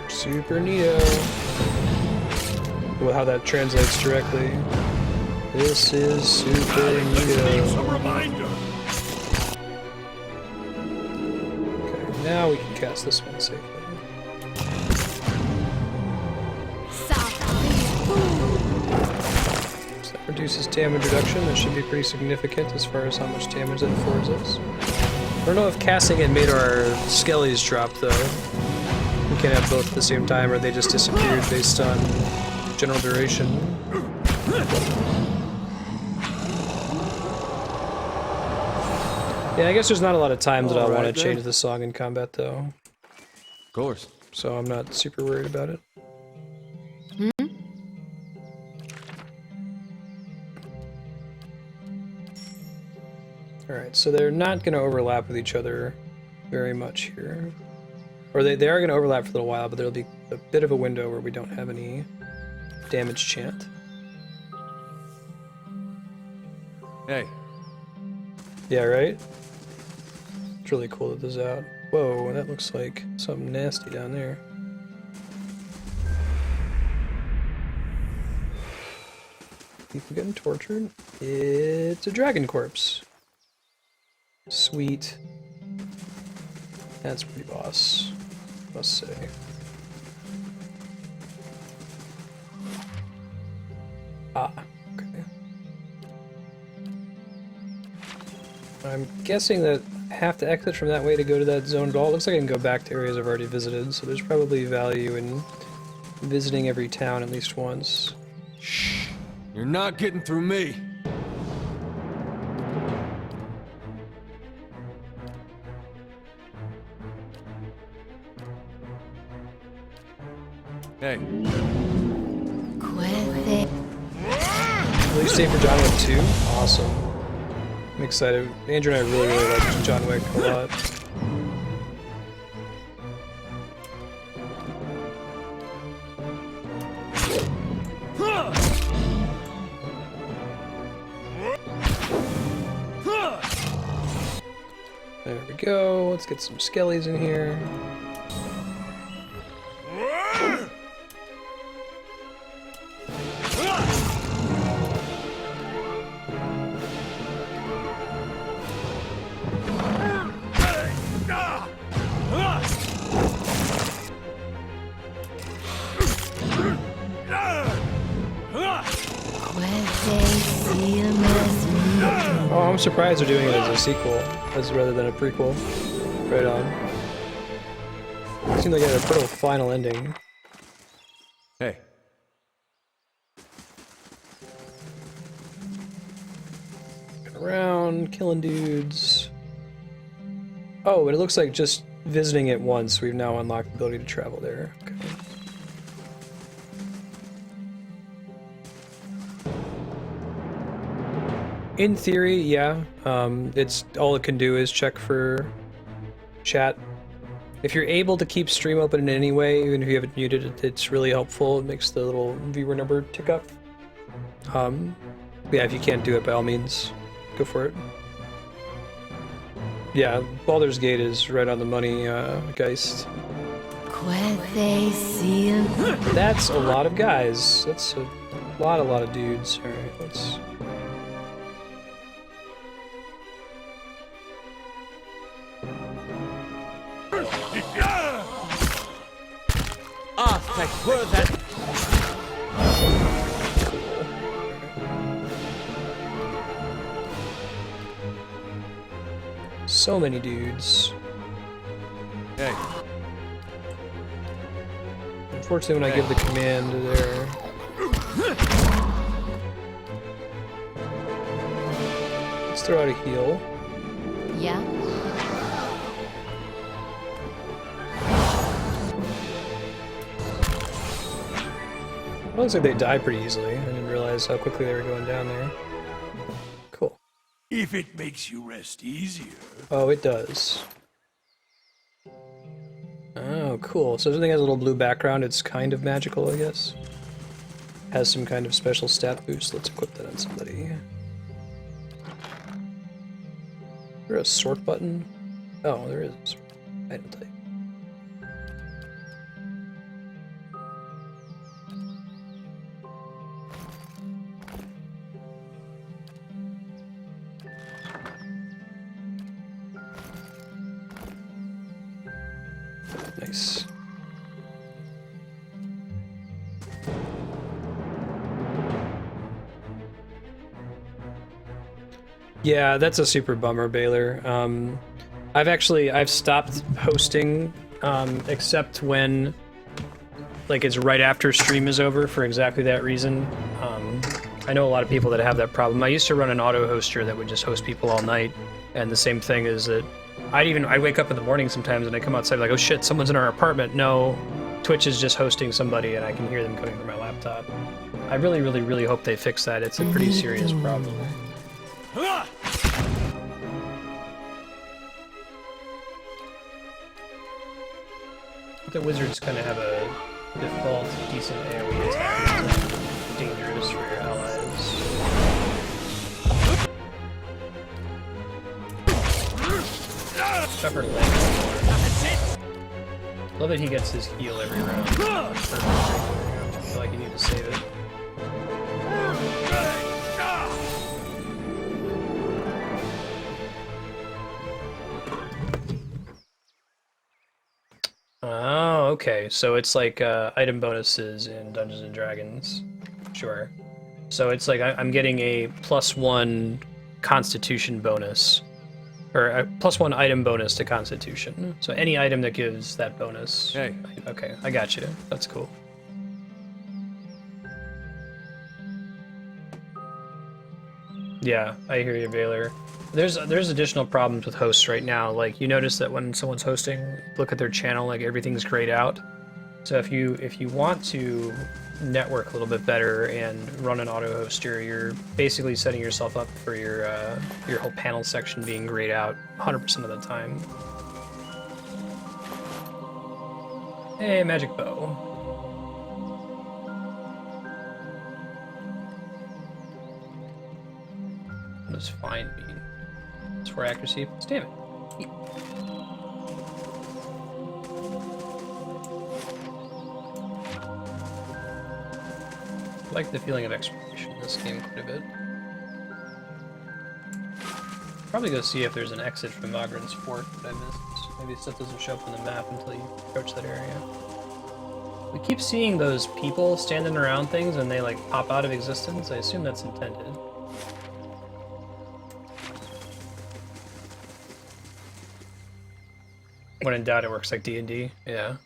Super neato. Well, how that translates directly. This is super neato. Okay, now we can cast this one safely. reduces damage reduction. That should be pretty significant as far as how much damage that affords us. I don't know if casting it made our skellies drop though. We can't have both at the same time, or they just disappeared based on general duration. Yeah, I guess there's not a lot of times that I'll want to change the song in combat though. Of course. So I'm not super worried about it. Alright, so they're not going to overlap with each other very much here. Or they are going to overlap for a little while, but there'll be a bit of a window where we don't have any damage chant. Hey. Yeah, right? It's really cool that this is out. Whoa, that looks like something nasty down there. People getting tortured? It's a dragon corpse. Sweet. That's pretty boss, must say. Ah, okay. I'm guessing that I have to exit from that way to go to that zone at all. It looks like I can go back to areas I've already visited, so there's probably value in visiting every town at least once. Shh! You're not getting through me! Hey. Will you stay for John Wick 2? Awesome. I'm excited. Andrew and I really like John Wick a lot. There we go. Let's get some skellies in here. Oh, I'm surprised they're doing it as a sequel, rather than a prequel. Right on. It seemed like it had a pretty final ending. Hey. Going around, killing dudes. Oh, but it looks like just visiting it once, we've now unlocked the ability to travel there. Okay. In theory, yeah. It's all it can do is check for chat. If you're able to keep stream open in any way, even if you have it muted, it's really helpful. It makes the little viewer number tick up. Yeah, if you can't do it, by all means, go for it. Yeah, Baldur's Gate is right on the money, Geist. That's a lot of guys. That's a lot of dudes. Alright, let's... Where that? So many dudes. Hey. Unfortunately, when I give the command there... Let's throw out a heal. Yeah? It looks like they die pretty easily. I didn't realize how quickly they were going down there. Cool. If it makes you rest easier. Oh, it does. Oh, cool. So everything has a little blue background. It's kind of magical, I guess. Has some kind of special stat boost. Let's equip that on somebody. Is there a sort button? Oh, there is. Item type. Nice. Yeah, that's a super bummer, Baylor. I've stopped hosting, except when, like, it's right after stream is over for exactly that reason. I know a lot of people that have that problem. I used to run an auto hoster that would just host people all night, and the same thing is that I wake up in the morning sometimes and I come outside like, oh shit, someone's in our apartment. No, Twitch is just hosting somebody and I can hear them coming from my laptop. I really, really, really hope they fix that. It's a pretty serious problem. The wizards kind of have a default decent AoE attack. It's dangerous for your allies. Pepper leg. Love that he gets his heal every round. I feel like you need to save it. Oh, okay. So it's like item bonuses in Dungeons and Dragons. Sure. So it's like I'm getting a +1 Constitution bonus, or a +1 item bonus to Constitution. So any item that gives that bonus. Hey. Okay, I got you. That's cool. Yeah, I hear you, Baylor. There's additional problems with hosts right now. Like, you notice that when someone's hosting, look at their channel, like everything's grayed out. So if you want to network a little bit better and run an auto hoster, you're basically setting yourself up for your whole panel section being grayed out 100% of the time. Hey, magic bow. What does fine mean? It's for accuracy. Damn it. I like the feeling of exploration in this game quite a bit. Probably go see if there's an exit from Magran's fort that I missed. Maybe stuff doesn't show up on the map until you approach that area. We keep seeing those people standing around things and they like pop out of existence. I assume that's intended. When in doubt, it works like D&D. Yeah.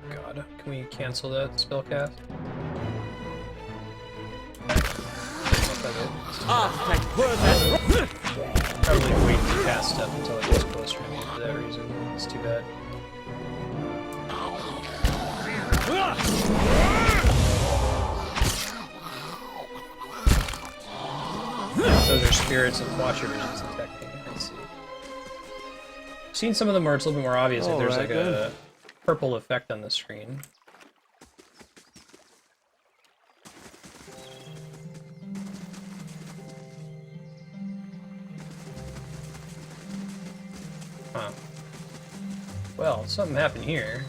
God, can we cancel that spell cast? Probably wait to cast stuff until it gets closer to me for that reason. It's too bad. Those are spirits and watcher visions detecting. I see. I've seen some of them where it's a little bit more obvious if there's like a purple effect on the screen. Huh. Well, something happened here.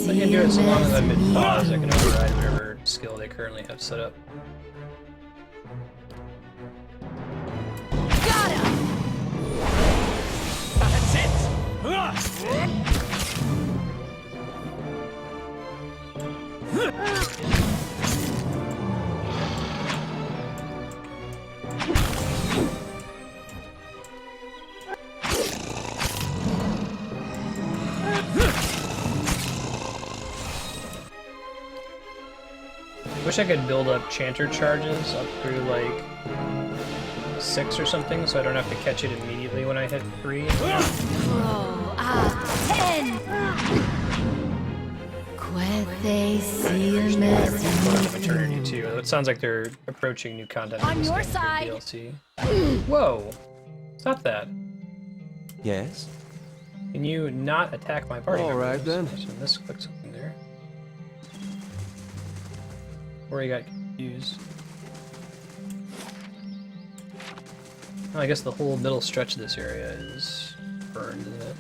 I can do it so long as I'm in pause, I can override whatever skill they currently have set up. Got him! That's it! Wish I could build up Chanter charges up through like 6 or something, so I don't have to catch it immediately when I hit 3. 10! Of Eternity too. It sounds like they're approaching new content On your side. DLC. Whoa! Stop that. Yes? Can you not attack my party? All right then. This click something there. Or you got confused. Oh, I guess the whole middle stretch of this area is burned, isn't it?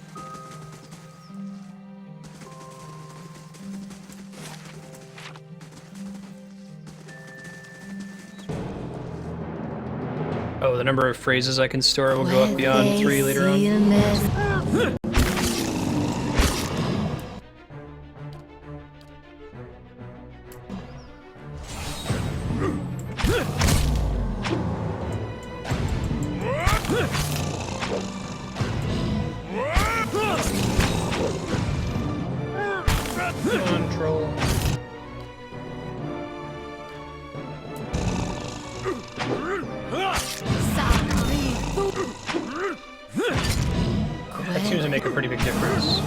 Oh, the number of phrases I can store will go up beyond 3 later on. Control. That seems to make a pretty big difference.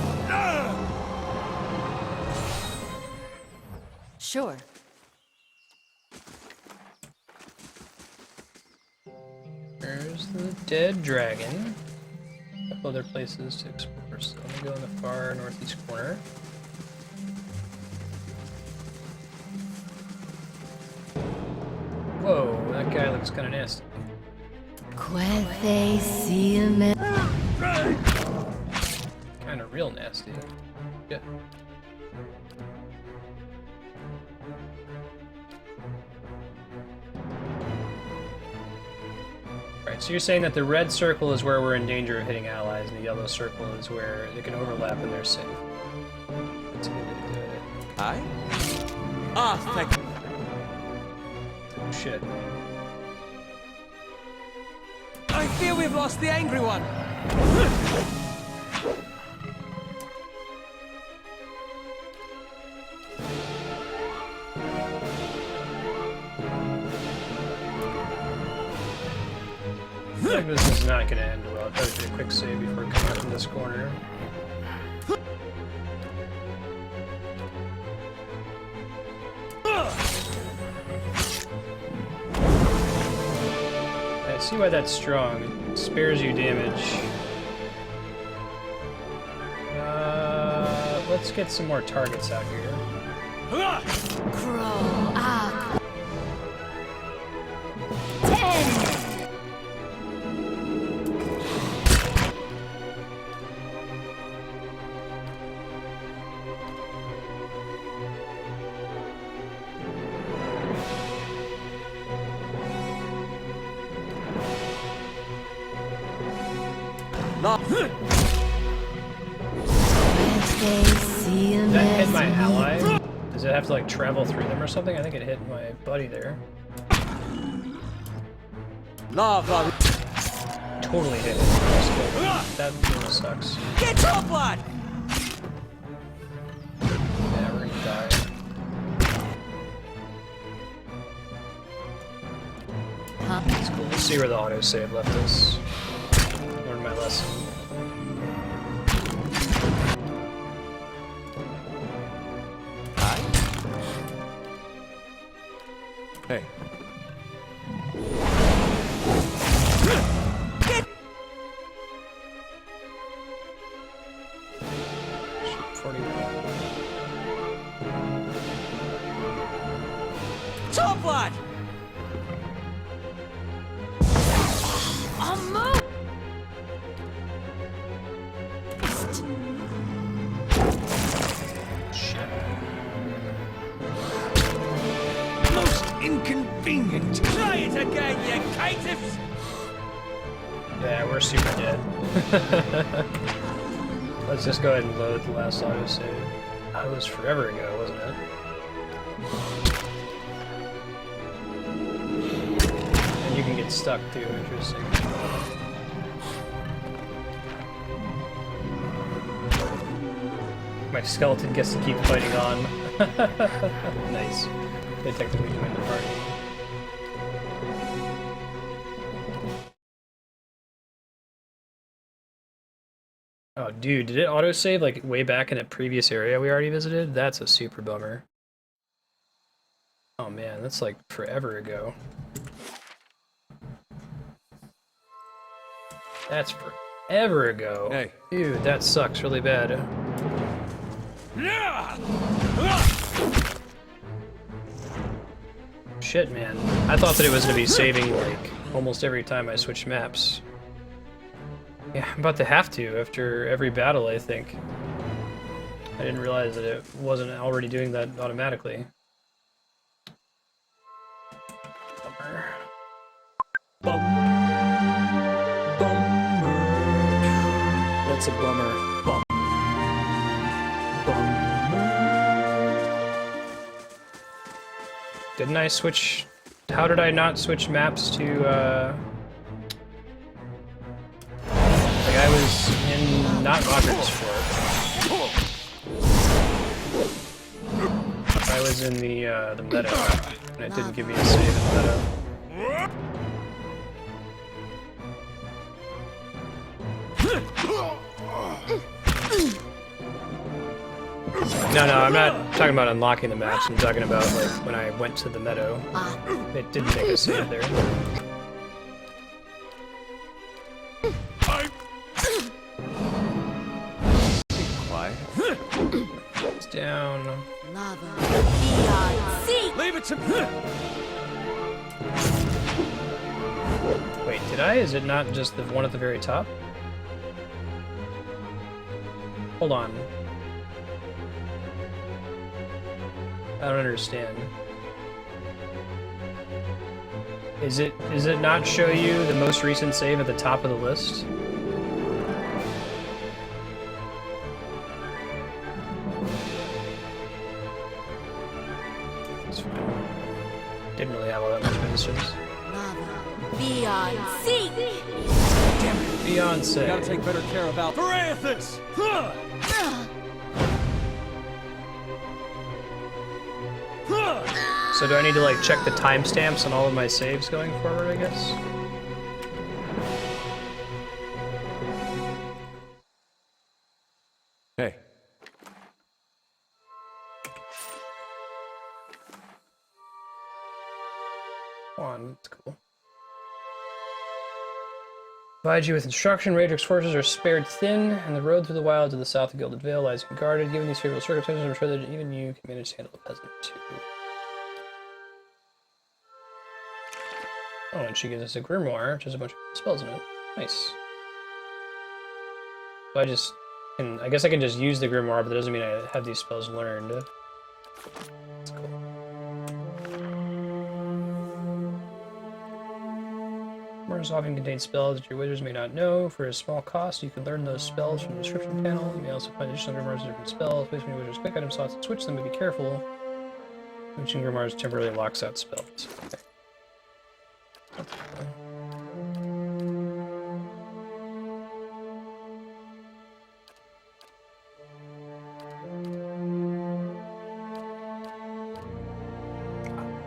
Sure. There's the dead dragon. A couple other places to explore, so let me go in the far northeast corner. Whoa, that guy looks kind of nasty. Kind of real nasty. Yeah. Right, so you're saying that the red circle is where we're in danger of hitting allies, and the yellow circle is where they can overlap and they're safe. That's a good way to do it. Aye? Ah, thank you. Oh, shit. I fear we've lost the angry one. I feel like this is not going to end well. I'll try to do a quick save before coming up in this corner. I see why that's strong. It spares you damage. Let's get some more targets out here. Crow, ah. 10. Did that hit my ally? Does it have to like travel through them or something? I think it hit my buddy there. Lava. Totally hit it. That really sucks. Get your blood! Yeah, we're gonna die. That's cool. We'll see where the autosave left us. Learned my lesson. Hey. Shoot, 41. Top blood! Inconvenient. Try it again, you caitiffs! Yeah, we're super dead. Let's just go ahead and load the last autosave. That was forever ago, wasn't it? And you can get stuck too, interesting. My skeleton gets to keep fighting on. Nice. They technically joined the party. Oh, dude, did it autosave like way back in a previous area we already visited? That's a super bummer. Oh man, that's like forever ago. That's forever ago. Hey. Dude, that sucks really bad. Shit, man. I thought that it was going to be saving, like, almost every time I switch maps. Yeah, I'm about to have to after every battle, I think. I didn't realize that it wasn't already doing that automatically. Bummer. That's a bummer. Bum. Didn't I switch? How did I not switch maps to, like, I was in not Magran's Fort. I was in the Meadow, and it didn't give me a save in the Meadow. No, I'm not talking about unlocking the maps. I'm talking about, like, when I went to the Meadow. It didn't make a save there. Be quiet. It's down. Lava. Leave it to me! Wait, did I? Is it not just the one at the very top? Hold on. I don't understand. Does it not show you the most recent save at the top of the list? Didn't really have all that much ministers. Beyonce! Beyonce. Gotta take better care of For Eothas! So do I need to, like, check the timestamps on all of my saves going forward, I guess? Hey. Come on, that's cool. Provide you with instruction. Raedric's forces are spared thin, and the road through the wild to the south of Gilded Vale lies unguarded. Given these favorable circumstances, I'm sure that even you can manage to handle a peasant too. Oh, and she gives us a grimoire, which has a bunch of spells in it. Nice. So I guess I can just use the grimoire, but that doesn't mean I have these spells learned. That's cool. Grimoires often contain spells that your wizards may not know. For a small cost, you can learn those spells from the description panel. You may also find additional grimoires of different spells. Place when your wizard's quick item slots and switch them, but be careful. Switching grimoires temporarily locks out spells. Okay.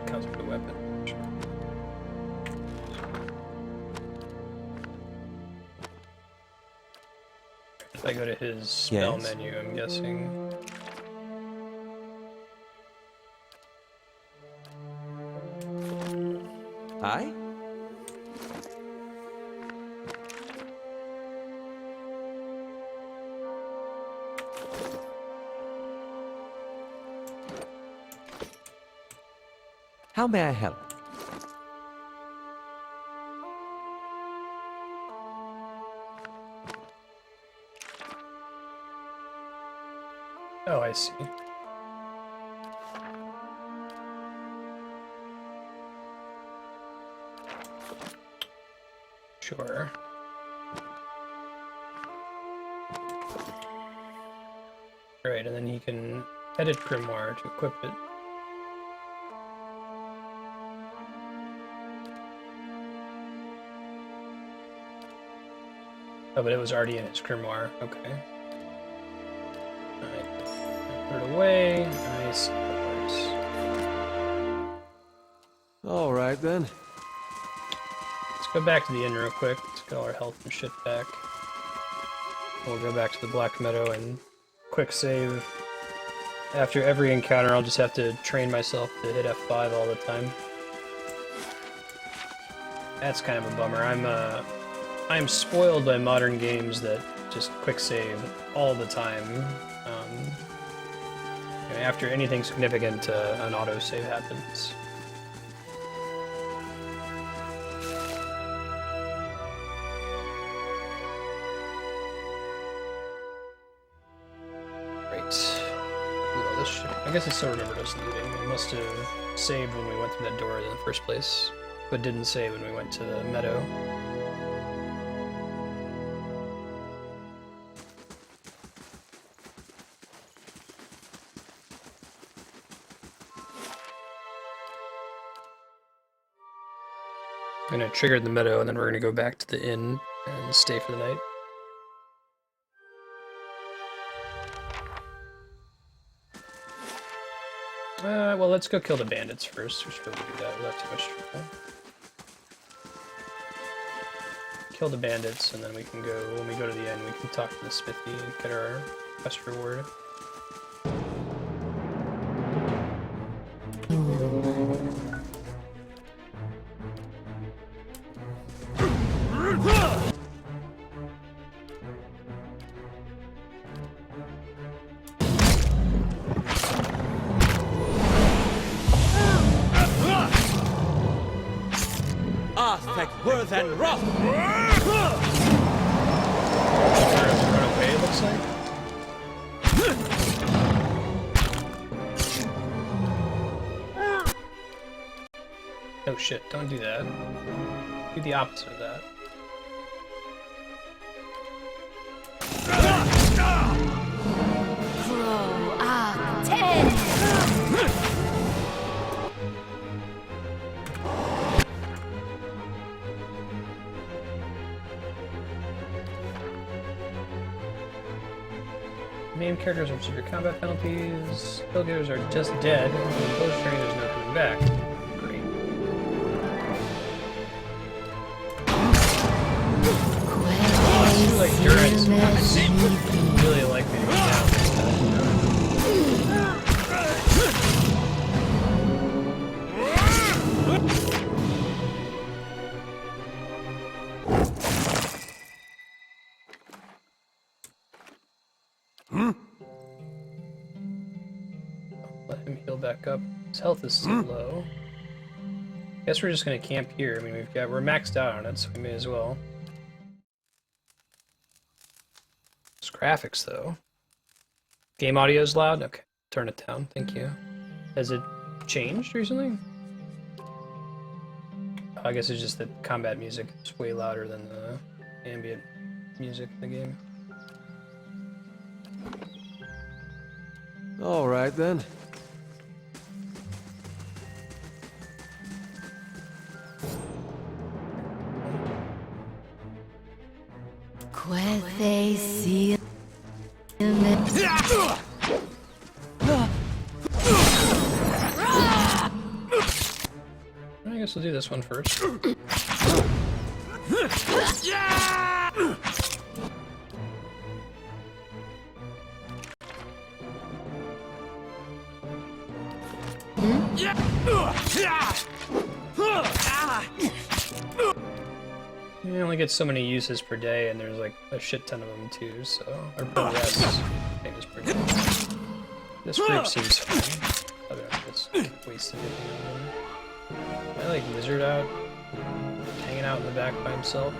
Counts for the weapon. Sure. If I go to his spell menu, I'm guessing. Aye? How may I help? Oh, I see. Sure. Right, and then he can edit grimoire to equip it. Oh, but it was already in his grimoire. Okay. Alright. Put it away. Nice. Alright then. Let's go back to the inn real quick. Let's get all our health and shit back. We'll go back to the Black Meadow and quick save. After every encounter, I'll just have to train myself to hit F5 all the time. That's kind of a bummer. I'm spoiled by modern games that just quick save all the time. After anything significant, an autosave happens. Great. Loot all this shit. I guess it still remembered us looting. It must have saved when we went through that door in the first place, but didn't save when we went to the Meadow. I'm gonna trigger the Meadow, and then we're gonna go back to the inn and stay for the night. Well, let's go kill the bandits first. We should be able to do that without too much trouble. Kill the bandits, and then we can go, when we go to the inn, we can talk to the smithy and get our quest reward. Worth and rough. Run away, it looks like. Oh shit, don't do that. Do the opposite of that. Main characters have severe combat penalties. Skill getters are just dead. And close training, there's no coming back. Great. I do like Durance. I really like me to go down this time. Let him heal back up. His health is still low. Guess we're just gonna camp here. I mean, we're maxed out on it, so we may as well. It's graphics though. Game audio is loud? Okay, turn it down, thank you. Has it changed recently? I guess it's just that combat music is way louder than the ambient music in the game. All right then. I guess we'll do this one first. You only get so many uses per day, and there's like a shit ton of them too, so... Or per rest. Famous per day. This group seems fine. I don't know if it's wasted anything on them. I like Lizard out, hanging out in the back by himself.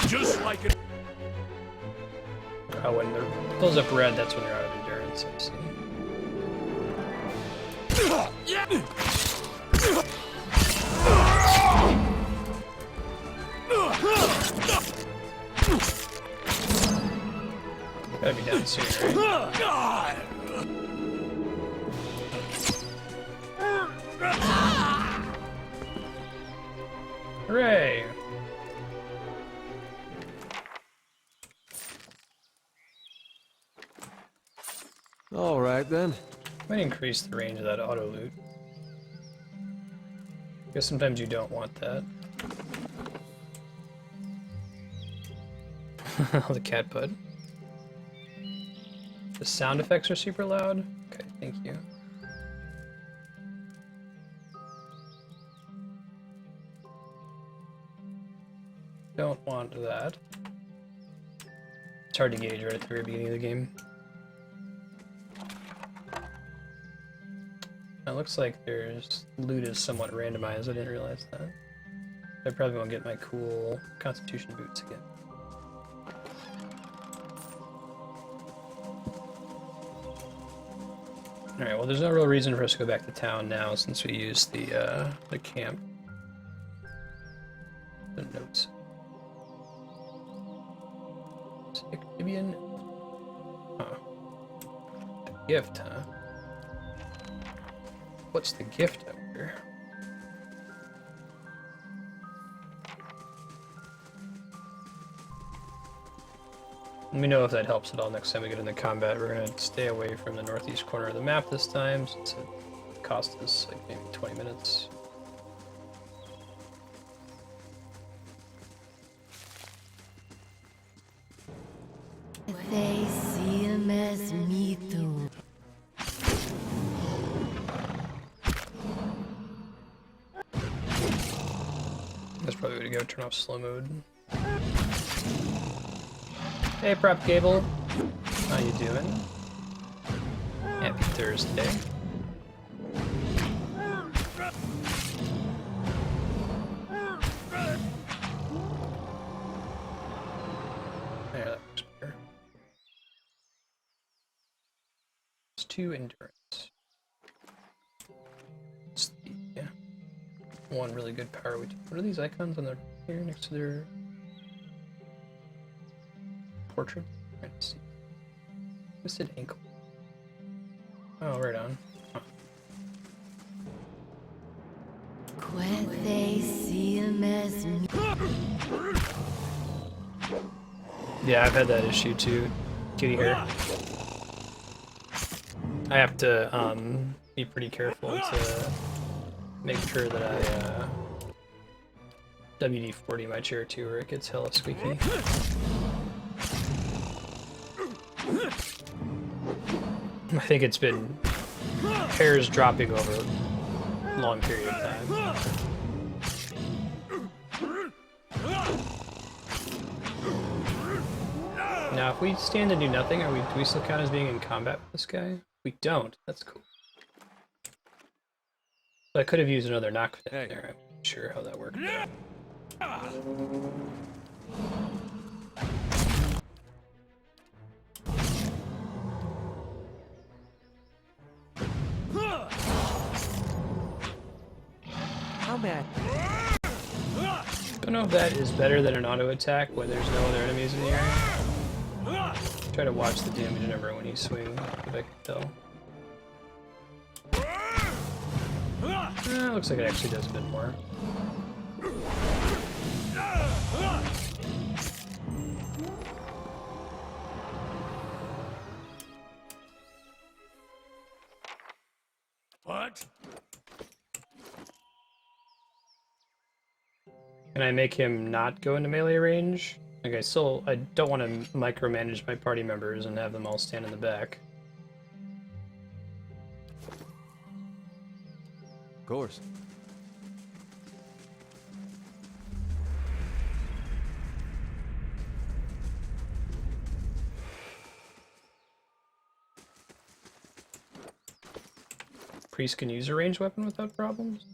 Just like it. Oh, when they're pulls up red, that's when they're out of endurance, I see. Gotta be down soon, right? Hooray! All right then. Might increase the range of that auto loot. I guess sometimes you don't want that. The cat bud. The sound effects are super loud? Okay, thank you. Don't want that. It's hard to gauge right at the very beginning of the game. It looks like there's loot is somewhat randomized. I didn't realize that. I probably won't get my cool Constitution boots again. Alright, well there's no real reason for us to go back to town now since we used the camp. The notes. Activian. Huh. The gift, huh? What's the gift out here? Let me know if that helps at all next time we get into combat. We're gonna stay away from the northeast corner of the map this time, since it cost us like maybe 20 minutes. That's probably the way to go. Turn off slow mode. Hey, Prop Gable. How you doing? Happy Thursday. Yeah, that looks better. It's 2 endurance. It's the, yeah. One really good power. What are these icons on their here next to their portrait? Trying to see. Twisted ankle. Oh, right on. Huh. Yeah, I've had that issue too. Kitty hair. I have to be pretty careful to make sure that I WD-40 my chair too, or it gets hella squeaky. I think it's been hairs dropping over a long period of time. Now, if we stand and do nothing, do we still count as being in combat with this guy? We don't. That's cool. But I could have used another knock there. I'm not sure how that worked. How bad? Don't know if that is better than an auto attack when there's no other enemies in the area. Try to watch the damage number when you swing, if I can tell. Looks like it actually does a bit more. What? Can I make him not go into melee range? Okay, so I don't want to micromanage my party members and have them all stand in the back. Of course. Priest can use a ranged weapon without problems?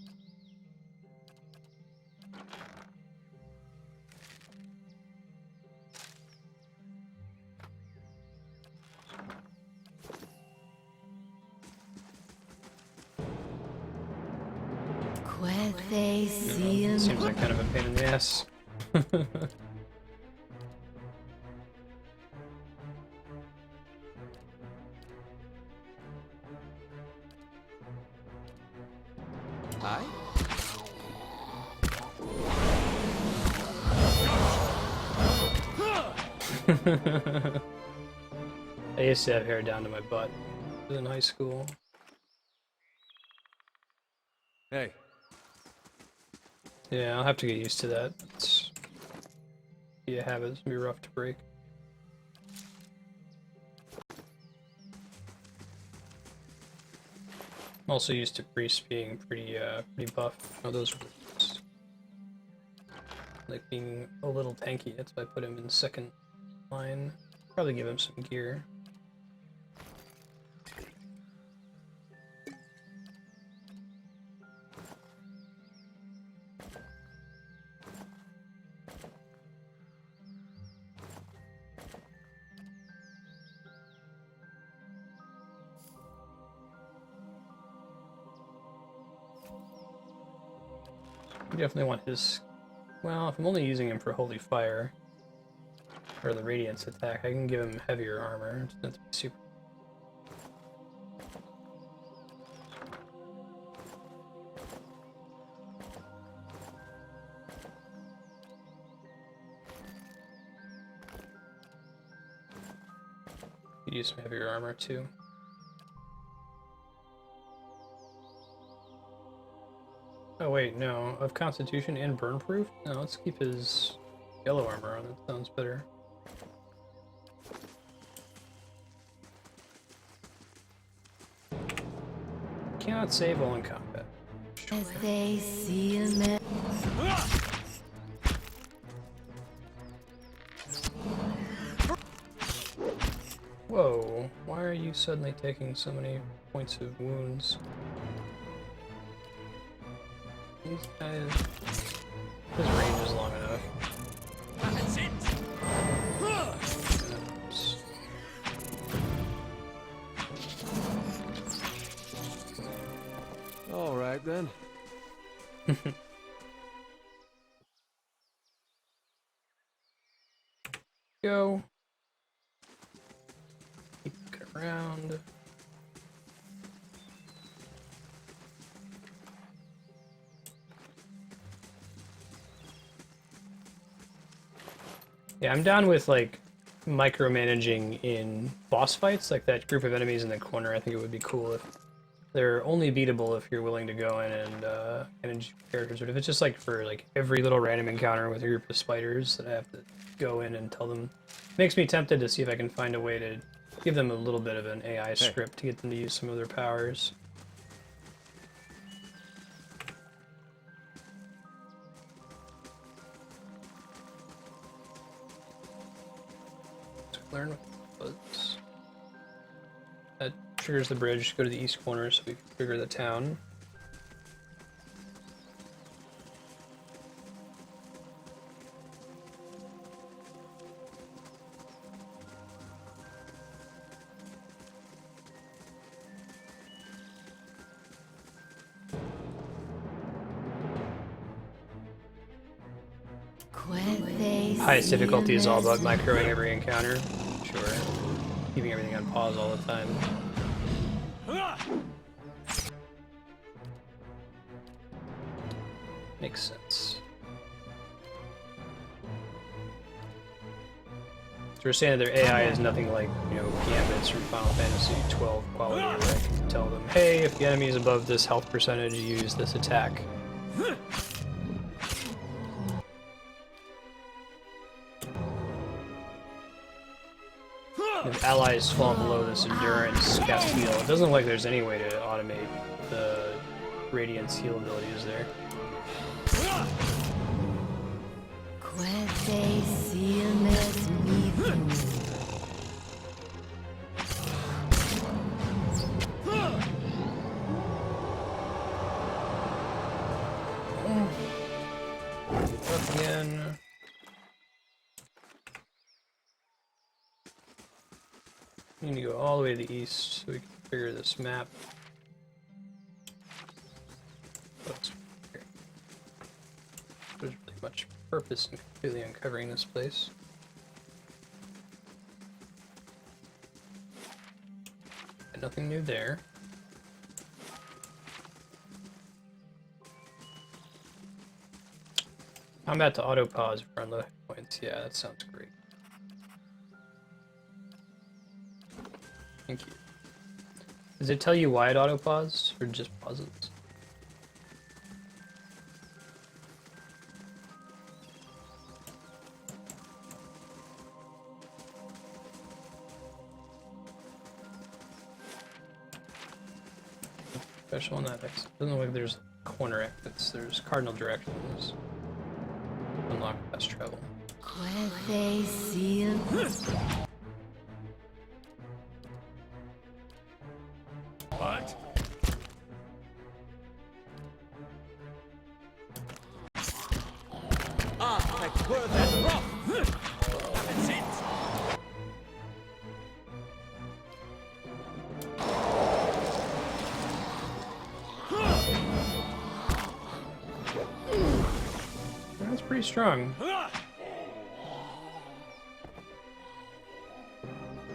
Seems like kind of a pain in the ass. Hi. I used to have hair down to my butt in high school. Hey. Yeah, I'll have to get used to that. It's be a habit. It's gonna be rough to break. I'm also used to priests being pretty buff. Oh, those words. Like being a little tanky. That's why I put him in second line. Probably give him some gear. You definitely want his... Well, if I'm only using him for Holy Fire, or the radiance attack. I can give him heavier armor. It's not super. Could use some heavier armor too. Oh wait, no. Of Constitution and Burn Proof? No, let's keep his yellow armor on. That sounds better. Cannot save while in combat. As they seal me. Whoa, why are you suddenly taking so many points of wounds? These guys... His range is long enough. Oops. All right then. Go. Keep looking around. Yeah, I'm down with like micromanaging in boss fights, like that group of enemies in the corner. I think it would be cool if they're only beatable if you're willing to go in and manage characters. But if it's just like for like every little random encounter with a group of spiders that I have to go in and tell them, makes me tempted to see if I can find a way to give them a little bit of an AI script to get them to use some of their powers. Learn what was. That triggers the bridge. Go to the east corner so we can trigger the town. Highest difficulty is all about microing every encounter. Sure. Keeping everything on pause all the time. Makes sense. So we're saying that their AI is nothing like, you know, Gambits from Final Fantasy 12 quality, where I can tell them, hey, if the enemy is above this health percentage, use this attack. If allies fall below this endurance Castile, it doesn't look like there's any way to automate the Radiance heal abilities there. Up again. We need to go all the way to the east so we can figure this map. There's really much purpose in completely uncovering this place. And nothing new there. Combat to auto pause for unload points. Yeah, that sounds great. Thank you. Does it tell you why it auto paused or just pauses? Special on that exit. Doesn't look like there's corner exits. There's cardinal directions. Unlock fast travel. What? Like worth and rough. That's it. That's pretty strong.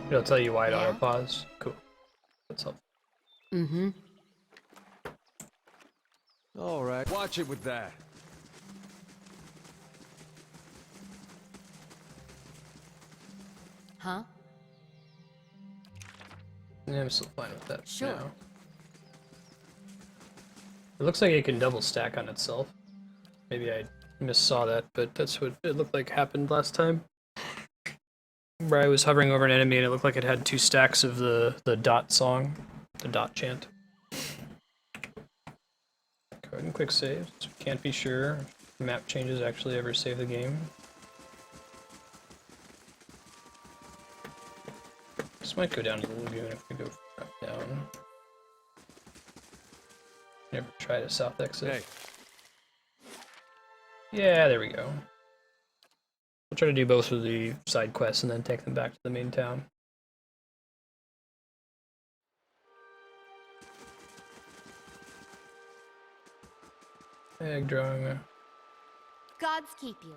It'll tell you why it Yeah? auto-pause. Cool. That's helpful. Mm-hmm. All right, watch it with that. Huh? Yeah, I'm still fine with that. Sure. Now. It looks like it can double stack on itself. Maybe I missaw that, but that's what it looked like happened last time. Where I was hovering over an enemy and it looked like it had 2 stacks of the dot song, the dot chant. Go ahead and quick save. So we can't be sure if map changes actually ever save the game. This might go down to the lagoon if we go down. Never tried a south exit. Hey. Yeah, there we go. We'll try to do both of the side quests and then take them back to the main town. Egg drawing. Gods keep you.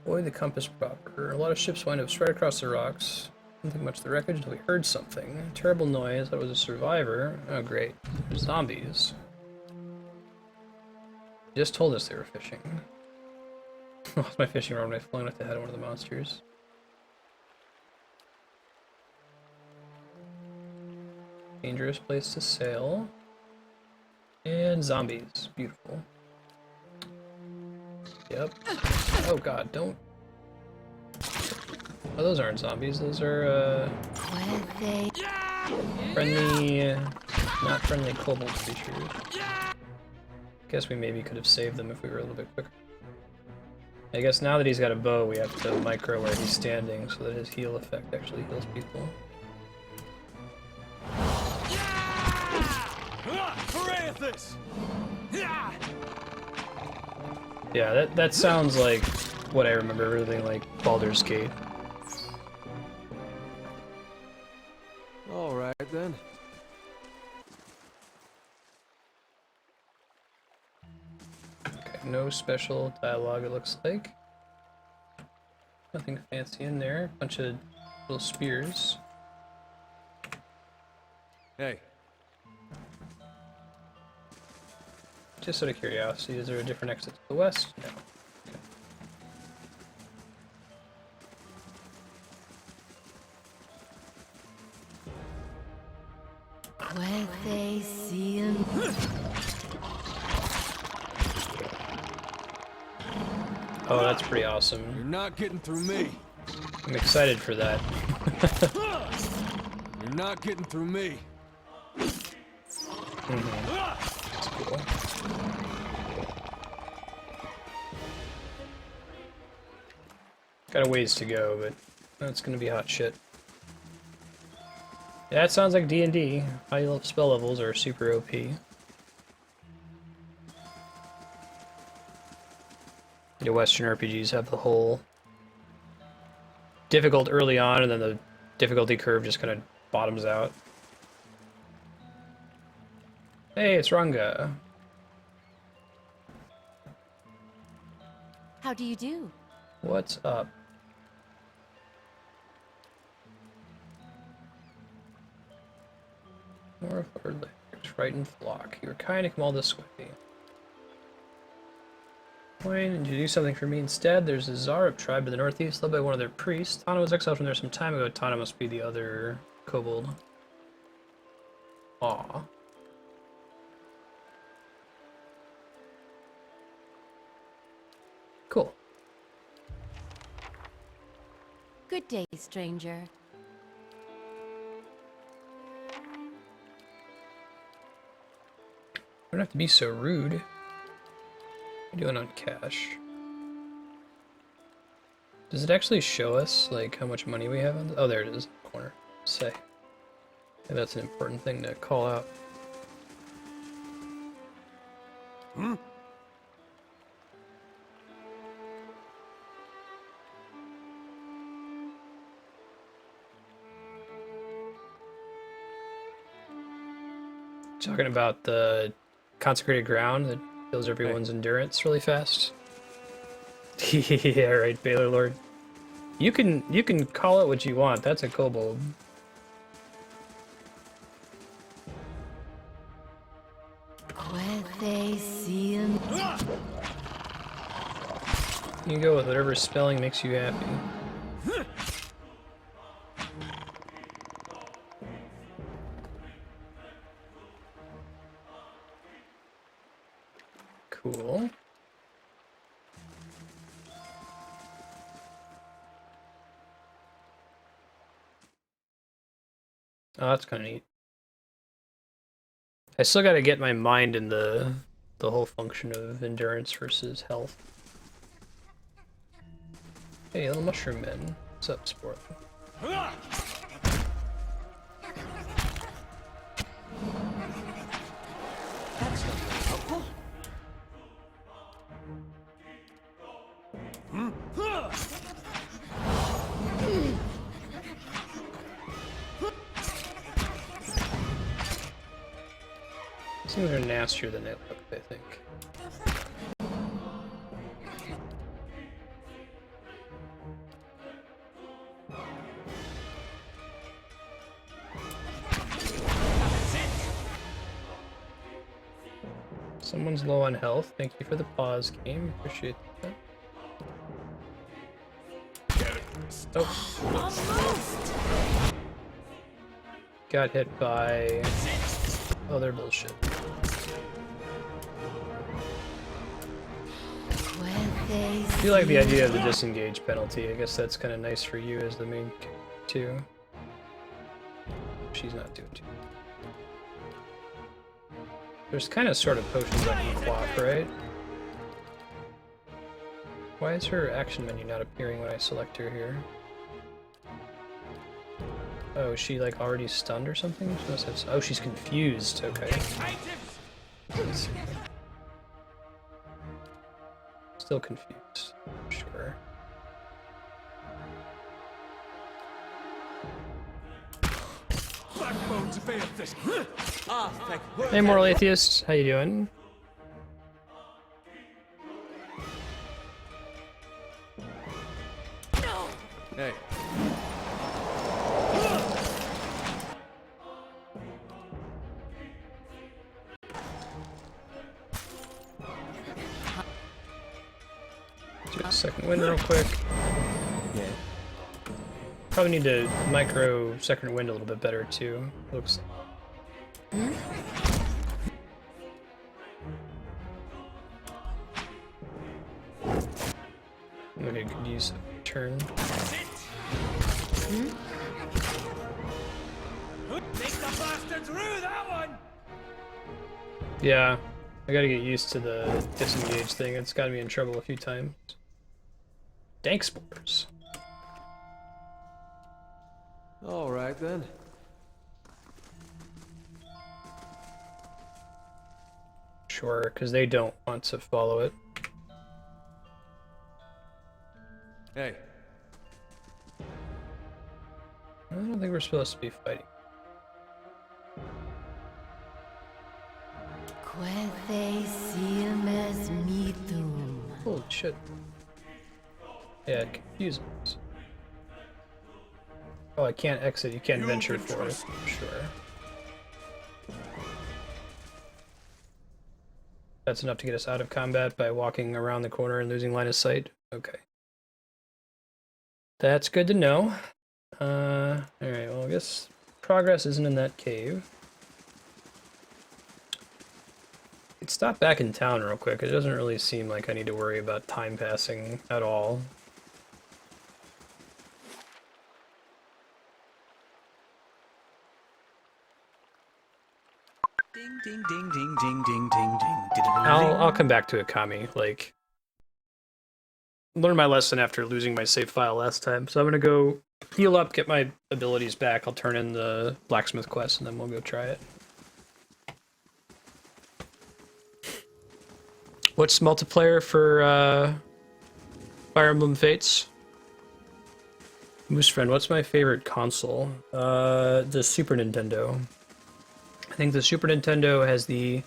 Avoid the compass proper. A lot of ships wind up spread across the rocks. Didn't think much of the wreckage until we heard something. Terrible noise. I thought it was a survivor. Oh, great. There's zombies. Just told us they were fishing. Lost my fishing rod when I flung at the head of one of the monsters. Dangerous place to sail. And zombies. Beautiful. Yep. Oh god, don't. Oh, those aren't zombies. Those are, friendly, not friendly kobold creatures. Guess we maybe could have saved them if we were a little bit quicker. I guess now that he's got a bow, we have to micro where he's standing so that his heal effect actually heals people. For Eothas! Yeah, that sounds like what I remember really like Baldur's Gate. All right then. Okay, no special dialogue it looks like. Nothing fancy in there. Bunch of little spears. Hey. Just out of curiosity, is there a different exit to the west? No. Oh, that's pretty awesome. You're not getting through me. I'm excited for that. You're not getting through me. That's cool. Got a ways to go, but that's gonna be hot shit. Yeah, it sounds like D&D. High spell levels are super OP. The Western RPGs have the whole difficult early on, and then the difficulty curve just kind of bottoms out. Hey, it's Ranga. How do you do? What's up? More of our legs, right in flock. You were kind to come all this way. Why didn't you do something for me instead? There's a Zarab tribe to the northeast, led by one of their priests. Tana was exiled from there some time ago. Tana must be the other kobold. Aw. Cool. Good day, stranger. Don't have to be so rude. What are you doing on cash? Does it actually show us, like, how much money we have on? Oh, there it is, in the corner. Say. Maybe that's an important thing to call out. Hmm? Talking about the consecrated ground that kills everyone's endurance really fast. Yeah, right, Baylor Lord. You can call it what you want. That's a kobold. You can go with whatever spelling makes you happy. Cool. Oh, that's kind of neat. I still got to get my mind in the whole function of endurance versus health. Hey, little mushroom men. What's up, sport? That's not very helpful. Some of them are nastier than they look, I think. Someone's low on health. Thank you for the pause, game. Appreciate that. Oh. Got hit by other bullshit. I do like the idea of the disengage penalty. I guess that's kind of nice for you as the main too. She's not doing too. There's kind of sort of potions I can quaff, right? Why is her action menu not appearing when I select her here? Oh, is she like already stunned or something? She must have, oh, she's confused. Okay. Still confused. Sure. Hey, Moral Atheist. How you doing? Hey. Do a second wind real quick. Yeah. Probably need to micro second wind a little bit better too. Looks. Maybe I could use a turn. Yeah, I gotta get used to the disengage thing. It's gotten me in trouble a few times. Dank spores. All right then. Sure, because they don't want to follow it. Hey. I don't think we're supposed to be fighting. Holy shit. Yeah, it confuses. Oh, I can't exit. You can't venture forth. Sure. That's enough to get us out of combat by walking around the corner and losing line of sight? Okay. That's good to know. Alright, well I guess progress isn't in that cave. Let's stop back in town real quick. It doesn't really seem like I need to worry about time passing at all. Ding ding ding ding ding ding ding ding. I'll come back to Akami, like learn my lesson after losing my save file last time. So I'm gonna go heal up, get my abilities back. I'll turn in the blacksmith quest and then we'll go try it. What's multiplayer for Fire Emblem Fates? Moose friend, what's my favorite console? The Super Nintendo. I think the Super Nintendo has the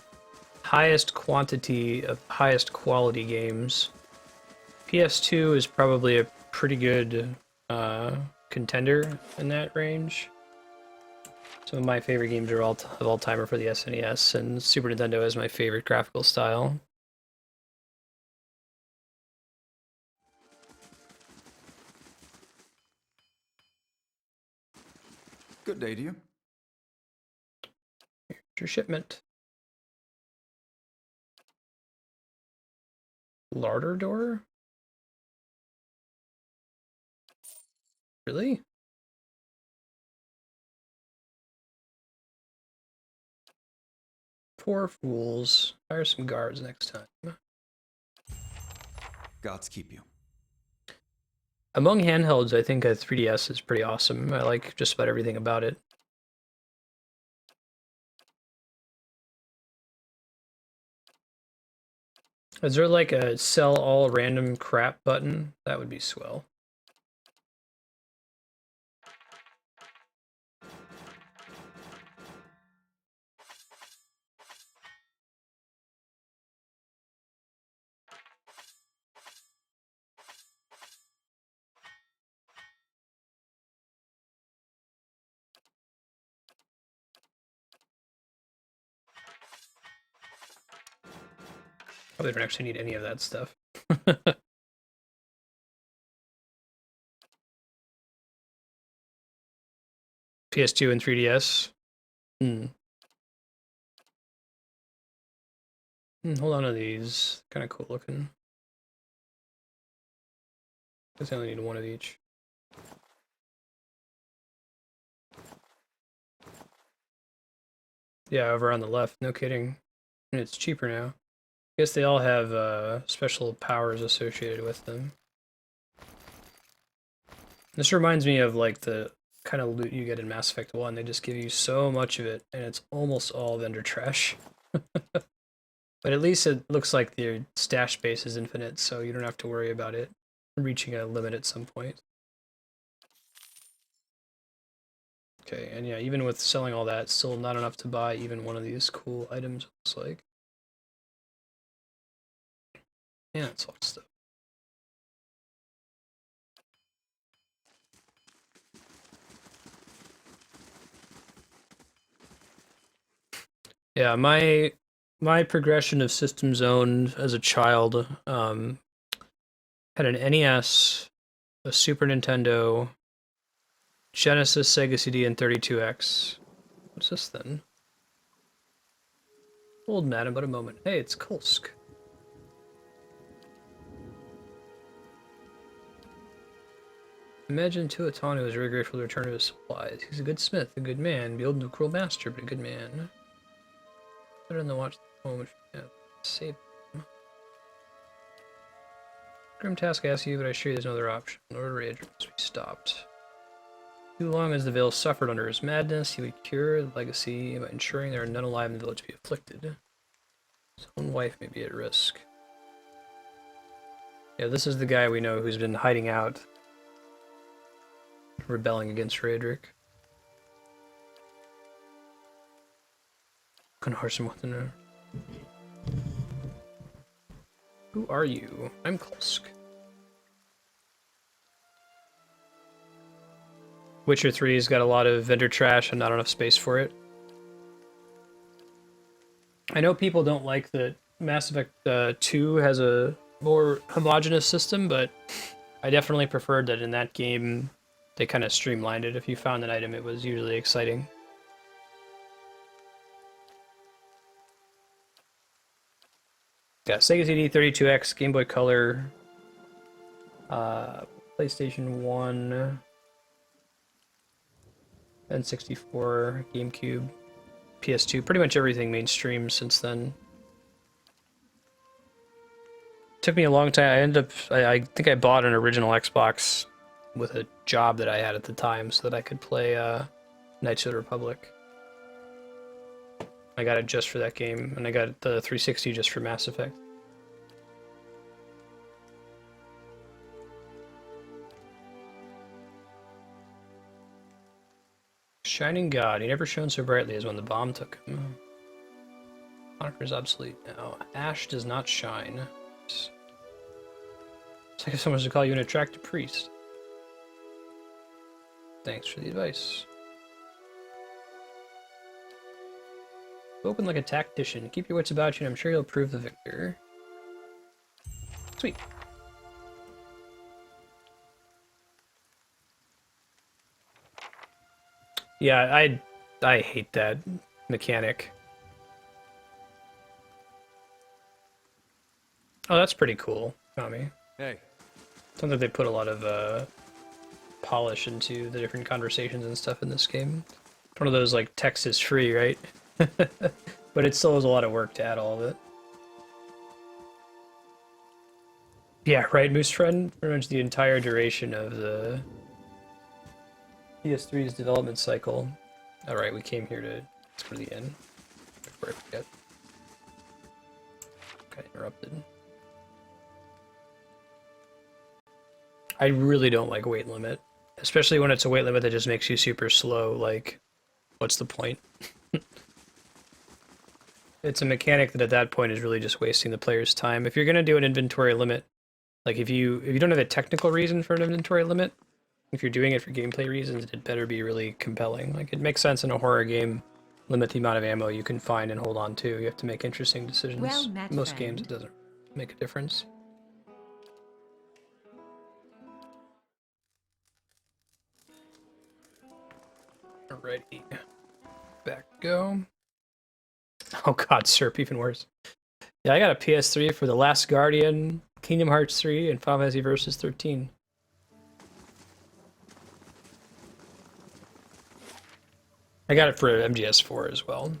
highest quantity of highest quality games. PS2 is probably a pretty good contender in that range. Some of my favorite games of all time are for the SNES, and Super Nintendo is my favorite graphical style. Good day to you. Here's your shipment. Larder door? Really? Poor fools. Hire some guards next time. Gods keep you. Among handhelds, I think a 3DS is pretty awesome. I like just about everything about it. Is there like a sell all random crap button? That would be swell. Probably don't actually need any of that stuff. PS2 and 3DS. Hold on to these. Kind of cool looking. Guess I only need one of each. Yeah, over on the left. No kidding. And it's cheaper now. I guess they all have special powers associated with them. This reminds me of like the kind of loot you get in Mass Effect 1. They just give you so much of it, and it's almost all vendor trash. But at least it looks like your stash base is infinite, so you don't have to worry about it reaching a limit at some point. Okay, and yeah, even with selling all that, still not enough to buy even one of these cool items, it looks like. Yeah, it's all stuff. Yeah, my progression of systems owned as a child had an NES, a Super Nintendo, Genesis, Sega CD, and 32X. What's this then? Hold madam but a moment. Hey, it's Kulsk. Imagine Tuatanu is very grateful to return to his supplies. He's a good smith, a good man, beholden to a cruel master, but a good man. Better than the watch the moment. Yeah, save him. Grim task I ask you, but I assure you there's no other option. Lord Rage must be stopped. Too long as the Vale suffered under his madness, he would cure the legacy by ensuring there are none alive in the village to be afflicted. His own wife may be at risk. Yeah, this is the guy we know who's been hiding out, rebelling against Raedric. Who are you? I'm Kulsk. Witcher 3's got a lot of vendor trash and not enough space for it. I know people don't like that Mass Effect 2 has a more homogeneous system, but I definitely preferred that in that game they kind of streamlined it. If you found an item, it was usually exciting. Yeah, Sega CD, 32X, Game Boy Color, PlayStation 1, N64, GameCube, PS2, pretty much everything mainstream since then. Took me a long time. I think I bought an original Xbox with a job that I had at the time so that I could play Knights of the Republic. I got it just for that game, and I got the 360 just for Mass Effect. Shining God, he never shone so brightly as when the bomb took him. Moniker is obsolete now. Ash does not shine. It's like if someone was to call you an attractive priest. Thanks for the advice. Open like a tactician. Keep your wits about you, and I'm sure you'll prove the victor. Sweet. Yeah, I hate that mechanic. Oh, that's pretty cool, Tommy. Hey. Sounds like they put a lot of polish into the different conversations and stuff in this game. It's one of those like text is free, right? But it still was a lot of work to add all of it. Yeah, right, Moose Friend? Pretty much the entire duration of the PS3's development cycle. Alright, we came here to for the end. Before I forget. Got interrupted. I really don't like weight limit. Especially when it's a weight limit that just makes you super slow, like, what's the point? It's a mechanic that at that point is really just wasting the player's time. If you're gonna do an inventory limit, like if you don't have a technical reason for an inventory limit, if you're doing it for gameplay reasons, it better be really compelling. Like it makes sense in a horror game, limit the amount of ammo you can find and hold on to. You have to make interesting decisions. Well met, Most friend. games it doesn't make a difference. Alrighty. Back go. Oh god, Serp, even worse. Yeah, I got a PS3 for The Last Guardian, Kingdom Hearts 3, and Final Fantasy Versus 13. I got it for MGS4 as well.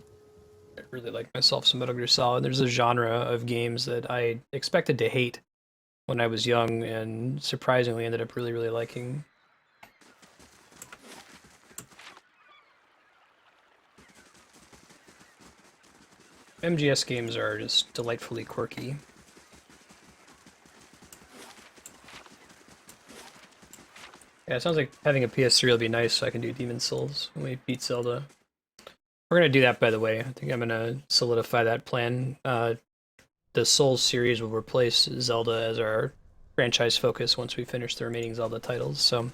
I really like myself some Metal Gear Solid. There's a genre of games that I expected to hate when I was young and surprisingly ended up really, really liking. MGS games are just delightfully quirky. Yeah, it sounds like having a PS3 will be nice so I can do Demon's Souls when we beat Zelda. We're gonna do that, by the way. I think I'm gonna solidify that plan. The Souls series will replace Zelda as our franchise focus once we finish the remaining Zelda titles, so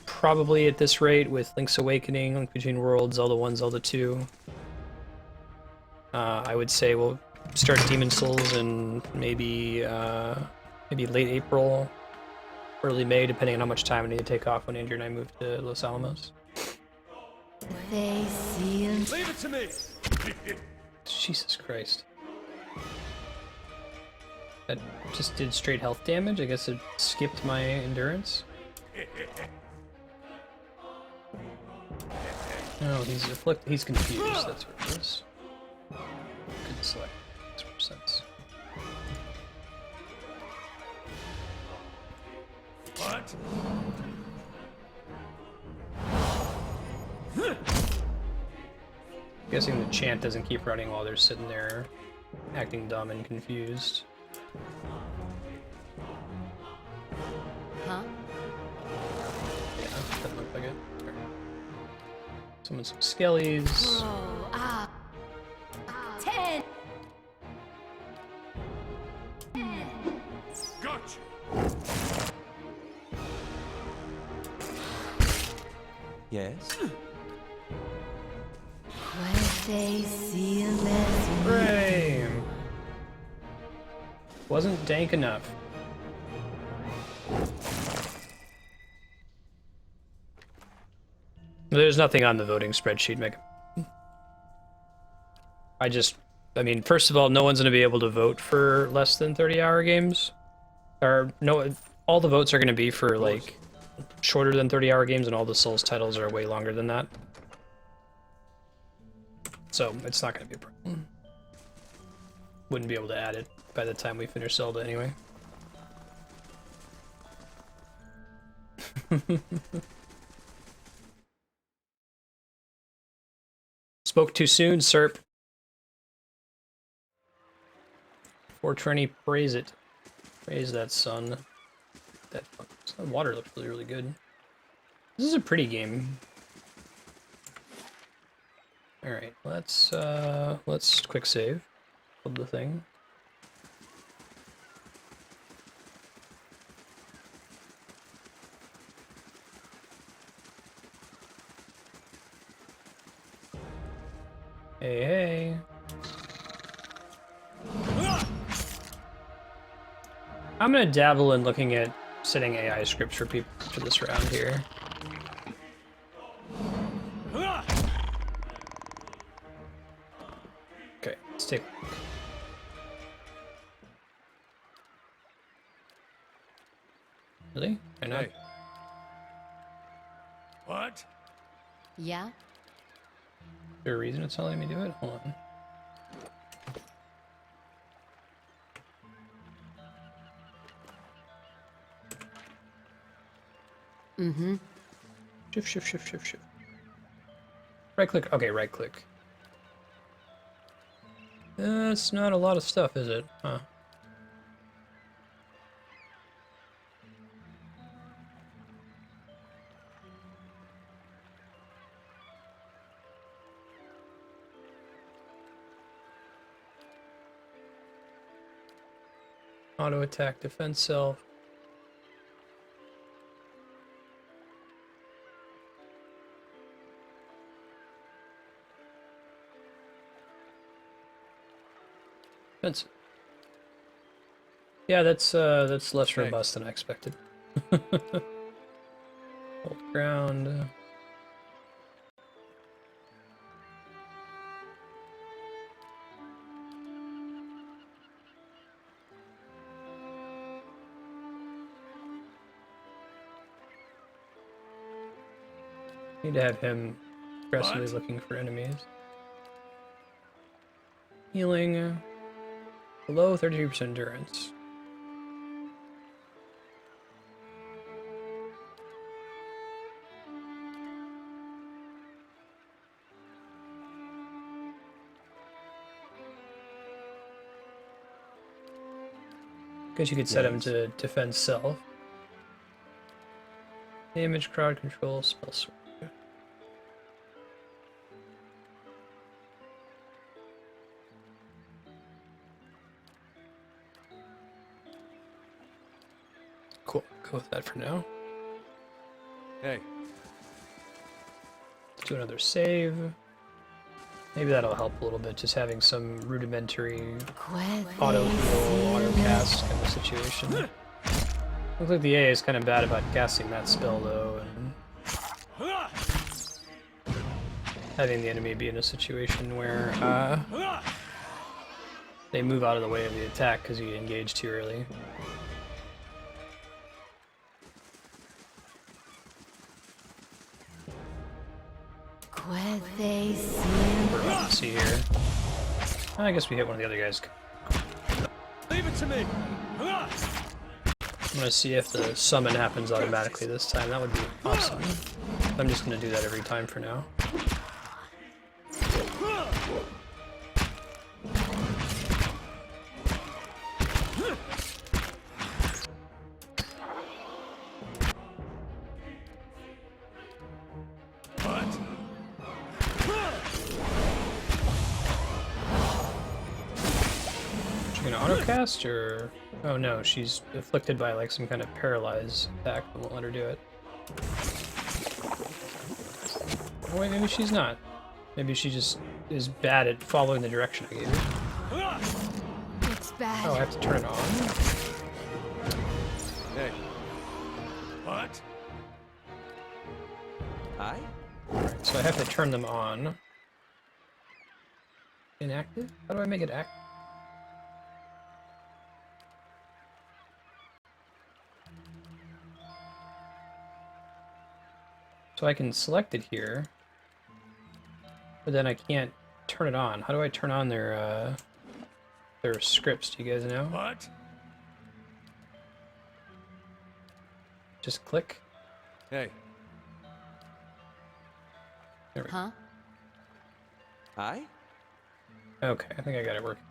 probably at this rate with Link's Awakening, Link Between Worlds, Zelda 1, Zelda 2. I would say we'll start Demon's Souls in maybe late April, early May, depending on how much time I need to take off when Andrew and I move to Los Alamos. They seal. Leave it to me! Jesus Christ. That just did straight health damage? I guess it skipped my endurance? Oh, he's confused, that's what it is. Good select. Makes more sense. What? Guessing the chant doesn't keep running while they're sitting there acting dumb and confused. Huh? Yeah, doesn't look like it. Right. Summon some skellies. Oh, ah. 10. Gotcha! Yes? They seal as Hooray! Wasn't dank enough. There's nothing on the voting spreadsheet, Meg. I mean, first of all, no one's going to be able to vote for less than 30-hour games. Or, no, all the votes are going to be for, like, shorter than 30-hour games, and all the Souls titles are way longer than that. So, it's not going to be a problem. Wouldn't be able to add it by the time we finish Zelda anyway. Spoke too soon, Serp. 420, praise it. Praise that sun. That water looks really, really good. This is a pretty game. Alright, let's quick save of the thing. Hey, hey. I'm gonna dabble in looking at setting AI scripts for people for this round here. Okay, let's take a look. Really? Why not? Hey. What? Yeah? Is there a reason it's not letting me do it? Hold on. Mm-hmm. Shift. Right click. Okay, right click. That's not a lot of stuff, is it? Huh. Auto attack, defense self. Defense. Yeah, that's less robust than I expected. Hold ground. Need to have him aggressively looking for enemies. Healing. Below 33% endurance. Guess you could set him to defend self. Damage, crowd control, spell sword. Cool, go with that for now. Hey. Let's do another save. Maybe that'll help a little bit, just having some rudimentary auto heal, auto cast kind of situation. Looks like the AA is kind of bad about casting that spell though, and having the enemy be in a situation where they move out of the way of the attack because you engaged too early. See here. I guess we hit one of the other guys. Leave it to me. I'm gonna see if the summon happens automatically this time. That would be awesome. I'm just gonna do that every time for now. Cast or oh no, she's afflicted by like some kind of paralyzed attack that won't let her do it. Oh wait, maybe she's not. Maybe she just is bad at following the direction I gave her. It's bad. Oh, I have to turn it on. Hey. What? Hi? Alright, so I have to turn them on. Inactive? How do I make it active? So I can select it here, but then I can't turn it on. How do I turn on their scripts? Do you guys know? What? Just click. Hey. There we go. Huh? Hi? Okay, I think I got it working.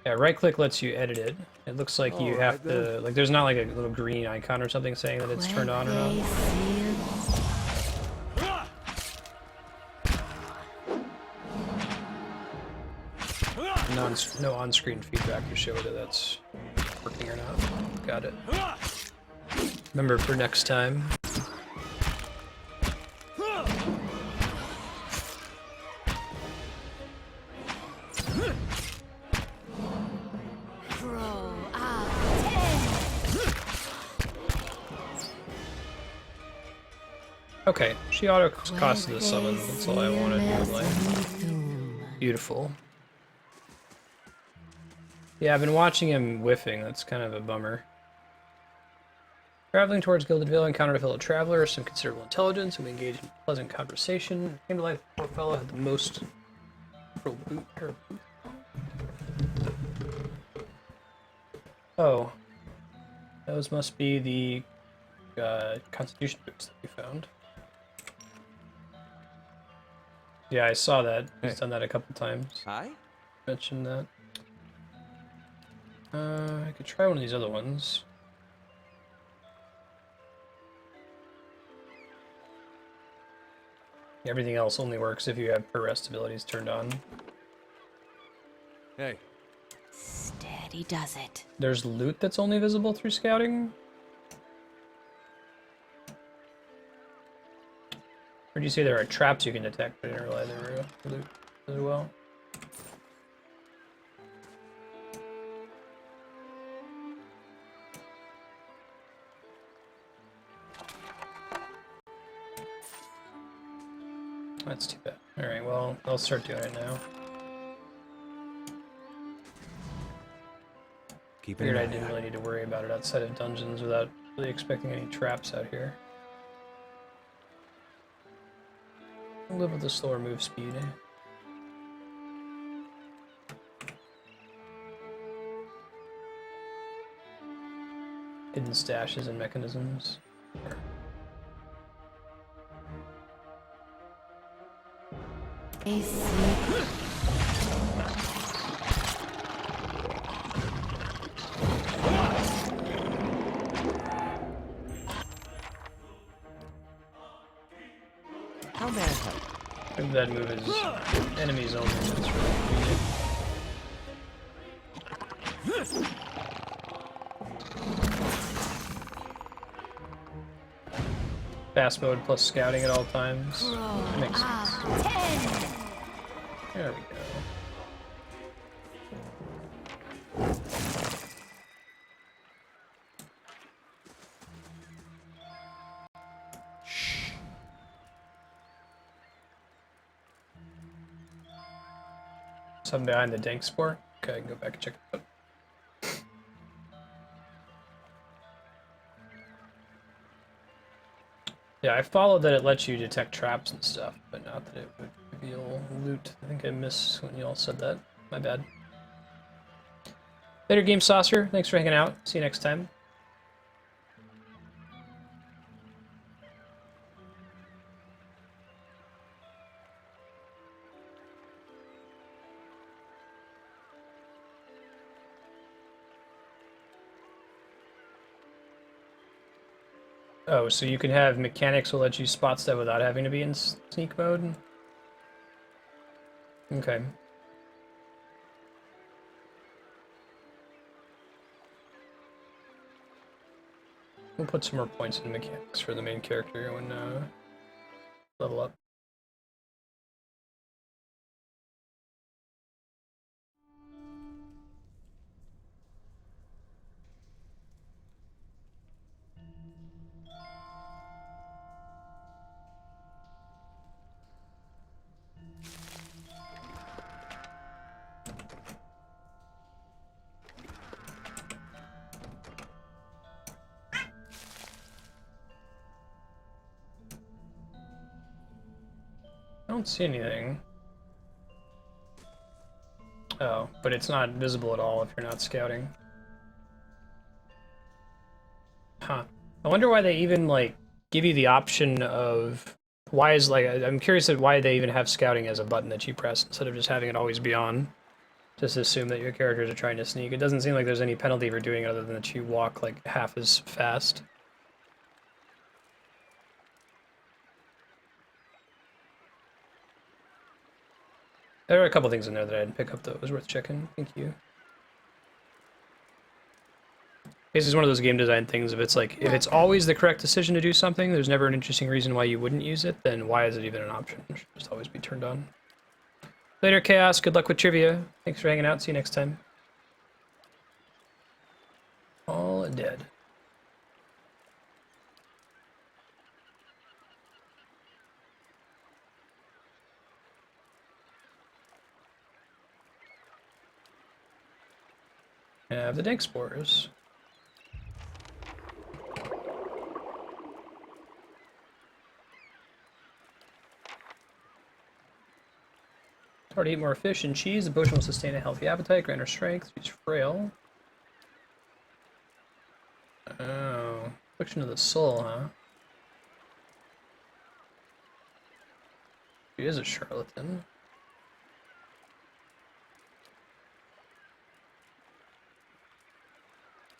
Yeah, right click lets you edit it. It looks like you have to, like, there's not like a little green icon or something saying that it's turned on or not. No on-screen feedback to show whether that's working or not. Got it. Remember for next time. Okay, she auto-costed the summon. That's all I wanted in real life. Beautiful. Yeah, I've been watching him whiffing. That's kind of a bummer. Traveling towards Gilded Vale, encountered a fellow traveler, some considerable intelligence, and we engaged in pleasant conversation. Came to life, the poor fellow had the most boot. Oh. Those must be the Constitution boots that we found. Yeah, I saw that. He's done that a couple times. Hi? Mentioned that. I could try one of these other ones. Everything else only works if you have per rest abilities turned on. Hey. Steady does it. There's loot that's only visible through scouting? Or do you say there are traps you can detect, but I didn't realize there were loot as well? That's too bad. Alright, well, I'll start doing it now. Figured I didn't really need to worry about it outside of dungeons without really expecting any traps out here. I'll live with the slower move speed. Hidden stashes and mechanisms. I see. How may I help? Maybe that move is enemies only. That's really convenient. Fast mode plus scouting at all times. Makes sense. There we go. Something behind the dank spore? Okay, I can go back and check it out. Yeah, I followed that it lets you detect traps and stuff, but not that it would reveal loot. I think I missed when you all said that. My bad. Later, Game Saucer. Thanks for hanging out. See you next time. Oh, so you can have mechanics will let you spot stuff without having to be in sneak mode? Okay. We'll put some more points in mechanics for the main character when level up. I don't see anything. Oh, but it's not visible at all if you're not scouting. Huh. I wonder why they even, like, give you the option of... Why is, like, I'm curious at why they even have scouting as a button that you press instead of just having it always be on. Just assume that your characters are trying to sneak. It doesn't seem like there's any penalty for doing it other than that you walk, like, half as fast. There are a couple things in there that I didn't pick up that was worth checking. Thank you. This is one of those game design things. If it's always the correct decision to do something, there's never an interesting reason why you wouldn't use it, then why is it even an option? It should just always be turned on. Later, Chaos. Good luck with trivia. Thanks for hanging out. See you next time. All dead. I have the dank spores. Hard to eat more fish and cheese. The potion will sustain a healthy appetite, grant her strength. She's frail. Oh, affliction of the soul, huh? She is a charlatan.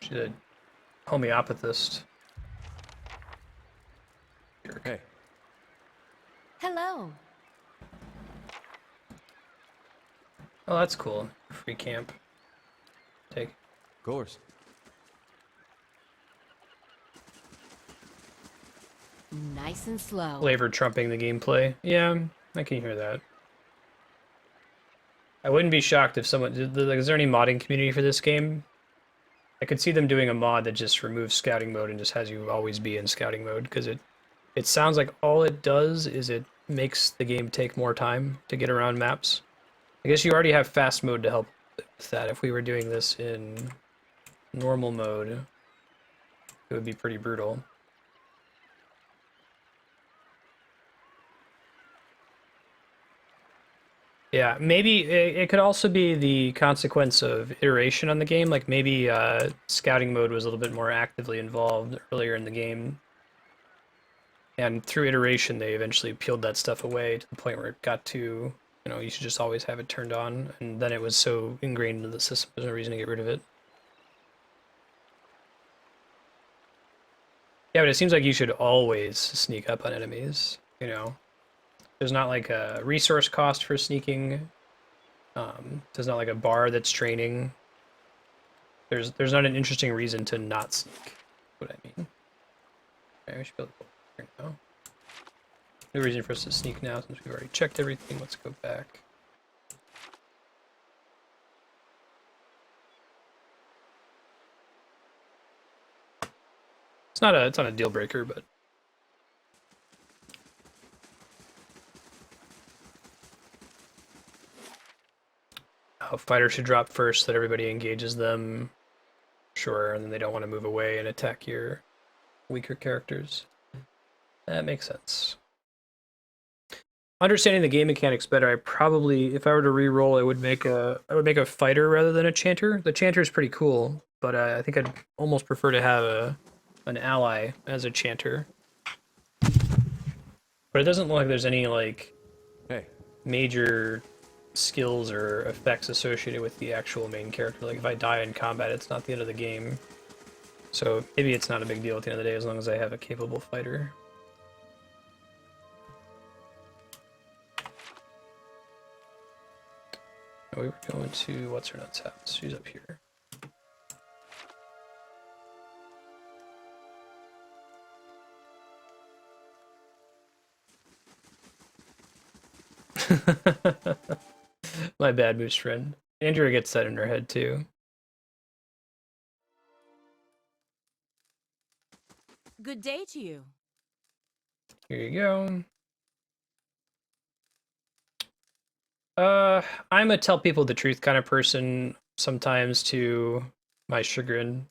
She's a homeopathist. Hey. Hello. Oh, that's cool. Free camp. Take. Of course. Nice and slow. Flavor trumping the gameplay. Yeah, I can hear that. I wouldn't be shocked if someone... Is there any modding community for this game? I could see them doing a mod that just removes scouting mode and just has you always be in scouting mode, because it sounds like all it does is it makes the game take more time to get around maps. I guess you already have fast mode to help with that. If we were doing this in normal mode, it would be pretty brutal. Yeah, maybe it could also be the consequence of iteration on the game. Like maybe scouting mode was a little bit more actively involved earlier in the game. And through iteration, they eventually peeled that stuff away to the point where it got to, you know, you should just always have it turned on. And then it was so ingrained into the system, there's no reason to get rid of it. Yeah, but it seems like you should always sneak up on enemies, you know? There's not like a resource cost for sneaking. There's not like a bar that's training. There's not an interesting reason to not sneak. What I mean. Okay, we should be able to go here now. No reason for us to sneak now since we've already checked everything. Let's go back. It's not a deal breaker, but. Fighter should drop first so that everybody engages them. Sure, and then they don't want to move away and attack your weaker characters. That makes sense. Understanding the game mechanics better, I probably, if I were to re-roll, I would make a fighter rather than a chanter. The chanter is pretty cool, but I think I'd almost prefer to have an ally as a chanter. But it doesn't look like there's any like major skills or effects associated with the actual main character. Like if I die in combat, it's not the end of the game. So maybe it's not a big deal at the end of the day as long as I have a capable fighter. We were going to what's her nuts house. She's up here. My bad, moose friend. Andrea gets that in her head too. Good day to you. Here you go. I'm a tell people the truth kind of person, sometimes to my chagrin.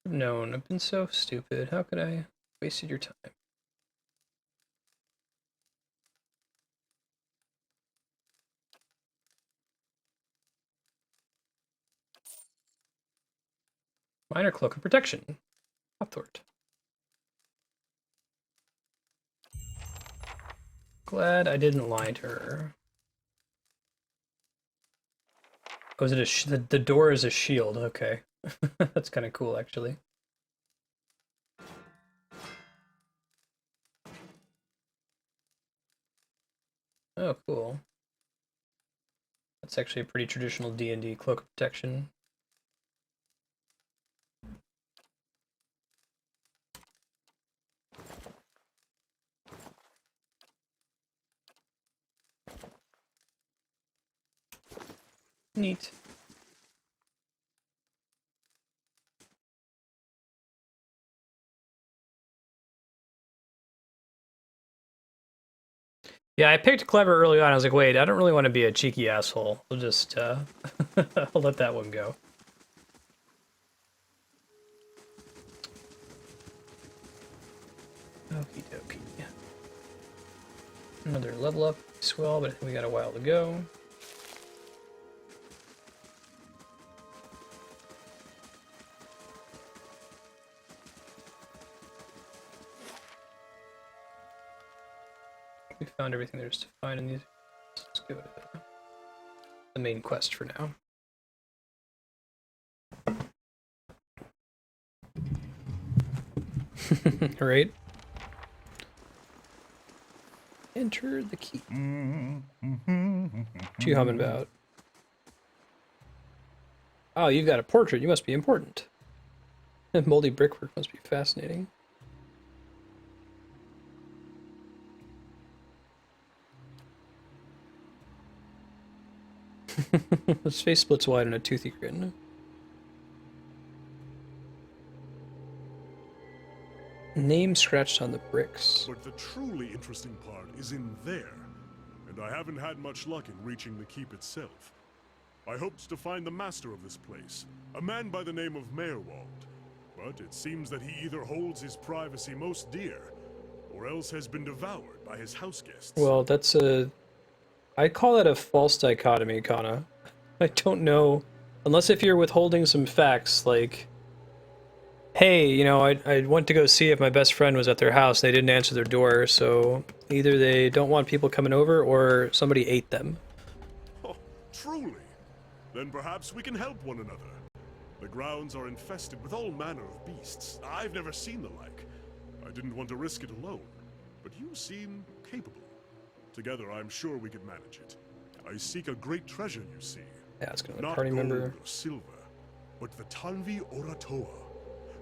Known. I've been so stupid. How could I wasted your time? Minor cloak of protection. Hawthorne. Glad I didn't lie to her. Oh, is it the door is a shield? Okay. That's kind of cool, actually. Oh, cool. That's actually a pretty traditional D&D cloak of protection. Neat. Yeah, I picked clever early on. I was like, wait, I don't really want to be a cheeky asshole. I'll just, I'll let that one go. Okie dokie. Another level up swell, but I think we got a while to go. We found everything there's to find in these. Let's go to the main quest for now. Right? Enter the key. What you humming about? Oh, you've got a portrait. You must be important. Moldy brickwork must be fascinating. His face splits wide in a toothy grin. Name scratched on the bricks. But the truly interesting part is in there, and I haven't had much luck in reaching the keep itself. I hoped to find the master of this place, a man by the name of Meerwald, but it seems that he either holds his privacy most dear, or else has been devoured by his house guests. Well, that's a... I call that a false dichotomy, Kana. I don't know, unless if you're withholding some facts, like, hey, you know, I went to go see if my best friend was at their house, they didn't answer their door, so either they don't want people coming over, or somebody ate them. Oh, truly? Then perhaps we can help one another. The grounds are infested with all manner of beasts. I've never seen the like. I didn't want to risk it alone, but you seem capable. Together, I'm sure we could manage it. I seek a great treasure, you see. Yeah, it's gonna be a Not party gold member. or silver, but the Tanvi Oratoa.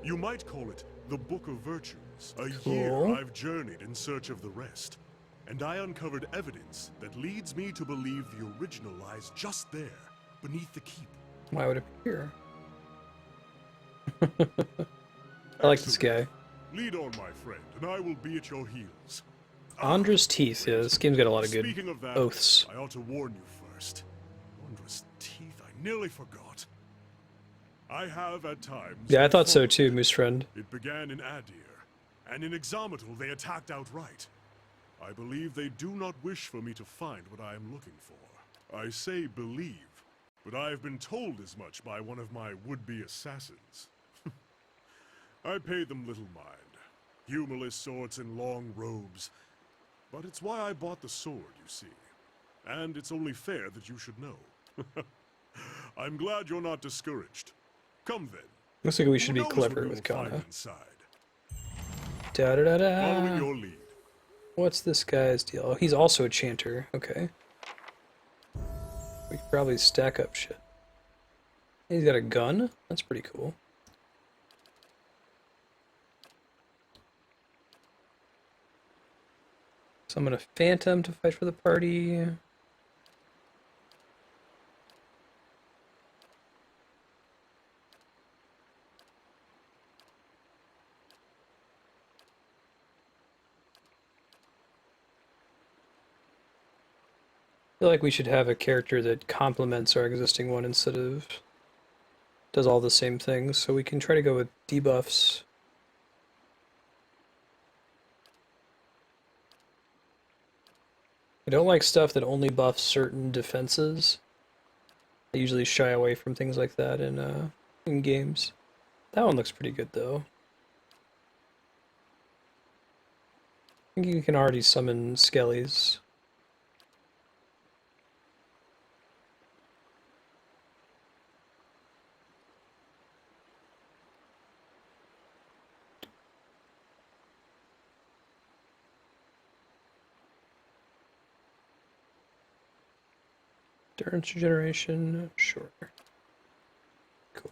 You might call it the Book of Virtues. A year I've journeyed in search of the rest, and I uncovered evidence that leads me to believe the original lies just there, beneath the keep. Why would it be here? I like this guy. Lead on, my friend, and I will be at your heels. Andra's teeth. Yeah, this game's got a lot of good Speaking of that, oaths. I ought to warn you first. Andra's teeth, I nearly forgot. I have at times... Yeah, I thought so too, Moose Friend. It began in Edér, and in Examatal they attacked outright. I believe they do not wish for me to find what I am looking for. I say believe, but I have been told as much by one of my would-be assassins. I pay them little mind. Humorless swords and long robes. But it's why I bought the sword, you see. And it's only fair that you should know. I'm glad you're not discouraged. Come then. Looks like we should be clever with Kana. Da da da da. Following your lead. What's this guy's deal? Oh, he's also a chanter. Okay. We could probably stack up shit. He's got a gun? That's pretty cool. Summon a phantom to fight for the party. I feel like we should have a character that complements our existing one instead of does all the same things, so we can try to go with debuffs. I don't like stuff that only buffs certain defenses. I usually shy away from things like that in games. That one looks pretty good though. I think you can already summon skellies. Durance regeneration, sure. Cool.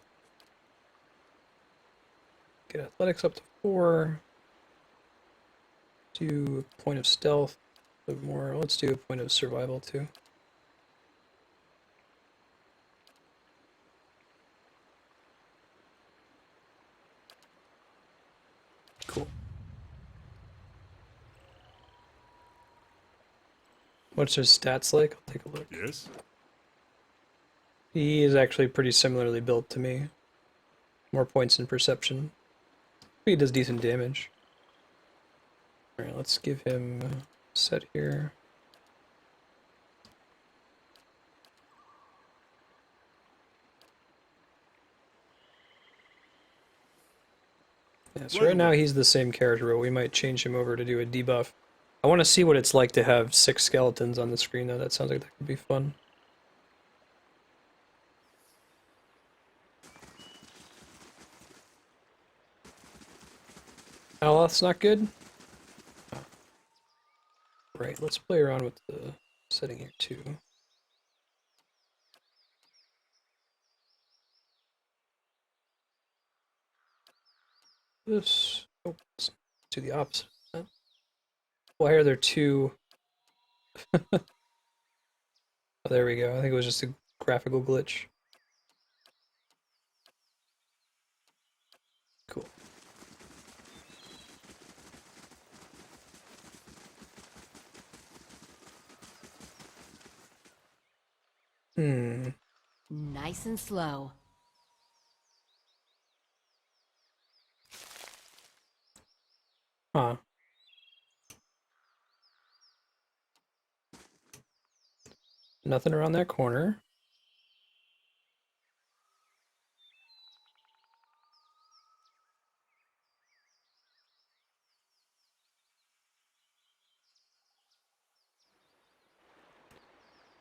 Get athletics up to 4. Do a point of stealth, a little more. Let's do a point of survival too. Cool. What's his stats like? I'll take a look. Yes? He is actually pretty similarly built to me. More points in perception. He does decent damage. Alright, let's give him a set here. Yeah, so right now he's the same character, but we might change him over to do a debuff. I want to see what it's like to have 6 skeletons on the screen, though. That sounds like that could be fun. Aloth's not good? Oh. Right, let's play around with the setting here, too. This. Oh, let's do the opposite. Why are there 2? Oh, there we go. I think it was just a graphical glitch. Cool. Nice and slow. Huh. Nothing around that corner.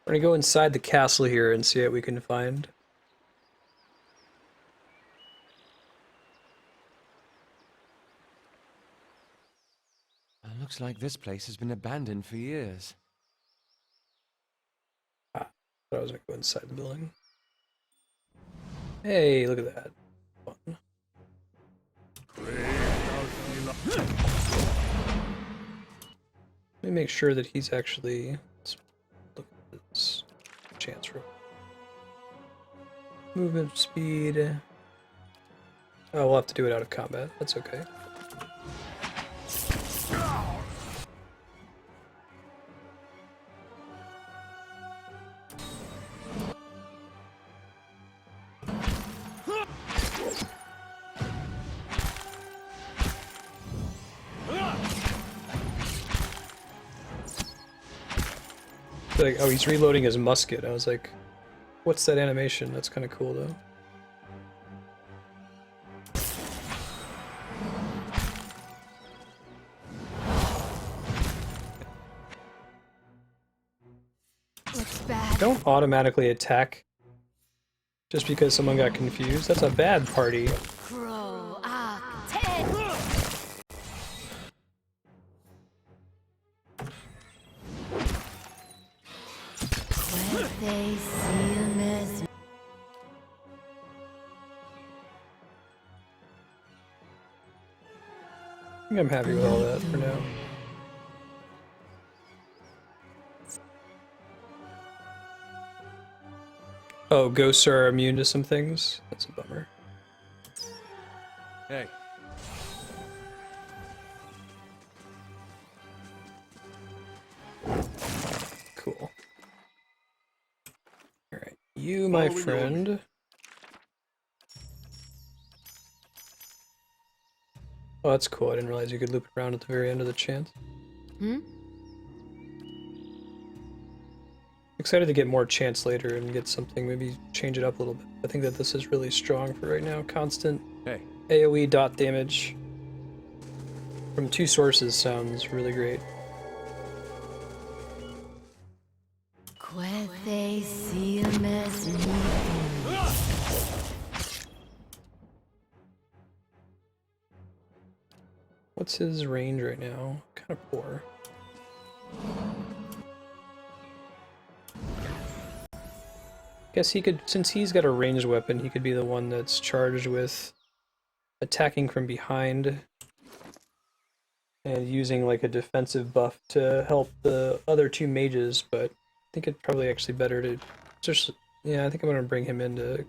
We're gonna go inside the castle here and see what we can find. Looks like this place has been abandoned for years. Ah, thought I was gonna go inside the building. Hey, look at that. Fun. Let me make sure that he's actually... Let's look at this chance roll. Movement speed. Oh, we'll have to do it out of combat. That's okay. Like, oh, he's reloading his musket. I was like, what's that animation? That's kind of cool, though. Looks bad. Don't automatically attack just because someone got confused. That's a bad party. Crow, Ted. They see him as... I think I'm happy with all that for now. Oh, ghosts are immune to some things? That's a bummer. Hey. Cool. Alright, you, my friend. Oh, that's cool. I didn't realize you could loop around at the very end of the chant. Excited to get more chants later and get something, maybe change it up a little bit. I think that this is really strong for right now. Constant AoE dot damage from 2 sources sounds really great. What's his range right now? Kind of poor. Guess he could, since he's got a ranged weapon, he could be the one that's charged with attacking from behind and using like a defensive buff to help the other 2 mages, but I think it's probably actually better to just, yeah, I think I'm gonna bring him in to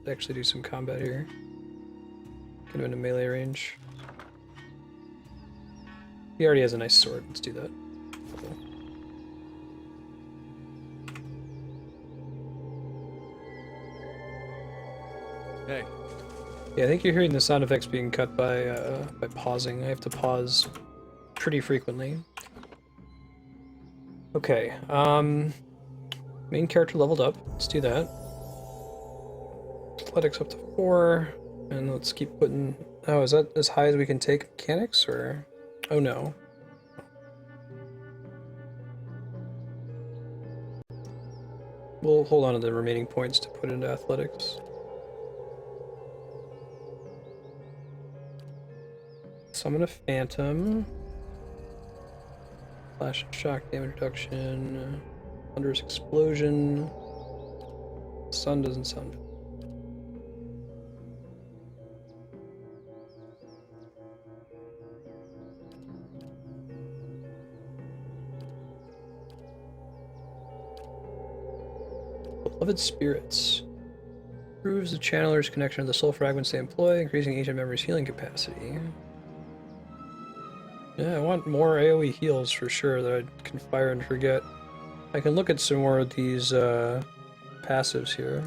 actually do some combat here. Get him into melee range. He already has a nice sword, let's do that. Cool. Hey. Yeah, I think you're hearing the sound effects being cut by pausing. I have to pause pretty frequently. Okay, main character leveled up. Let's do that. Athletics up to 4, and let's keep putting... Oh, is that as high as we can take mechanics, or... Oh no. We'll hold on to the remaining points to put into athletics. Summon a phantom. Flash and shock damage reduction. Thunderous explosion. Sun doesn't sound. Beloved spirits. Improves the channeler's connection to the soul fragments they employ, increasing ancient memory's healing capacity. Yeah, I want more AoE heals for sure that I can fire and forget. I can look at some more of these passives here.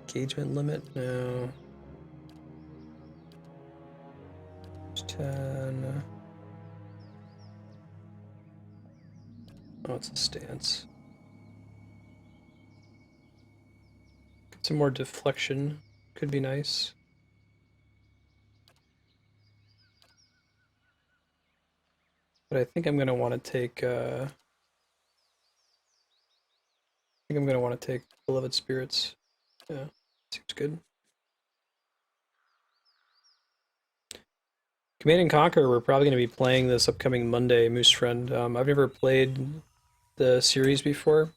Engagement limit? No. 10. Oh, it's a stance. Get some more deflection. Could be nice. But I think I'm gonna want to take. I think I'm gonna want to take Beloved Spirits. Yeah, seems good. Command and Conquer. We're probably gonna be playing this upcoming Monday, Moose Friend. I've never played the series before.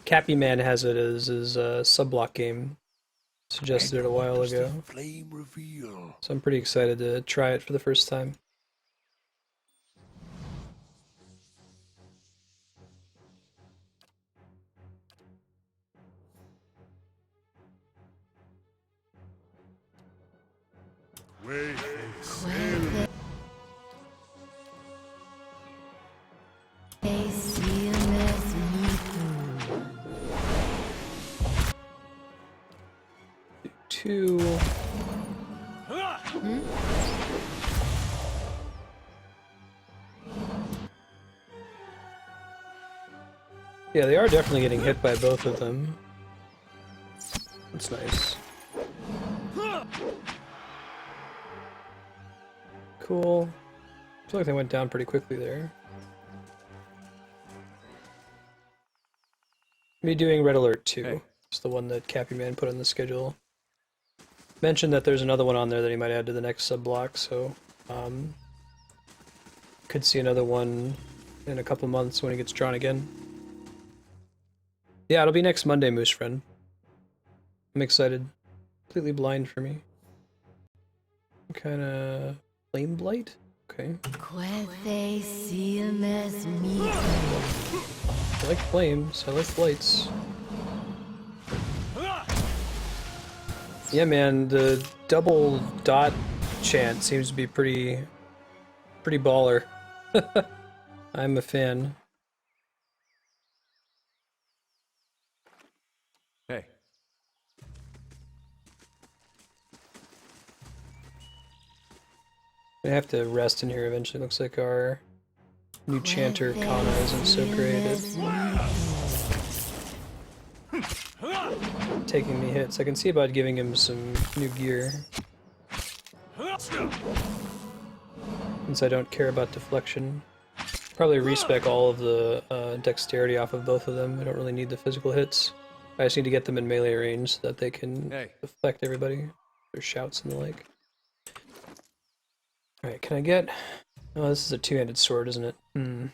Cappy Man has it as his sub-block game. Suggested it a while ago. Flame reveal. So I'm pretty excited to try it for the first time. Wait, Two. Yeah, they are definitely getting hit by both of them. That's nice. Cool. I feel like they went down pretty quickly there. Me doing Red Alert 2. Hey. It's the one that Cappy Man put on the schedule. Mentioned that there's another one on there that he might add to the next sub-block, so could see another one in a couple months when it gets drawn again. Yeah, it'll be next Monday, Moose Friend. I'm excited. Completely blind for me. Kinda... Flame Blight? Okay. I like flames, I like blights. Yeah, man, the double dot chant seems to be pretty baller. I'm a fan. Hey. I have to rest in here eventually. Looks like our new chanter Kana isn't so great at taking me hits. I can see about giving him some new gear. Since I don't care about deflection. Probably respec all of the dexterity off of both of them. I don't really need the physical hits. I just need to get them in melee range so that they can deflect everybody. Their shouts and the like. Alright, can I get... Oh, this is a two-handed sword, isn't it? Hmm.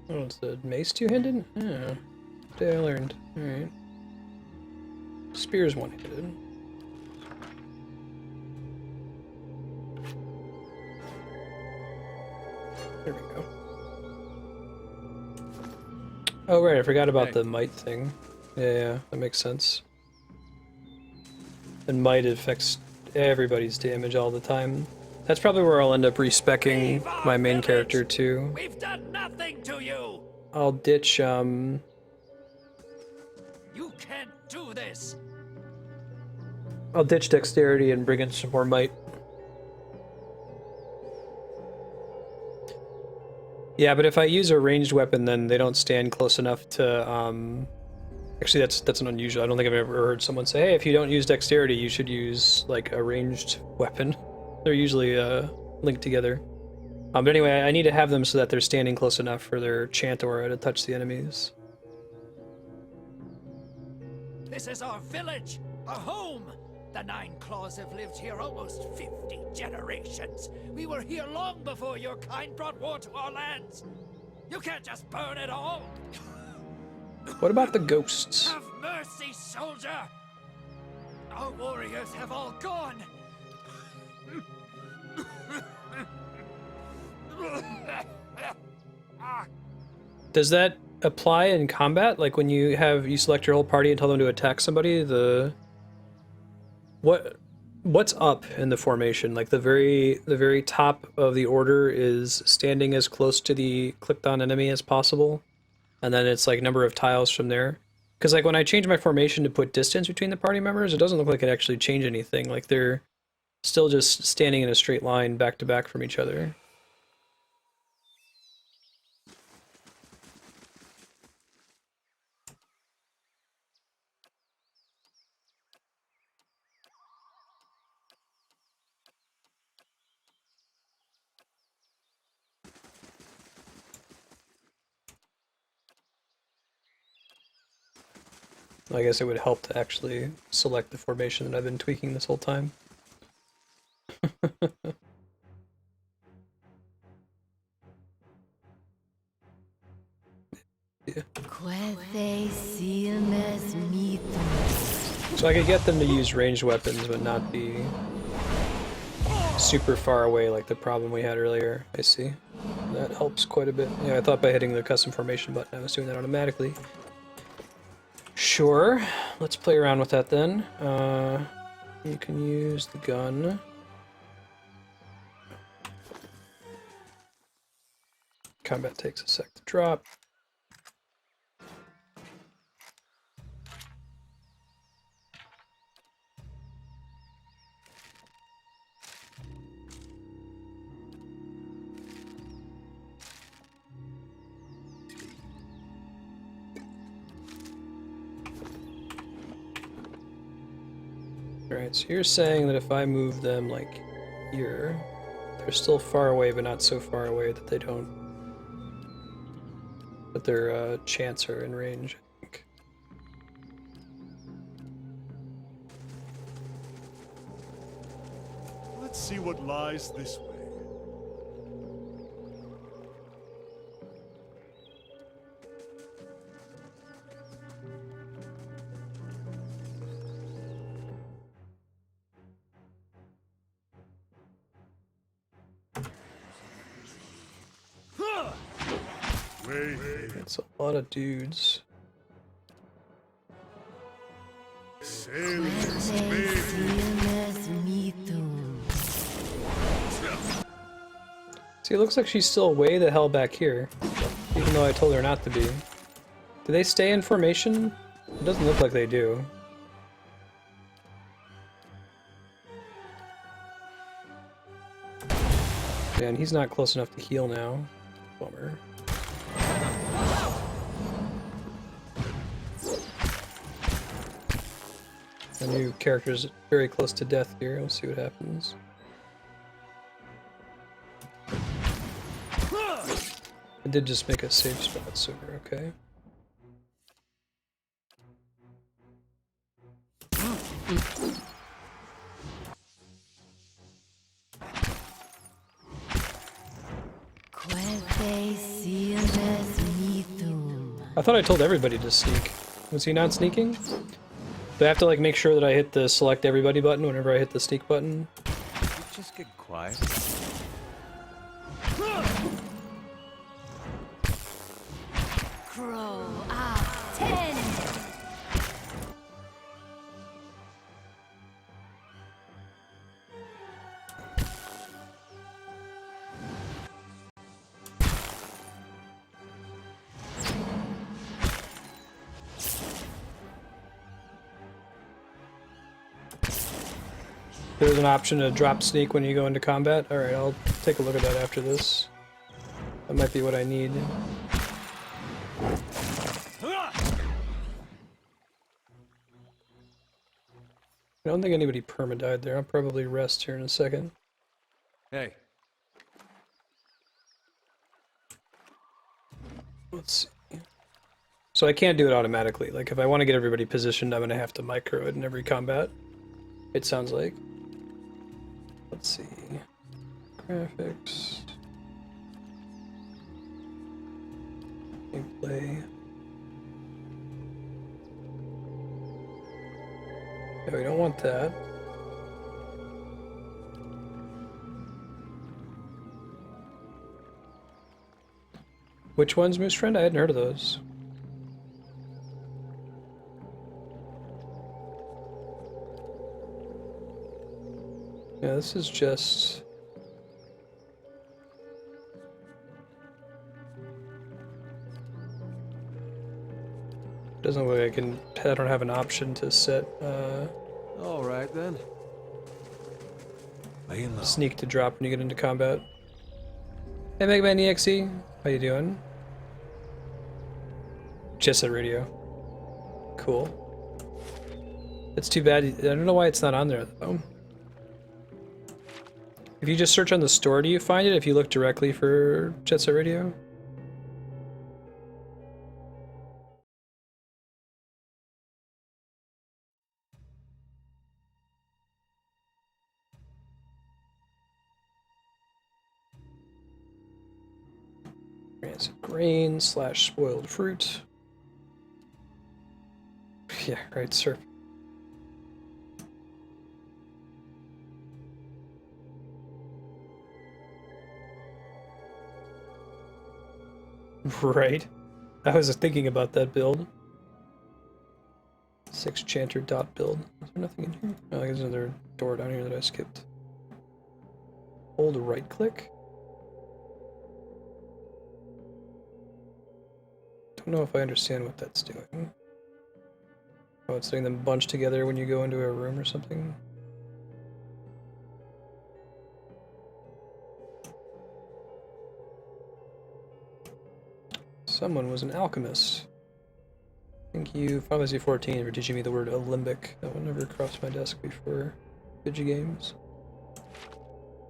Oh, it's the mace two-handed? Yeah. Today I learned. Alright. Spear's one-handed. There we go. Oh, right, I forgot about the might thing. Yeah, that makes sense. And might affects everybody's damage all the time. That's probably where I'll end up respecing my main character too. We've done nothing to you. I'll ditch You can't do this. I'll ditch dexterity and bring in some more might. Yeah, but if I use a ranged weapon, then they don't stand close enough to, actually that's an unusual. I don't think I've ever heard someone say, hey, if you don't use dexterity, you should use, like, a ranged weapon. They're usually, linked together. But anyway, I need to have them so that they're standing close enough for their chant aura to touch the enemies. This is our village, our home. The Nine Claws have lived here almost 50 generations. We were here long before your kind brought war to our lands. You can't just burn it all. What about the ghosts? Have mercy, soldier. Our warriors have all gone. Does that apply in combat? Like when you select your whole party and tell them to attack somebody, what's up in the formation? Like the very top of the order is standing as close to the clicked on enemy as possible, and then it's like number of tiles from there. Because like when I change my formation to put distance between the party members, it doesn't look like it actually changed anything. Like they're still just standing in a straight line back to back from each other. I guess it would help to actually select the formation that I've been tweaking this whole time. Yeah. So I could get them to use ranged weapons but not be super far away like the problem we had earlier. I see. That helps quite a bit. Yeah, I thought by hitting the custom formation button I was doing that automatically. Sure, let's play around with that then. You can use the gun. Combat takes a sec to drop. Alright, so you're saying that if I move them, like, here, they're still far away, but not so far away that they don't... that their, chants are in range, I think. Let's see what lies this way. It's a lot of dudes. See, it looks like she's still way the hell back here, even though I told her not to be. Do they stay in formation? It doesn't look like they do. Yeah, and he's not close enough to heal now. Bummer. The new character's very close to death here. We'll see what happens. I did just make a safe spot, so we're okay. I thought I told everybody to sneak. Was he not sneaking? Do I have to like make sure that I hit the select everybody button whenever I hit the sneak button? Just get quiet. Crow out 10. There's an option to drop sneak when you go into combat. Alright, I'll take a look at that after this. That might be what I need. I don't think anybody perma-died there. I'll probably rest here in a second. Hey. Let's see. So I can't do it automatically. Like, if I want to get everybody positioned, I'm going to have to micro it in every combat. It sounds like. Let's see. Graphics. Gameplay. Yeah, we don't want that. Which one's Moose Friend? I hadn't heard of those. Yeah, this is just... Doesn't look like I don't have an option to set, Alright then. sneak to drop when you get into combat. Hey Mega Man EXE, how you doing? Just at radio. Cool. It's too bad, I don't know why it's not on there though. If you just search on the store, do you find it if you look directly for Jet Set Radio? Rancid grain / spoiled fruit. Yeah, right, sir. Right. I was thinking about that build. 6 Chanter dot build. Is there nothing in here? Oh, there's another door down here that I skipped. Hold right click. Don't know if I understand what that's doing. Oh, it's letting them bunch together when you go into a room or something. Someone was an alchemist. Thank you, Final Fantasy 14, for teaching me the word alembic. That one never crossed my desk before. Video games.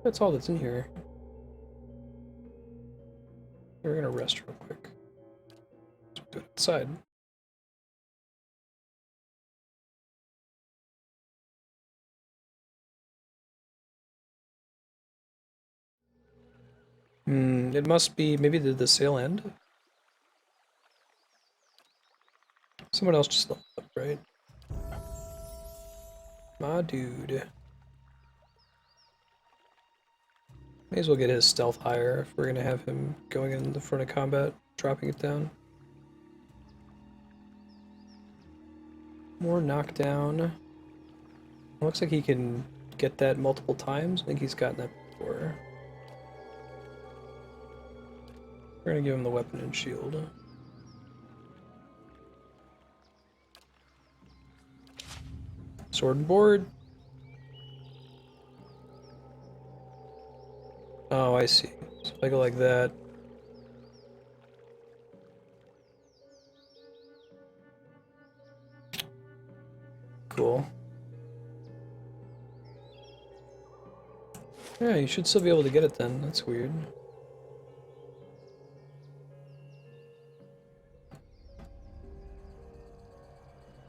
That's all that's in here. We're gonna rest real quick. Let's do it outside. It must be, maybe did the sale end? Someone else just left up, right? My dude. May as well get his stealth higher if we're gonna have him going in the front of combat, dropping it down. More knockdown. Looks like he can get that multiple times. I think he's gotten that before. We're gonna give him the weapon and shield. Sword and board. Oh, I see. So if I go like that. Cool. Yeah, you should still be able to get it then. That's weird.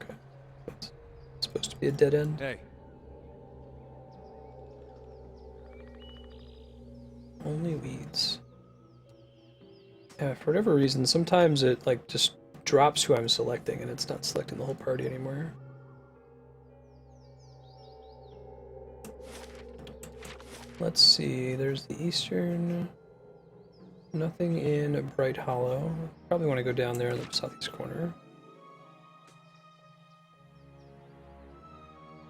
Okay. It's supposed to be a dead end. Hey. Only weeds. Yeah, for whatever reason, sometimes it like just drops who I'm selecting and it's not selecting the whole party anymore. Let's see, there's the eastern. Nothing in Bright Hollow. Probably want to go down there in the southeast corner.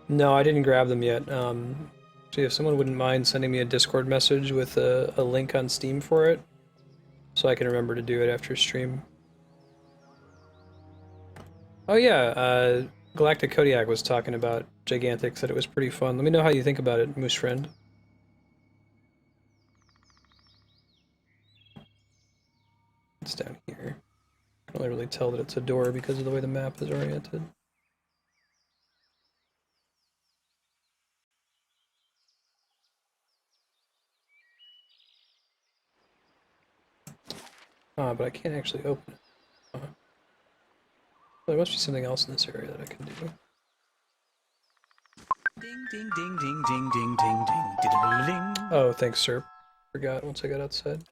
No, I didn't grab them yet. So if someone wouldn't mind sending me a Discord message with a link on Steam for it, so I can remember to do it after stream. Oh yeah, Galactic Kodiak was talking about Gigantic, said it was pretty fun. Let me know how you think about it, Moose Friend. It's down here. I can only really tell that it's a door because of the way the map is oriented. But I can't actually open it. There must be something else in this area that I can do. Ding, ding, ding, ding, ding, ding, ding, ding, ding, ding. Oh, thanks, sir. Forgot once I got outside.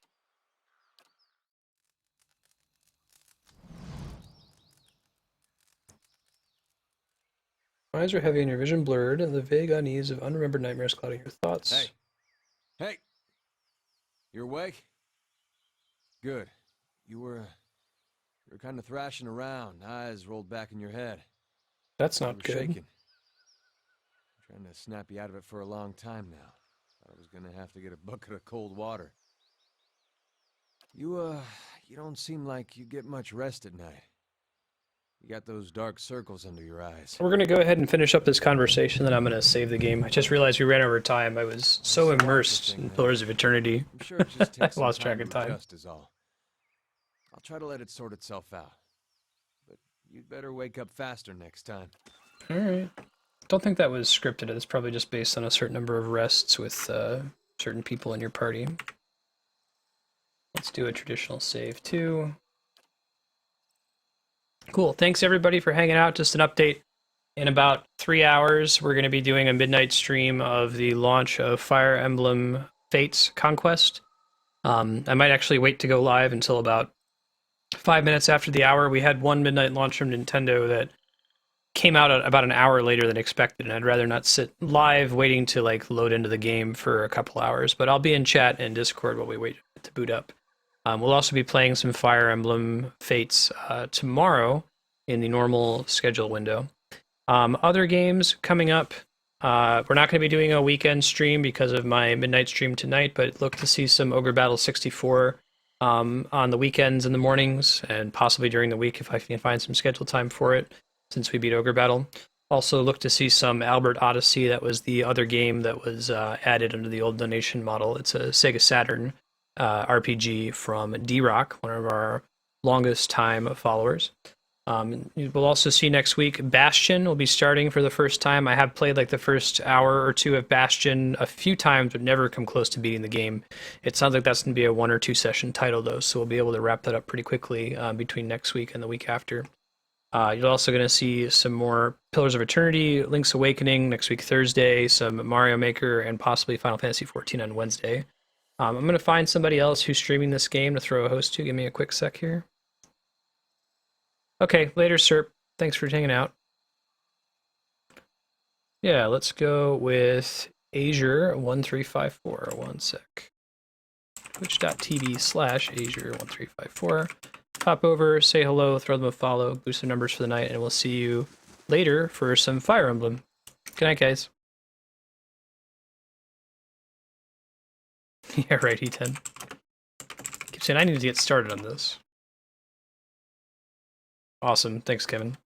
Eyes are heavy and your vision blurred, and the vague unease of unremembered nightmares clouding your thoughts. Hey. Hey! You're awake? Good. You were kind of thrashing around, eyes rolled back in your head. That's not good. Shaking. I'm trying to snap you out of it for a long time now. Thought I was gonna have to get a bucket of cold water. You don't seem like you get much rest at night. You got those dark circles under your eyes. We're going to go ahead and finish up this conversation, then I'm going to save the game. I just realized we ran over time. I was so immersed in Pillars of Eternity. I'm sure it just takes I lost some track of time. Just is all. I'll try to let it sort itself out. But you'd better wake up faster next time. Alright. Don't think that was scripted. It's probably just based on a certain number of rests with certain people in your party. Let's do a traditional save too. Cool. Thanks everybody for hanging out. Just an update. In about 3 hours, we're going to be doing a midnight stream of the launch of Fire Emblem Fates Conquest. I might actually wait to go live until about 5 minutes after the hour. We had one midnight launch from Nintendo that came out at about an hour later than expected, and I'd rather not sit live waiting to like load into the game for a couple hours. But I'll be in chat and Discord while we wait to boot up. We'll also be playing some Fire Emblem Fates tomorrow in the normal schedule window. Other games coming up. We're not going to be doing a weekend stream because of my midnight stream tonight, but look to see some Ogre Battle 64 on the weekends and the mornings, and possibly during the week if I can find some scheduled time for it, since we beat Ogre Battle. Also look to see some Albert Odyssey. That was the other game that was added under the old donation model. It's a Sega Saturn RPG from D-Rock, one of our longest time followers. We'll also see next week Bastion will be starting for the first time. I have played like the first hour or two of Bastion a few times, but never come close to beating the game. It sounds like that's going to be a 1 or 2 session title though, so we'll be able to wrap that up pretty quickly between next week and the week after. You're also going to see some more Pillars of Eternity, Link's Awakening next week Thursday, some Mario Maker, and possibly Final Fantasy XIV on Wednesday. I'm going to find somebody else who's streaming this game to throw a host to. Give me a quick sec here. Okay, later, Serp. Thanks for hanging out. Yeah, let's go with Azure1354. One sec. Twitch.tv/Azure1354. Pop over, say hello, throw them a follow, boost their numbers for the night, and we'll see you later for some Fire Emblem. Good night, guys. Yeah, right, E10. Keep saying I need to get started on this. Awesome. Thanks, Kevin.